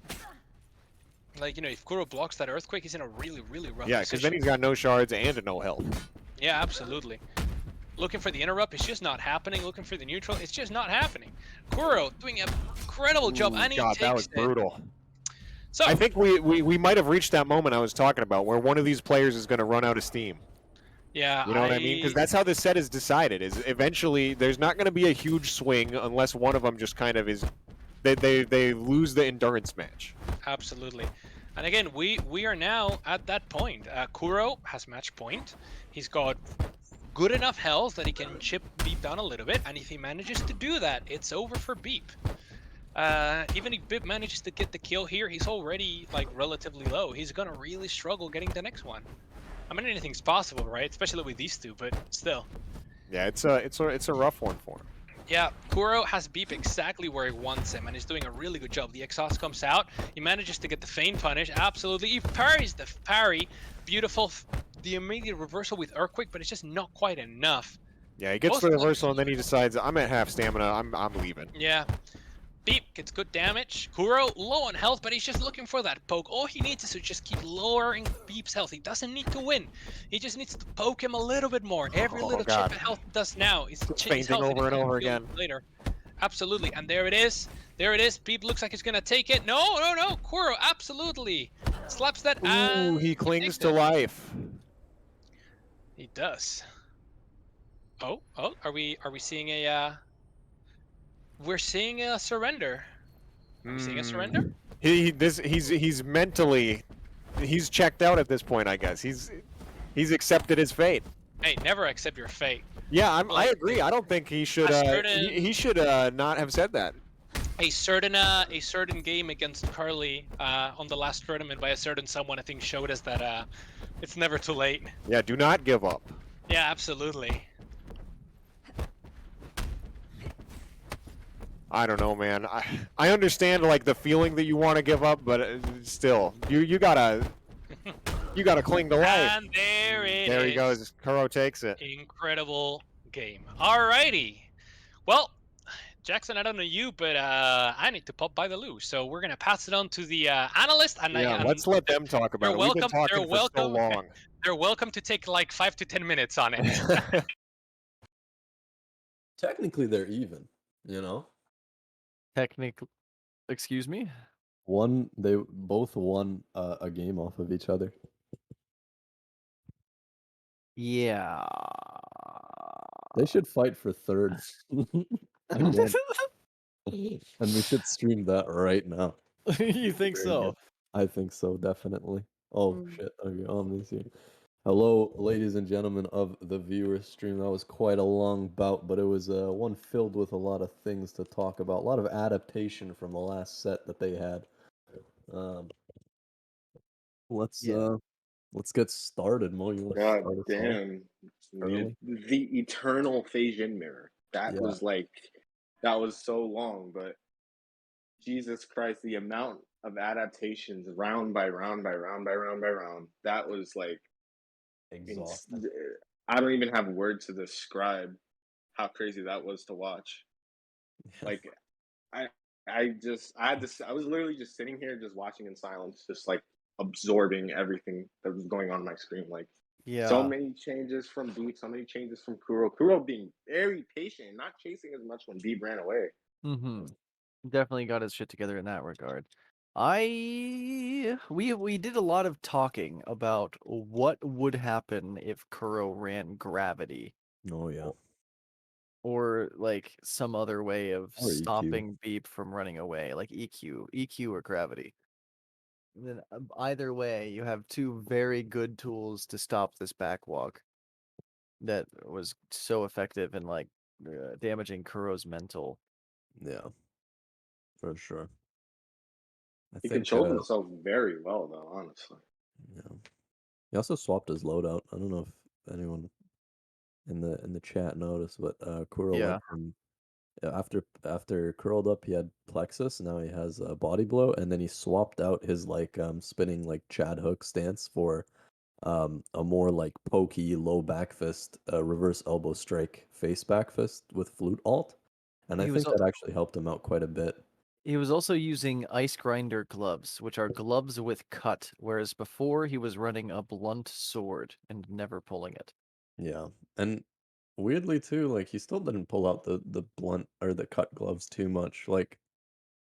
Like, you know, if Kuro blocks that earthquake, he's in a really, really rough Yeah, because then he's got no shards and no health. Yeah, absolutely. Looking for the interrupt, it's just not happening. Looking for the neutral, it's just not happening. Kuro doing an incredible job, and he God, takes that was brutal. So I think we might have reached that moment I was talking about, where one of these players is going to run out of steam. Yeah, you know what I mean? Because that's how this set is decided. Is eventually there's not going to be a huge swing unless one of them just kind of is. They lose the endurance match. Absolutely. And again, we are now at that point. Kuro has match point. He's got good enough health that he can chip Beep down a little bit, and if he manages to do that, it's over for Beep. Even if Beep manages to get the kill here, he's already like relatively low. He's gonna really struggle getting the next one. I mean, anything's possible, right? Especially with these two, but still. Yeah, it's a rough one for him. Yeah, Kuro has Beep exactly where he wants him, and he's doing a really good job. The exhaust comes out. He manages to get the feint punish. Absolutely. He parries the parry. Beautiful. The immediate reversal with Earthquake, but it's just not quite enough. Yeah, he gets the reversal, and then he decides, I'm at half stamina. I'm leaving. Yeah. Beep gets good damage. Kuro low on health, but he's just looking for that poke. All he needs is to just keep lowering Beep's health. He doesn't need to win. He just needs to poke him a little bit more. Every little chip of health does now is fainting over and over again. Later. Absolutely. And there it is. There it is. Beep looks like he's gonna take it. No, no, no. Kuro absolutely slaps that. Ooh, he clings to life. He does. Oh, are we seeing a we're seeing a surrender. Are we seeing a surrender? He's mentally, he's checked out at this point, I guess. He's accepted his fate. Hey, never accept your fate. Yeah, I agree. I don't think he should. He should not have said that. A certain game against Carly on the last tournament by a certain someone, I think, showed us that it's never too late. Yeah, do not give up. Yeah, absolutely. I don't know, man. I understand like the feeling that you want to give up, but still, you gotta cling to life. And there it is. There he goes. Kuro takes it. Incredible game. Alrighty. Well, Jackson, I don't know you, but I need to pop by the loo, so we're gonna pass it on to the analyst. And let's let them talk about it. We've been talking for so long. They're welcome to take like 5 to 10 minutes on it. technically they're even, you know? Technically, excuse me? They both won a game off of each other. Yeah. They should fight for third. Again. And we should stream that right now. You think Very so? good. I think so, definitely. Oh Mm. shit, okay, Omni's here. Hello, ladies and gentlemen of the viewer stream. That was quite a long bout, but it was one filled with a lot of things to talk about. A lot of adaptation from the last set that they had. Let's Yeah. let's get started, Mo. You want to God start us off damn. early? The eternal Phasian mirror. That Yeah. was like, that was so long, but Jesus Christ, the amount of adaptations round by round by round by round by round, that was like, Exhausting. I don't even have words to describe how crazy that was to watch. Like, I I was literally just sitting here just watching in silence, just like absorbing everything that was going on my screen. Like, so Yeah. many changes from Beep, so many changes from Kuro. Kuro being very patient, not chasing as much when Beep ran away. Mm-hmm. Definitely got his shit together in that regard. We did a lot of talking about what would happen if Kuro ran gravity Oh yeah. or like some other way of Or EQ. stopping Beep from running away, like EQ or gravity. Then either way, you have two very good tools to stop this backwalk that was so effective in like damaging Kuro's mental. Yeah. For sure. I He think controlled himself very well, though. Honestly, yeah. He also swapped his loadout. I don't know if anyone in the chat noticed, but Kuro Yeah. went from after curled up he had plexus. Now he has body blow, and then he swapped out his like spinning like Chad hook stance for a more like pokey low back fist reverse elbow strike face back fist with flute alt, and I He was think that actually helped him out quite a bit. He was also using ice grinder gloves, which are gloves with cut, whereas before he was running a blunt sword and never pulling it. Yeah, and weirdly too, like he still didn't pull out the blunt or the cut gloves too much. Like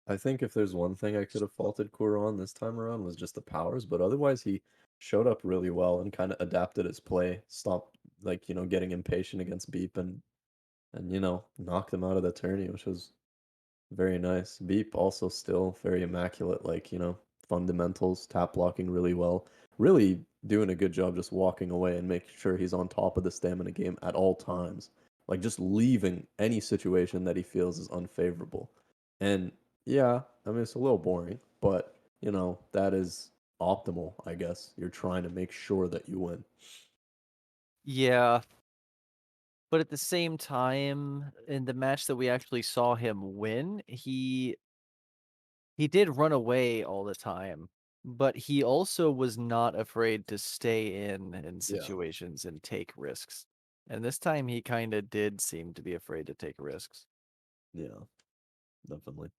I think if there's one thing I could have faulted Kuro on this time around was just the powers, but otherwise he showed up really well and kind of adapted his play, stopped like, getting impatient against Beep and knocked him out of the tourney, which was very nice. Beep also still very immaculate, like, fundamentals, tap blocking really well. Really doing a good job just walking away and making sure he's on top of the stamina game at all times. Like just leaving any situation that he feels is unfavorable. And yeah, I mean it's a little boring, but that is optimal, I guess. You're trying to make sure that you win. Yeah. But at the same time, in the match that we actually saw him win, he did run away all the time, but he also was not afraid to stay in situations and take risks. And this time he kind of did seem to be afraid to take risks. Yeah, definitely.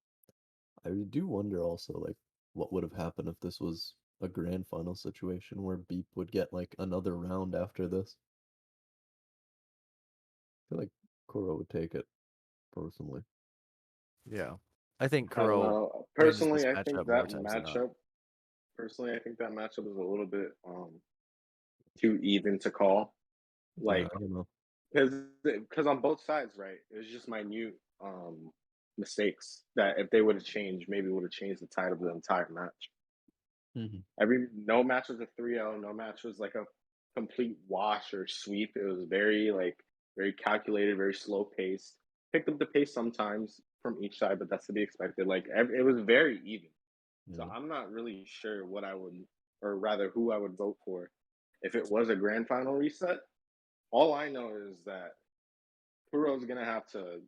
I do wonder also, like, what would have happened if this was a grand final situation where Beep would get like another round after this. I feel like Kuro would take it personally. Yeah. I think I don't Kuro know. wins this Personally, I think matchup more that times than not. matchup. Personally, I think that matchup was a little bit too even to call. Yeah, Like, I don't know. because on both sides, right? It was just minute mistakes that if they would have changed, maybe would have changed the tide of the entire match. No match was a 3-0, no match was like a complete wash or sweep. It was very calculated, very slow paced. Picked up the pace sometimes from each side, but that's to be expected. Like it was very even. So I'm not really sure what I would, or rather who I would vote for if it was a grand final reset. All I know is that Kuro's gonna have to,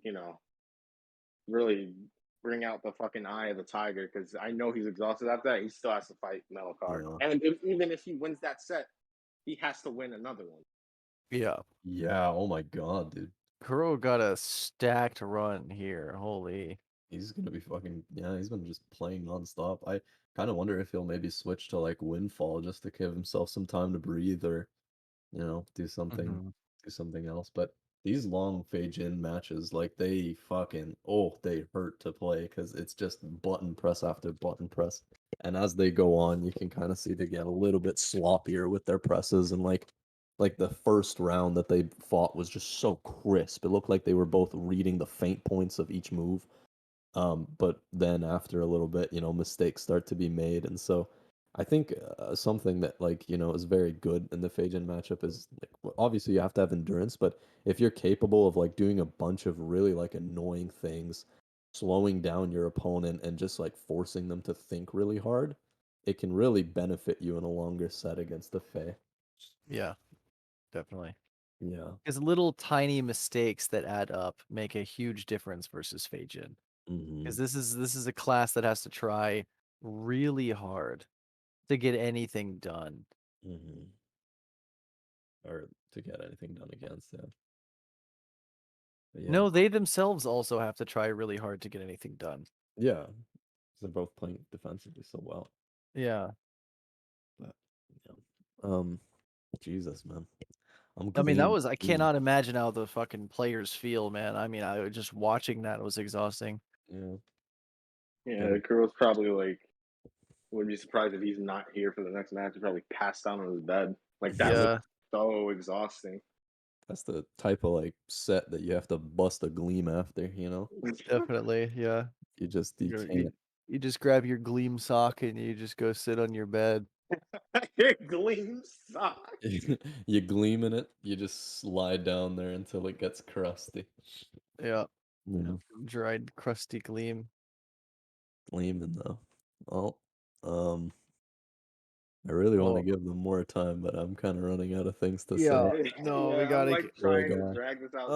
really bring out the fucking eye of the tiger because I know he's exhausted after that. He still has to fight Melokar, and even if he wins that set, he has to win another one. Yeah. Yeah, oh my god, dude. Kuro got a stacked run here. Holy. He's gonna be he's been just playing nonstop. I kind of wonder if he'll maybe switch to like Windfall just to give himself some time to breathe or, do something else. But these long Fei-Jin matches, like they hurt to play because it's just button press after button press. And as they go on, you can kind of see they get a little bit sloppier with their presses, and like the first round that they fought was just so crisp. It looked like they were both reading the feint points of each move. But then after a little bit, mistakes start to be made, and so I think something that is very good in the Fei-Jin matchup is obviously you have to have endurance, but if you're capable of doing a bunch of really annoying things, slowing down your opponent and just forcing them to think really hard, it can really benefit you in a longer set against the Fei. Yeah, definitely. Yeah. Because little tiny mistakes that add up make a huge difference versus Fei-Jin. Because this is a class that has to try really hard to get anything done. Or to get anything done against them. No, they themselves also have to try really hard to get anything done. Yeah. They're both playing defensively so well. Yeah. But Jesus, man. I mean, I gleam. cannot imagine how the fucking players feel, man. I mean, I was just watching that was exhausting. Yeah. Yeah, Kuro's probably wouldn't be surprised if he's not here for the next match. He probably passed out on his bed. That looks so exhausting. That's the type of set that you have to bust a gleam after, Definitely, yeah. You can't. You just grab your gleam sock and you just go sit on your bed. Your gleam sock. You gleam in it, you just slide down there until it gets crusty. Yeah. Dried, crusty gleam. Gleaming though. Well, I really want to give them more time, but I'm kind of running out of things to say. No, we gotta I'm trying to drag this out.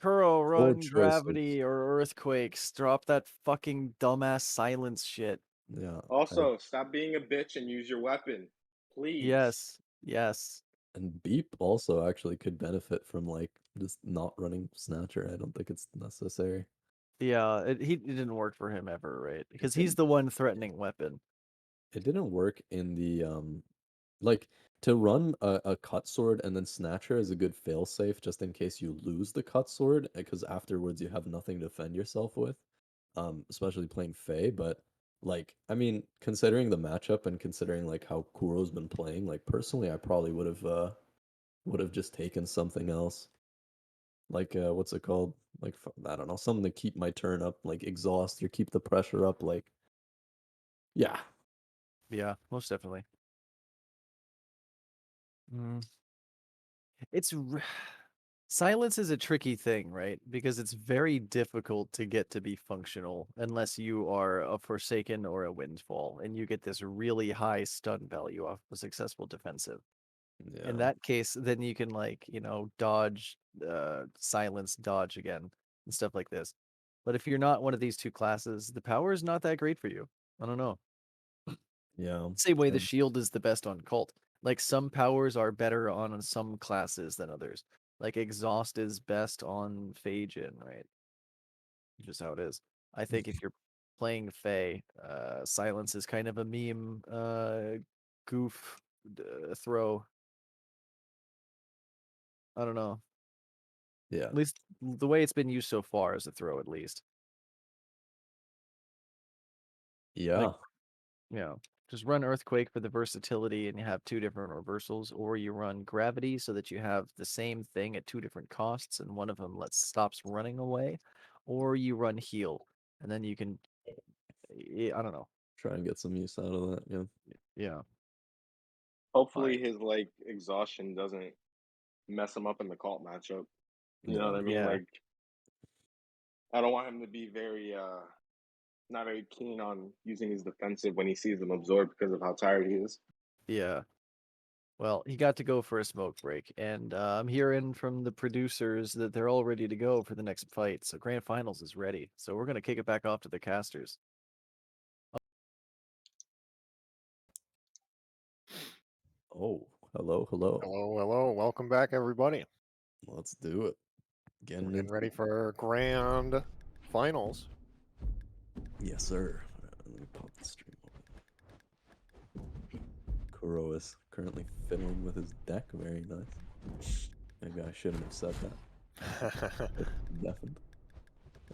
Kuro, run choices. gravity or earthquakes. Drop that fucking dumbass silence shit. Yeah. Also, stop being a bitch and use your weapon, please. Yes. And Beep also actually could benefit from just not running Snatcher. I don't think it's necessary. Yeah, it didn't work for him ever, right? Because he's the one threatening weapon. It didn't work in the to run a cut sword and then Snatcher is a good failsafe just in case you lose the cut sword, because afterwards you have nothing to defend yourself with. Especially playing Fei, but I mean, considering the matchup and considering how Kuro's been playing, personally I probably would have just taken something else. What's it called? I don't know, something to keep my turn up, exhaust or keep the pressure up, yeah. Yeah, most definitely. Silence is a tricky thing, right? Because it's very difficult to get to be functional unless you are a Forsaken or a Windfall, and you get this really high stun value off a successful defensive. Yeah. In that case, then you can dodge, silence, dodge again, and stuff like this. But if you're not one of these two classes, the power is not that great for you. I don't know. Yeah. Same way the shield is the best on cult. Some powers are better on some classes than others. Exhaust is best on Fei-Jin, right? Just how it is. I think if you're playing Fei, silence is kind of a meme goof throw. I don't know. Yeah. At least the way it's been used so far is a throw, at least. Yeah. Just run Earthquake for the versatility and you have two different reversals, or you run Gravity so that you have the same thing at two different costs and one of them stops running away, or you run Heal and then you can, I don't know. Try and get some use out of that, yeah. Yeah. Hopefully his exhaustion doesn't mess him up in the cult matchup. You know what I mean? Yeah. I don't want him to be not very keen on using his defensive when he sees them absorb because of how tired he is. Yeah. Well, he got to go for a smoke break, and I'm hearing from the producers that they're all ready to go for the next fight. So Grand Finals is ready. So we're gonna kick it back off to the casters. Oh, hello. Hello. Welcome back, everybody. Let's do it. Getting ready for Grand Finals. Yes, sir. Let me pop the stream on. Kuro is currently fiddling with his deck. Very nice. Maybe I shouldn't have said that. Definitely.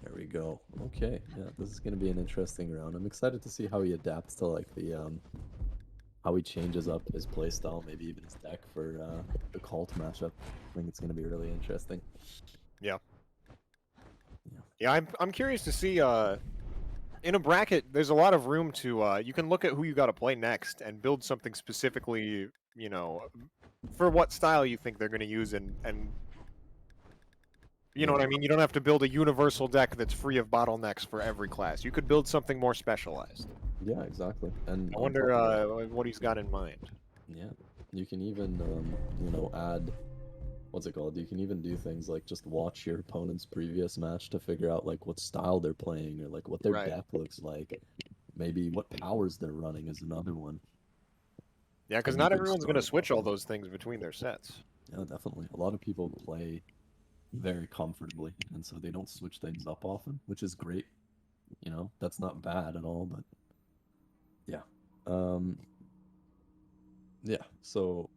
There we go. Okay, yeah, this is gonna be an interesting round. I'm excited to see how he adapts to like the how he changes up his playstyle, maybe even his deck for the cult matchup. I think it's gonna be really interesting. Yeah. Yeah. Yeah, I'm curious to see in a bracket there's a lot of room to you can look at who you got to play next and build something specifically, you know, for what style you think they're going to use and you know what I mean? You don't have to build a universal deck that's free of bottlenecks for every class. You could build something more specialized. Yeah, exactly. And I on wonder top of that, what he's got in mind. yeah, you can even you know, add what's it called? You can even do things like just watch your opponent's previous match to figure out like what style they're playing or like what their Right. deck looks like. Maybe what powers they're running is another one. Yeah, because And you not can everyone's going to start switch all off- those things between their sets. Yeah, definitely. A lot of people play very comfortably, and so they don't switch things up often, which is great. You know, that's not bad at all, but yeah. Um, yeah, so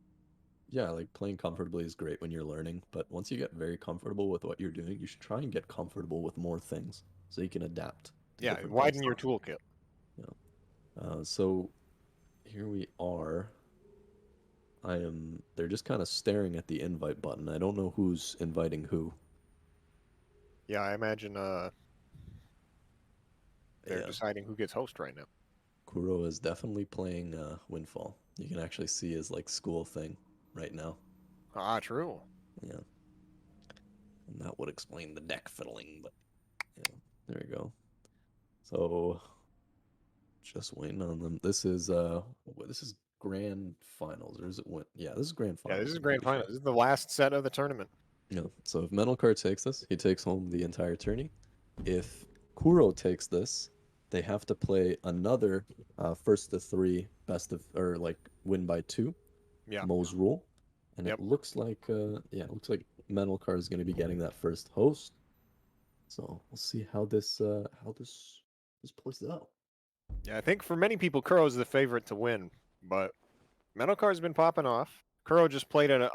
yeah, like playing comfortably is great when you're learning, but once you get very comfortable with what you're doing, you should try and get comfortable with more things so you can adapt to Yeah, different widen your playstyles. toolkit. So here we are. They're just kind of staring at the invite button. I don't know who's inviting who. Yeah, I imagine they're Yeah, deciding who gets host right now. Kuro is definitely playing Windfall. You can actually see his like school thing right now. Ah, true. Yeah. And that would explain the deck fiddling, but yeah, there you go. So just waiting on them. This is grand finals, or is it what? Yeah, this is grand Yeah, finals. this is I'm grand pretty sure. final. This is the last set of the tournament. Yeah. So if Menelkar takes this, he takes home the entire tourney. If Kuro takes this, they have to play another first to three, best of or like win by two, Yeah. Mo's rule. And Yep. it looks like it looks like Menelkar is going to be getting that first host. So we'll see how this plays out. Yeah, I think for many people, Kuro's the favorite to win, but Menelkar's been popping off. Kuro just played an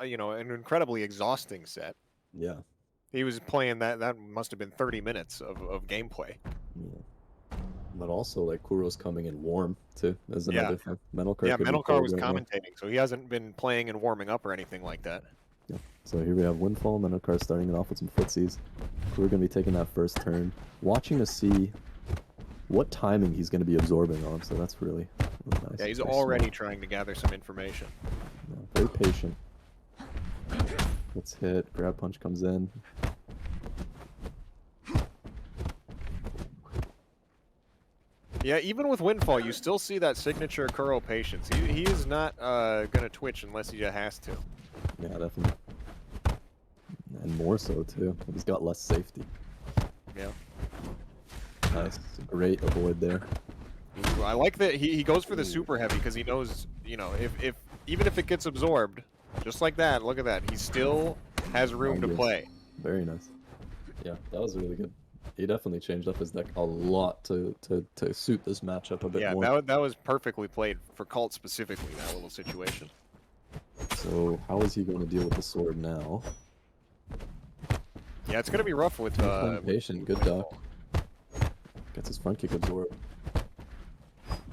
incredibly exhausting set. Yeah. He was playing that must have been 30 minutes of gameplay. Yeah. But also like Kuro's coming in warm too. Is Yeah. another thing. Menelkar Yeah, could be Menelkar cold was right now. commentating, so he hasn't been playing and warming up or anything like that. Yeah. So here we have Windfall, Menelkar starting it off with some footsies. We're going to be taking that first turn, watching to see what timing he's going to be absorbing on. So that's really nice. Yeah, he's Very already smart. trying to gather some information. Yeah, very patient. Let's hit. Grab punch comes in. Yeah, even with Windfall, you still see that signature Kuro patience. He is not going to twitch unless he just has to. Yeah, definitely. And more so too. He's got less safety. Yeah. Nice. Great avoid there. I like that he goes for the super heavy because he knows, you know, if even if it gets absorbed, just like that, look at that. He still has room to Yes. play. Very nice. Yeah, that was really good. He definitely changed up his deck a lot to suit this matchup a bit Yeah, more. that was perfectly played for Cult specifically, that little situation. So how is he going to deal with the sword now? Yeah, it's going to be rough with Playing patient, good Windfall. duck. Gets his front kick absorbed.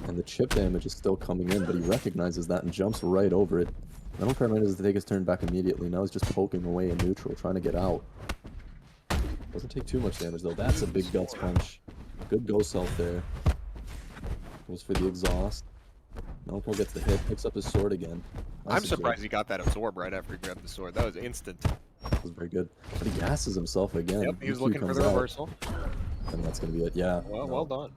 And the chip damage is still coming in, but he recognizes that and jumps right over it. Menelkar manages to take his turn back immediately. Now he's just poking away in neutral, trying to get out. Doesn't take too much damage though. That's a big guts punch. Good go self there. Goes for the exhaust. Menelkar gets the hit, picks up his sword again. I'm surprised he got that absorb right after he grabbed the sword. That was instant. That was very good. But he gasses himself again. Yep, he was EQ looking for comes the out, reversal. and that's going to be it. Yeah. Well done.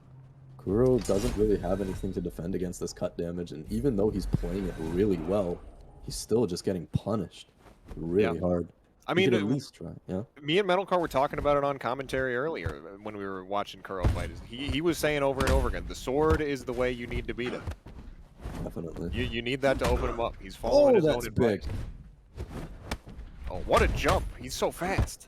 Kuro doesn't really have anything to defend against this cut damage, and even though he's playing it really well, he's still just getting punished really hard. I He mean, could at least try. Yeah. me and Menelkar were talking about it on commentary earlier when we were watching Kuro fight. He was saying over and over again, the sword is the way you need to beat him. Definitely. You need that to open him up. He's following his own that's advice. big. Oh, what a jump! He's so fast.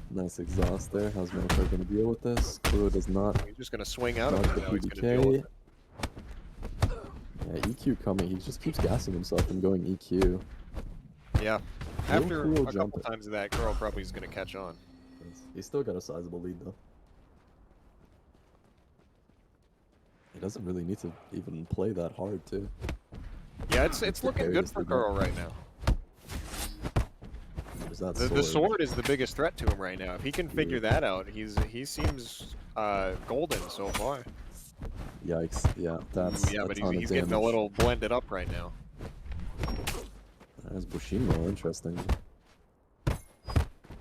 Nice exhaust there. How's Menelkar going to deal with this? Kuro does not. He's just gonna swing out of Dodge it. the Now he's gonna deal with PDK. it. Yeah, EQ coming. He just keeps gassing himself and going EQ. Yeah. Will After Kuro a jump couple it? times of that, Kuro probably is going to catch on. He's still got a sizable lead though. He doesn't really need to even play that hard too. Yeah, it's looking prepared good to for see that. Kuro right now. There's that The sword is the biggest threat to him right now. If he can figure that out, he seems golden so far. Yikes! Yeah, that's yeah, a but ton of he's getting a damage. little blended up right now. That's Bushinmo, interesting.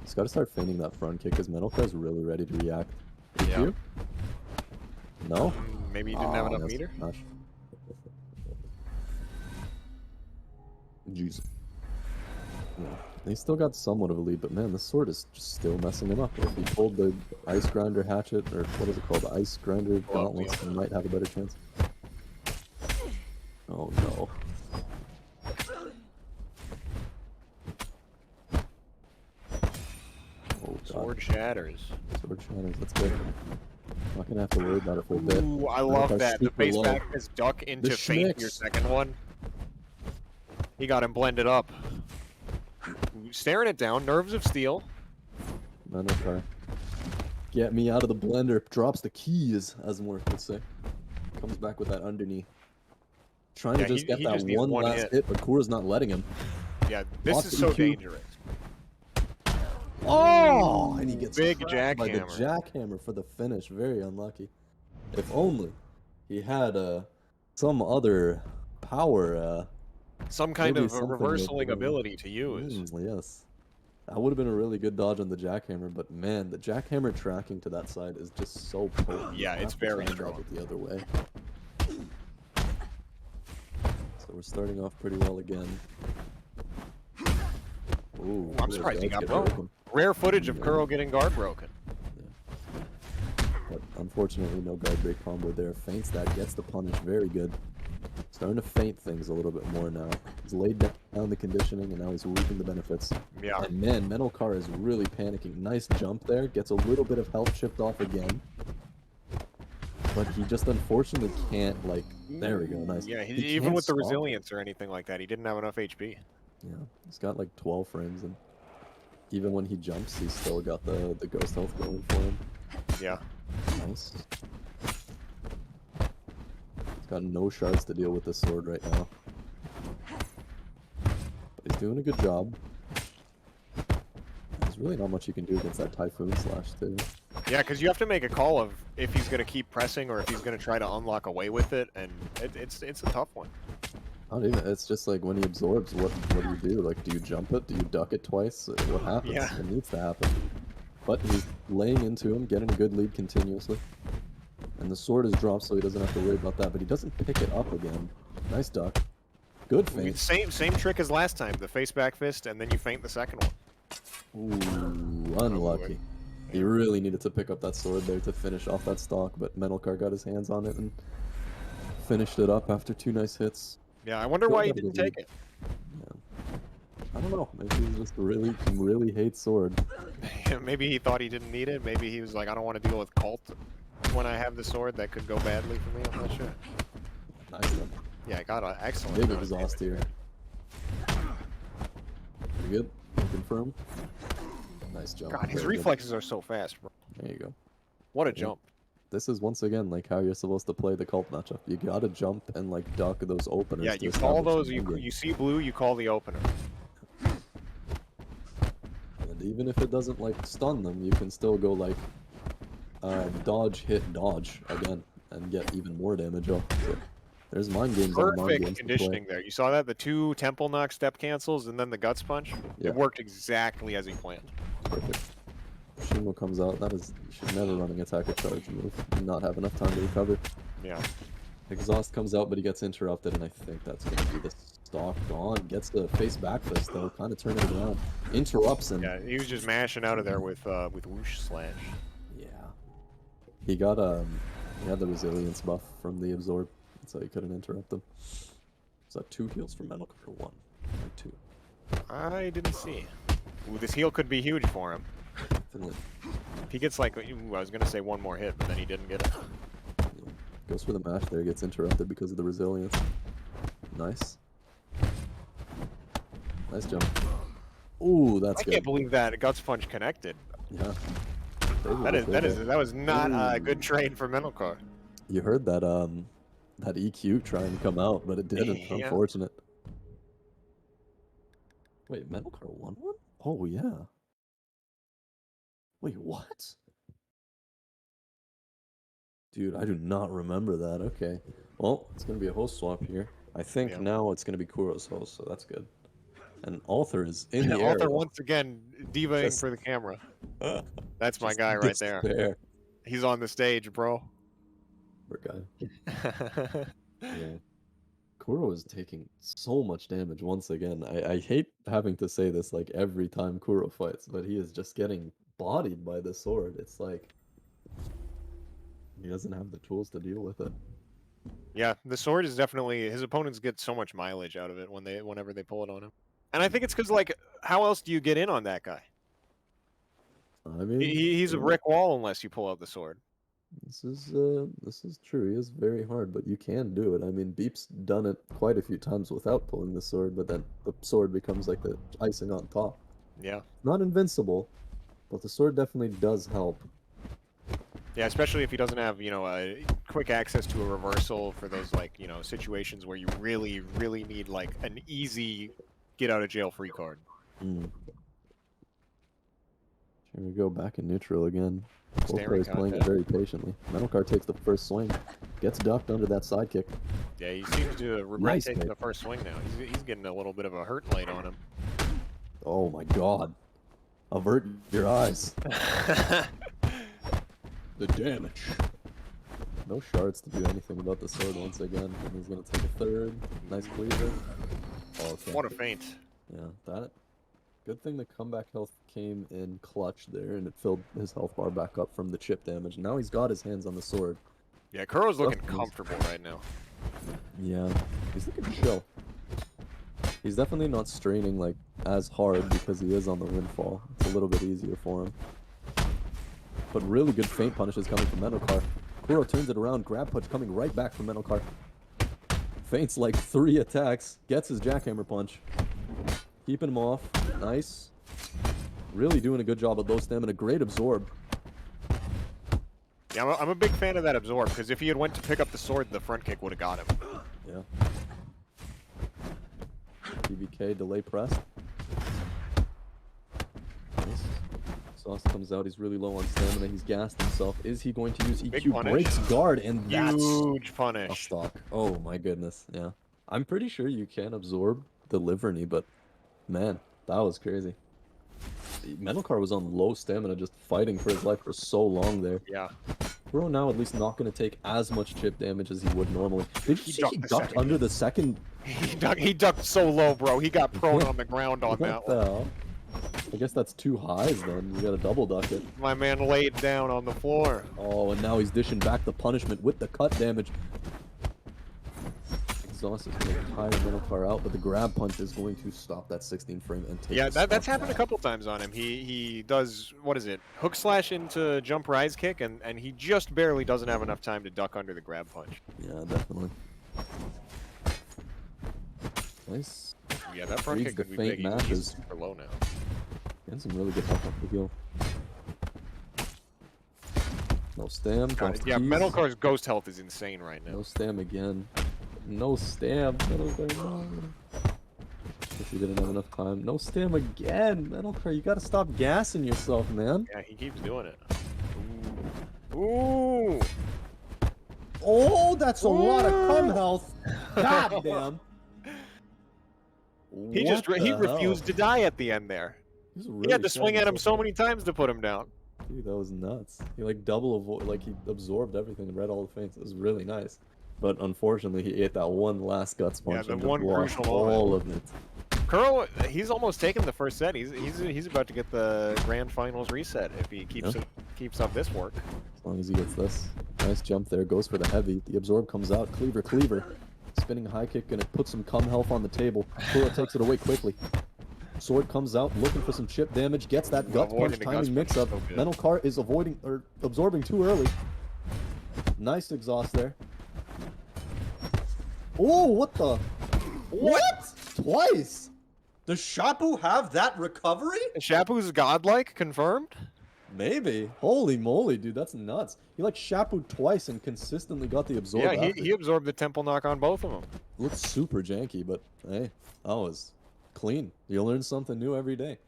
He's got to start feigning that front kick because Metalcar's really ready to react. Yeah. You? No? Maybe he didn't have Aw, enough that's meter. smash. Jeez. Yeah. He's still got somewhat of a lead, but man, this sword is just still messing him up. If he pulled the Ice Grinder Hatchet, or what is it called? The Ice Grinder Gauntlets, he might have a better chance. Oh no. Oh god. Sword shatters. Sword shatters, that's good. Not gonna have to worry about it for a bit. Ooh, I love Metalcar's that. The super face low. back is duck into The feint your schmicks. second one. He got him blended up. Staring it down, nerves of steel. Metalcar. Get me out of the blender. Drops the keys, as Mork would say. Comes back with that underneath. Trying Yeah, to just get he that just needs one one last hit, but Kura's not letting him. Yeah, this Lost is so EQ. dangerous. Oh, and he gets Big cracked by the jackhammer. jackhammer for the finish. Very unlucky. If only he had some other power. Some kind Maybe of a something reversaling with, ability to use. Yes. That would have been a really good dodge on the jackhammer, but man, the jackhammer tracking to that side is just so potent. You Yeah, have it's to try very and dodge strong. it the other way. So we're starting off pretty well again. Ooh, I'm Kuro surprised he does got get broken. Rare footage of Yeah. Kuro getting guard broken. But unfortunately, no guard break combo there. Feints that, gets the punish, very good. Starting to feint things a little bit more now. He's laid down the conditioning, and now he's reaping the benefits. Yeah. And man, Metalcar is really panicking. Nice jump there. Gets a little bit of health chipped off again. But he just unfortunately can't, like... There we go, nice. Yeah, He even can't with the stop it. resilience or anything like that, he didn't have enough HP. Yeah, he's got like 12 frames, and even when he jumps, he's still got the ghost health going for him. Yeah. Nice. He's got no shards to deal with this sword right now. But he's doing a good job. There's really not much you can do against that Typhoon Slash, too. Yeah, because you have to make a call of if he's going to keep pressing or if he's going to try to unlock away with it, and it's a tough one. Not even, it's just like when he absorbs, what do you do? Like, do you jump it? Do you duck it twice? What happens? Yeah. It needs to happen. But he's laying into him, getting a good lead continuously. And the sword is dropped, so he doesn't have to worry about that, but he doesn't pick it up again. Nice duck. Good feint. Same trick as last time, the face back fist, and then you feint the second one. Ooh, unlucky. He really needed to pick up that sword there to finish off that stock, but Metalcar got his hands on it and finished it up after 2 nice hits. Yeah, I wonder Still why he got a didn't good lead. take it. I don't know. Maybe he just really hates sword. Maybe he thought he didn't need it. Maybe he was like, I don't want to deal with cult when I have the sword. That could go badly for me. I'm not sure. Nice one. Yeah, I got an excellent. Big amount of exhaust damage here. Pretty good. Confirm. Nice jump. God, his Very good. reflexes are so fast, bro. There you go. What a Yeah. jump. This is once again like how you're supposed to play the cult matchup. You gotta jump and like duck those openers. Yeah, to you call establish those. the end game. You see blue, you call the opener. And even if it doesn't like stun them, you can still go like dodge, hit, dodge again, and get even more damage off. So there's mind games on mind Perfect games to conditioning play. there. You saw that? The 2 temple knock step cancels and then the guts punch? Yeah. It worked exactly as he planned. Perfect. Shimo comes out. That is, you should never run an attack or charge move. You not have enough time to recover. Yeah. Exhaust comes out, but he gets interrupted, and I think that's going to be the stock gone. Gets the face back fist, though, kind of turning it around. Interrupts him. Yeah, he was just mashing out of there with whoosh slash. Yeah. He got, he had the resilience buff from the absorb, so he couldn't interrupt them. So 2 heals for Metal for 1. Or 2. I didn't see. Ooh, this heal could be huge for him. Definitely. If he gets like, ooh, I was gonna say 1 more hit, but then he didn't get it. Goes for the mash there, gets interrupted because of the resilience. Nice. Nice jump. Ooh, that's I good. can't believe that Guts Punch connected. Yeah. That was not a good trade for Menelcar. You heard that that EQ try and come out, but it didn't. Yeah. Unfortunate. Wait, Menelcar won one? Oh yeah. Wait, what? Dude, I do not remember that. Okay. Well, it's gonna be a host swap here. I think Yep. now it's gonna be Kuro's host, so that's good. And Arthur is in the air. Arthur once again divaing Just- for the camera. That's my Just guy right there. despair. He's on the stage, bro. Poor guy. Yeah. Kuro is taking so much damage once again. I hate having to say this like every time Kuro fights, but he is just getting bodied by the sword. It's like he doesn't have the tools to deal with it. Yeah, the sword is definitely his opponents get so much mileage out of it whenever they pull it on him. And I think it's because like how else do you get in on that guy? I mean, He's a yeah, brick wall unless you pull out the sword. this is true. He is very hard, but you can do it. I mean, Beep's done it quite a few times without pulling the sword, but then the sword becomes like the icing on top. Yeah. Not invincible, but the sword definitely does help. Yeah, especially if he doesn't have, a quick access to a reversal for those like, situations where you really, really need like an easy get out of jail free card. Mm. Here we go, back in neutral again. Both Staring players playing it contest. very patiently. Menelcar takes the first swing, gets ducked under that sidekick. Yeah, he seems to regret Nice taking hit. the first swing now. He's getting a little bit of a hurt light on him. Oh my god. Avert your eyes. The damage. No shards to do anything about the sword once again. And he's gonna take a third. Nice cleaver. Oh, okay. What a feint. Yeah, that. Good thing the comeback health came in clutch there, and it filled his health bar back up from the chip damage. Now he's got his hands on the sword. Yeah, Kuro's looking Toughness. comfortable right now. Yeah, he's looking chill. He's definitely not straining like as hard because he is on the windfall. It's a little bit easier for him. But really good feint punishes coming from Menelcar. Kuro turns it around, grab punch coming right back from Menelcar. Feints like 3 attacks, gets his jackhammer punch. Keeping him off. Nice. Really doing a good job of low stamina. Great absorb. Yeah, I'm a big fan of that absorb, because if he had went to pick up the sword, the front kick would have got him. Yeah. BBK delay press. Nice. Sauce comes out. He's really low on stamina. He's gassed himself. Is he going to use Big EQ? punish. Breaks guard, and that's Huge a punish. stock. Oh my goodness. Yeah. I'm pretty sure you can absorb the livery, but man, that was crazy. Menelcar was on low stamina, just fighting for his life for so long there. Yeah. Kuro now at least not going to take as much chip damage as he would normally. Did you see ducked he the ducked second under hit. the second? He ducked so low, bro. He got prone on the ground on What that the one. hell? I guess that's 2 highs then. You gotta double duck it. My man laid down on the floor. Oh, and now he's dishing back the punishment with the cut damage. Exhaust is going to tire Menelcar out, but the grab punch is going to stop that 16 frame and take Yeah, the that's stop happened a back. couple times on him. He does, what is it, hook slash into jump rise kick, and he just barely doesn't have enough time to duck under the grab punch. Yeah, definitely. Nice. Yeah, that front Reads kick the could be feint big. He's matches. super low now. And some really good help off the heel. No stam. drops the Yeah, keys. Menelcar's ghost health is insane right now. No stam again. No stam. Menelcar, no. Guess he didn't have enough time. No stam again. Menelcar, you gotta stop gassing yourself, man. Yeah, he keeps doing it. Ooh. Oh, that's a lot of cum health. God damn. He just What he the refused hell? to die at the end there. He was He really had to swing trying at him so hard. many times to put him down. Dude, that was nuts. He like like he absorbed everything and read all the feints. It was really nice. But unfortunately, he ate that one last guts Yeah, punch the and just one lost crucial moment. all of it. Kuro, he's almost taken the first set. He's about to get the grand finals reset if he keeps up this work. As long as he gets this. Nice jump there. Goes for the heavy. The absorb comes out. Cleaver. Spinning high kick. Gonna put some cum health on the table. Kuro takes it away quickly. Sword comes out, looking for some chip damage. Gets that gut Avoiding punch the timing guts mix punch up. is so good. Menelcar is avoiding or absorbing too early. Nice exhaust there. Oh, what the? What? Twice? Does Shapu have that recovery? Shapu's godlike, confirmed? Maybe. Holy moly, dude, that's nuts. He like Shapu twice and consistently got the absorb Yeah, after. he absorbed the temple knock on both of them. Looks super janky, but hey, that was clean. You learn something new every day.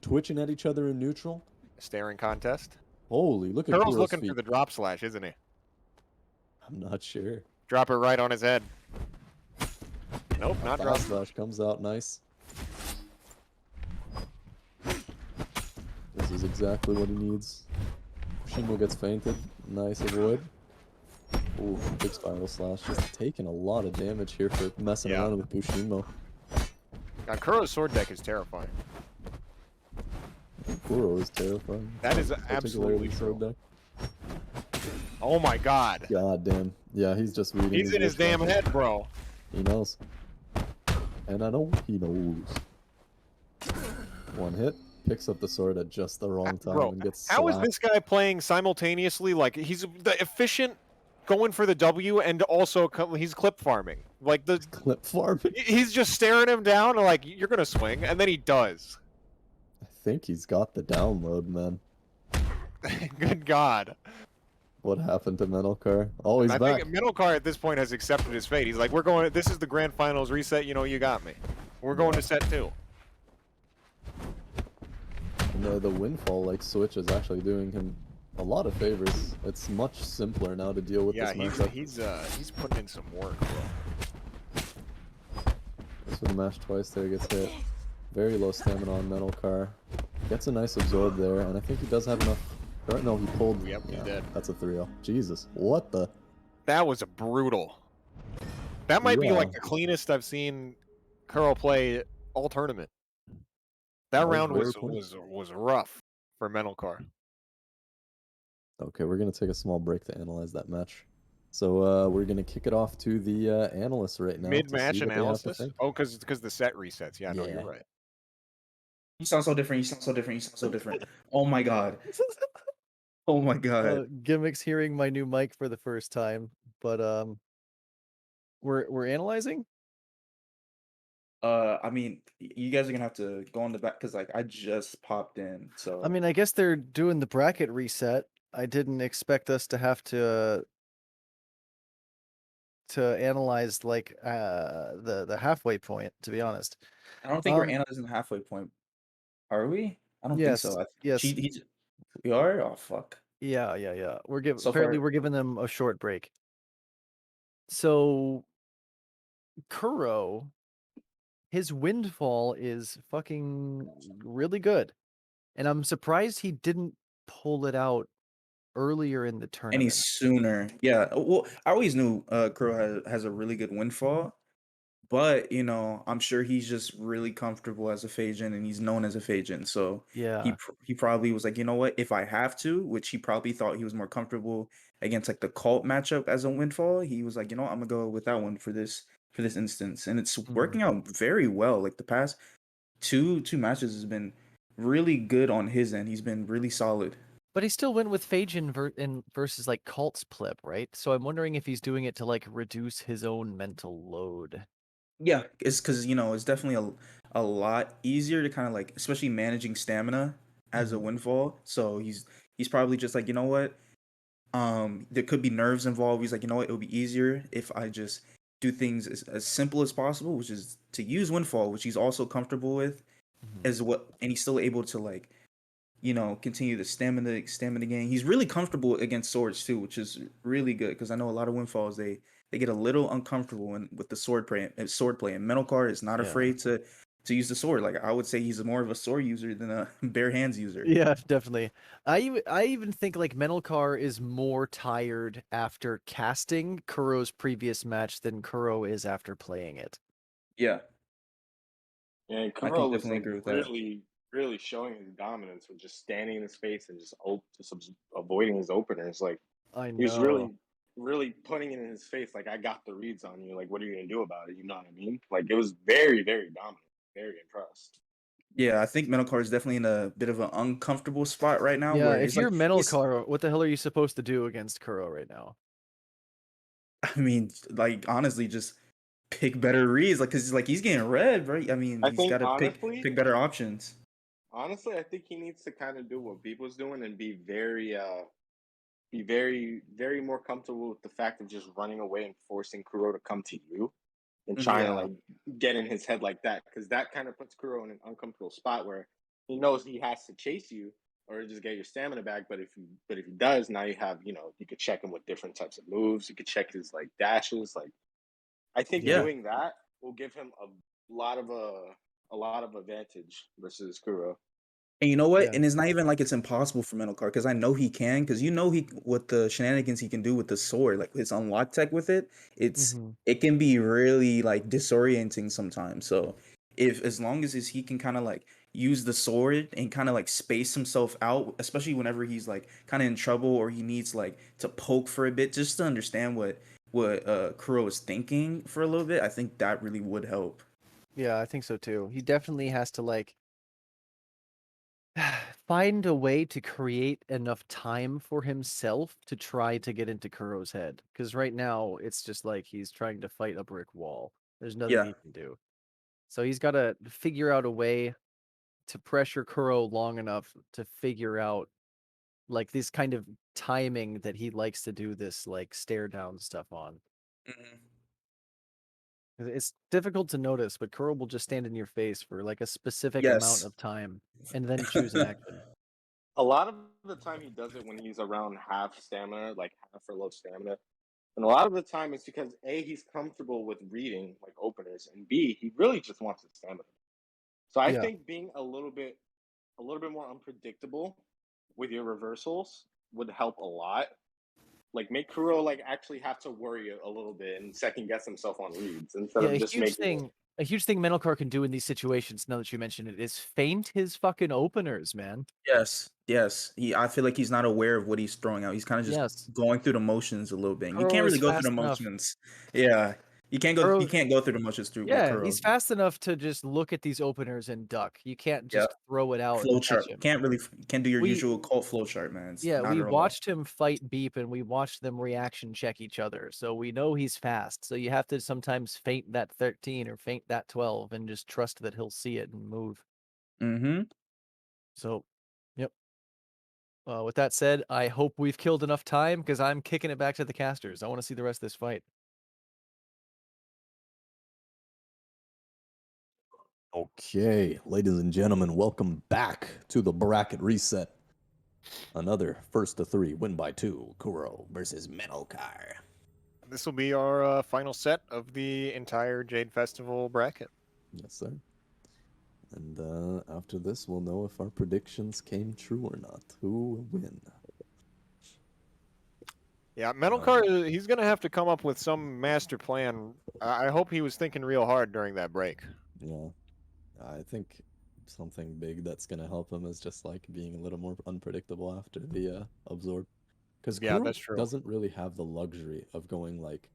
Twitching at each other in neutral. Staring contest. Holy, look at Kuro's Kuro's looking feet. for the drop slash, isn't he? I'm not sure. Drop it right on his head. Nope, not drop. Fast slash comes out nice. This is exactly what he needs. Shimo gets fainted. Nice avoid. Ooh, big spiral slash. Just taking a lot of damage here for messing around with Bushimo. Now, Kuro's sword deck is terrifying. Kuro is terrifying. That is Particularly absolutely sword true. deck. Oh my god. God damn. Yeah, he's just reading. He's in his damn head, bro. He knows. And I know he knows. One hit. Picks up the sword at just the wrong time Bro, and gets how is slapped. this guy playing simultaneously? Like, he's the efficient going for the W and also he's clip farming. Like, the clip farming? He's just staring him down like, you're going to swing, and then he does. I think he's got the download, man. Good God. What happened to Menelcar? Oh, he's I back. think Menelcar at this point has accepted his fate. He's like, we're going, this is the grand finals reset, you know, you got me. We're going to set 2. And the windfall like switch is actually doing him a lot of favors. It's much simpler now to deal with this matchup. He's putting in some work, bro. Goes for the mash twice there, gets hit. Very low stamina on Menelcar. Gets a nice absorb there, and I think he does have enough. Or, no, he pulled. Yep, he did. That's a 3-0. Jesus, what the? That was a brutal. That might be like the cleanest I've seen Kuro play all tournament. That round was rough for Menelcar. Okay, we're gonna take a small break to analyze that match. So we're gonna kick it off to the analysts right now. Mid-match analysis? Oh, because the set resets. Yeah, no, you're right. You sound so different. You sound so different. You sound so different. Oh my god. Oh my god. Gimmicks hearing my new mic for the first time, but we're analyzing. I mean, you guys are gonna have to go on the back because like I just popped in. So I mean, I guess they're doing the bracket reset. I didn't expect us to have to analyze like the halfway point, to be honest. I don't think we're analyzing the halfway point. Are we? I don't Yes, think so. yes. We are? Oh fuck. Yeah. We're giving So apparently far- we're giving them a short break. So Kuro, his windfall is fucking really good. And I'm surprised he didn't pull it out earlier in the tournament. Any sooner. Yeah. Well, I always knew Kuro has a really good windfall. But, you know, I'm sure he's just really comfortable as a Phasian and he's known as a Phasian. So Yeah. he probably was like, you know what, if I have to, which he probably thought he was more comfortable against like the cult matchup as a windfall, he was like, you know what, I'm gonna go with that one for this instance. And it's working out very well. Like the past two matches has been really good on his end. He's been really solid. But he still went with Phasian versus like Cult's Plip, right? So I'm wondering if he's doing it to like reduce his own mental load. Yeah, it's because, you know, it's definitely a lot easier to kind of like, especially managing stamina as a windfall. So he's probably just like, you know what, there could be nerves involved. He's like, you know what, it'll be easier if I just do things as simple as possible, which is to use windfall, which he's also comfortable with, as what, and he's still able to like, you know, continue the stamina gain. He's really comfortable against swords too, which is really good because I know a lot of windfalls they get a little uncomfortable with the sword play. And Menelcar is not afraid to use the sword. Like I would say, he's more of a sword user than a bare hands user. Yeah, definitely. I even think like Menelcar is more tired after casting Kuro's previous match than Kuro is after playing it. Yeah. Yeah, and I Kuro can was definitely like agree with that. really showing his dominance with just standing in his face and just avoiding his openers. Like I know. he was really putting it in his face, like, I got the reads on you. Like, what are you gonna do about it? You know what I mean? Like, it was very, very dominant. Very impressed. Yeah, I think Menelcar is definitely in a bit of an uncomfortable spot right now. Yeah, where if it's you're like, Menelcar, what the hell are you supposed to do against Kuro right now? I mean, like honestly, just pick better reads, like because like he's getting red, right? I mean, I he's think got to pick better options. honestly, I think he needs to kind of do what Beep doing and be very more comfortable with the fact of just running away and forcing Kuro to come to you and trying to Yeah. like get in his head like that, because that kind of puts Kuro in an uncomfortable spot where he knows he has to chase you or just get your stamina back. But if he does, now you have, you could check him with different types of moves. You could check his like dashes. Like I think Yeah. doing that will give him a lot of advantage versus Kuro. And you know what? Yeah. And it's not even like it's impossible for Metal Card, because I know he can, because he with the shenanigans he can do with the sword, like his unlock tech with it, Mhm. it can be really like disorienting sometimes. So if as long as he can kind of like use the sword and kind of like space himself out, especially whenever he's like kind of in trouble or he needs like to poke for a bit just to understand what Kuro is thinking for a little bit, I think that really would help. Yeah, I think so too. He definitely has to like find a way to create enough time for himself to try to get into Kuro's head. Because right now it's just like he's trying to fight a brick wall. There's nothing Yeah. he can do. So he's got to figure out a way to pressure Kuro long enough to figure out like this kind of timing that he likes to do this like stare down stuff on. Mhm. It's difficult to notice, but Kuro will just stand in your face for like a specific amount Yes. of time and then choose an action. A lot of the time he does it when he's around half stamina, like half or low stamina. And a lot of the time it's because A, he's comfortable with reading like openers, and B, he really just wants his stamina. So I Yeah. think being a little bit more unpredictable with your reversals would help a lot. Like make Kuro like actually have to worry a little bit and second guess himself on reads instead Yeah, of just making it. a huge thing Metalcore can do in these situations, now that you mention it, is feint his fucking openers, man. Yes, yes. I feel like he's not aware of what he's throwing out. He's kind of just Yes. going through the motions a little bit. And you Kuro can't really is go through the fast enough. motions. Yeah, you can't Kuro, go through the motions through with yeah, Kuro. he's fast enough to just look at these openers and duck. You can't Yeah, just throw it out flow and catch chart. him. Can't do your We usual cult flow chart, man. It's Yeah, not we at all. watched him fight Beep and we watched them reaction check each other. So we know he's fast. So you have to sometimes feint that 13 or feint that 12 and just trust that he'll see it and move. Mm-hmm. So, yep. With that said, I hope we've killed enough time because I'm kicking it back to the casters. I want to see the rest of this fight. Okay, ladies and gentlemen, welcome back to the bracket reset. Another first to 3 win by 2, Kuro versus Menokar. This will be our final set of the entire Jade Festival bracket. Yes, sir. And after this, we'll know if our predictions came true or not. Who will win? Yeah, Menokar, he's going to have to come up with some master plan. I hope he was thinking real hard during that break. Yeah, I think something big that's going to help him is just like being a little more unpredictable after the absorb. Because Yeah, that's true. doesn't really have the luxury of going like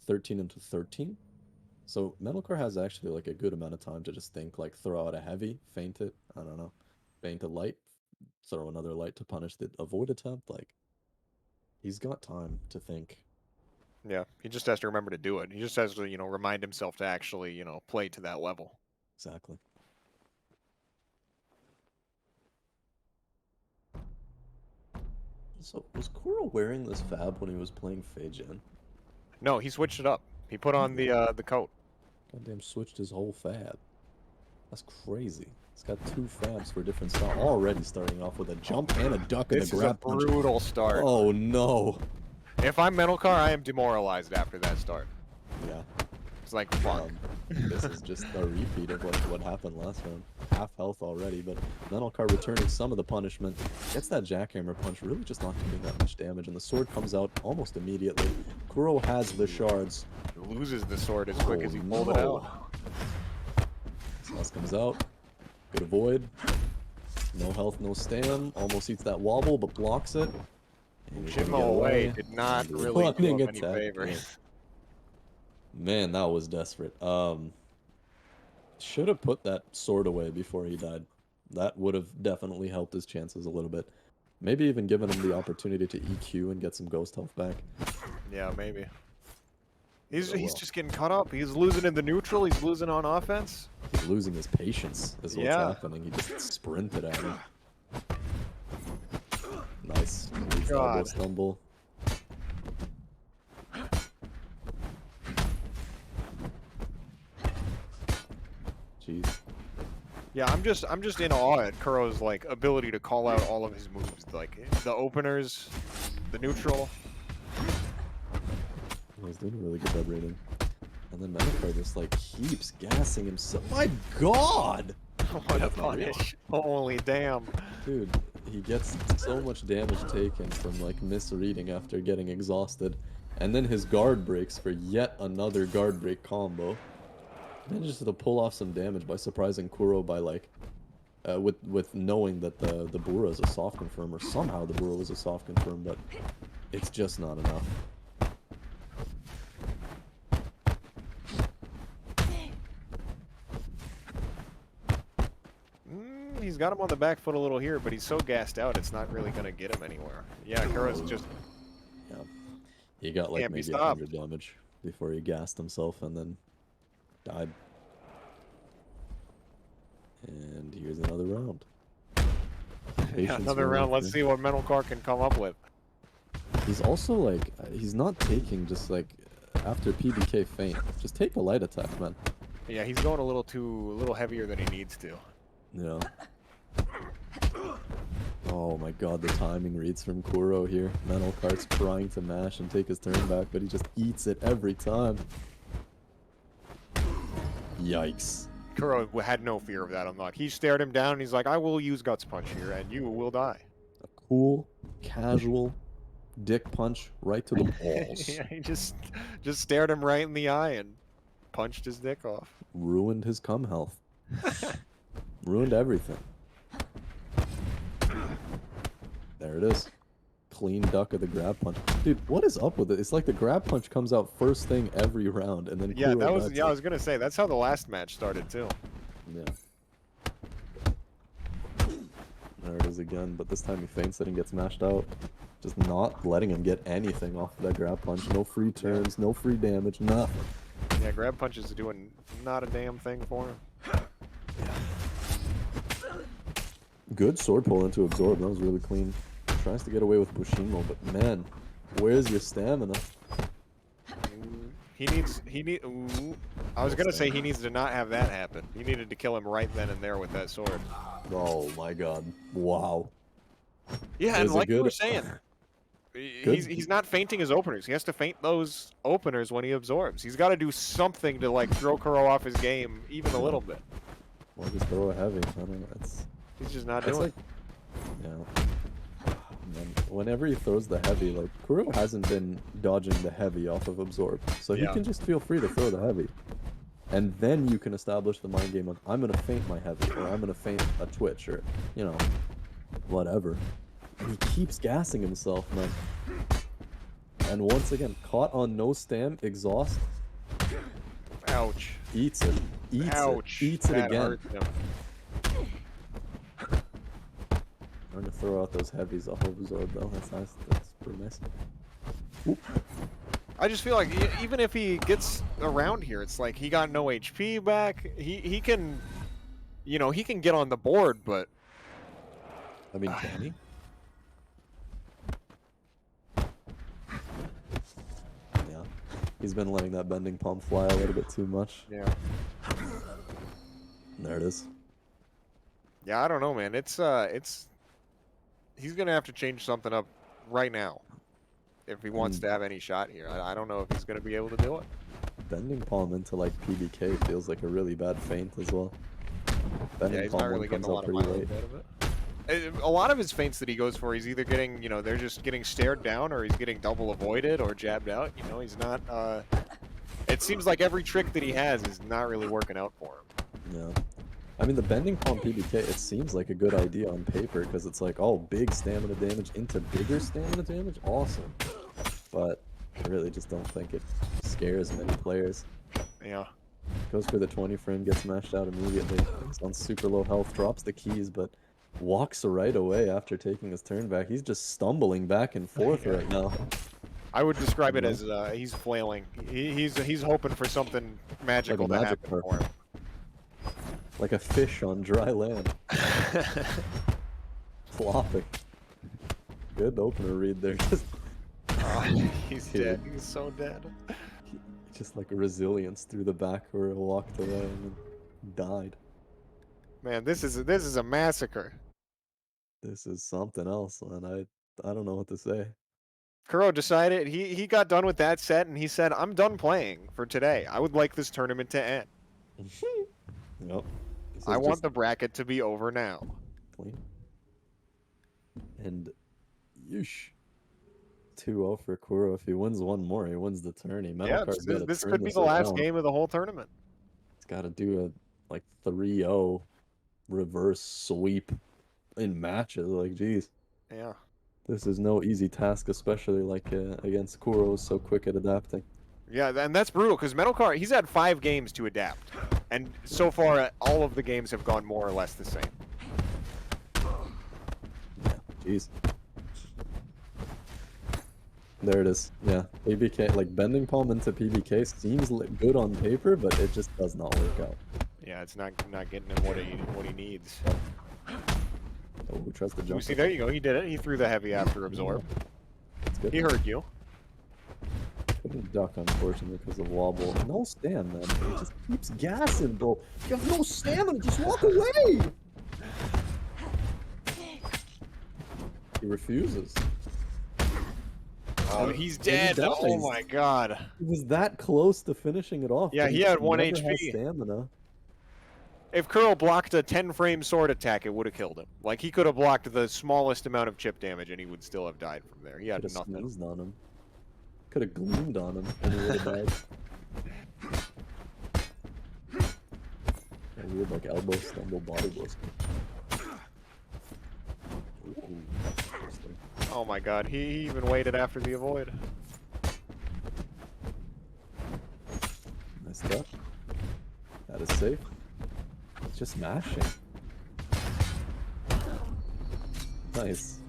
13 into 13. So Metalcore has actually like a good amount of time to just think, like throw out a heavy, feint it, I don't know, feint a light, throw another light to punish the avoid attempt. Like he's got time to think. Yeah, he just has to remember to do it. He just has to, remind himself to actually, play to that level. Exactly. So was Kuro wearing this fab when he was playing Feijin? No, he switched it up. He put on the coat. Goddamn switched his whole fab. That's crazy. He's got 2 fabs for different styles. Already starting off with a jump and a duck and a grab punch. This is a brutal start. Oh no. If I'm Menokar, I am demoralized after that start. Yeah. It's like, fuck. This is just a repeat of what happened last round. Half health already, but Menokar returning some of the punishment. Gets that jackhammer punch, really just not doing that much damage, and the sword comes out almost immediately. Kuro has the shards. He loses the sword as quick as he pulled it out. Sauce comes out. Good avoid. No health, no stam. Almost eats that wobble, but blocks it. Jimmo away did not really do him any favors. Man, that was desperate. Should have put that sword away before he died. That would have definitely helped his chances a little bit. Maybe even given him the opportunity to EQ and get some ghost health back. Yeah, maybe. He's well. just getting caught up. He's losing in the neutral. He's losing on offense. He's losing his patience is what's Yeah. happening. He just sprinted at him. Nice. Leads God. elbow stumble. Jeez. Yeah, I'm just in awe at Kuro's like ability to call out all of his moves, like the openers, the neutral. He's doing a really good web rating. And then Metalcar just like keeps gassing him so. My God! What a punish. Holy damn. Dude, he gets so much damage taken from like misreading after getting exhausted. And then his guard breaks for yet another guard break combo. Manages to pull off some damage by surprising Kuro by like with knowing that the Bura is a soft confirm, or somehow the Bura was a soft confirm, but it's just not enough. He's got him on the back foot a little here, but he's so gassed out, it's not really gonna get him anywhere. Yeah, Kuro's just... Yeah. He got like Can't be maybe stopped. 100 damage before he gassed himself and then died. And here's another round. Yeah, Patience another will round. Let's win. see what Metalcar can come up with. He's also like, he's not taking just like, after PBK feint, just take a light attack, man. Yeah, he's going a little heavier than he needs to. Yeah. Oh my God, the timing reads from Kuro here. Metalcar's trying to mash and take his turn back, but he just eats it every time. Yikes. Kuro had no fear of that unlock. He stared him down and he's like, I will use Guts Punch here and you will die. A cool, casual dick punch right to the balls. Yeah, he just stared him right in the eye and punched his dick off. Ruined his cum health. Ruined everything. There it is. Clean duck of the grab punch. Dude, what is up with it? It's like the grab punch comes out first thing every round, and then Yeah, Kuro that was gets I it. was gonna say that's how the last match started too. Yeah. There it is again, but this time he feints it and gets mashed out. Just not letting him get anything off of that grab punch. No free turns, no free damage, nothing. Yeah, grab punch is doing not a damn thing for him. Good sword pull into absorb. That was really clean. Tries to get away with Bushimo, but man, where's your stamina? He need. Ooh, I was gonna say he needs to not have that happen. He needed to kill him right then and there with that sword. Oh my God! Wow. Yeah, There's and a like you were good- saying, Good- he's not feinting his openers. He has to feint those openers when he absorbs. He's got to do something to like throw Kuro off his game even a little bit. Or just throw a heavy. I don't know. He's just not It's doing. like, yeah. And then whenever he throws the heavy, like Kuro hasn't been dodging the heavy off of absorb, so he Yeah. can just feel free to throw the heavy, and then you can establish the mind game of I'm gonna feint my heavy, or I'm gonna feint a twitch, or you know, whatever. And he keeps gassing himself, man. And once again, caught on no stam, exhaust, Ouch. eats it, eats Ouch. it, eats it That again. hurt him. I'm gonna throw out those heavies off of absorb though. That's nice. That's pretty nice. Oop. I just feel like even if he gets around here, it's like he got no HP back. He can, you know, he can get on the board, but I mean, can he? Yeah. He's been letting that bending palm fly a little bit too much. yeah. There it is. Yeah, I don't know, man. It's he's gonna have to change something up right now if he wants to have any shot here. I don't know if he's gonna be able to do it. Bending palm into like PBK feels like a really bad feint as well. Bending Yeah, he's palm not one really getting comes a out lot of pretty mileage late. out of it. A lot of his feints that he goes for, he's either getting, you know, they're just getting stared down, or he's getting double avoided or jabbed out. You know, he's not. It seems like every trick that he has is not really working out for him. Yeah. I mean, the bending palm PBK, it seems like a good idea on paper because it's like, oh, big stamina damage into bigger stamina damage? Awesome. But I really just don't think it scares many players. Yeah. Goes for the 20 frame, gets smashed out immediately. He's on super low health, drops the keys, but walks right away after taking his turn back. He's just stumbling back and forth right now. I would describe it No? as he's flailing. He's hoping for something magical to magic happen carp. for him. Like a fish on dry land. Flopping. Good opener read there. Just He's Dude. dead. He's so dead. just like a resilience through the back where it walked away and then died. Man, this is a massacre. This is something else, and I don't know what to say. Kuro decided he got done with that set and he said, "I'm done playing for today. I would like this tournament to end. Yep. This I is want just the bracket to be over now." clean. And yeesh. 2-0 for Kuro. If he wins one more, he wins the tourney. Yeah, Metalcar's got to this turn could be this the last around. game of the whole tournament. He's got to do a like 3-0 reverse sweep in matches. Like, geez, Yeah. this is no easy task, especially like against Kuro, who's so quick at adapting. Yeah, and that's brutal because Metalcar, he's had 5 games to adapt. And so far, all of the games have gone more or less the same. Yeah, jeez. There it is. Yeah, PBK, like bending palm into PBK seems good on paper, but it just does not work out. Yeah, it's not getting him what he needs. Oh, who tries to jump? See, there you go. He did it. He threw the heavy after absorb. That's good. He heard you. Couldn't duck, unfortunately, because of wobble. No stam, man. He just keeps gassing, bro. You have no stamina. Just walk away. He refuses. Oh, he's And he dead. Oh dies. my god. He was that close to finishing it off. Yeah, but he just had 1 never has HP. Stamina. If Kuro blocked a 10-frame sword attack, it would have killed him. Like, he could have blocked the smallest amount of chip damage, and he would still have died from there. He had Could have nothing. sneezed on him. Could have gleamed on him, and he would have died. A weird, like, elbow stumble body blows. Ooh, that's interesting. Oh my god, he even waited after the avoid. Nice duck. That is safe. It's just mashing. Nice.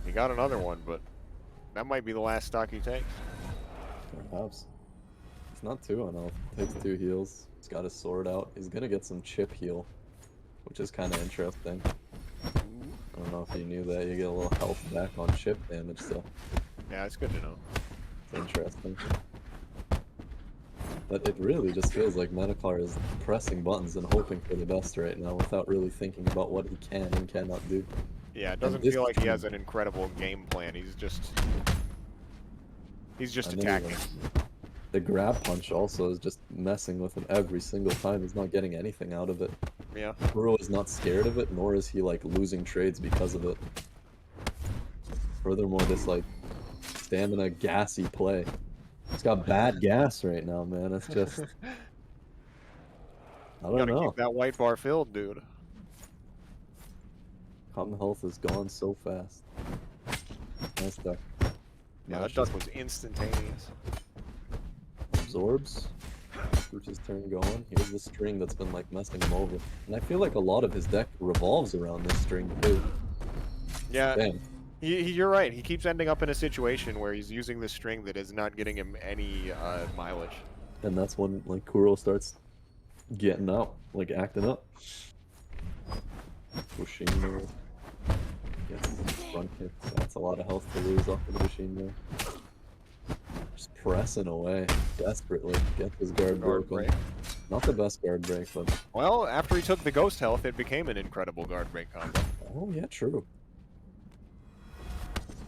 He got another one, but that might be the last stock he takes. Perhaps. He's not 2 on health. Takes 2 heals. He's got his sword out. He's gonna get some chip heal, which is kind of interesting. I don't know if you knew that. You get a little health back on chip damage, so Yeah, it's good to know. it's interesting. But it really just feels like Metalcar is pressing buttons and hoping for the best right now without really thinking about what he can and cannot do. Yeah, it doesn't this feel like he team- has an incredible game plan. He's just And then attacking. The grab punch also is just messing with him every single time. He's not getting anything out of it. Yeah. Kuro is not scared of it, nor is he like losing trades because of it. Furthermore, this like stamina gassy play. He's got bad gas right now, man. It's just I don't Gotta know. keep that white bar filled, dude. Common health is gone so fast. Nice duck. Yeah, that Mashes, duck was instantaneous. absorbs. Keeps his turn going. Here's the string that's been like messing him over. And I feel like a lot of his deck revolves around this string too. Yeah, Damn. you're right. He keeps ending up in a situation where he's using this string that is not getting him any mileage. And that's when like Kuro starts getting out, like acting up. Bushino gets front hits. That's a lot of health to lose off of the Bushino. Just pressing away desperately. Gets his guard Guard broken. break. Not the best guard break, but Well, after he took the ghost health, it became an incredible guard break combo. oh yeah, true.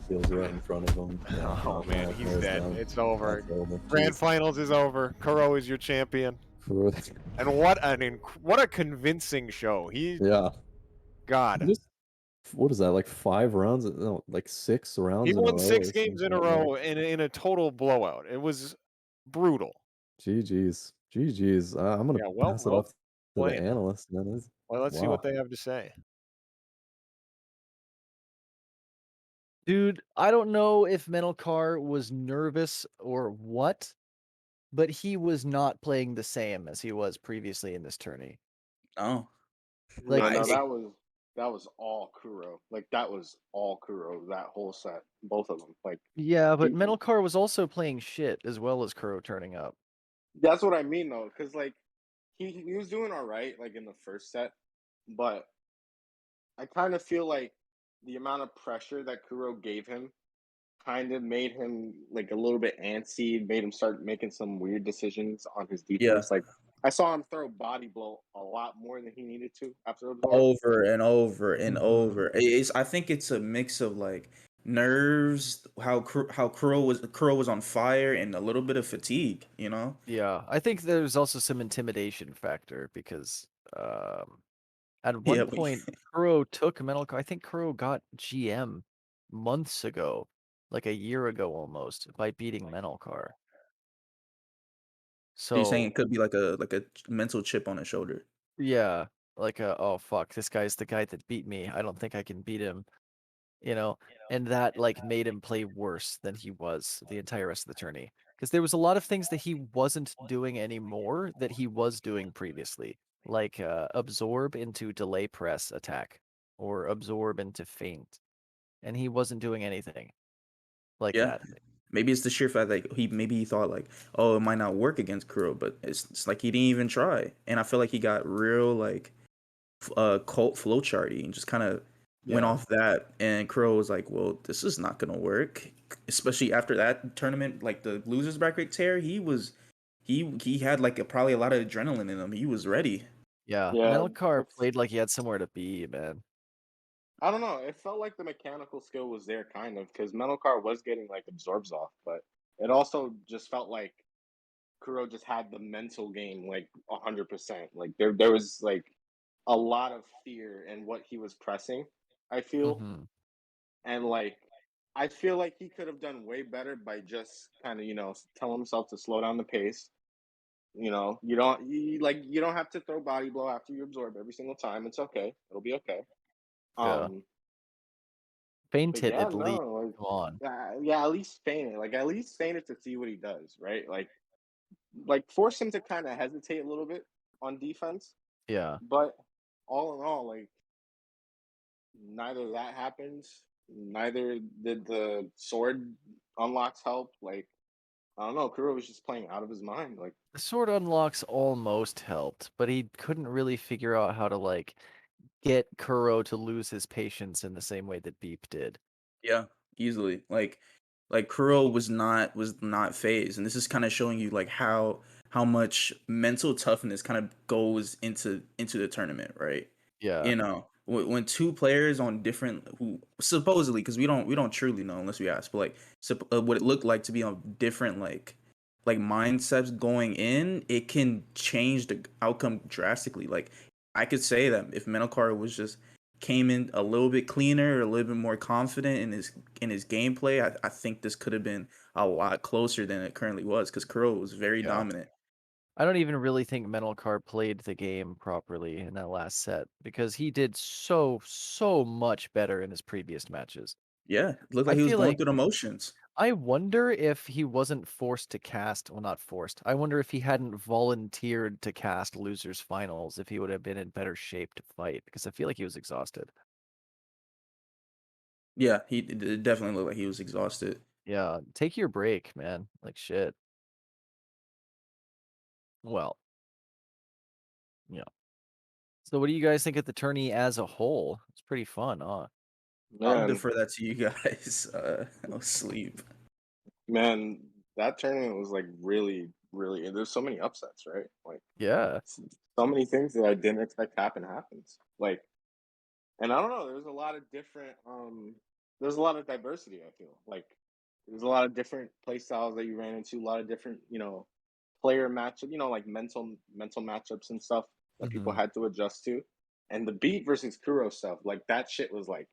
Feels right in front of him. Yeah, Oh man, he's there's dead. down. It's over. That's over. Grand Jeez. finals is over. Kuro is your champion. Kuro- And what a convincing show. Yeah. God. Just, what is that? Like 5 rounds? No, like 6 rounds. He in a won row 6 or games in a something like that. row in a total blowout. It was brutal. GG's. GG's. I'm gonna Yeah, well pass it off to the played. analyst. Then Well, let's see what they have to say. Dude, I don't know if Metalcar was nervous or what, but he was not playing the same as he was previously in this tourney. Oh. Like, Yeah, no, it- that was that was all Kuro. Like that was all Kuro. That whole set, both of them. Like Yeah, but he, Metal Car was also playing shit as well as Kuro turning up. that's what I mean though, because like he was doing all right like in the first set, but I kind of feel like the amount of pressure that Kuro gave him kind of made him like a little bit antsy, made him start making some weird decisions on his Yeah, defense. Like I saw him throw body blow a lot more than he needed to after Absorb. over and over and Mhm. over. I think it's a mix of like nerves, how Kuro was on fire, and a little bit of fatigue. You know. Yeah, I think there's also some intimidation factor because at Yeah. one point Kuro took Metal Car. I think Kuro got GM months ago, like a year ago almost, by beating Metal Car. So you're saying So it could be like a mental chip on his shoulder. yeah, like oh fuck, this guy's the guy that beat me. I don't think I can beat him, you know, and that like made him play worse than he was the entire rest of the tourney. Because there was a lot of things that he wasn't doing anymore that he was doing previously, like absorb into delay press attack or absorb into feint, and he wasn't doing anything like Yeah. that. Maybe it's the sheer fact that he thought like, oh, it might not work against Kuro, but it's like he didn't even try. And I feel like he got real like cult flowcharty and just kind of went Yeah, off that. And Kuro was like, well, this is not gonna work. Especially after that tournament, like the losers bracket tear, he had like probably a lot of adrenaline in him. He was ready. yeah. Yeah, Metal Car it's played like he had somewhere to be, man. I don't know. It felt like the mechanical skill was there, kind of, because Metal Car was getting like absorbs off, but it also just felt like Kuro just had the mental game like 100%. Like there was like a lot of fear in what he was pressing. I feel, Hmm. and like I feel like he could have done way better by just kind of telling himself to slow down the pace. You don't have to throw body blow after you absorb every single time. It's okay. It'll be okay. Yeah, Um, feint but it yeah, at least. no, like Come on. yeah, at least feign it. Like at least feign it to see what he does, right? Like force him to kind of hesitate a little bit on defense. Yeah. But all in all, like neither that happened. Neither did the sword unlocks help. Like I don't know, Kuro was just playing out of his mind. Like The sword unlocks almost helped, but he couldn't really figure out how to like get Kuro to lose his patience in the same way that Beep did. Yeah, easily. Like Kuro was not phased, and this is kind of showing you like how much mental toughness kind of goes into the tournament, right? Yeah. You know, when two players on different who supposedly, because we don't truly know unless we ask, but like what it looked like to be on different like mindsets going in, it can change the outcome drastically. Like I could say that if Menokar was just came in a little bit cleaner, a little bit more confident in his gameplay, I think this could have been a lot closer than it currently was because Kuro was very Yeah. dominant. I don't even really think Mental Car played the game properly in that last set because he did so much better in his previous matches. Yeah, it looked I like he was feel going like through the motions. I wonder if he wasn't forced to cast, well, not forced. I wonder if he hadn't volunteered to cast Losers Finals, if he would have been in better shape to fight, because I feel like he was exhausted. Yeah, it definitely looked like he was exhausted. Yeah, take your break, man. Like shit. Well, yeah. So what do you guys think of the tourney as a whole? It's pretty fun, huh? I'll man, defer that to you guys. I'll sleep. man, that tournament was like really, really. There's so many upsets, right? Like Yeah. so many things that I didn't expect happens. Like, and I don't know. There's a lot of diversity. I feel like there's a lot of different play styles that you ran into. A lot of different, player matchup. Like mental matchups and stuff that people Hmm. had to adjust to. And the Beat versus Kuro stuff, like that shit was like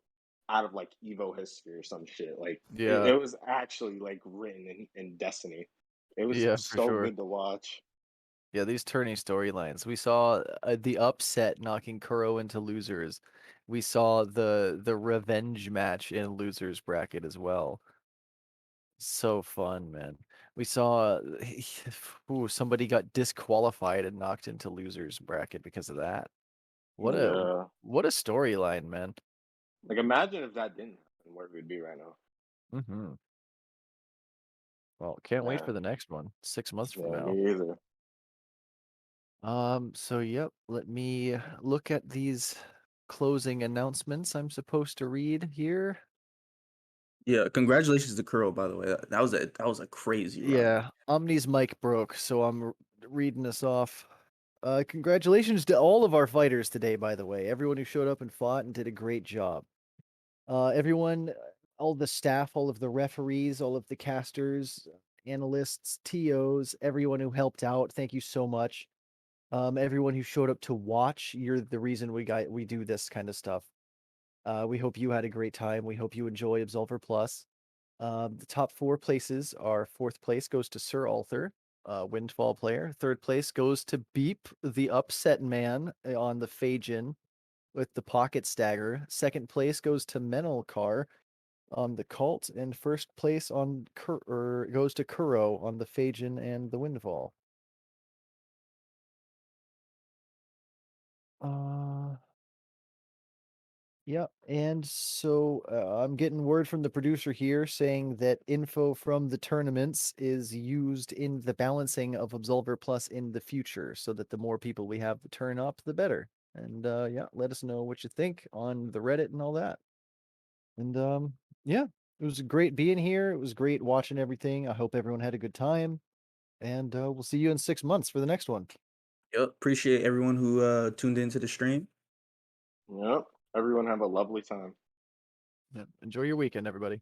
out of like Evo history or some shit. Like Yeah. it was actually like written in Destiny. It was Yeah, for so sure. good to watch. Yeah, these tourney storylines. We saw the upset knocking Kuro into losers. We saw the revenge match in losers bracket as well. So fun, man. We saw ooh, somebody got disqualified and knocked into losers bracket because of that. What a Yeah. what a storyline, man. Like, imagine if that didn't happen, where we'd be right now. Mm-hmm. Well, can't wait Yeah. for the next one. 6 months from Yeah, now. me either. So yep, let me look at these closing announcements I'm supposed to read here. Yeah, congratulations to Kuro, by the way. That was a crazy run. Yeah, Omni's mic broke, so I'm reading this off. Congratulations to all of our fighters today, by the way. Everyone who showed up and fought and did a great job. Everyone, all the staff, all of the referees, all of the casters, analysts, TOs, everyone who helped out, thank you so much. Everyone who showed up to watch, you're the reason we do this kind of stuff. We hope you had a great time. We hope you enjoy Absolver Plus. The top 4 places are 4th place goes to Sir Arthur, Windfall player. 3rd place goes to Beep, the Upset Man on the Phajin with the Pocket Stagger. 2nd place goes to Menelkar on the Cult, and 1st place on goes to Kuro on the Phajin and the Windfall. Yeah, and so I'm getting word from the producer here saying that info from the tournaments is used in the balancing of Absolver Plus in the future, so that the more people we have to turn up, the better. And yeah, let us know what you think on the Reddit and all that. And yeah, it was great being here. It was great watching everything. I hope everyone had a good time. And we'll see you in 6 months for the next one. Yep, appreciate everyone who tuned into the stream. Yep. Everyone have a lovely time. Yeah. Enjoy your weekend, everybody.